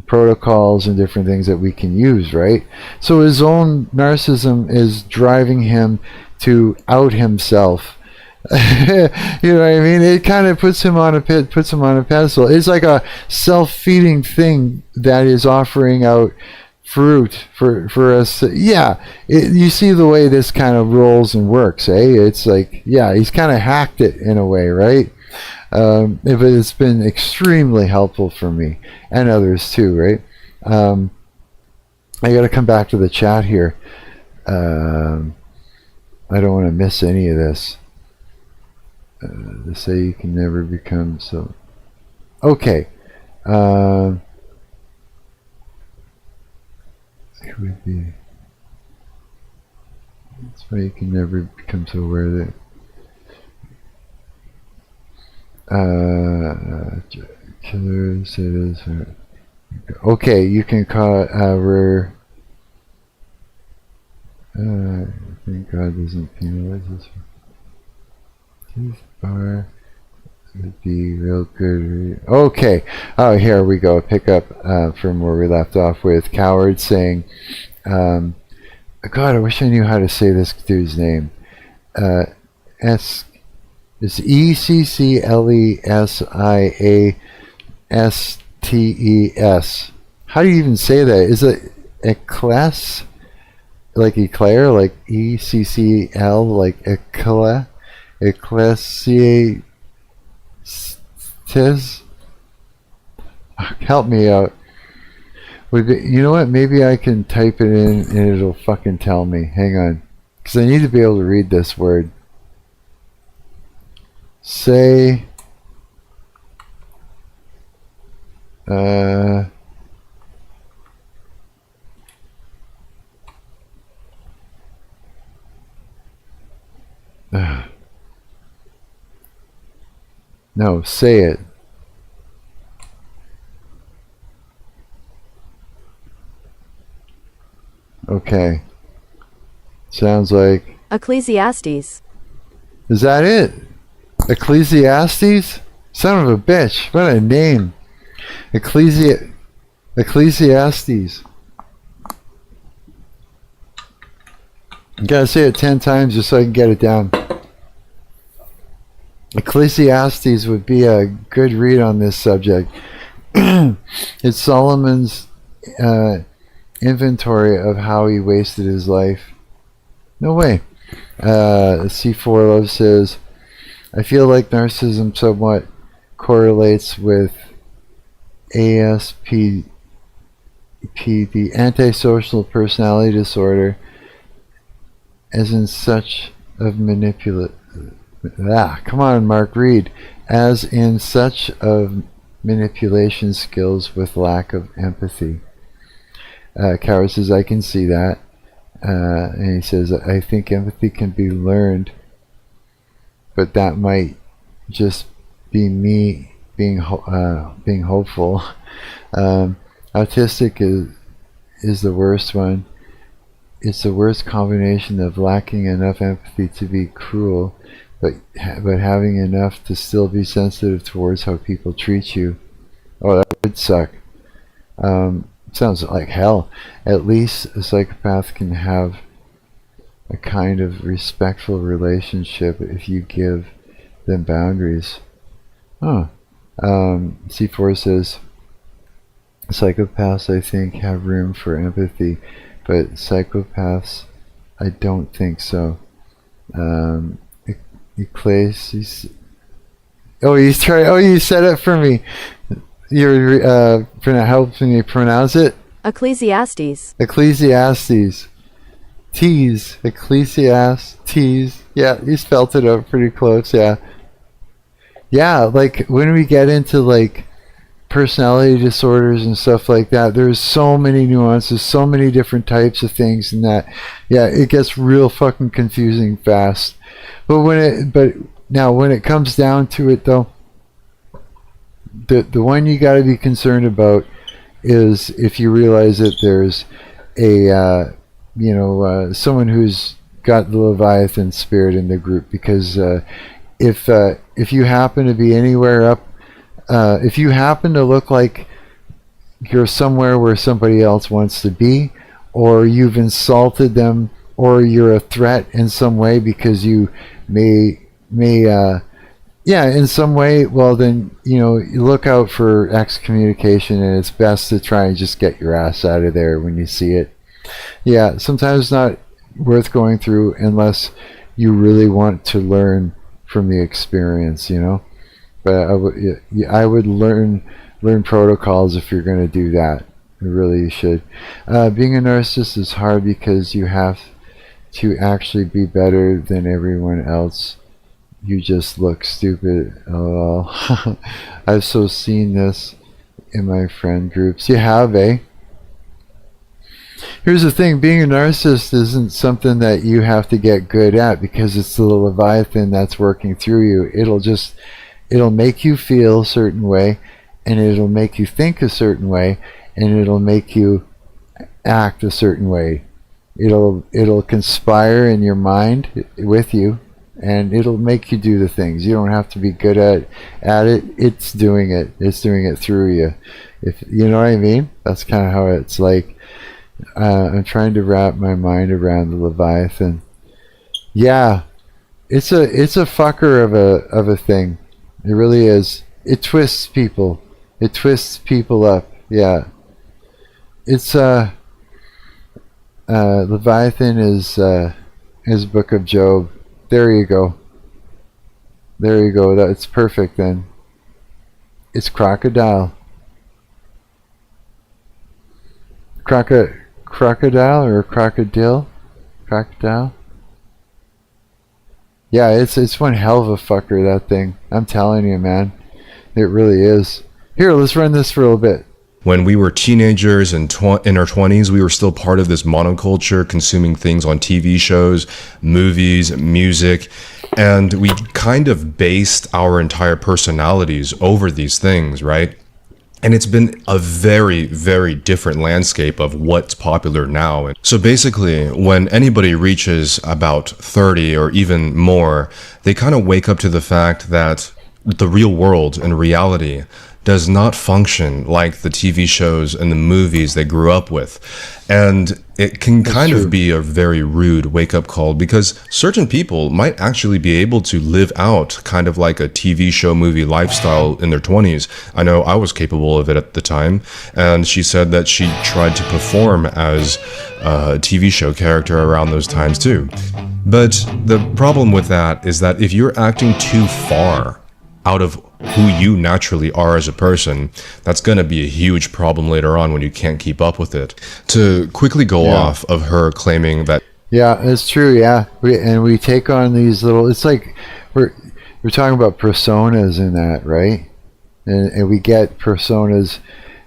protocols and different things that we can use, right? So his own narcissism is driving him to out himself. You know what I mean? It kind of puts him on a pedestal. It's like a self-feeding thing that is offering out fruit for us. You see the way this kind of rolls and works, eh? It's like, he's kind of hacked it in a way, right? But it's been extremely helpful for me and others too, right? I got to come back to the chat here. I don't want to miss any of this. They say you can never become so. Okay. It would be. That's why you can never become so aware that. Killers, it is. Okay, you can call rare. Thank God doesn't penalize this. Tooth bar would be real good. Okay, here we go. Pick up from where we left off with Coward saying, God, I wish I knew how to say this dude's name. It's ECCLESIASTES. How do you even say that? Is it Eclair? Like eclair? Like ECCL? Like eclair? Ecclesiastes? Help me out. You know what? Maybe I can type it in and it'll fucking tell me. Hang on. Because I need to be able to read this word. Say... no, say it. Okay. Sounds like... Ecclesiastes. Is that it? Ecclesiastes? Son of a bitch. What a name. Ecclesiastes. You gotta say it 10 times just so I can get it down. Ecclesiastes would be a good read on this subject. It's Solomon's inventory of how he wasted his life. No way. C4 Love says, I feel like narcissism somewhat correlates with ASP, the antisocial personality disorder, as in such of come on, Mark, read. As in such of manipulation skills with lack of empathy. Coward says, I can see that. And he says, I think empathy can be learned, but that might just be me being hopeful. Autistic is the worst one. It's the worst combination of lacking enough empathy to be cruel, but having enough to still be sensitive towards how people treat you. Oh, that would suck. Sounds like hell. At least a psychopath can have a kind of respectful relationship if you give them boundaries. C4 says, psychopaths, I think, have room for empathy, but psychopaths, I don't think so. You said it for me. You're helping me pronounce it. Ecclesiastes. Ecclesiastes. Ecclesiastes. Yeah, you spelt it out pretty close. Yeah. Yeah, like when we get into like personality disorders and stuff like that, there's so many nuances, so many different types of things, and that, yeah, it gets real fucking confusing fast. But now when it comes down to it, though, the one you got to be concerned about is if you realize that there's a someone who's got the Leviathan spirit in the group, because if you happen to be anywhere up, if you happen to look like you're somewhere where somebody else wants to be, or you've insulted them, or you're a threat in some way because you may in some way, well then, you look out for excommunication, and it's best to try and just get your ass out of there when you see it. Yeah, sometimes it's not worth going through unless you really want to learn from the experience, But I would learn protocols if you're going to do that. You really should. Being a narcissist is hard because you have to actually be better than everyone else. You just look stupid. LOL. I've so seen this in my friend groups. You have, eh? Here's the thing, being a narcissist isn't something that you have to get good at, because it's the Leviathan that's working through you. It'll make you feel a certain way, and it'll make you think a certain way, and it'll make you act a certain way. It'll conspire in your mind with you, and it'll make you do the things. You don't have to be good at it. It's doing it. It's doing it through you. If you know what I mean? That's kind of how it's like. I'm trying to wrap my mind around the Leviathan. Yeah, it's a fucker of a thing. It really is. It twists people. It twists people up. Yeah. It's Leviathan is Book of Job. There you go. There you go. That's perfect then. It's crocodile. crocodile or crocodile? Crocodile? Yeah, it's one hell of a fucker, that thing. I'm telling you, man. It really is. Here, let's run this for a little bit. When we were teenagers and in our 20s, we were still part of this monoculture, consuming things on TV shows, movies, music, and we kind of based our entire personalities over these things, right? And it's been a very, very different landscape of what's popular now. So basically, when anybody reaches about 30 or even more, they kind of wake up to the fact that the real world and reality does not function like the TV shows and the movies they grew up with. And it can kind of be a very rude wake-up call, because certain people might actually be able to live out kind of like a TV show movie lifestyle in their 20s. I know I was capable of it at the time, and she said that she tried to perform as a TV show character around those times too. But the problem with that is that if you're acting too far out of who you naturally are as a person, that's going to be a huge problem later on when you can't keep up with it. To quickly go off of her claiming that... Yeah, it's true, yeah. We take on these little... It's like we're talking about personas in that, right? And we get personas.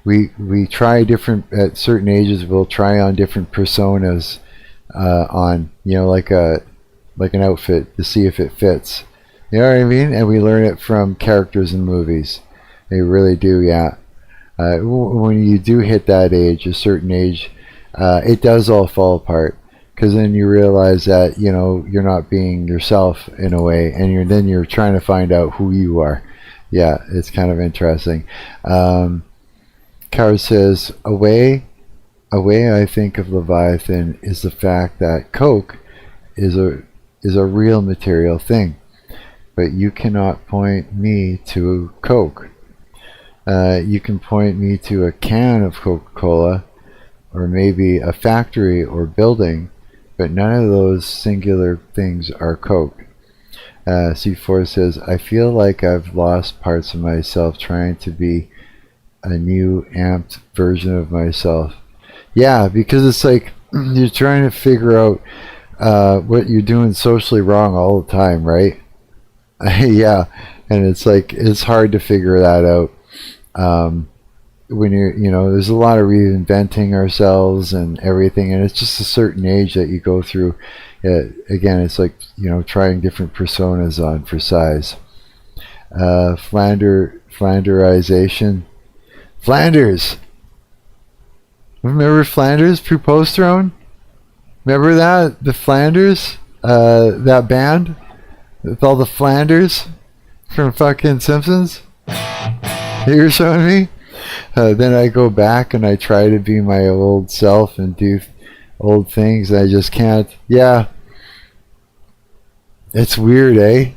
We try different... At certain ages, we'll try on different personas on, you know, like an outfit to see if it fits. You know what I mean? And we learn it from characters in movies. They really do, yeah. When you do hit that age, a certain age, it does all fall apart. Because then you realize that, you know, you're not being yourself in a way. And then you're trying to find out who you are. Yeah, it's kind of interesting. Kara says, a way I think of Leviathan is the fact that Coke is a real material thing. But you cannot point me to Coke. You can point me to a can of Coca-Cola, or maybe a factory or building, but none of those singular things are Coke. C4 says, I feel like I've lost parts of myself trying to be a new amped version of myself. Yeah, because it's like you're trying to figure out what you're doing socially wrong all the time, right? Yeah, and it's like it's hard to figure that out when you're, you know, there's a lot of reinventing ourselves and everything, and it's just a certain age that you go through. Again, it's like, you know, trying different personas on for size. Flanderization. Flanders. Remember Flanders? Preposterone? Remember that? The Flanders? That band? With all the Flanders from fucking Simpsons that you're showing me. Then I go back and I try to be my old self and do old things. I just can't. Yeah. It's weird, eh?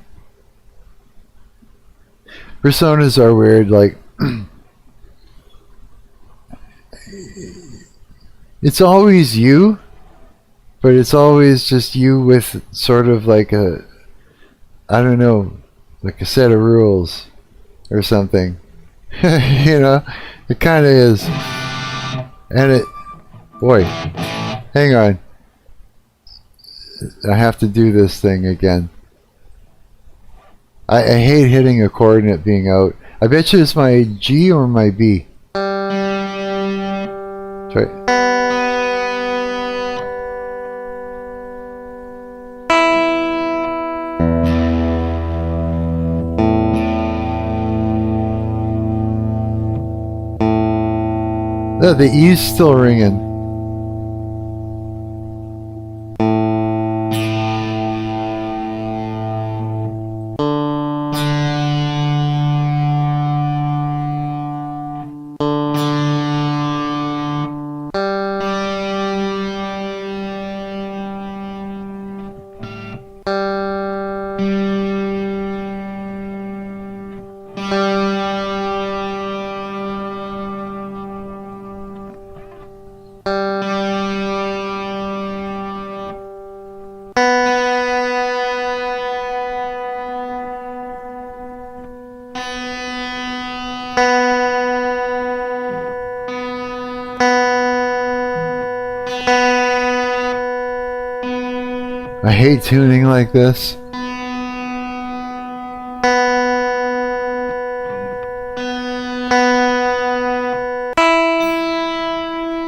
Personas are weird. Like, it's always you, but it's always just you with sort of like a, I don't know, like a set of rules or something. You know, it kind of is. And it, boy, hang on. I have to do this thing again. I hate hitting a coordinate being out. I bet you it's my G or my B. Sorry. The E's still ringing. I hate tuning like this.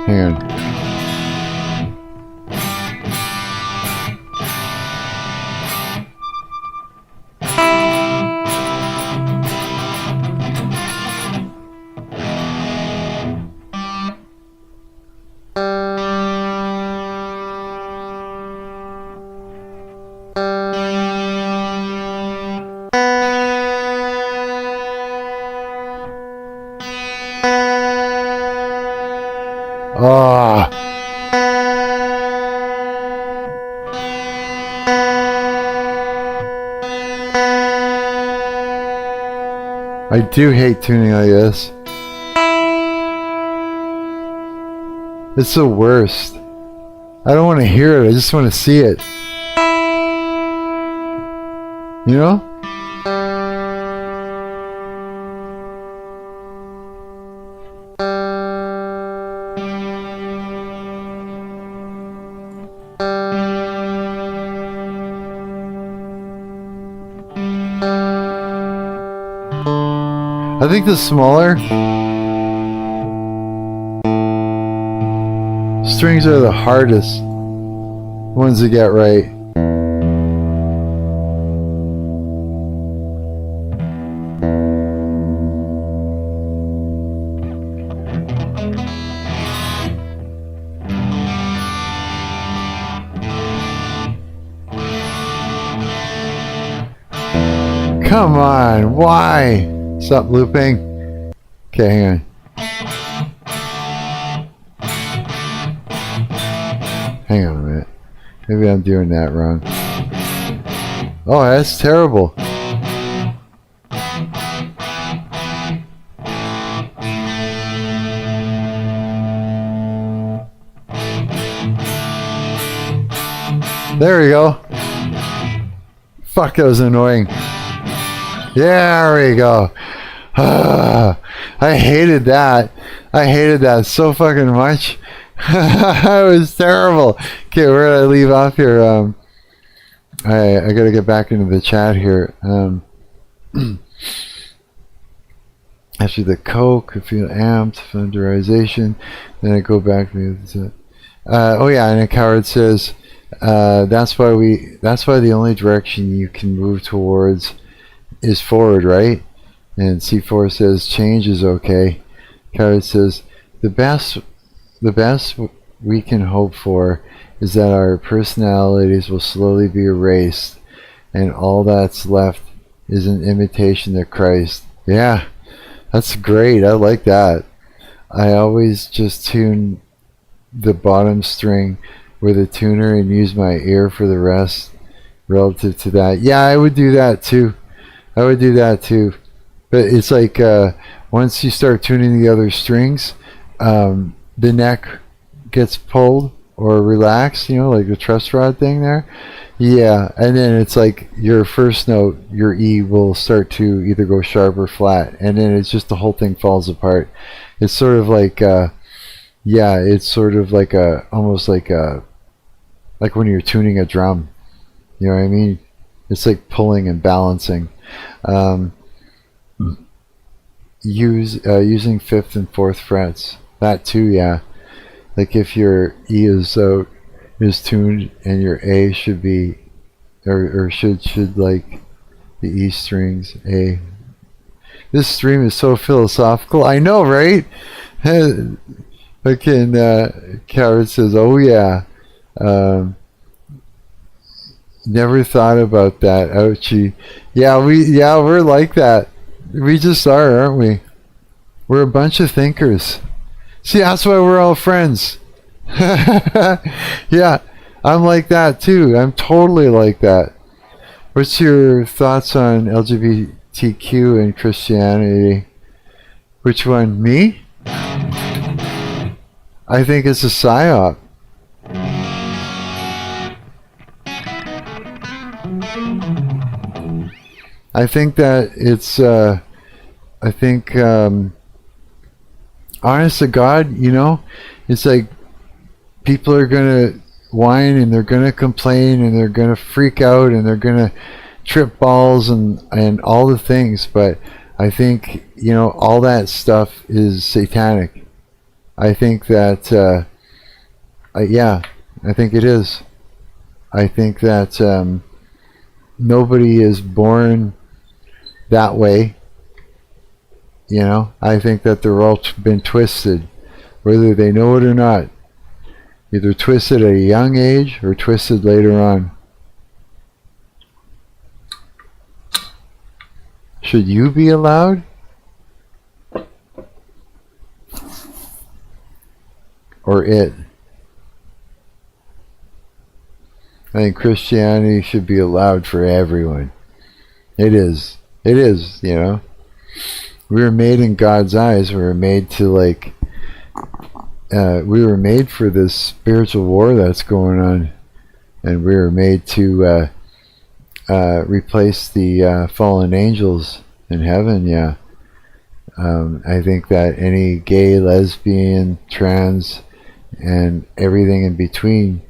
Hang on. Ah. I do hate tuning like this. It's the worst. I don't want to hear it, I just want to see it. You know? I think the smaller strings are the hardest ones to get right. Come on, why? Stop looping. Okay, hang on. Hang on a minute. Maybe I'm doing that wrong. Oh, that's terrible. There we go. Fuck, that was annoying. There we go. I hated that. I hated that so fucking much. It was terrible. Okay, where did I leave off here? I gotta get back into the chat here. After the coke, I feel amped, familiarization. Then I go back to the. Oh yeah, and a coward says, that's why the only direction you can move towards is forward, right? And C4 says change is okay. Coward says the best we can hope for is that our personalities will slowly be erased and all that's left is an imitation of Christ. Yeah, that's great. I like that. I always just tune the bottom string with a tuner and use my ear for the rest relative to that. Yeah, I would do that too. I would do that too. But it's like once you start tuning the other strings, the neck gets pulled or relaxed, you know, like the truss rod thing there. Yeah, and then it's like your first note, your E will start to either go sharp or flat, and then it's just the whole thing falls apart. It's sort of like, yeah, it's sort of like almost like when you're tuning a drum. You know what I mean? It's like pulling and balancing. Using 5th and 4th frets, that too. Yeah, like if your E is tuned and your A should be or should like the E strings A. This stream is so philosophical. I know, right? Fucking Coward says, oh yeah, never thought about that. Ouchie. Yeah, we're like that. We just are, aren't we? We're a bunch of thinkers. See, that's why we're all friends. Yeah, I'm like that too. I'm totally like that. What's your thoughts on LGBTQ and Christianity? Which one? Me? I think it's a psyop. I think that it's, I think, honest to God, you know, it's like people are going to whine and they're going to complain and they're going to freak out and they're going to trip balls and all the things. But I think, you know, all that stuff is satanic. I think that, yeah, I think it is. I think that nobody is born that way. You know, I think that they're all been twisted, whether they know it or not. Either twisted at a young age or twisted later on. Should you be allowed? Or it? I think Christianity should be allowed for everyone. It is. It is, you know. We were made in God's eyes. We were made to, like, we were made for this spiritual war that's going on. And we were made to replace the fallen angels in heaven, yeah. I think that any gay, lesbian, trans, and everything in between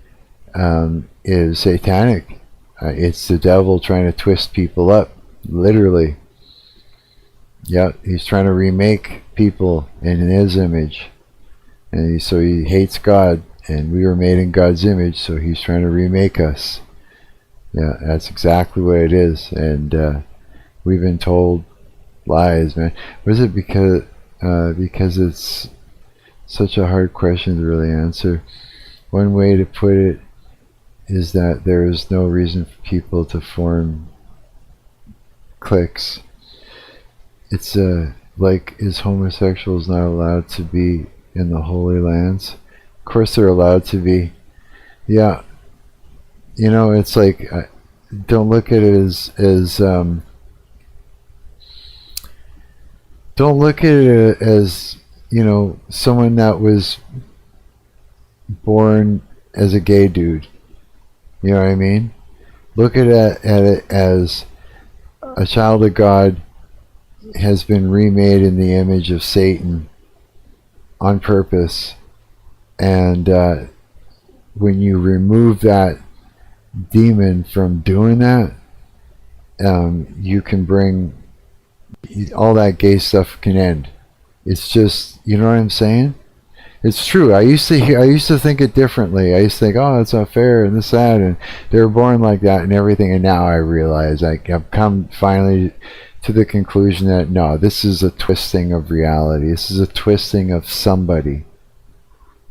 is satanic. It's the devil trying to twist people up, literally. Yeah, he's trying to remake people in his image. And so he hates God, and we were made in God's image, so he's trying to remake us. Yeah, that's exactly what it is. And we've been told lies, man. Was it because it's such a hard question to really answer? One way to put it is that there is no reason for people to form cliques. It's like, is homosexuals not allowed to be in the Holy Lands? Of course they're allowed to be. Yeah. You know, it's like, don't look at it as don't look at it as, you know, someone that was born as a gay dude. You know what I mean? Look at it as a child of God has been remade in the image of Satan on purpose. And when you remove that demon from doing that, you can bring all that gay stuff can end. It's just, you know what I'm saying? It's true. I used to think it differently. I used to think, oh, it's not fair and this, that, and they were born like that and everything. And now I realize I've come finally to the conclusion that no, this is a twisting of reality. This is a twisting of somebody.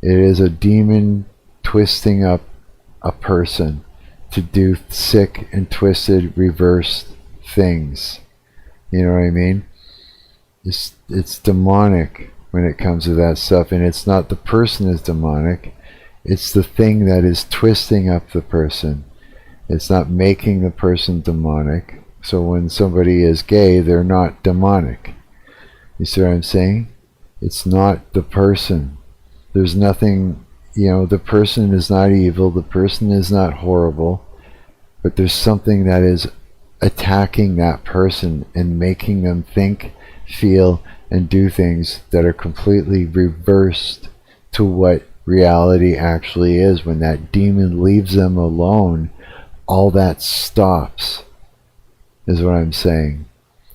It is a demon twisting up a person to do sick and twisted, reversed things. You know what I mean? It's demonic when it comes to that stuff, and it's not the person is demonic, it's the thing that is twisting up the person. It's not making the person demonic. So when somebody is gay, they're not demonic. You see what I'm saying? It's not the person. There's nothing, you know, the person is not evil, the person is not horrible, but there's something that is attacking that person and making them think, feel, and do things that are completely reversed to what reality actually is. When that demon leaves them alone, all that stops, is what I'm saying.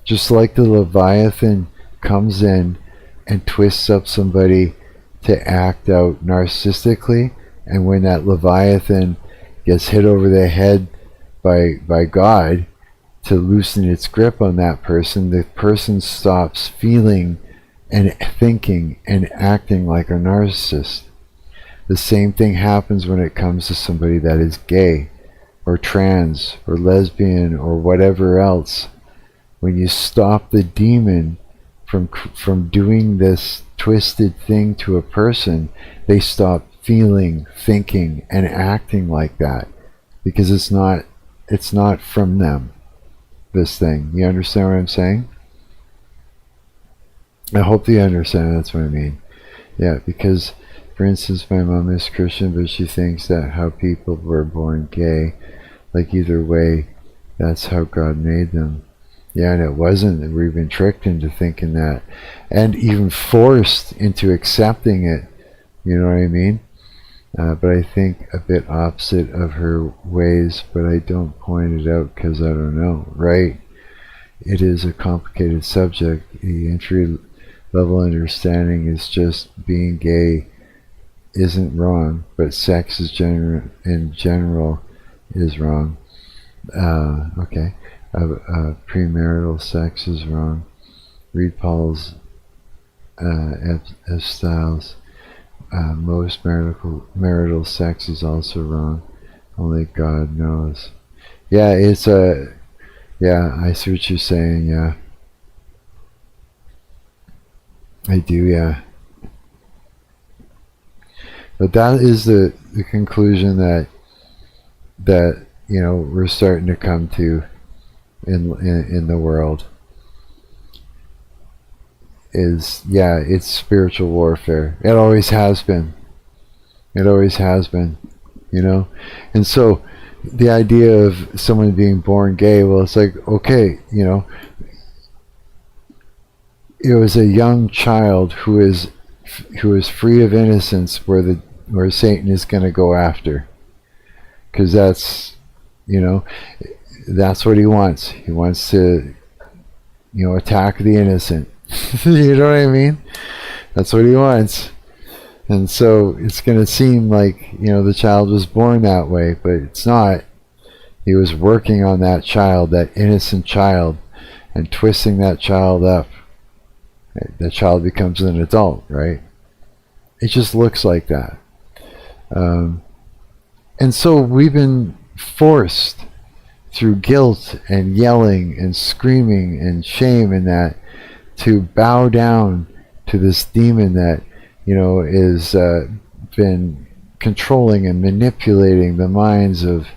Just like the Leviathan comes in and twists up somebody to act out narcissistically, and when that Leviathan gets hit over the head by God to loosen its grip on that person, the person stops feeling and thinking and acting like a narcissist. The same thing happens when it comes to somebody that is gay or trans or lesbian or whatever else. When you stop the demon from doing this twisted thing to a person, they stop feeling, thinking, and acting like that, because it's not from them, this thing. You understand what I'm saying? I hope you understand. That's what I mean. Yeah, because for instance, my mom is Christian, but she thinks that how people were born gay, like either way, that's how God made them. Yeah, and it wasn't. We've been tricked into thinking that, and even forced into accepting it. You know what I mean? but I think a bit opposite of her ways, but I don't point it out because I don't know, right? It is a complicated subject. The entry level understanding is just being gay isn't wrong, but sex is in general is wrong. Okay. Premarital sex is wrong. Read Paul's F. Styles. Most marital sex is also wrong. Only God knows. Yeah, it's a... Yeah, I see what you're saying, yeah. I do, yeah. But that is the conclusion that you know we're starting to come to in the world. Is, yeah, it's spiritual warfare. It always has been. It always has been, you know? And so the idea of someone being born gay, well, it's like, okay, you know, it was a young child who is free of innocence where Satan is going to go after. Because that's, you know, that's what he wants. He wants to, you know, attack the innocent. You know what I mean? That's what he wants. And so it's going to seem like, you know, the child was born that way, but it's not. He was working on that child, that innocent child, and twisting that child up. That child becomes an adult, right? It just looks like that. And so we've been forced through guilt and yelling and screaming and shame and that to bow down to this demon that, you know, is been controlling and manipulating the minds of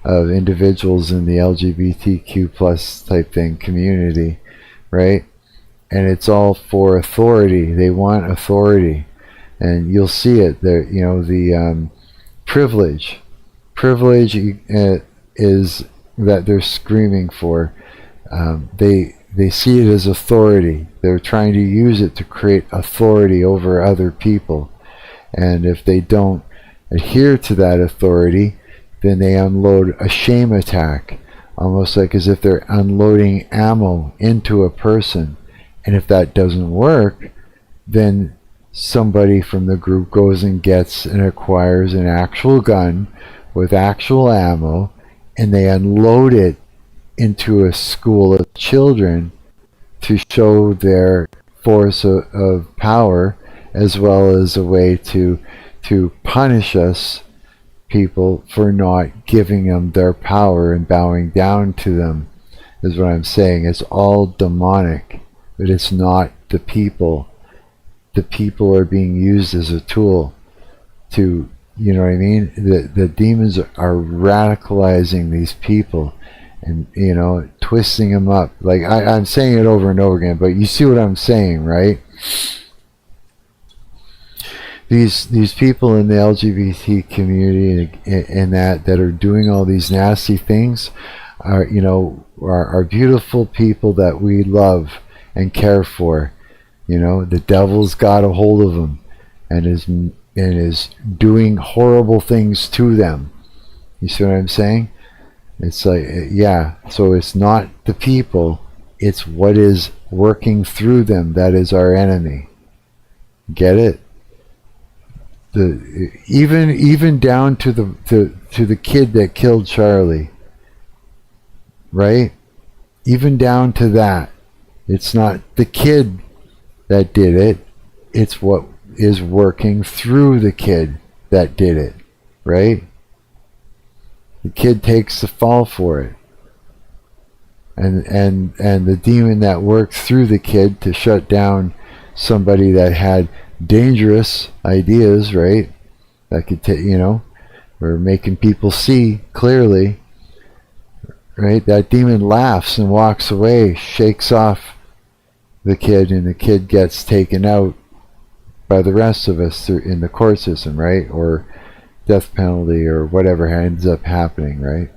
individuals in the LGBTQ plus type thing community, right? And it's all for authority. They want authority, and you'll see it there. You know, the privilege is that they're screaming for. They see it as authority. They're trying to use it to create authority over other people. And if they don't adhere to that authority, then they unload a shame attack, almost like as if they're unloading ammo into a person. And if that doesn't work, then somebody from the group goes and gets and acquires an actual gun with actual ammo, and they unload it into a school of children to show their force of power, as well as a way to punish us people for not giving them their power and bowing down to them, is what I'm saying. It's all demonic, but it's not the people. The people are being used as a tool to, you know what I mean? The demons are radicalizing these people and, you know, twisting them up. Like, I'm saying it over and over again, but you see what I'm saying, right? These people in the LGBT community and that are doing all these nasty things are, you know, are beautiful people that we love and care for. You know, the devil's got a hold of them and is doing horrible things to them. You see what I'm saying? It's like, yeah, so it's not the people, it's what is working through them that is our enemy. Get it? Even down to the kid that killed Charlie, right? Even down to that. It's not the kid that did it, it's what is working through the kid that did it, right? The kid takes the fall for it. And the demon that worked through the kid to shut down somebody that had dangerous ideas, right? That could you know, or making people see clearly, right? That demon laughs and walks away, shakes off the kid, and the kid gets taken out by the rest of us in the court system, right? Or death penalty or whatever ends up happening, right?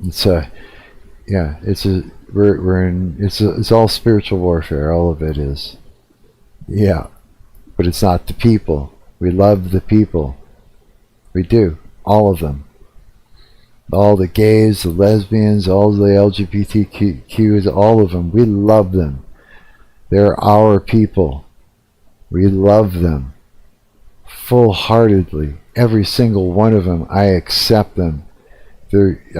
It's yeah, it's all spiritual warfare. All of it is, yeah, but it's not the people. We love the people. We do. All of them. All the gays, the lesbians, all the LGBTQs, all of them. We love them. They're our people. We love them. Full-heartedly. Every single one of them. I accept them.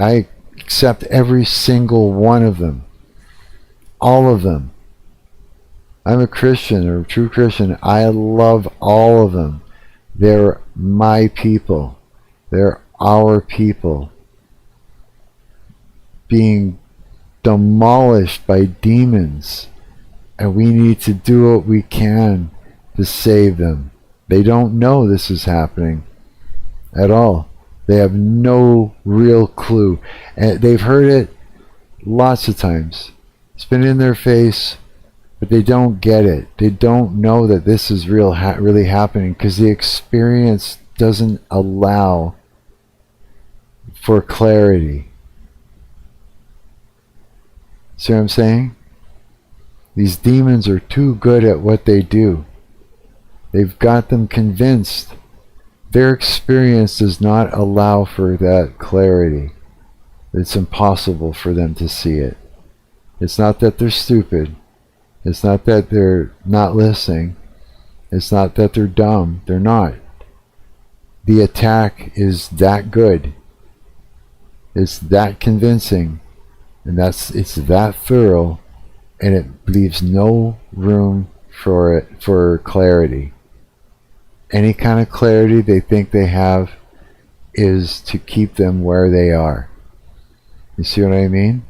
I accept every single one of them. All of them. I'm a Christian, or a true Christian. I love all of them. They're my people. They're our people. Being demolished by demons. And we need to do what we can to save them. They don't know this is happening at all. They have no real clue. And they've heard it lots of times. It's been in their face, but they don't get it. They don't know that this is really happening, because the experience doesn't allow for clarity. See what I'm saying? These demons are too good at what they do. They've got them convinced. Their experience does not allow for that clarity. It's impossible for them to see it. It's not that they're stupid. It's not that they're not listening. It's not that they're dumb. They're not. The attack is that good. It's that convincing. And it's that thorough. And it leaves no room for clarity. Any kind of clarity they think they have is to keep them where they are. You see what I mean?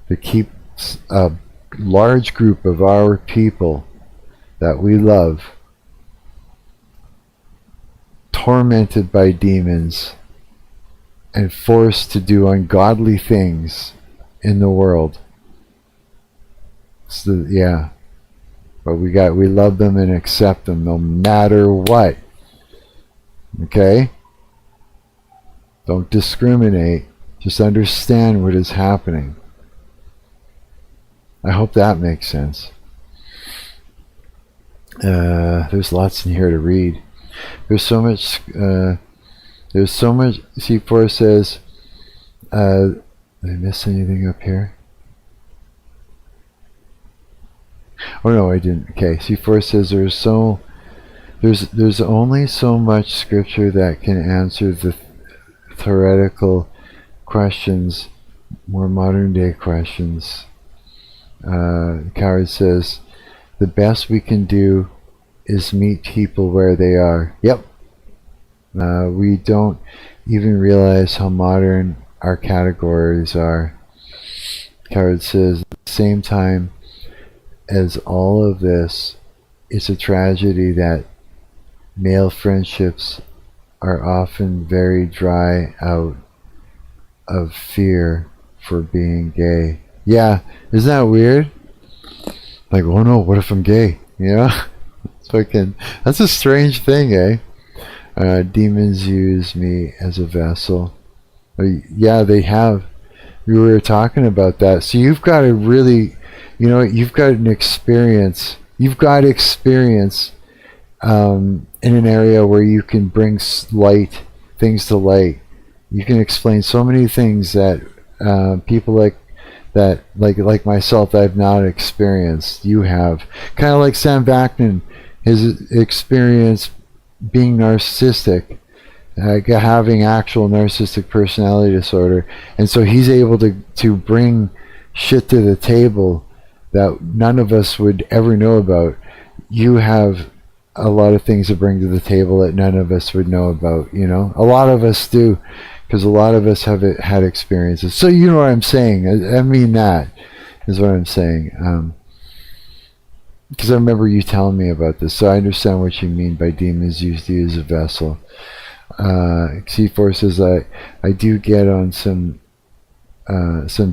To keep a large group of our people that we love tormented by demons and forced to do ungodly things in the world. So, yeah. But we love them and accept them no matter what. Okay? Don't discriminate. Just understand what is happening. I hope that makes sense. There's lots in here to read. There's so much. C4 says, did I miss anything up here? Oh no, I didn't. Okay, C4 says there's only so much scripture that can answer the theoretical questions, more modern day questions. Coward says the best we can do is meet people where they are. Yep. We don't even realize how modern our categories are. Coward says at the same time as all of this, it's a tragedy that male friendships are often very dry out of fear for being gay. Yeah, isn't that weird? Like, oh no, what if I'm gay? You know? That's a strange thing, eh? Demons use me as a vessel. Yeah, they have. We were talking about that. So you've got to really, you've got an experience. You've got experience in an area where you can bring things to light. You can explain so many things that people like myself, I've not experienced. You have. Kind of like Sam Vaknin, his experience being narcissistic, having actual narcissistic personality disorder, and so he's able to bring shit to the table that none of us would ever know about. You have a lot of things to bring to the table that none of us would know about. A lot of us do, because a lot of us have had experiences. So you know what I'm saying. I mean, that is what I'm saying. Because I remember you telling me about this, so I understand what you mean by demons used you as a vessel. C4 says I do get on some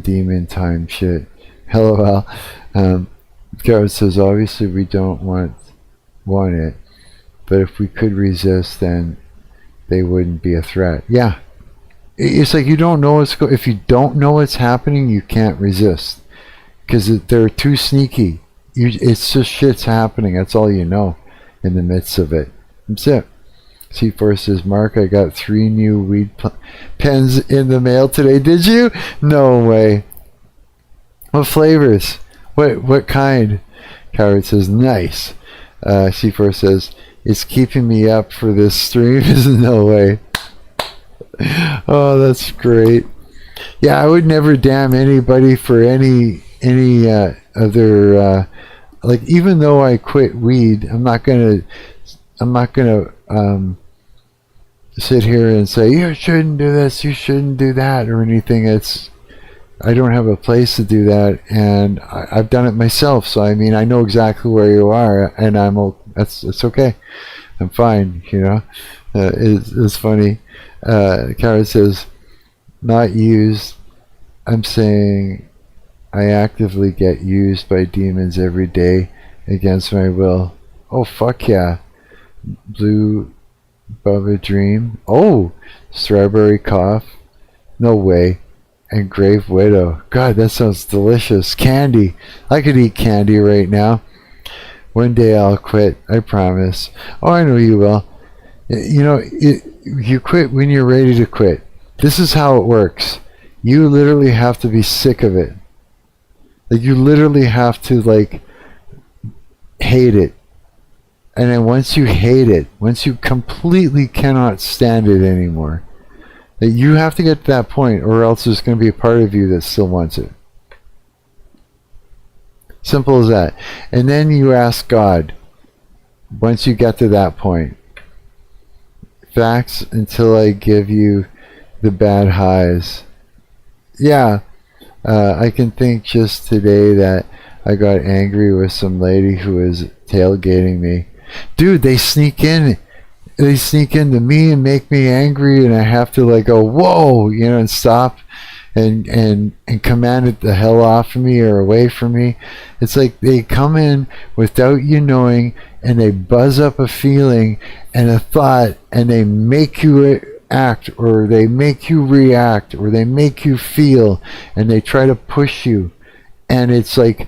demon time shit. LOL. Garrett says obviously we don't want it, but if we could resist, then they wouldn't be a threat. Yeah, it's like you don't know if you don't know what's happening, you can't resist, because they're too sneaky. It's just shit's happening. That's all you know in the midst of it. That's it. C4 says, Mark, I got 3 new weed pens in the mail today. Did you? No way. What flavors? What kind? Coward says, nice. C4 says, it's keeping me up for this stream. No way. Oh, that's great. Yeah, I would never damn anybody for any other like, even though I quit weed, I'm not gonna sit here and say you shouldn't do this, you shouldn't do that, or anything. I don't have a place to do that, and I've done it myself. So I mean, I know exactly where you are, and it's okay. I'm fine, you know. It's funny. Kara says, not used. I'm saying I actively get used by demons every day against my will. Oh, fuck yeah. Blue Bubba Dream. Oh, Strawberry Cough. No way. And Grave Widow. God, that sounds delicious. Candy. I could eat candy right now. One day I'll quit. I promise. Oh, I know you will. You know, you quit when you're ready to quit. This is how it works. You literally have to be sick of it. Like, you literally have to, like, hate it. And then once you hate it, once you completely cannot stand it anymore, that you have to get to that point, or else there's going to be a part of you that still wants it. Simple as that. And then you ask God, once you get to that point, facts until I give you the bad highs. Yeah, I can think just today that I got angry with some lady who was tailgating me. Dude, they sneak into me and make me angry, and I have to, like, go, whoa, you know, and stop and command it the hell off of me or away from me. It's like they come in without you knowing, and they buzz up a feeling and a thought, and they make you act, or they make you react, or they make you feel, and they try to push you. And it's like,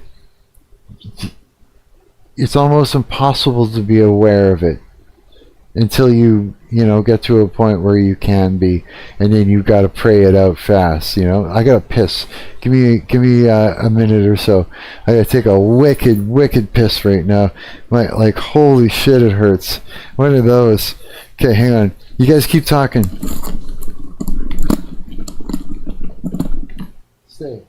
it's almost impossible to be aware of it until you get to a point where you can be, and then you got to pray it out fast. I gotta piss. Give me a minute or so. I gotta take a wicked piss right now. Like, holy shit, it hurts. What are those? Okay, hang on. You guys keep talking. Stay.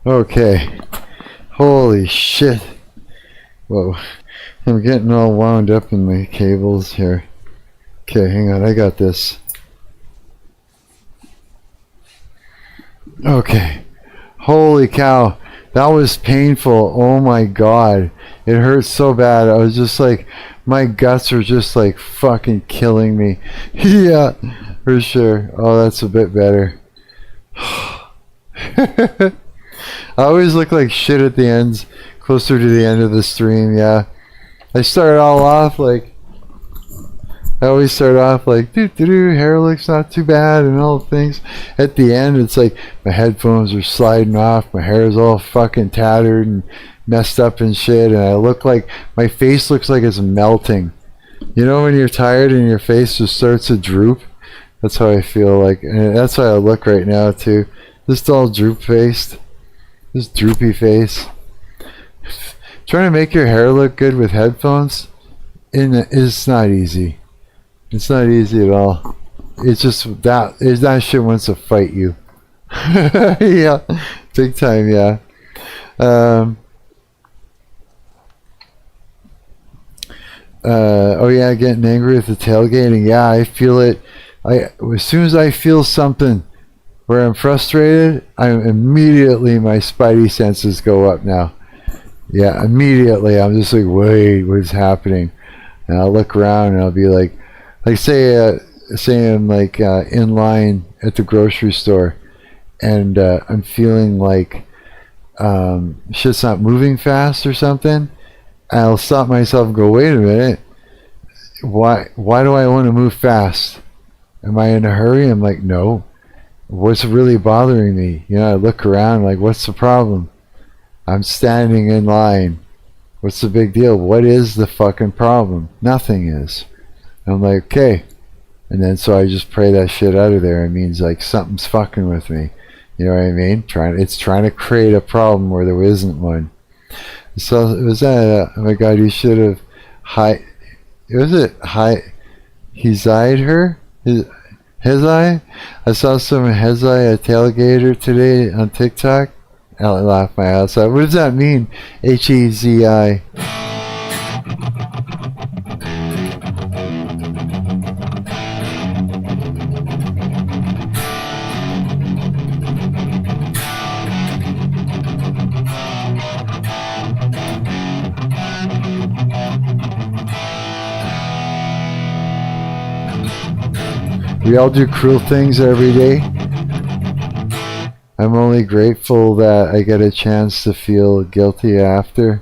Okay. Holy shit. Whoa. I'm getting all wound up in my cables here. Okay, hang on. I got this. Okay. Holy cow. That was painful. Oh my god. It hurt so bad. I was just like, my guts are just like fucking killing me. Yeah, for sure. Oh, that's a bit better. I always look like shit at the ends, closer to the end of the stream, yeah. I start all off like, I always start off like, hair looks not too bad and all things. At the end, it's like my headphones are sliding off, my hair is all fucking tattered and messed up and shit, and I look like, my face looks like it's melting. You know when you're tired and your face just starts to droop? That's how I feel like, and that's how I look right now too. Just all droop-faced. Just droopy face. Trying to make your hair look good with headphones, it's not easy. It's not easy at all. It's just that shit wants to fight you. Yeah, big time, yeah. Oh yeah, getting angry with the tailgating. Yeah, I feel it. As soon as I feel something where I'm frustrated, immediately my spidey senses go up now. Yeah, immediately I'm just like, wait, what's happening? And I'll look around and I'll be like say I'm like in line at the grocery store, and I'm feeling like shit's not moving fast or something. I'll stop myself and go, wait a minute, why do I want to move fast? Am I in a hurry? I'm like, no. What's really bothering me? You know, I look around like, what's the problem? I'm standing in line. What's the big deal? What is the fucking problem? Nothing is. And I'm like, okay. And then so I just pray that shit out of there. It means like something's fucking with me. You know what I mean? It's trying to create a problem where there isn't one. So was that? Oh my god! You should have He's eyed her. His eye. I saw some Hezai, a tailgater today on TikTok. I laughed my ass off. What does that mean? Hezi. We all do cruel things every day. I'm only grateful that I get a chance to feel guilty after.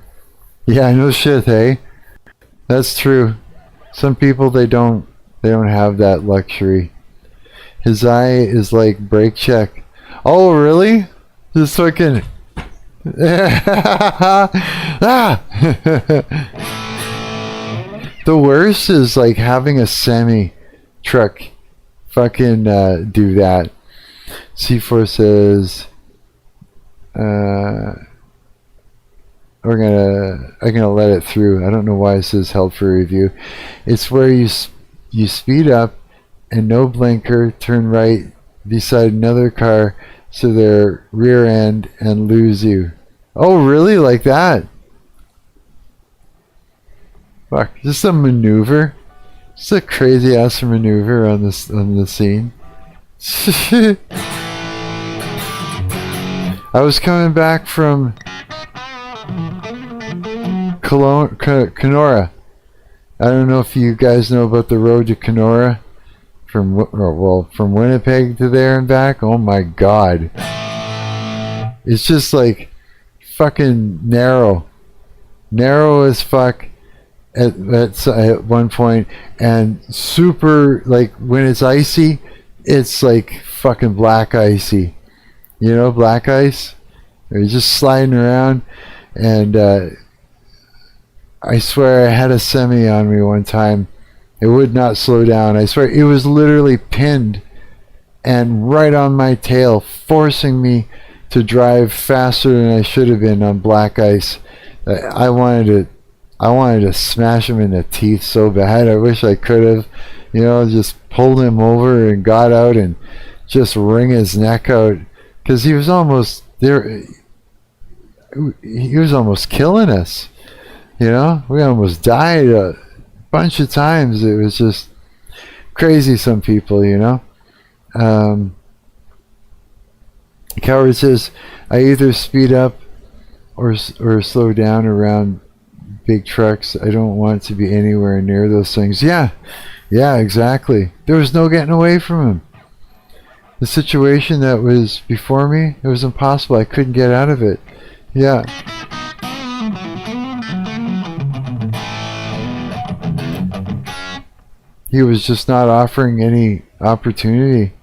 Yeah, no shit, hey? That's true. Some people, they don't have that luxury. His eye is like brake check. Oh, really? Just fucking... ah! The worst is like having a semi truck fucking do that. C4 says I'm gonna let it through. I don't know why it says held for review. It's where you speed up and no blinker, turn right beside another car so their rear end and lose you. Oh really? Like that? Fuck, just a maneuver. Just a crazy ass maneuver on the scene. I was coming back from Kenora. I don't know if you guys know about the road to Kenora, from Winnipeg to there and back. Oh my god, it's just like fucking narrow as fuck at one point, and super, like when it's icy, it's like fucking black icy. You know, black ice? You're just sliding around, and I swear I had a semi on me one time. It would not slow down. I swear it was literally pinned and right on my tail, forcing me to drive faster than I should have been on black ice. I wanted to smash him in the teeth so bad. I wish I could have, you know, just pulled him over and got out and just wring his neck out. Because he was almost there. he was almost killing us. You know, we almost died a bunch of times. It was just crazy. Some people, you know. Coward says, I either speed up or slow down around big trucks. I don't want to be anywhere near those things. Yeah, exactly. There was no getting away from him. The situation that was before me, it was impossible. I couldn't get out of it. Yeah. He was just not offering any opportunity.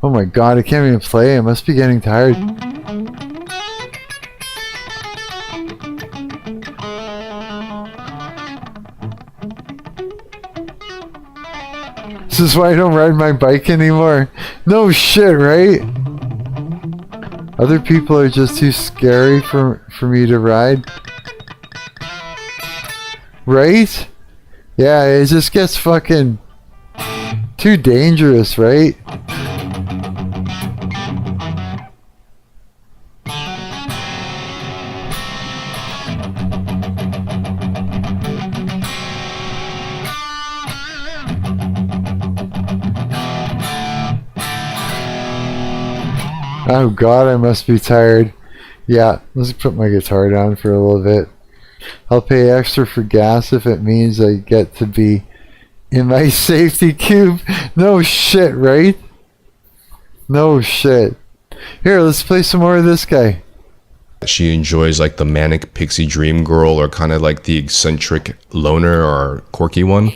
Oh my god, I can't even play. I must be getting tired. This is why I don't ride my bike anymore. No shit, right? Other people are just too scary for me to ride. Right? Yeah, it just gets fucking too dangerous, right? Oh god, I must be tired. Yeah, let's put my guitar down for a little bit. I'll pay extra for gas if it means I get to be in my safety cube. No shit, right? No shit. Here, let's play some more of this guy. She enjoys like the manic pixie dream girl, or kind of like the eccentric loner or quirky one.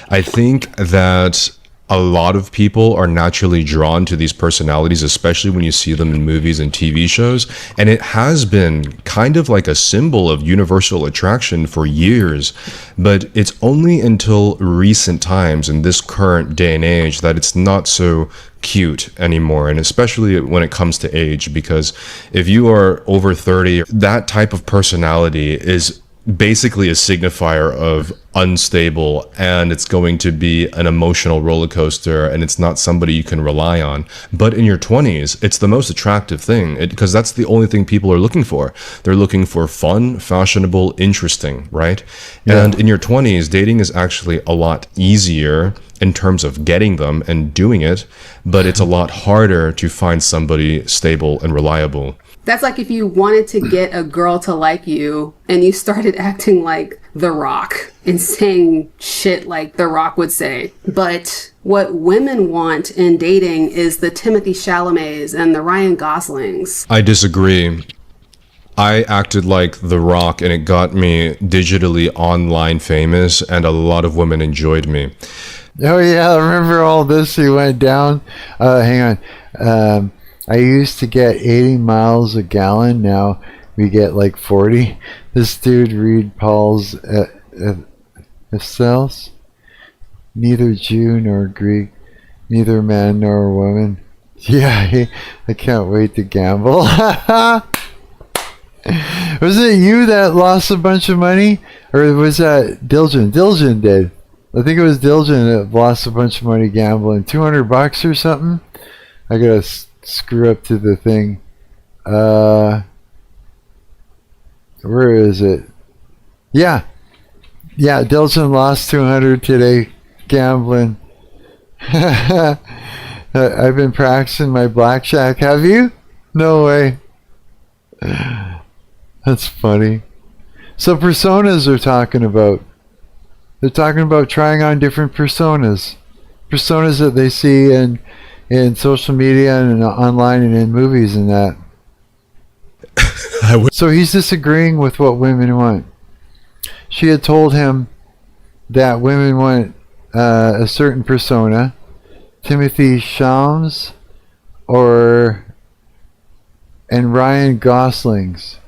I think that a lot of people are naturally drawn to these personalities, especially when you see them in movies and TV shows. And it has been kind of like a symbol of universal attraction for years. But it's only until recent times, in this current day and age, that it's not so cute anymore. And especially when it comes to age, because if you are over 30, that type of personality is basically a signifier of unstable, and it's going to be an emotional roller coaster, and it's not somebody you can rely on. But in your 20s, it's the most attractive thing, because that's the only thing people are looking for. They're looking for fun, fashionable, interesting, right? Yeah. And in your 20s, dating is actually a lot easier in terms of getting them and doing it, but it's a lot harder to find somebody stable and reliable. That's like if you wanted to get a girl to like you and you started acting like The Rock and saying shit like The Rock would say. But what women want in dating is the Timothée Chalamets and the Ryan Goslings. I disagree. I acted like The Rock, and it got me digitally online famous, and a lot of women enjoyed me. Oh yeah, I remember all this. He went down. Hang on. I used to get 80 miles a gallon. Now we get like 40. This dude read Paul's epistles. Neither Jew nor Greek, neither man nor woman. Yeah, I can't wait to gamble. Was it you that lost a bunch of money? Or was that Diljan? Diljan did. I think it was Diljan that lost a bunch of money gambling. $200 or something? I gotta screw up to the thing. Where is it? Yeah, Dilson lost 200 today gambling. I've been practicing my blackjack. Have you? No way. That's funny. So personas they're talking about. They're talking about trying on different personas that they see in social media and online and in movies and that. So he's disagreeing with what women want. She had told him that women want a certain persona, Timothy Chalamet and Ryan Gosling's.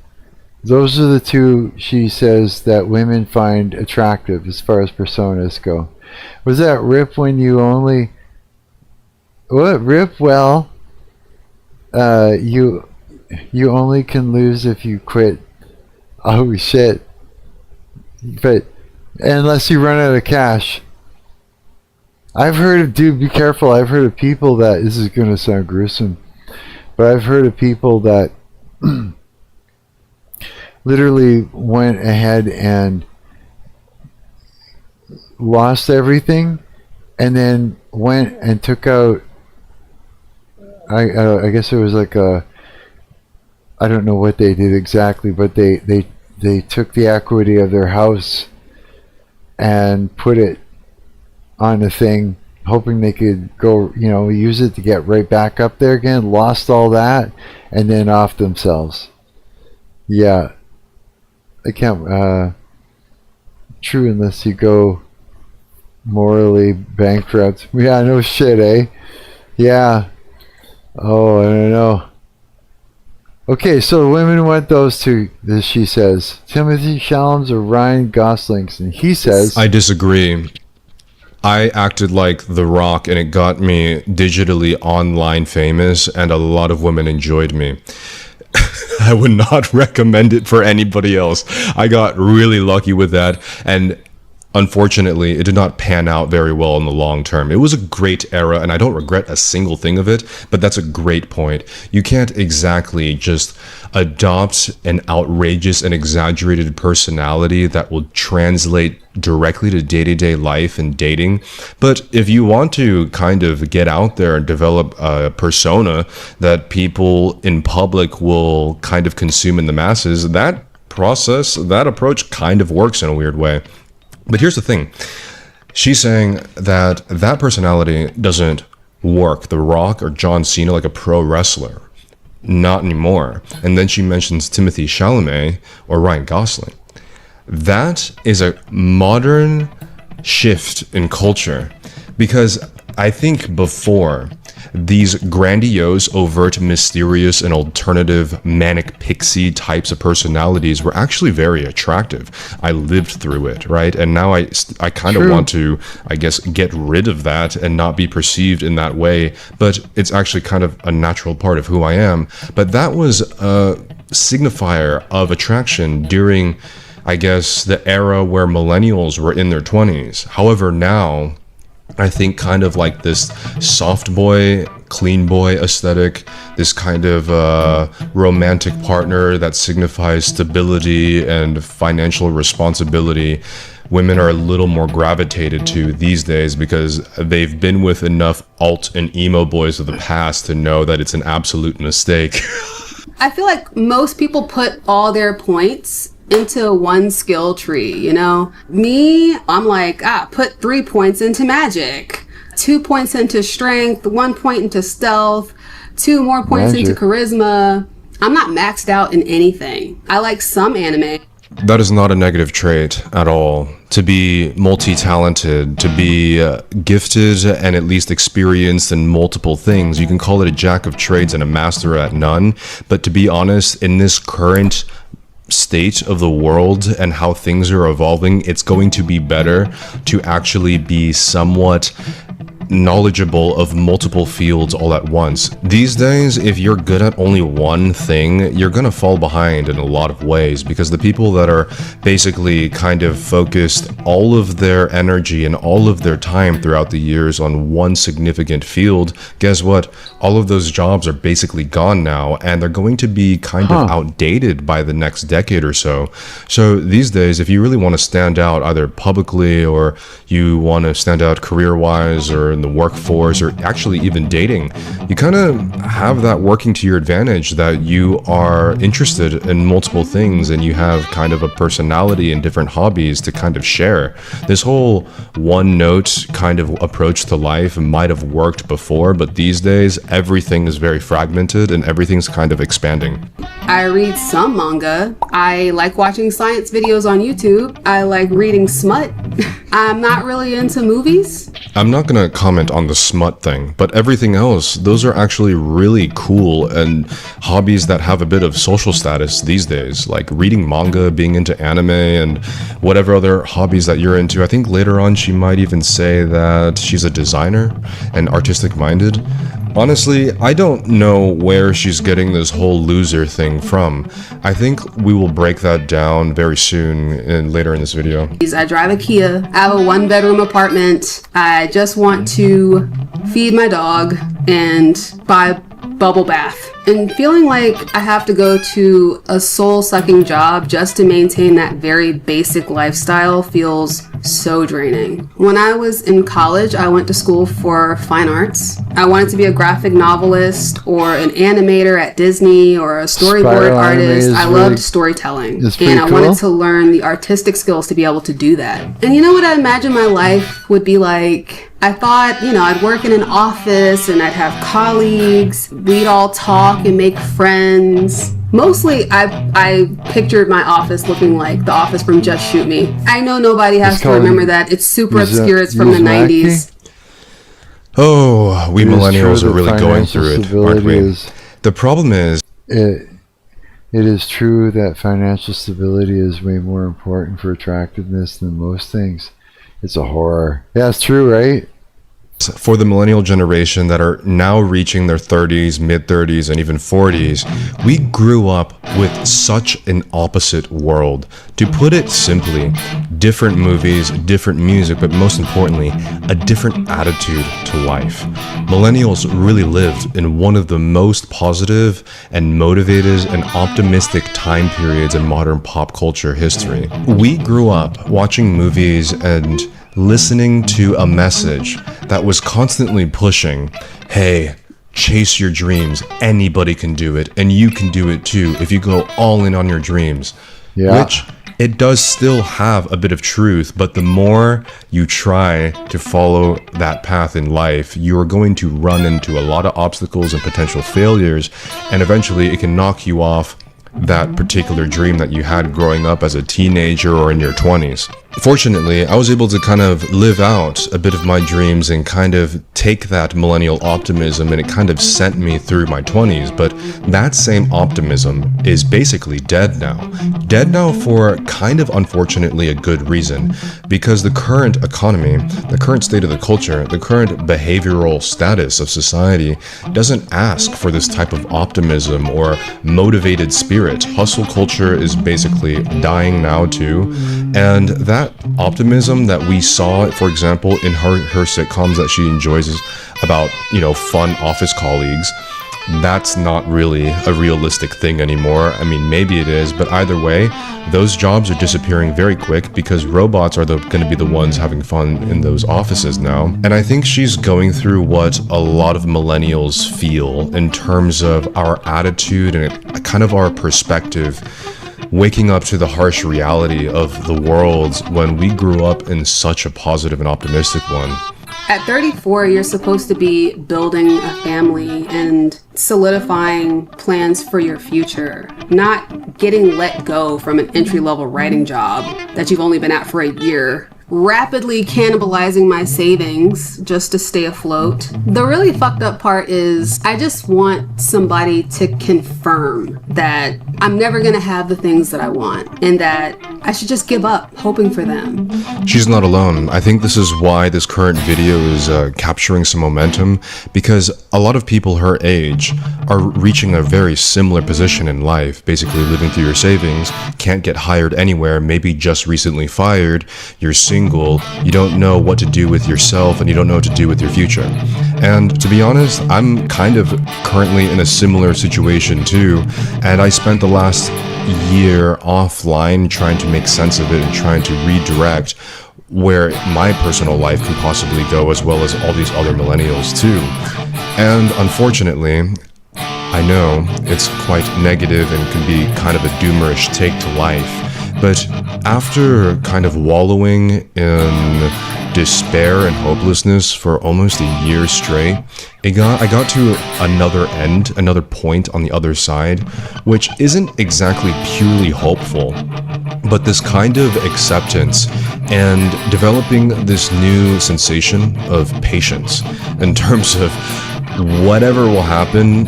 Those are the two, she says, that women find attractive as far as personas go. Was that Rip when you only... What? Rip? Well, you only can lose if you quit. Oh shit. But unless you run out of cash. I've heard of, dude, be careful. I've heard of people that, this is going to sound gruesome, but I've heard of people that literally went ahead and lost everything and then went and took out, I guess it was like a, I don't know what they did exactly, but they took the equity of their house and put it on a thing, hoping they could go, you know, use it to get right back up there again, lost all that, and then off themselves. Yeah. I can't, true, unless you go morally bankrupt. Yeah, no shit, eh? Yeah. Oh, I don't know. Okay, so the women want those two, she says. Timothy Chalamet or Ryan Gosling, and he says... I disagree. I acted like The Rock, and it got me digitally online famous, and a lot of women enjoyed me. I would not recommend it for anybody else. I got really lucky with that, and unfortunately, it did not pan out very well in the long term. It was a great era, and I don't regret a single thing of it, but that's a great point. You can't exactly just adopt an outrageous and exaggerated personality that will translate directly to day-to-day life and dating. But if you want to kind of get out there and develop a persona that people in public will kind of consume in the masses, that process, that approach kind of works in a weird way. But here's the thing. She's saying that that personality doesn't work. The Rock or John Cena like a pro wrestler. Not anymore. And then she mentions Timothy Chalamet or Ryan Gosling. That is a modern shift in culture. Because I think before, these grandiose, overt, mysterious, and alternative manic pixie types of personalities were actually very attractive. I lived through it, right? And now I kind of want to, I guess, get rid of that and not be perceived in that way. But it's actually kind of a natural part of who I am. But that was a signifier of attraction during, I guess, the era where millennials were in their 20s. However, now, I think kind of like this soft boy, clean boy aesthetic, this kind of romantic partner that signifies stability and financial responsibility, women are a little more gravitated to these days because they've been with enough alt and emo boys of the past to know that it's an absolute mistake. I feel like most people put all their points into one skill tree, you know? Me, I'm like, put 3 points into magic, 2 points into strength, 1 point into stealth, 2 more points into charisma. I'm not maxed out in anything. I like some anime. That is not a negative trait at all. To be multi-talented, to be gifted and at least experienced in multiple things. You can call it a jack of trades and a master at none. But to be honest, in this current state of the world and how things are evolving, it's going to be better to actually be somewhat knowledgeable of multiple fields all at once. These days, if you're good at only one thing, you're gonna fall behind in a lot of ways, because the people that are basically kind of focused all of their energy and all of their time throughout the years on one significant field, guess what? All of those jobs are basically gone now, and they're going to be kind of outdated by the next decade or so. So these days, if you really want to stand out either publicly or you want to stand out career-wise or in the workforce or actually even dating, you kind of have that working to your advantage, that you are interested in multiple things and you have kind of a personality and different hobbies to kind of share. This whole one note kind of approach to life might have worked before, but these days everything is very fragmented and everything's kind of expanding. I read some manga. I like watching science videos on YouTube. I like reading smut. I'm not really into movies. I'm not going to comment on the smut thing, but everything else, those are actually really cool and hobbies that have a bit of social status these days, like reading manga, being into anime, and whatever other hobbies that you're into. I think later on she might even say that she's a designer and artistic minded. Honestly, I don't know where she's getting this whole loser thing from. I think we will break that down very soon and later in this video. I drive a Kia. I have a 1-bedroom apartment. I just want to feed my dog and buy bubble bath. And feeling like I have to go to a soul-sucking job just to maintain that very basic lifestyle feels so draining. When I was in college, I went to school for fine arts. I wanted to be a graphic novelist or an animator at Disney or a storyboard artist. I loved storytelling. And I wanted to learn the artistic skills to be able to do that. And you know what I imagine my life would be like? I thought, I'd work in an office and I'd have colleagues. We'd all talk and make friends. Mostly, I pictured my office looking like the office from Just Shoot Me. I know nobody has to remember that. It's super obscure. It's from the 90s. Oh, we millennials are really going through it, aren't we? The problem is... It is true that financial stability is way more important for attractiveness than most things. It's a horror. Yeah, it's true, right? For the millennial generation that are now reaching their 30s, mid-30s, and even 40s, we grew up with such an opposite world. To put it simply, different movies, different music, but most importantly, a different attitude to life. Millennials really lived in one of the most positive and motivated and optimistic time periods in modern pop culture history. We grew up watching movies and listening to a message that was constantly pushing, hey, chase your dreams, anybody can do it, and you can do it too if you go all in on your dreams. Yeah. Which, it does still have a bit of truth, but the more you try to follow that path in life, you're going to run into a lot of obstacles and potential failures, and eventually it can knock you off that particular dream that you had growing up as a teenager or in your 20s. Fortunately, I was able to kind of live out a bit of my dreams and kind of take that millennial optimism, and it kind of sent me through my 20s, but that same optimism is basically dead now. Dead now for kind of unfortunately a good reason, because the current economy, the current state of the culture, the current behavioral status of society doesn't ask for this type of optimism or motivated spirit. Hustle culture is basically dying now too, and that optimism that we saw, for example, in her sitcoms that she enjoys about, fun office colleagues, that's not really a realistic thing anymore. I mean, maybe it is, but either way, those jobs are disappearing very quick because robots are going to be the ones having fun in those offices now. And I think she's going through what a lot of millennials feel in terms of our attitude and kind of our perspective, waking up to the harsh reality of the world when we grew up in such a positive and optimistic one. At 34, you're supposed to be building a family and solidifying plans for your future, not getting let go from an entry-level writing job that you've only been at for a year, rapidly cannibalizing my savings just to stay afloat. The really fucked up part is I just want somebody to confirm that I'm never gonna have the things that I want and that I should just give up hoping for them. She's not alone. I think this is why this current video is capturing some momentum, because a lot of people her age are reaching a very similar position in life, basically living through your savings, can't get hired anywhere, maybe just recently fired, you're single, you don't know what to do with yourself, and you don't know what to do with your future. And to be honest, I'm kind of currently in a similar situation too, and I spent the last year offline trying to make sense of it and trying to redirect where my personal life can possibly go, as well as all these other millennials too. And unfortunately, I know it's quite negative and can be kind of a doomerish take to life, but after kind of wallowing in despair and hopelessness for almost a year straight, I got to another point on the other side, which isn't exactly purely hopeful, but this kind of acceptance and developing this new sensation of patience in terms of whatever will happen,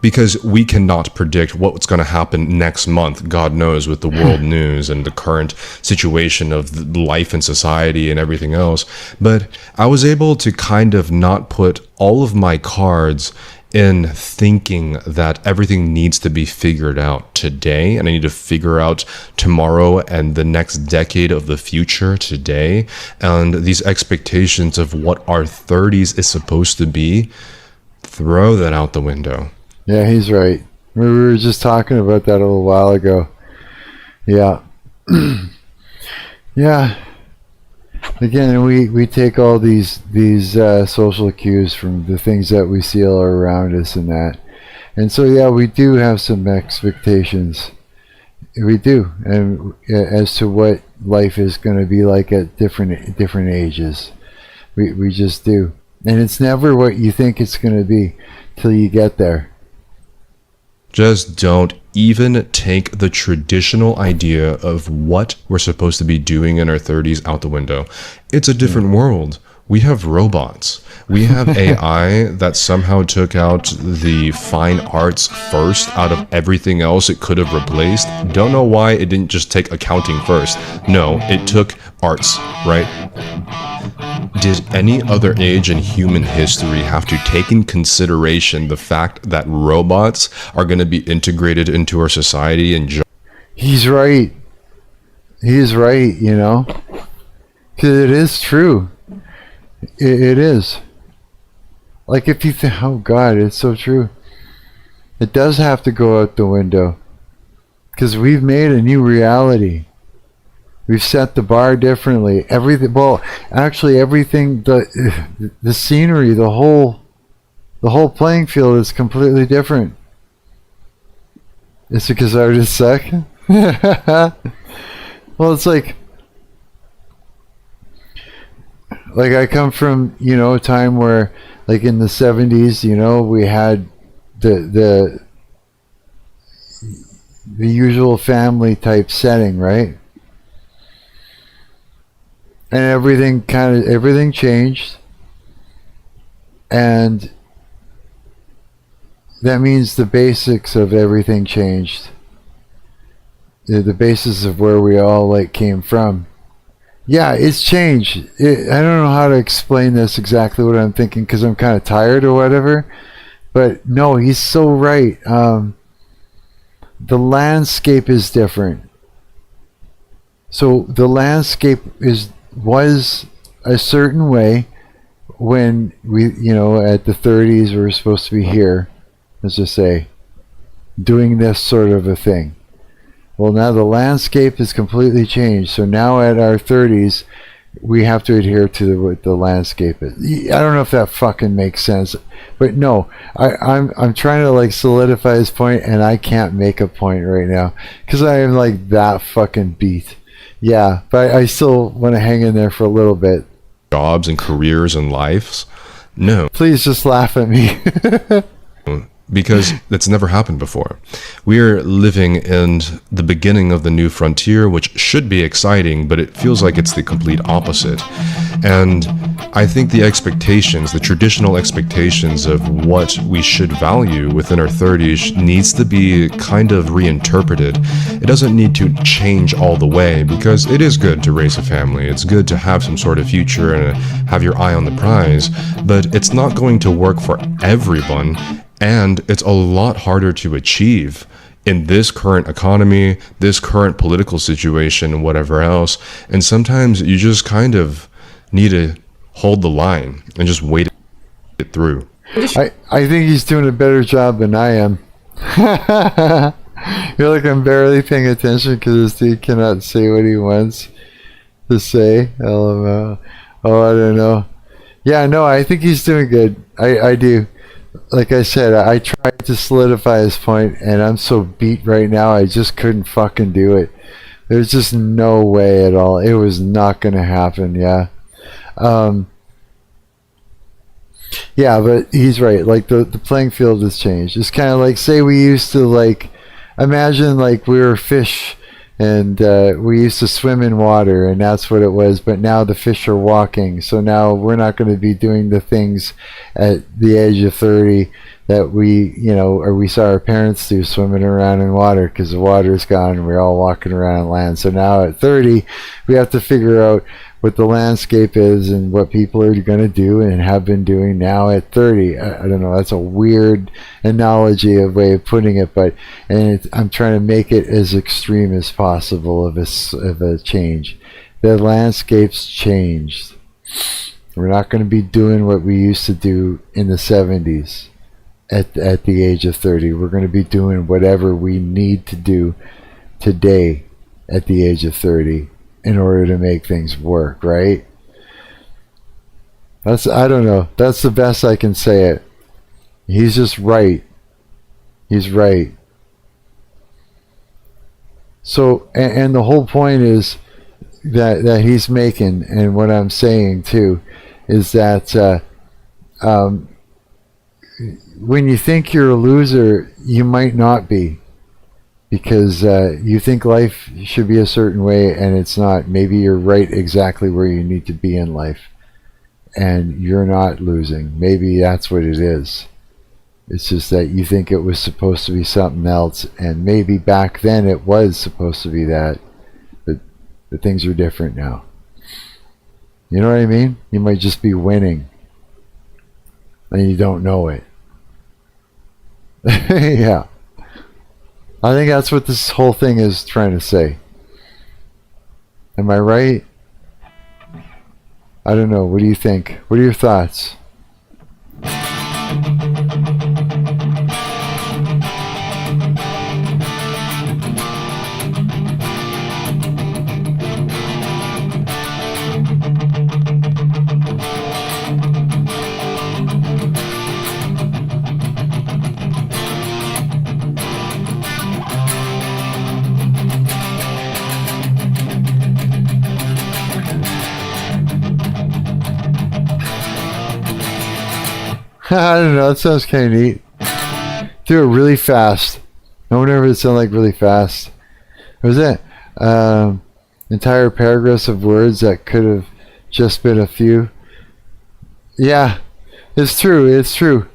because we cannot predict what's going to happen next month, God knows, with the world news and the current situation of life and society and everything else. But I was able to kind of not put all of my cards in thinking that everything needs to be figured out today, and I need to figure out tomorrow and the next decade of the future today, and these expectations of what our 30s is supposed to be, throw that out the window. Yeah, he's right. We were just talking about that a little while ago. Yeah. Yeah. Again, we take all these social cues from the things that we see all around us and that. And so, yeah, we do have some expectations. We do. And as to what life is going to be like at different ages. We just do. And it's never what you think it's going to be till you get there. Just don't even take the traditional idea of what we're supposed to be doing in our 30s out the window. It's a different world. We have robots. We have AI that somehow took out the fine arts first out of everything else it could have replaced. Don't know why it didn't just take accounting first. No, it took arts, right? Did any other age in human history have to take in consideration the fact that robots are going to be integrated into our society and He's right. He's right, you know. 'Cause it is true. It is. Like if you think, oh God, it's so true. It does have to go out the window. Because we've made a new reality. We've set the bar differently. Everything, well, actually everything, the scenery, the whole playing field is completely different. It's because artists suck? Well, it's like I come from, you know, a time where, like in the 70s, you know, we had the usual family type setting, right? And everything changed, and that means the basics of everything changed. The basis of where we all came from. Yeah, it's changed. I don't know how to explain this exactly what I'm thinking because I'm kind of tired or whatever. But no, he's so right. The landscape is different. So the landscape was a certain way when we, you know, at the 30s we were supposed to be here, let's just say, doing this sort of a thing. Well, now the landscape has completely changed. So now at our 30s, we have to adhere to what the landscape is. I don't know if that fucking makes sense, but no, I'm trying to solidify his point, and I can't make a point right now because I am that fucking beat. Yeah, but I still want to hang in there for a little bit. Jobs and careers and lives? No. Please just laugh at me. Because that's never happened before. We're living in the beginning of the new frontier, which should be exciting, but it feels like it's the complete opposite. And I think the expectations, the traditional expectations of what we should value within our 30s needs to be kind of reinterpreted. It doesn't need to change all the way, because it is good to raise a family. It's good to have some sort of future and have your eye on the prize, but it's not going to work for everyone. And it's a lot harder to achieve in this current economy, this current political situation, and whatever else. And sometimes you just kind of need to hold the line and just wait it through. I think he's doing a better job than I am. You're I'm barely paying attention because this dude cannot say what he wants to say. LML. Oh, I don't know. Yeah, no, I think he's doing good. I do. Like I said, I tried to solidify his point, and I'm so beat right now, I just couldn't fucking do it. There's just no way at all. It was not going to happen, yeah. Yeah, but he's right. The playing field has changed. It's kind of say we used to, imagine we were fish and we used to swim in water, and that's what it was. But now the fish are walking, so now we're not going to be doing the things at the age of 30 that we, or we saw our parents do, swimming around in water, because the water is gone and we're all walking around on land. So now at 30, we have to figure out what the landscape is and what people are going to do and have been doing now at 30. I don't know, that's a weird analogy of way of putting it, but I'm trying to make it as extreme as possible of a change. The landscape's changed. We're not going to be doing what we used to do in the 70s at the age of 30. We're going to be doing whatever we need to do today at the age of 30 in order to make things work, right? I don't know. That's the best I can say it. He's just right. He's right. So, and the whole point is that he's making, and what I'm saying too, is that when you think you're a loser, you might not be. Because you think life should be a certain way and it's not. Maybe you're right exactly where you need to be in life and you're not losing. Maybe that's what it is. It's just that you think it was supposed to be something else, and maybe back then it was supposed to be that, but things are different now. You know what I mean? You might just be winning and you don't know it. Yeah. I think that's what this whole thing is trying to say. Am I right? I don't know. What do you think? What are your thoughts? I don't know, that sounds kind of neat. Do it really fast. No one ever did sound like really fast. What was it? Entire paragraphs of words that could have just been a few. Yeah, it's true, it's true.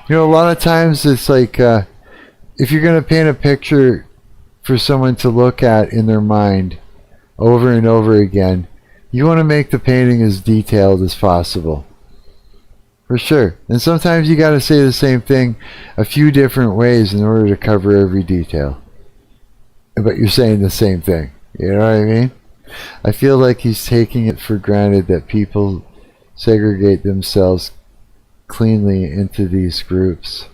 A lot of times it's like, if you're going to paint a picture for someone to look at in their mind over and over again, you want to make the painting as detailed as possible. For sure. And sometimes you got to say the same thing a few different ways in order to cover every detail. But you're saying the same thing. You know what I mean? I feel like he's taking it for granted that people segregate themselves cleanly into these groups.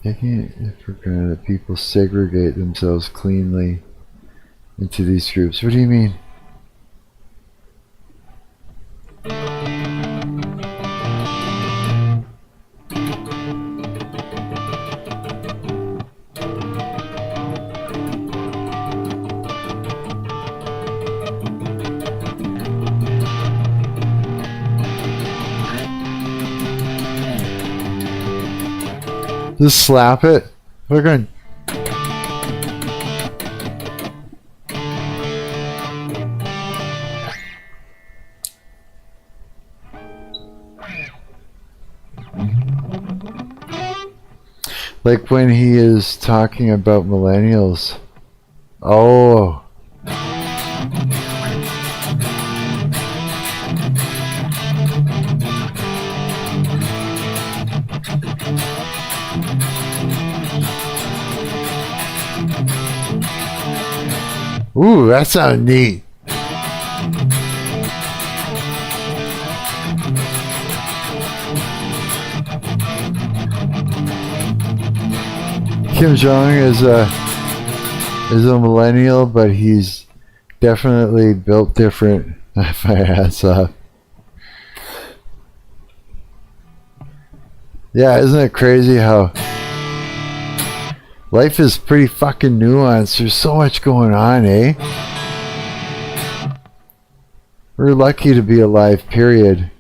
Taking it for granted that people segregate themselves cleanly into these groups. What do you mean? Just slap it. We're going. Like when he is talking about millennials. Oh. Ooh, that sounds neat. Kim Jong is a millennial, but he's definitely built different. If I ass up. Yeah, isn't it crazy how life is pretty fucking nuanced? There's so much going on, eh? We're lucky to be alive, period.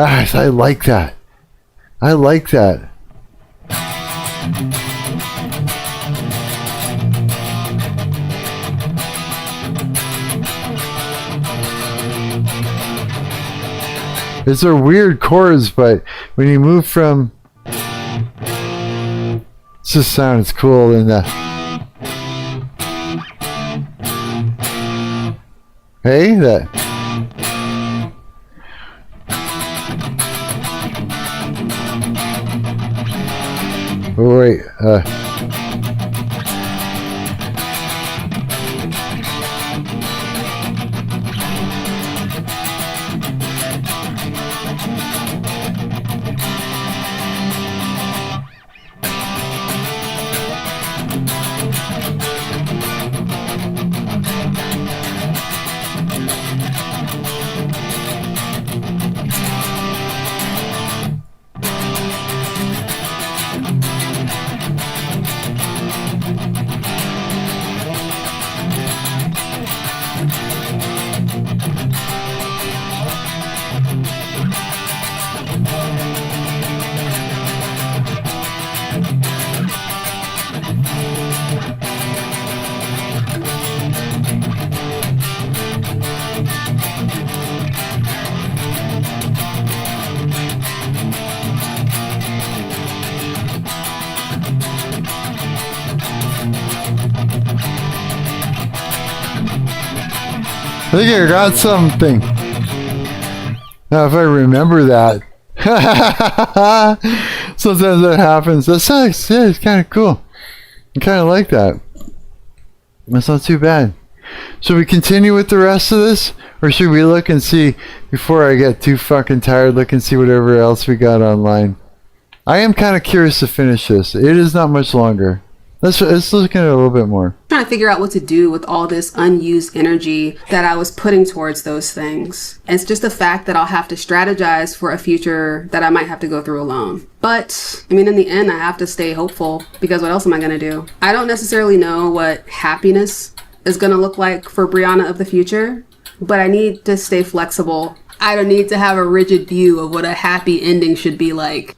I like that. I like that. These are weird chords, but when you move from, it just sounds cool in the. Hey, that. Oh wait. I think I got something. Now, if I remember that. Sometimes that happens. That sucks. Yeah, it's kind of cool. I kind of like that. That's not too bad. Should we continue with the rest of this? Or should we look and see, before I get too fucking tired, look and see whatever else we got online? I am kind of curious to finish this. It is not much longer. Let's look at it a little bit more. Trying to figure out what to do with all this unused energy that I was putting towards those things. And it's just the fact that I'll have to strategize for a future that I might have to go through alone. But, I mean, in the end, I have to stay hopeful, because what else am I going to do? I don't necessarily know what happiness is going to look like for Brianna of the future, but I need to stay flexible. I don't need to have a rigid view of what a happy ending should be like.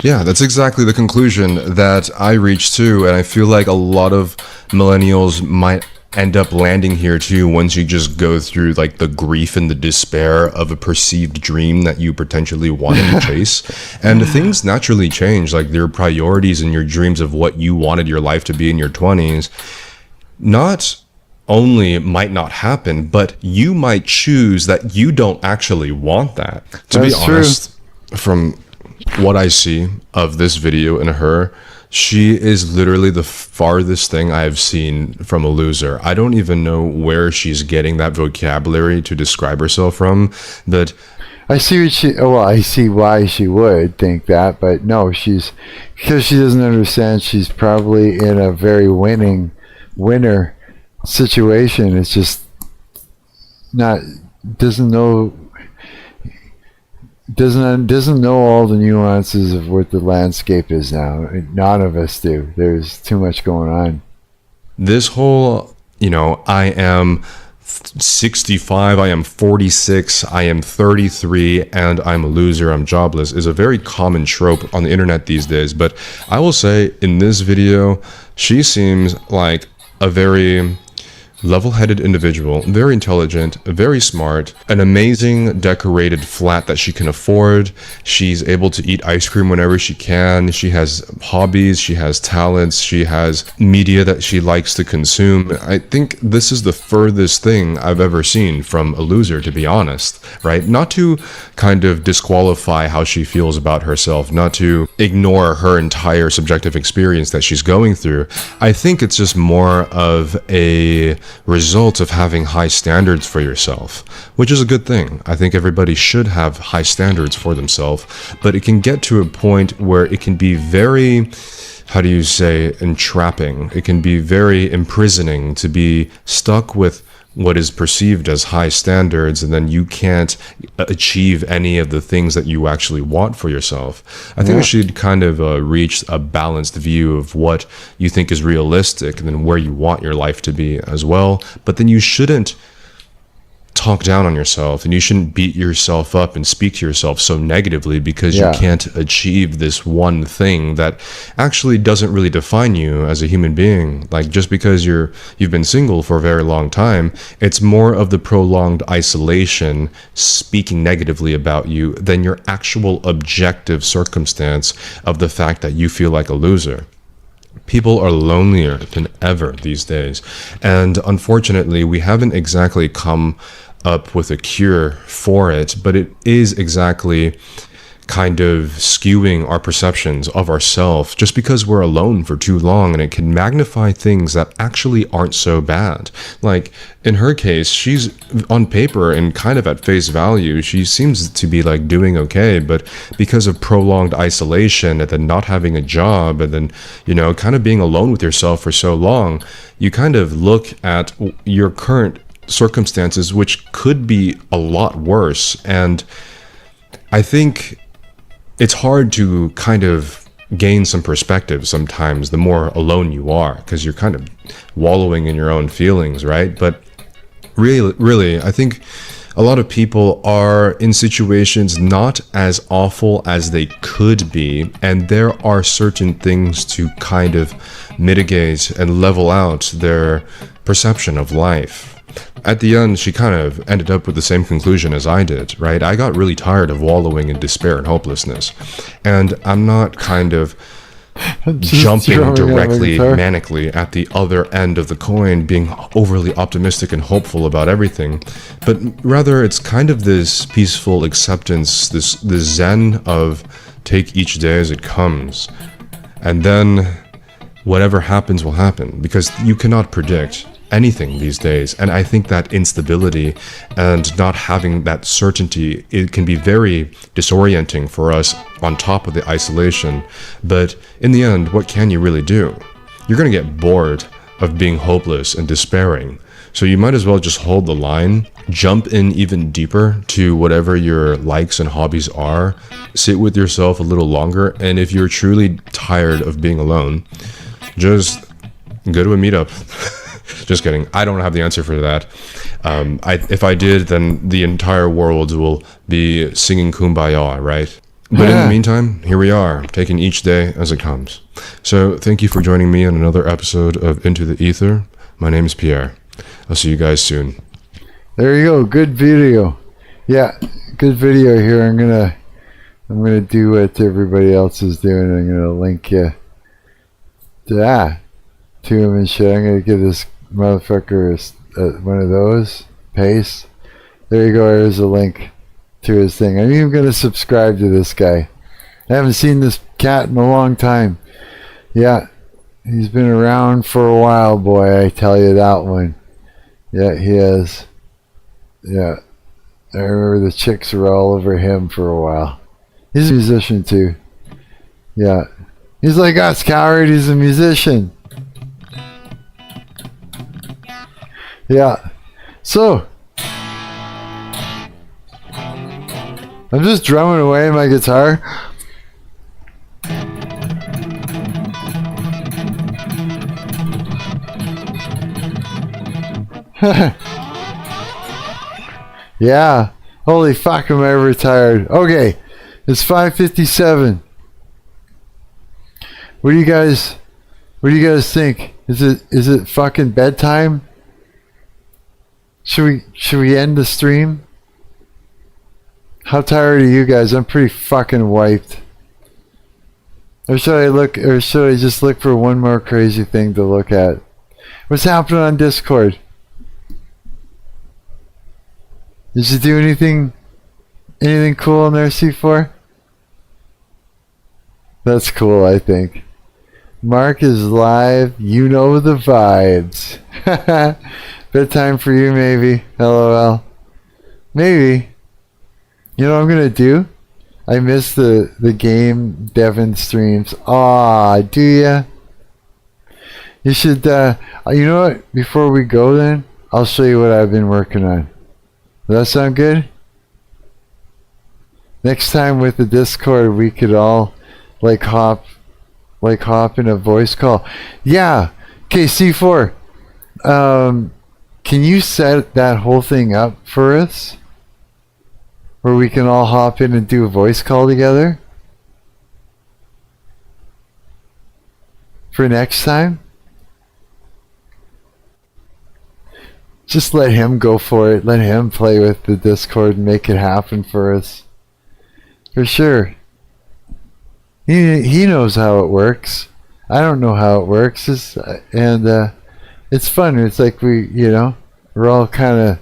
Yeah, that's exactly the conclusion that I reached too, and I feel like a lot of millennials might end up landing here too once you just go through like the grief and the despair of a perceived dream that you potentially wanted to chase. And things naturally change, like your priorities and your dreams of what you wanted your life to be in your 20s not only might not happen, but you might choose that you don't actually want that. To be honest, from what I see of this video and her, she is literally the farthest thing I've seen from a loser. I don't even know where she's getting that vocabulary to describe herself from, but I see what I see why she would think that, but no, because she doesn't understand. She's probably in a very winner situation. It's just doesn't know all the nuances of what the landscape is now. None of us do. There's too much going on. This whole, I am 65, I am 46, I am 33, and I'm a loser, I'm jobless, is a very common trope on the internet these days. But I will say, in this video, she seems like a very level-headed individual, very intelligent, very smart, an amazing decorated flat that she can afford. She's able to eat ice cream whenever she can. She has hobbies, she has talents, she has media that she likes to consume. I think this is the furthest thing I've ever seen from a loser, to be honest, right? Not to kind of disqualify how she feels about herself, not to ignore her entire subjective experience that she's going through. I think it's just more of a result of having high standards for yourself, which is a good thing. I think everybody should have high standards for themselves, but it can get to a point where it can be very, entrapping. It can be very imprisoning to be stuck with what is perceived as high standards, and then you can't achieve any of the things that you actually want for yourself. I think we should kind of reach a balanced view of what you think is realistic and then where you want your life to be as well. But then you shouldn't talk down on yourself, and you shouldn't beat yourself up and speak to yourself so negatively because you can't achieve this one thing that actually doesn't really define you as a human being. Like, just because you've been single for a very long time, it's more of the prolonged isolation speaking negatively about you than your actual objective circumstance of the fact that you feel like a loser. People are lonelier than ever these days, and unfortunately we haven't exactly come up with a cure for it, but it is exactly kind of skewing our perceptions of ourselves just because we're alone for too long, and it can magnify things that actually aren't so bad. Like in her case, she's on paper and kind of at face value, she seems to be like doing okay, but because of prolonged isolation and then not having a job and then, you know, kind of being alone with yourself for so long, you kind of look at your current circumstances, which could be a lot worse. And I think it's hard to kind of gain some perspective sometimes the more alone you are, because you're kind of wallowing in your own feelings, right? But really, I think a lot of people are in situations not as awful as they could be, and there are certain things to kind of mitigate and level out their perception of life. At the end, she kind of ended up with the same conclusion as I did, right? I got really tired of wallowing in despair and hopelessness, and I'm not kind of jumping directly manically at the other end of the coin, being overly optimistic and hopeful about everything, but rather it's kind of this peaceful acceptance, this zen of take each day as it comes, and then whatever happens will happen, because you cannot predict anything these days. And I think that instability and not having that certainty, it can be very disorienting for us on top of the isolation. But in the end, what can you really do? You're going to get bored of being hopeless and despairing. So you might as well just hold the line, jump in even deeper to whatever your likes and hobbies are, sit with yourself a little longer, and if you're truly tired of being alone, just go to a meetup. Just kidding. I don't have the answer for that. If I did, then the entire world will be singing Kumbaya, right? But in the meantime, here we are, taking each day as it comes. So thank you for joining me on another episode of Into the Ether. My name is Pierre. I'll see you guys soon. There you go. Good video. Yeah, good video here. I'm gonna do what everybody else is doing. I'm gonna link you to him and shit. I'm gonna give this motherfucker one of those. Paste. There you go. There's a link to his thing. I'm even gonna subscribe to this guy. I haven't seen this cat in a long time. Yeah, he's been around for a while, boy. I tell you that one. Yeah, he has. Yeah, I remember the chicks were all over him for a while. He's a musician too. Yeah, he's like us, coward. He's a musician. Yeah, so I'm just drumming away my guitar. Yeah, holy fuck, am I ever tired. Okay, it's 5:57. What do you guys think? Is it fucking bedtime? Should we end the stream? How tired are you guys? I'm pretty fucking wiped. Or should I just look for one more crazy thing to look at? What's happening on Discord? Did you do anything cool in there, C4? That's cool, I think. Mark is live. You know the vibes. Bedtime for you, maybe. LOL. Maybe. You know what I'm gonna do? I miss the game Devon streams. Aw, do ya? You should, you know what? Before we go then, I'll show you what I've been working on. Does that sound good? Next time with the Discord, we could all hop in a voice call. Yeah. Okay, C4. Can you set that whole thing up for us? Where we can all hop in and do a voice call together? For next time? Just let him go for it. Let him play with the Discord and make it happen for us. For sure. He knows how it works. I don't know how it works. It's fun. It's like we're all kind of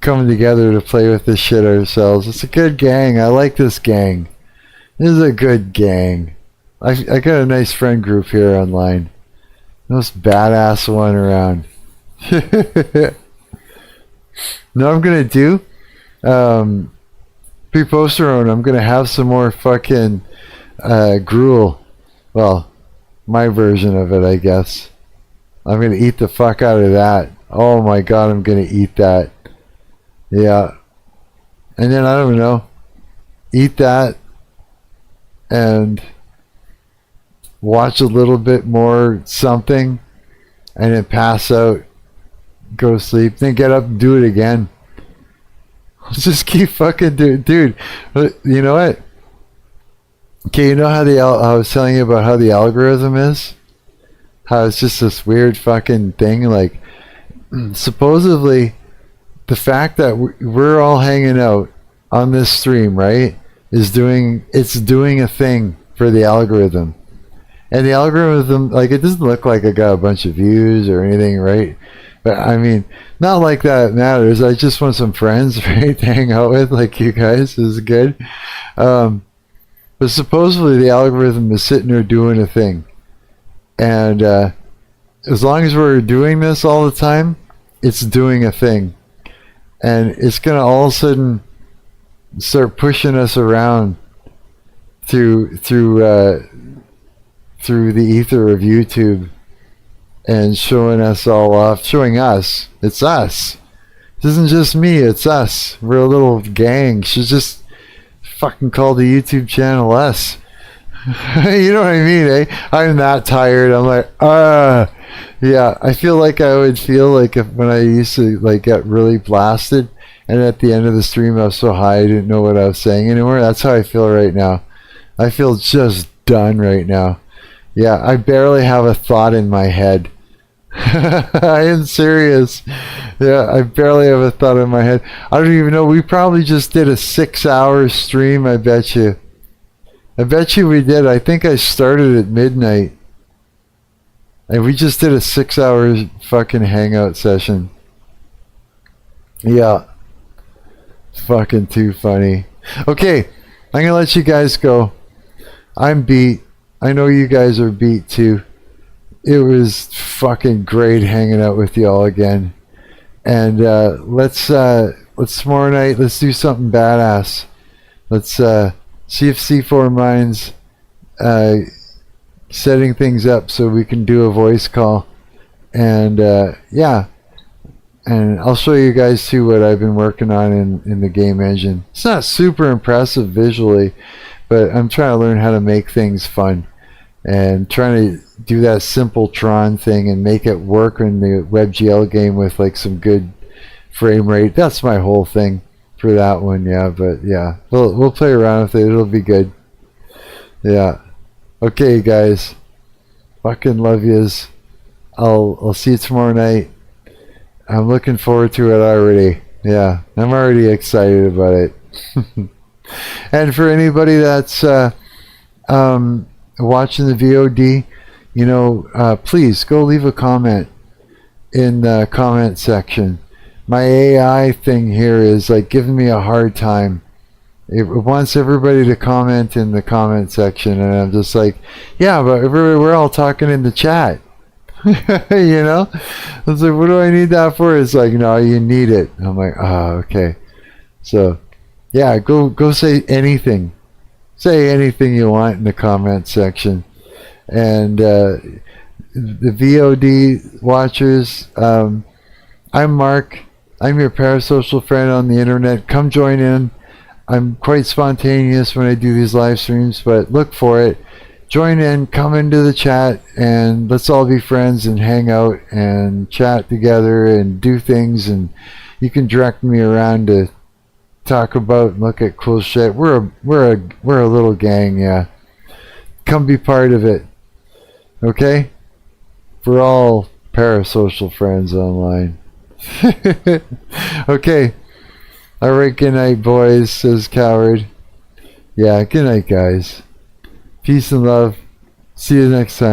coming together to play with this shit ourselves. It's a good gang. I like this gang. This is a good gang. I got a nice friend group here online. Most badass one around. No, I'm gonna do pre-poster. I'm gonna have some more fucking gruel. Well, my version of it, I guess. I'm gonna eat the fuck out of that. Oh my god, I'm gonna eat that. Yeah. And then I don't know. Eat that and watch a little bit more something and then pass out, go to sleep, then get up and do it again. Just keep fucking doing, dude. You know what? Okay, you know how I was telling you about how the algorithm is? How it's just this weird fucking thing, like supposedly the fact that we're all hanging out on this stream, right, it's doing a thing for the algorithm. And the algorithm, like, it doesn't look like I got a bunch of views or anything, right? But I mean, not like that matters. I just want some friends, right, to hang out with, like you guys. This is good. But supposedly the algorithm is sitting there doing a thing. And as long as we're doing this all the time, it's doing a thing. And it's going to all of a sudden start pushing us around through the ether of YouTube and showing us all off. Showing us. It's us. This isn't just me, it's us. We're a little gang. Should just fucking call the YouTube channel us. You know what I mean, eh? I'm that tired. I'm like, yeah, I feel like I would feel like when I used to like get really blasted and at the end of the stream I was so high I didn't know what I was saying anymore. That's how I feel right now. I feel just done right now. Yeah, I barely have a thought in my head. I am serious. Yeah, I barely have a thought in my head. I don't even know. We probably just did a 6-hour stream, I bet you. I bet you we did. I think I started at midnight. And we just did a 6-hour fucking hangout session. Yeah. Fucking too funny. Okay, I'm gonna let you guys go. I'm beat. I know you guys are beat too. It was fucking great hanging out with y'all again. And let's tomorrow night, let's do something badass. Let's see if C4 Minds setting things up so we can do a voice call. And yeah. And I'll show you guys too what I've been working on in the game engine. It's not super impressive visually, but I'm trying to learn how to make things fun. And trying to do that simple Tron thing and make it work in the WebGL game with like some good frame rate. That's my whole thing for that one, yeah. But yeah, we'll play around with it. It'll be good. Yeah. Okay, guys. Fucking love yous. I'll see you tomorrow night. I'm looking forward to it already. Yeah, I'm already excited about it. And for anybody that's watching the VOD, you know, please go leave a comment in the comment section. My AI thing here is like giving me a hard time. It wants everybody to comment in the comment section, and I'm just like, yeah, but we're all talking in the chat. You know, it's like, what do I need that for? It's like, no, you need it. I'm like, oh, okay. So yeah, go say anything. Say anything you want in the comment section. And the VOD watchers, I'm Mark. I'm your parasocial friend on the internet. Come join in. I'm quite spontaneous when I do these live streams, but look for it. join in, come into the chat, and let's all be friends and hang out and chat together and do things. And you can direct me around to talk about and look at cool shit. We're a little gang, yeah. Come be part of it, okay? We're all parasocial friends online. Okay. Alright, good night, boys, says Coward. Yeah, good night, guys. Peace and love. See you next time.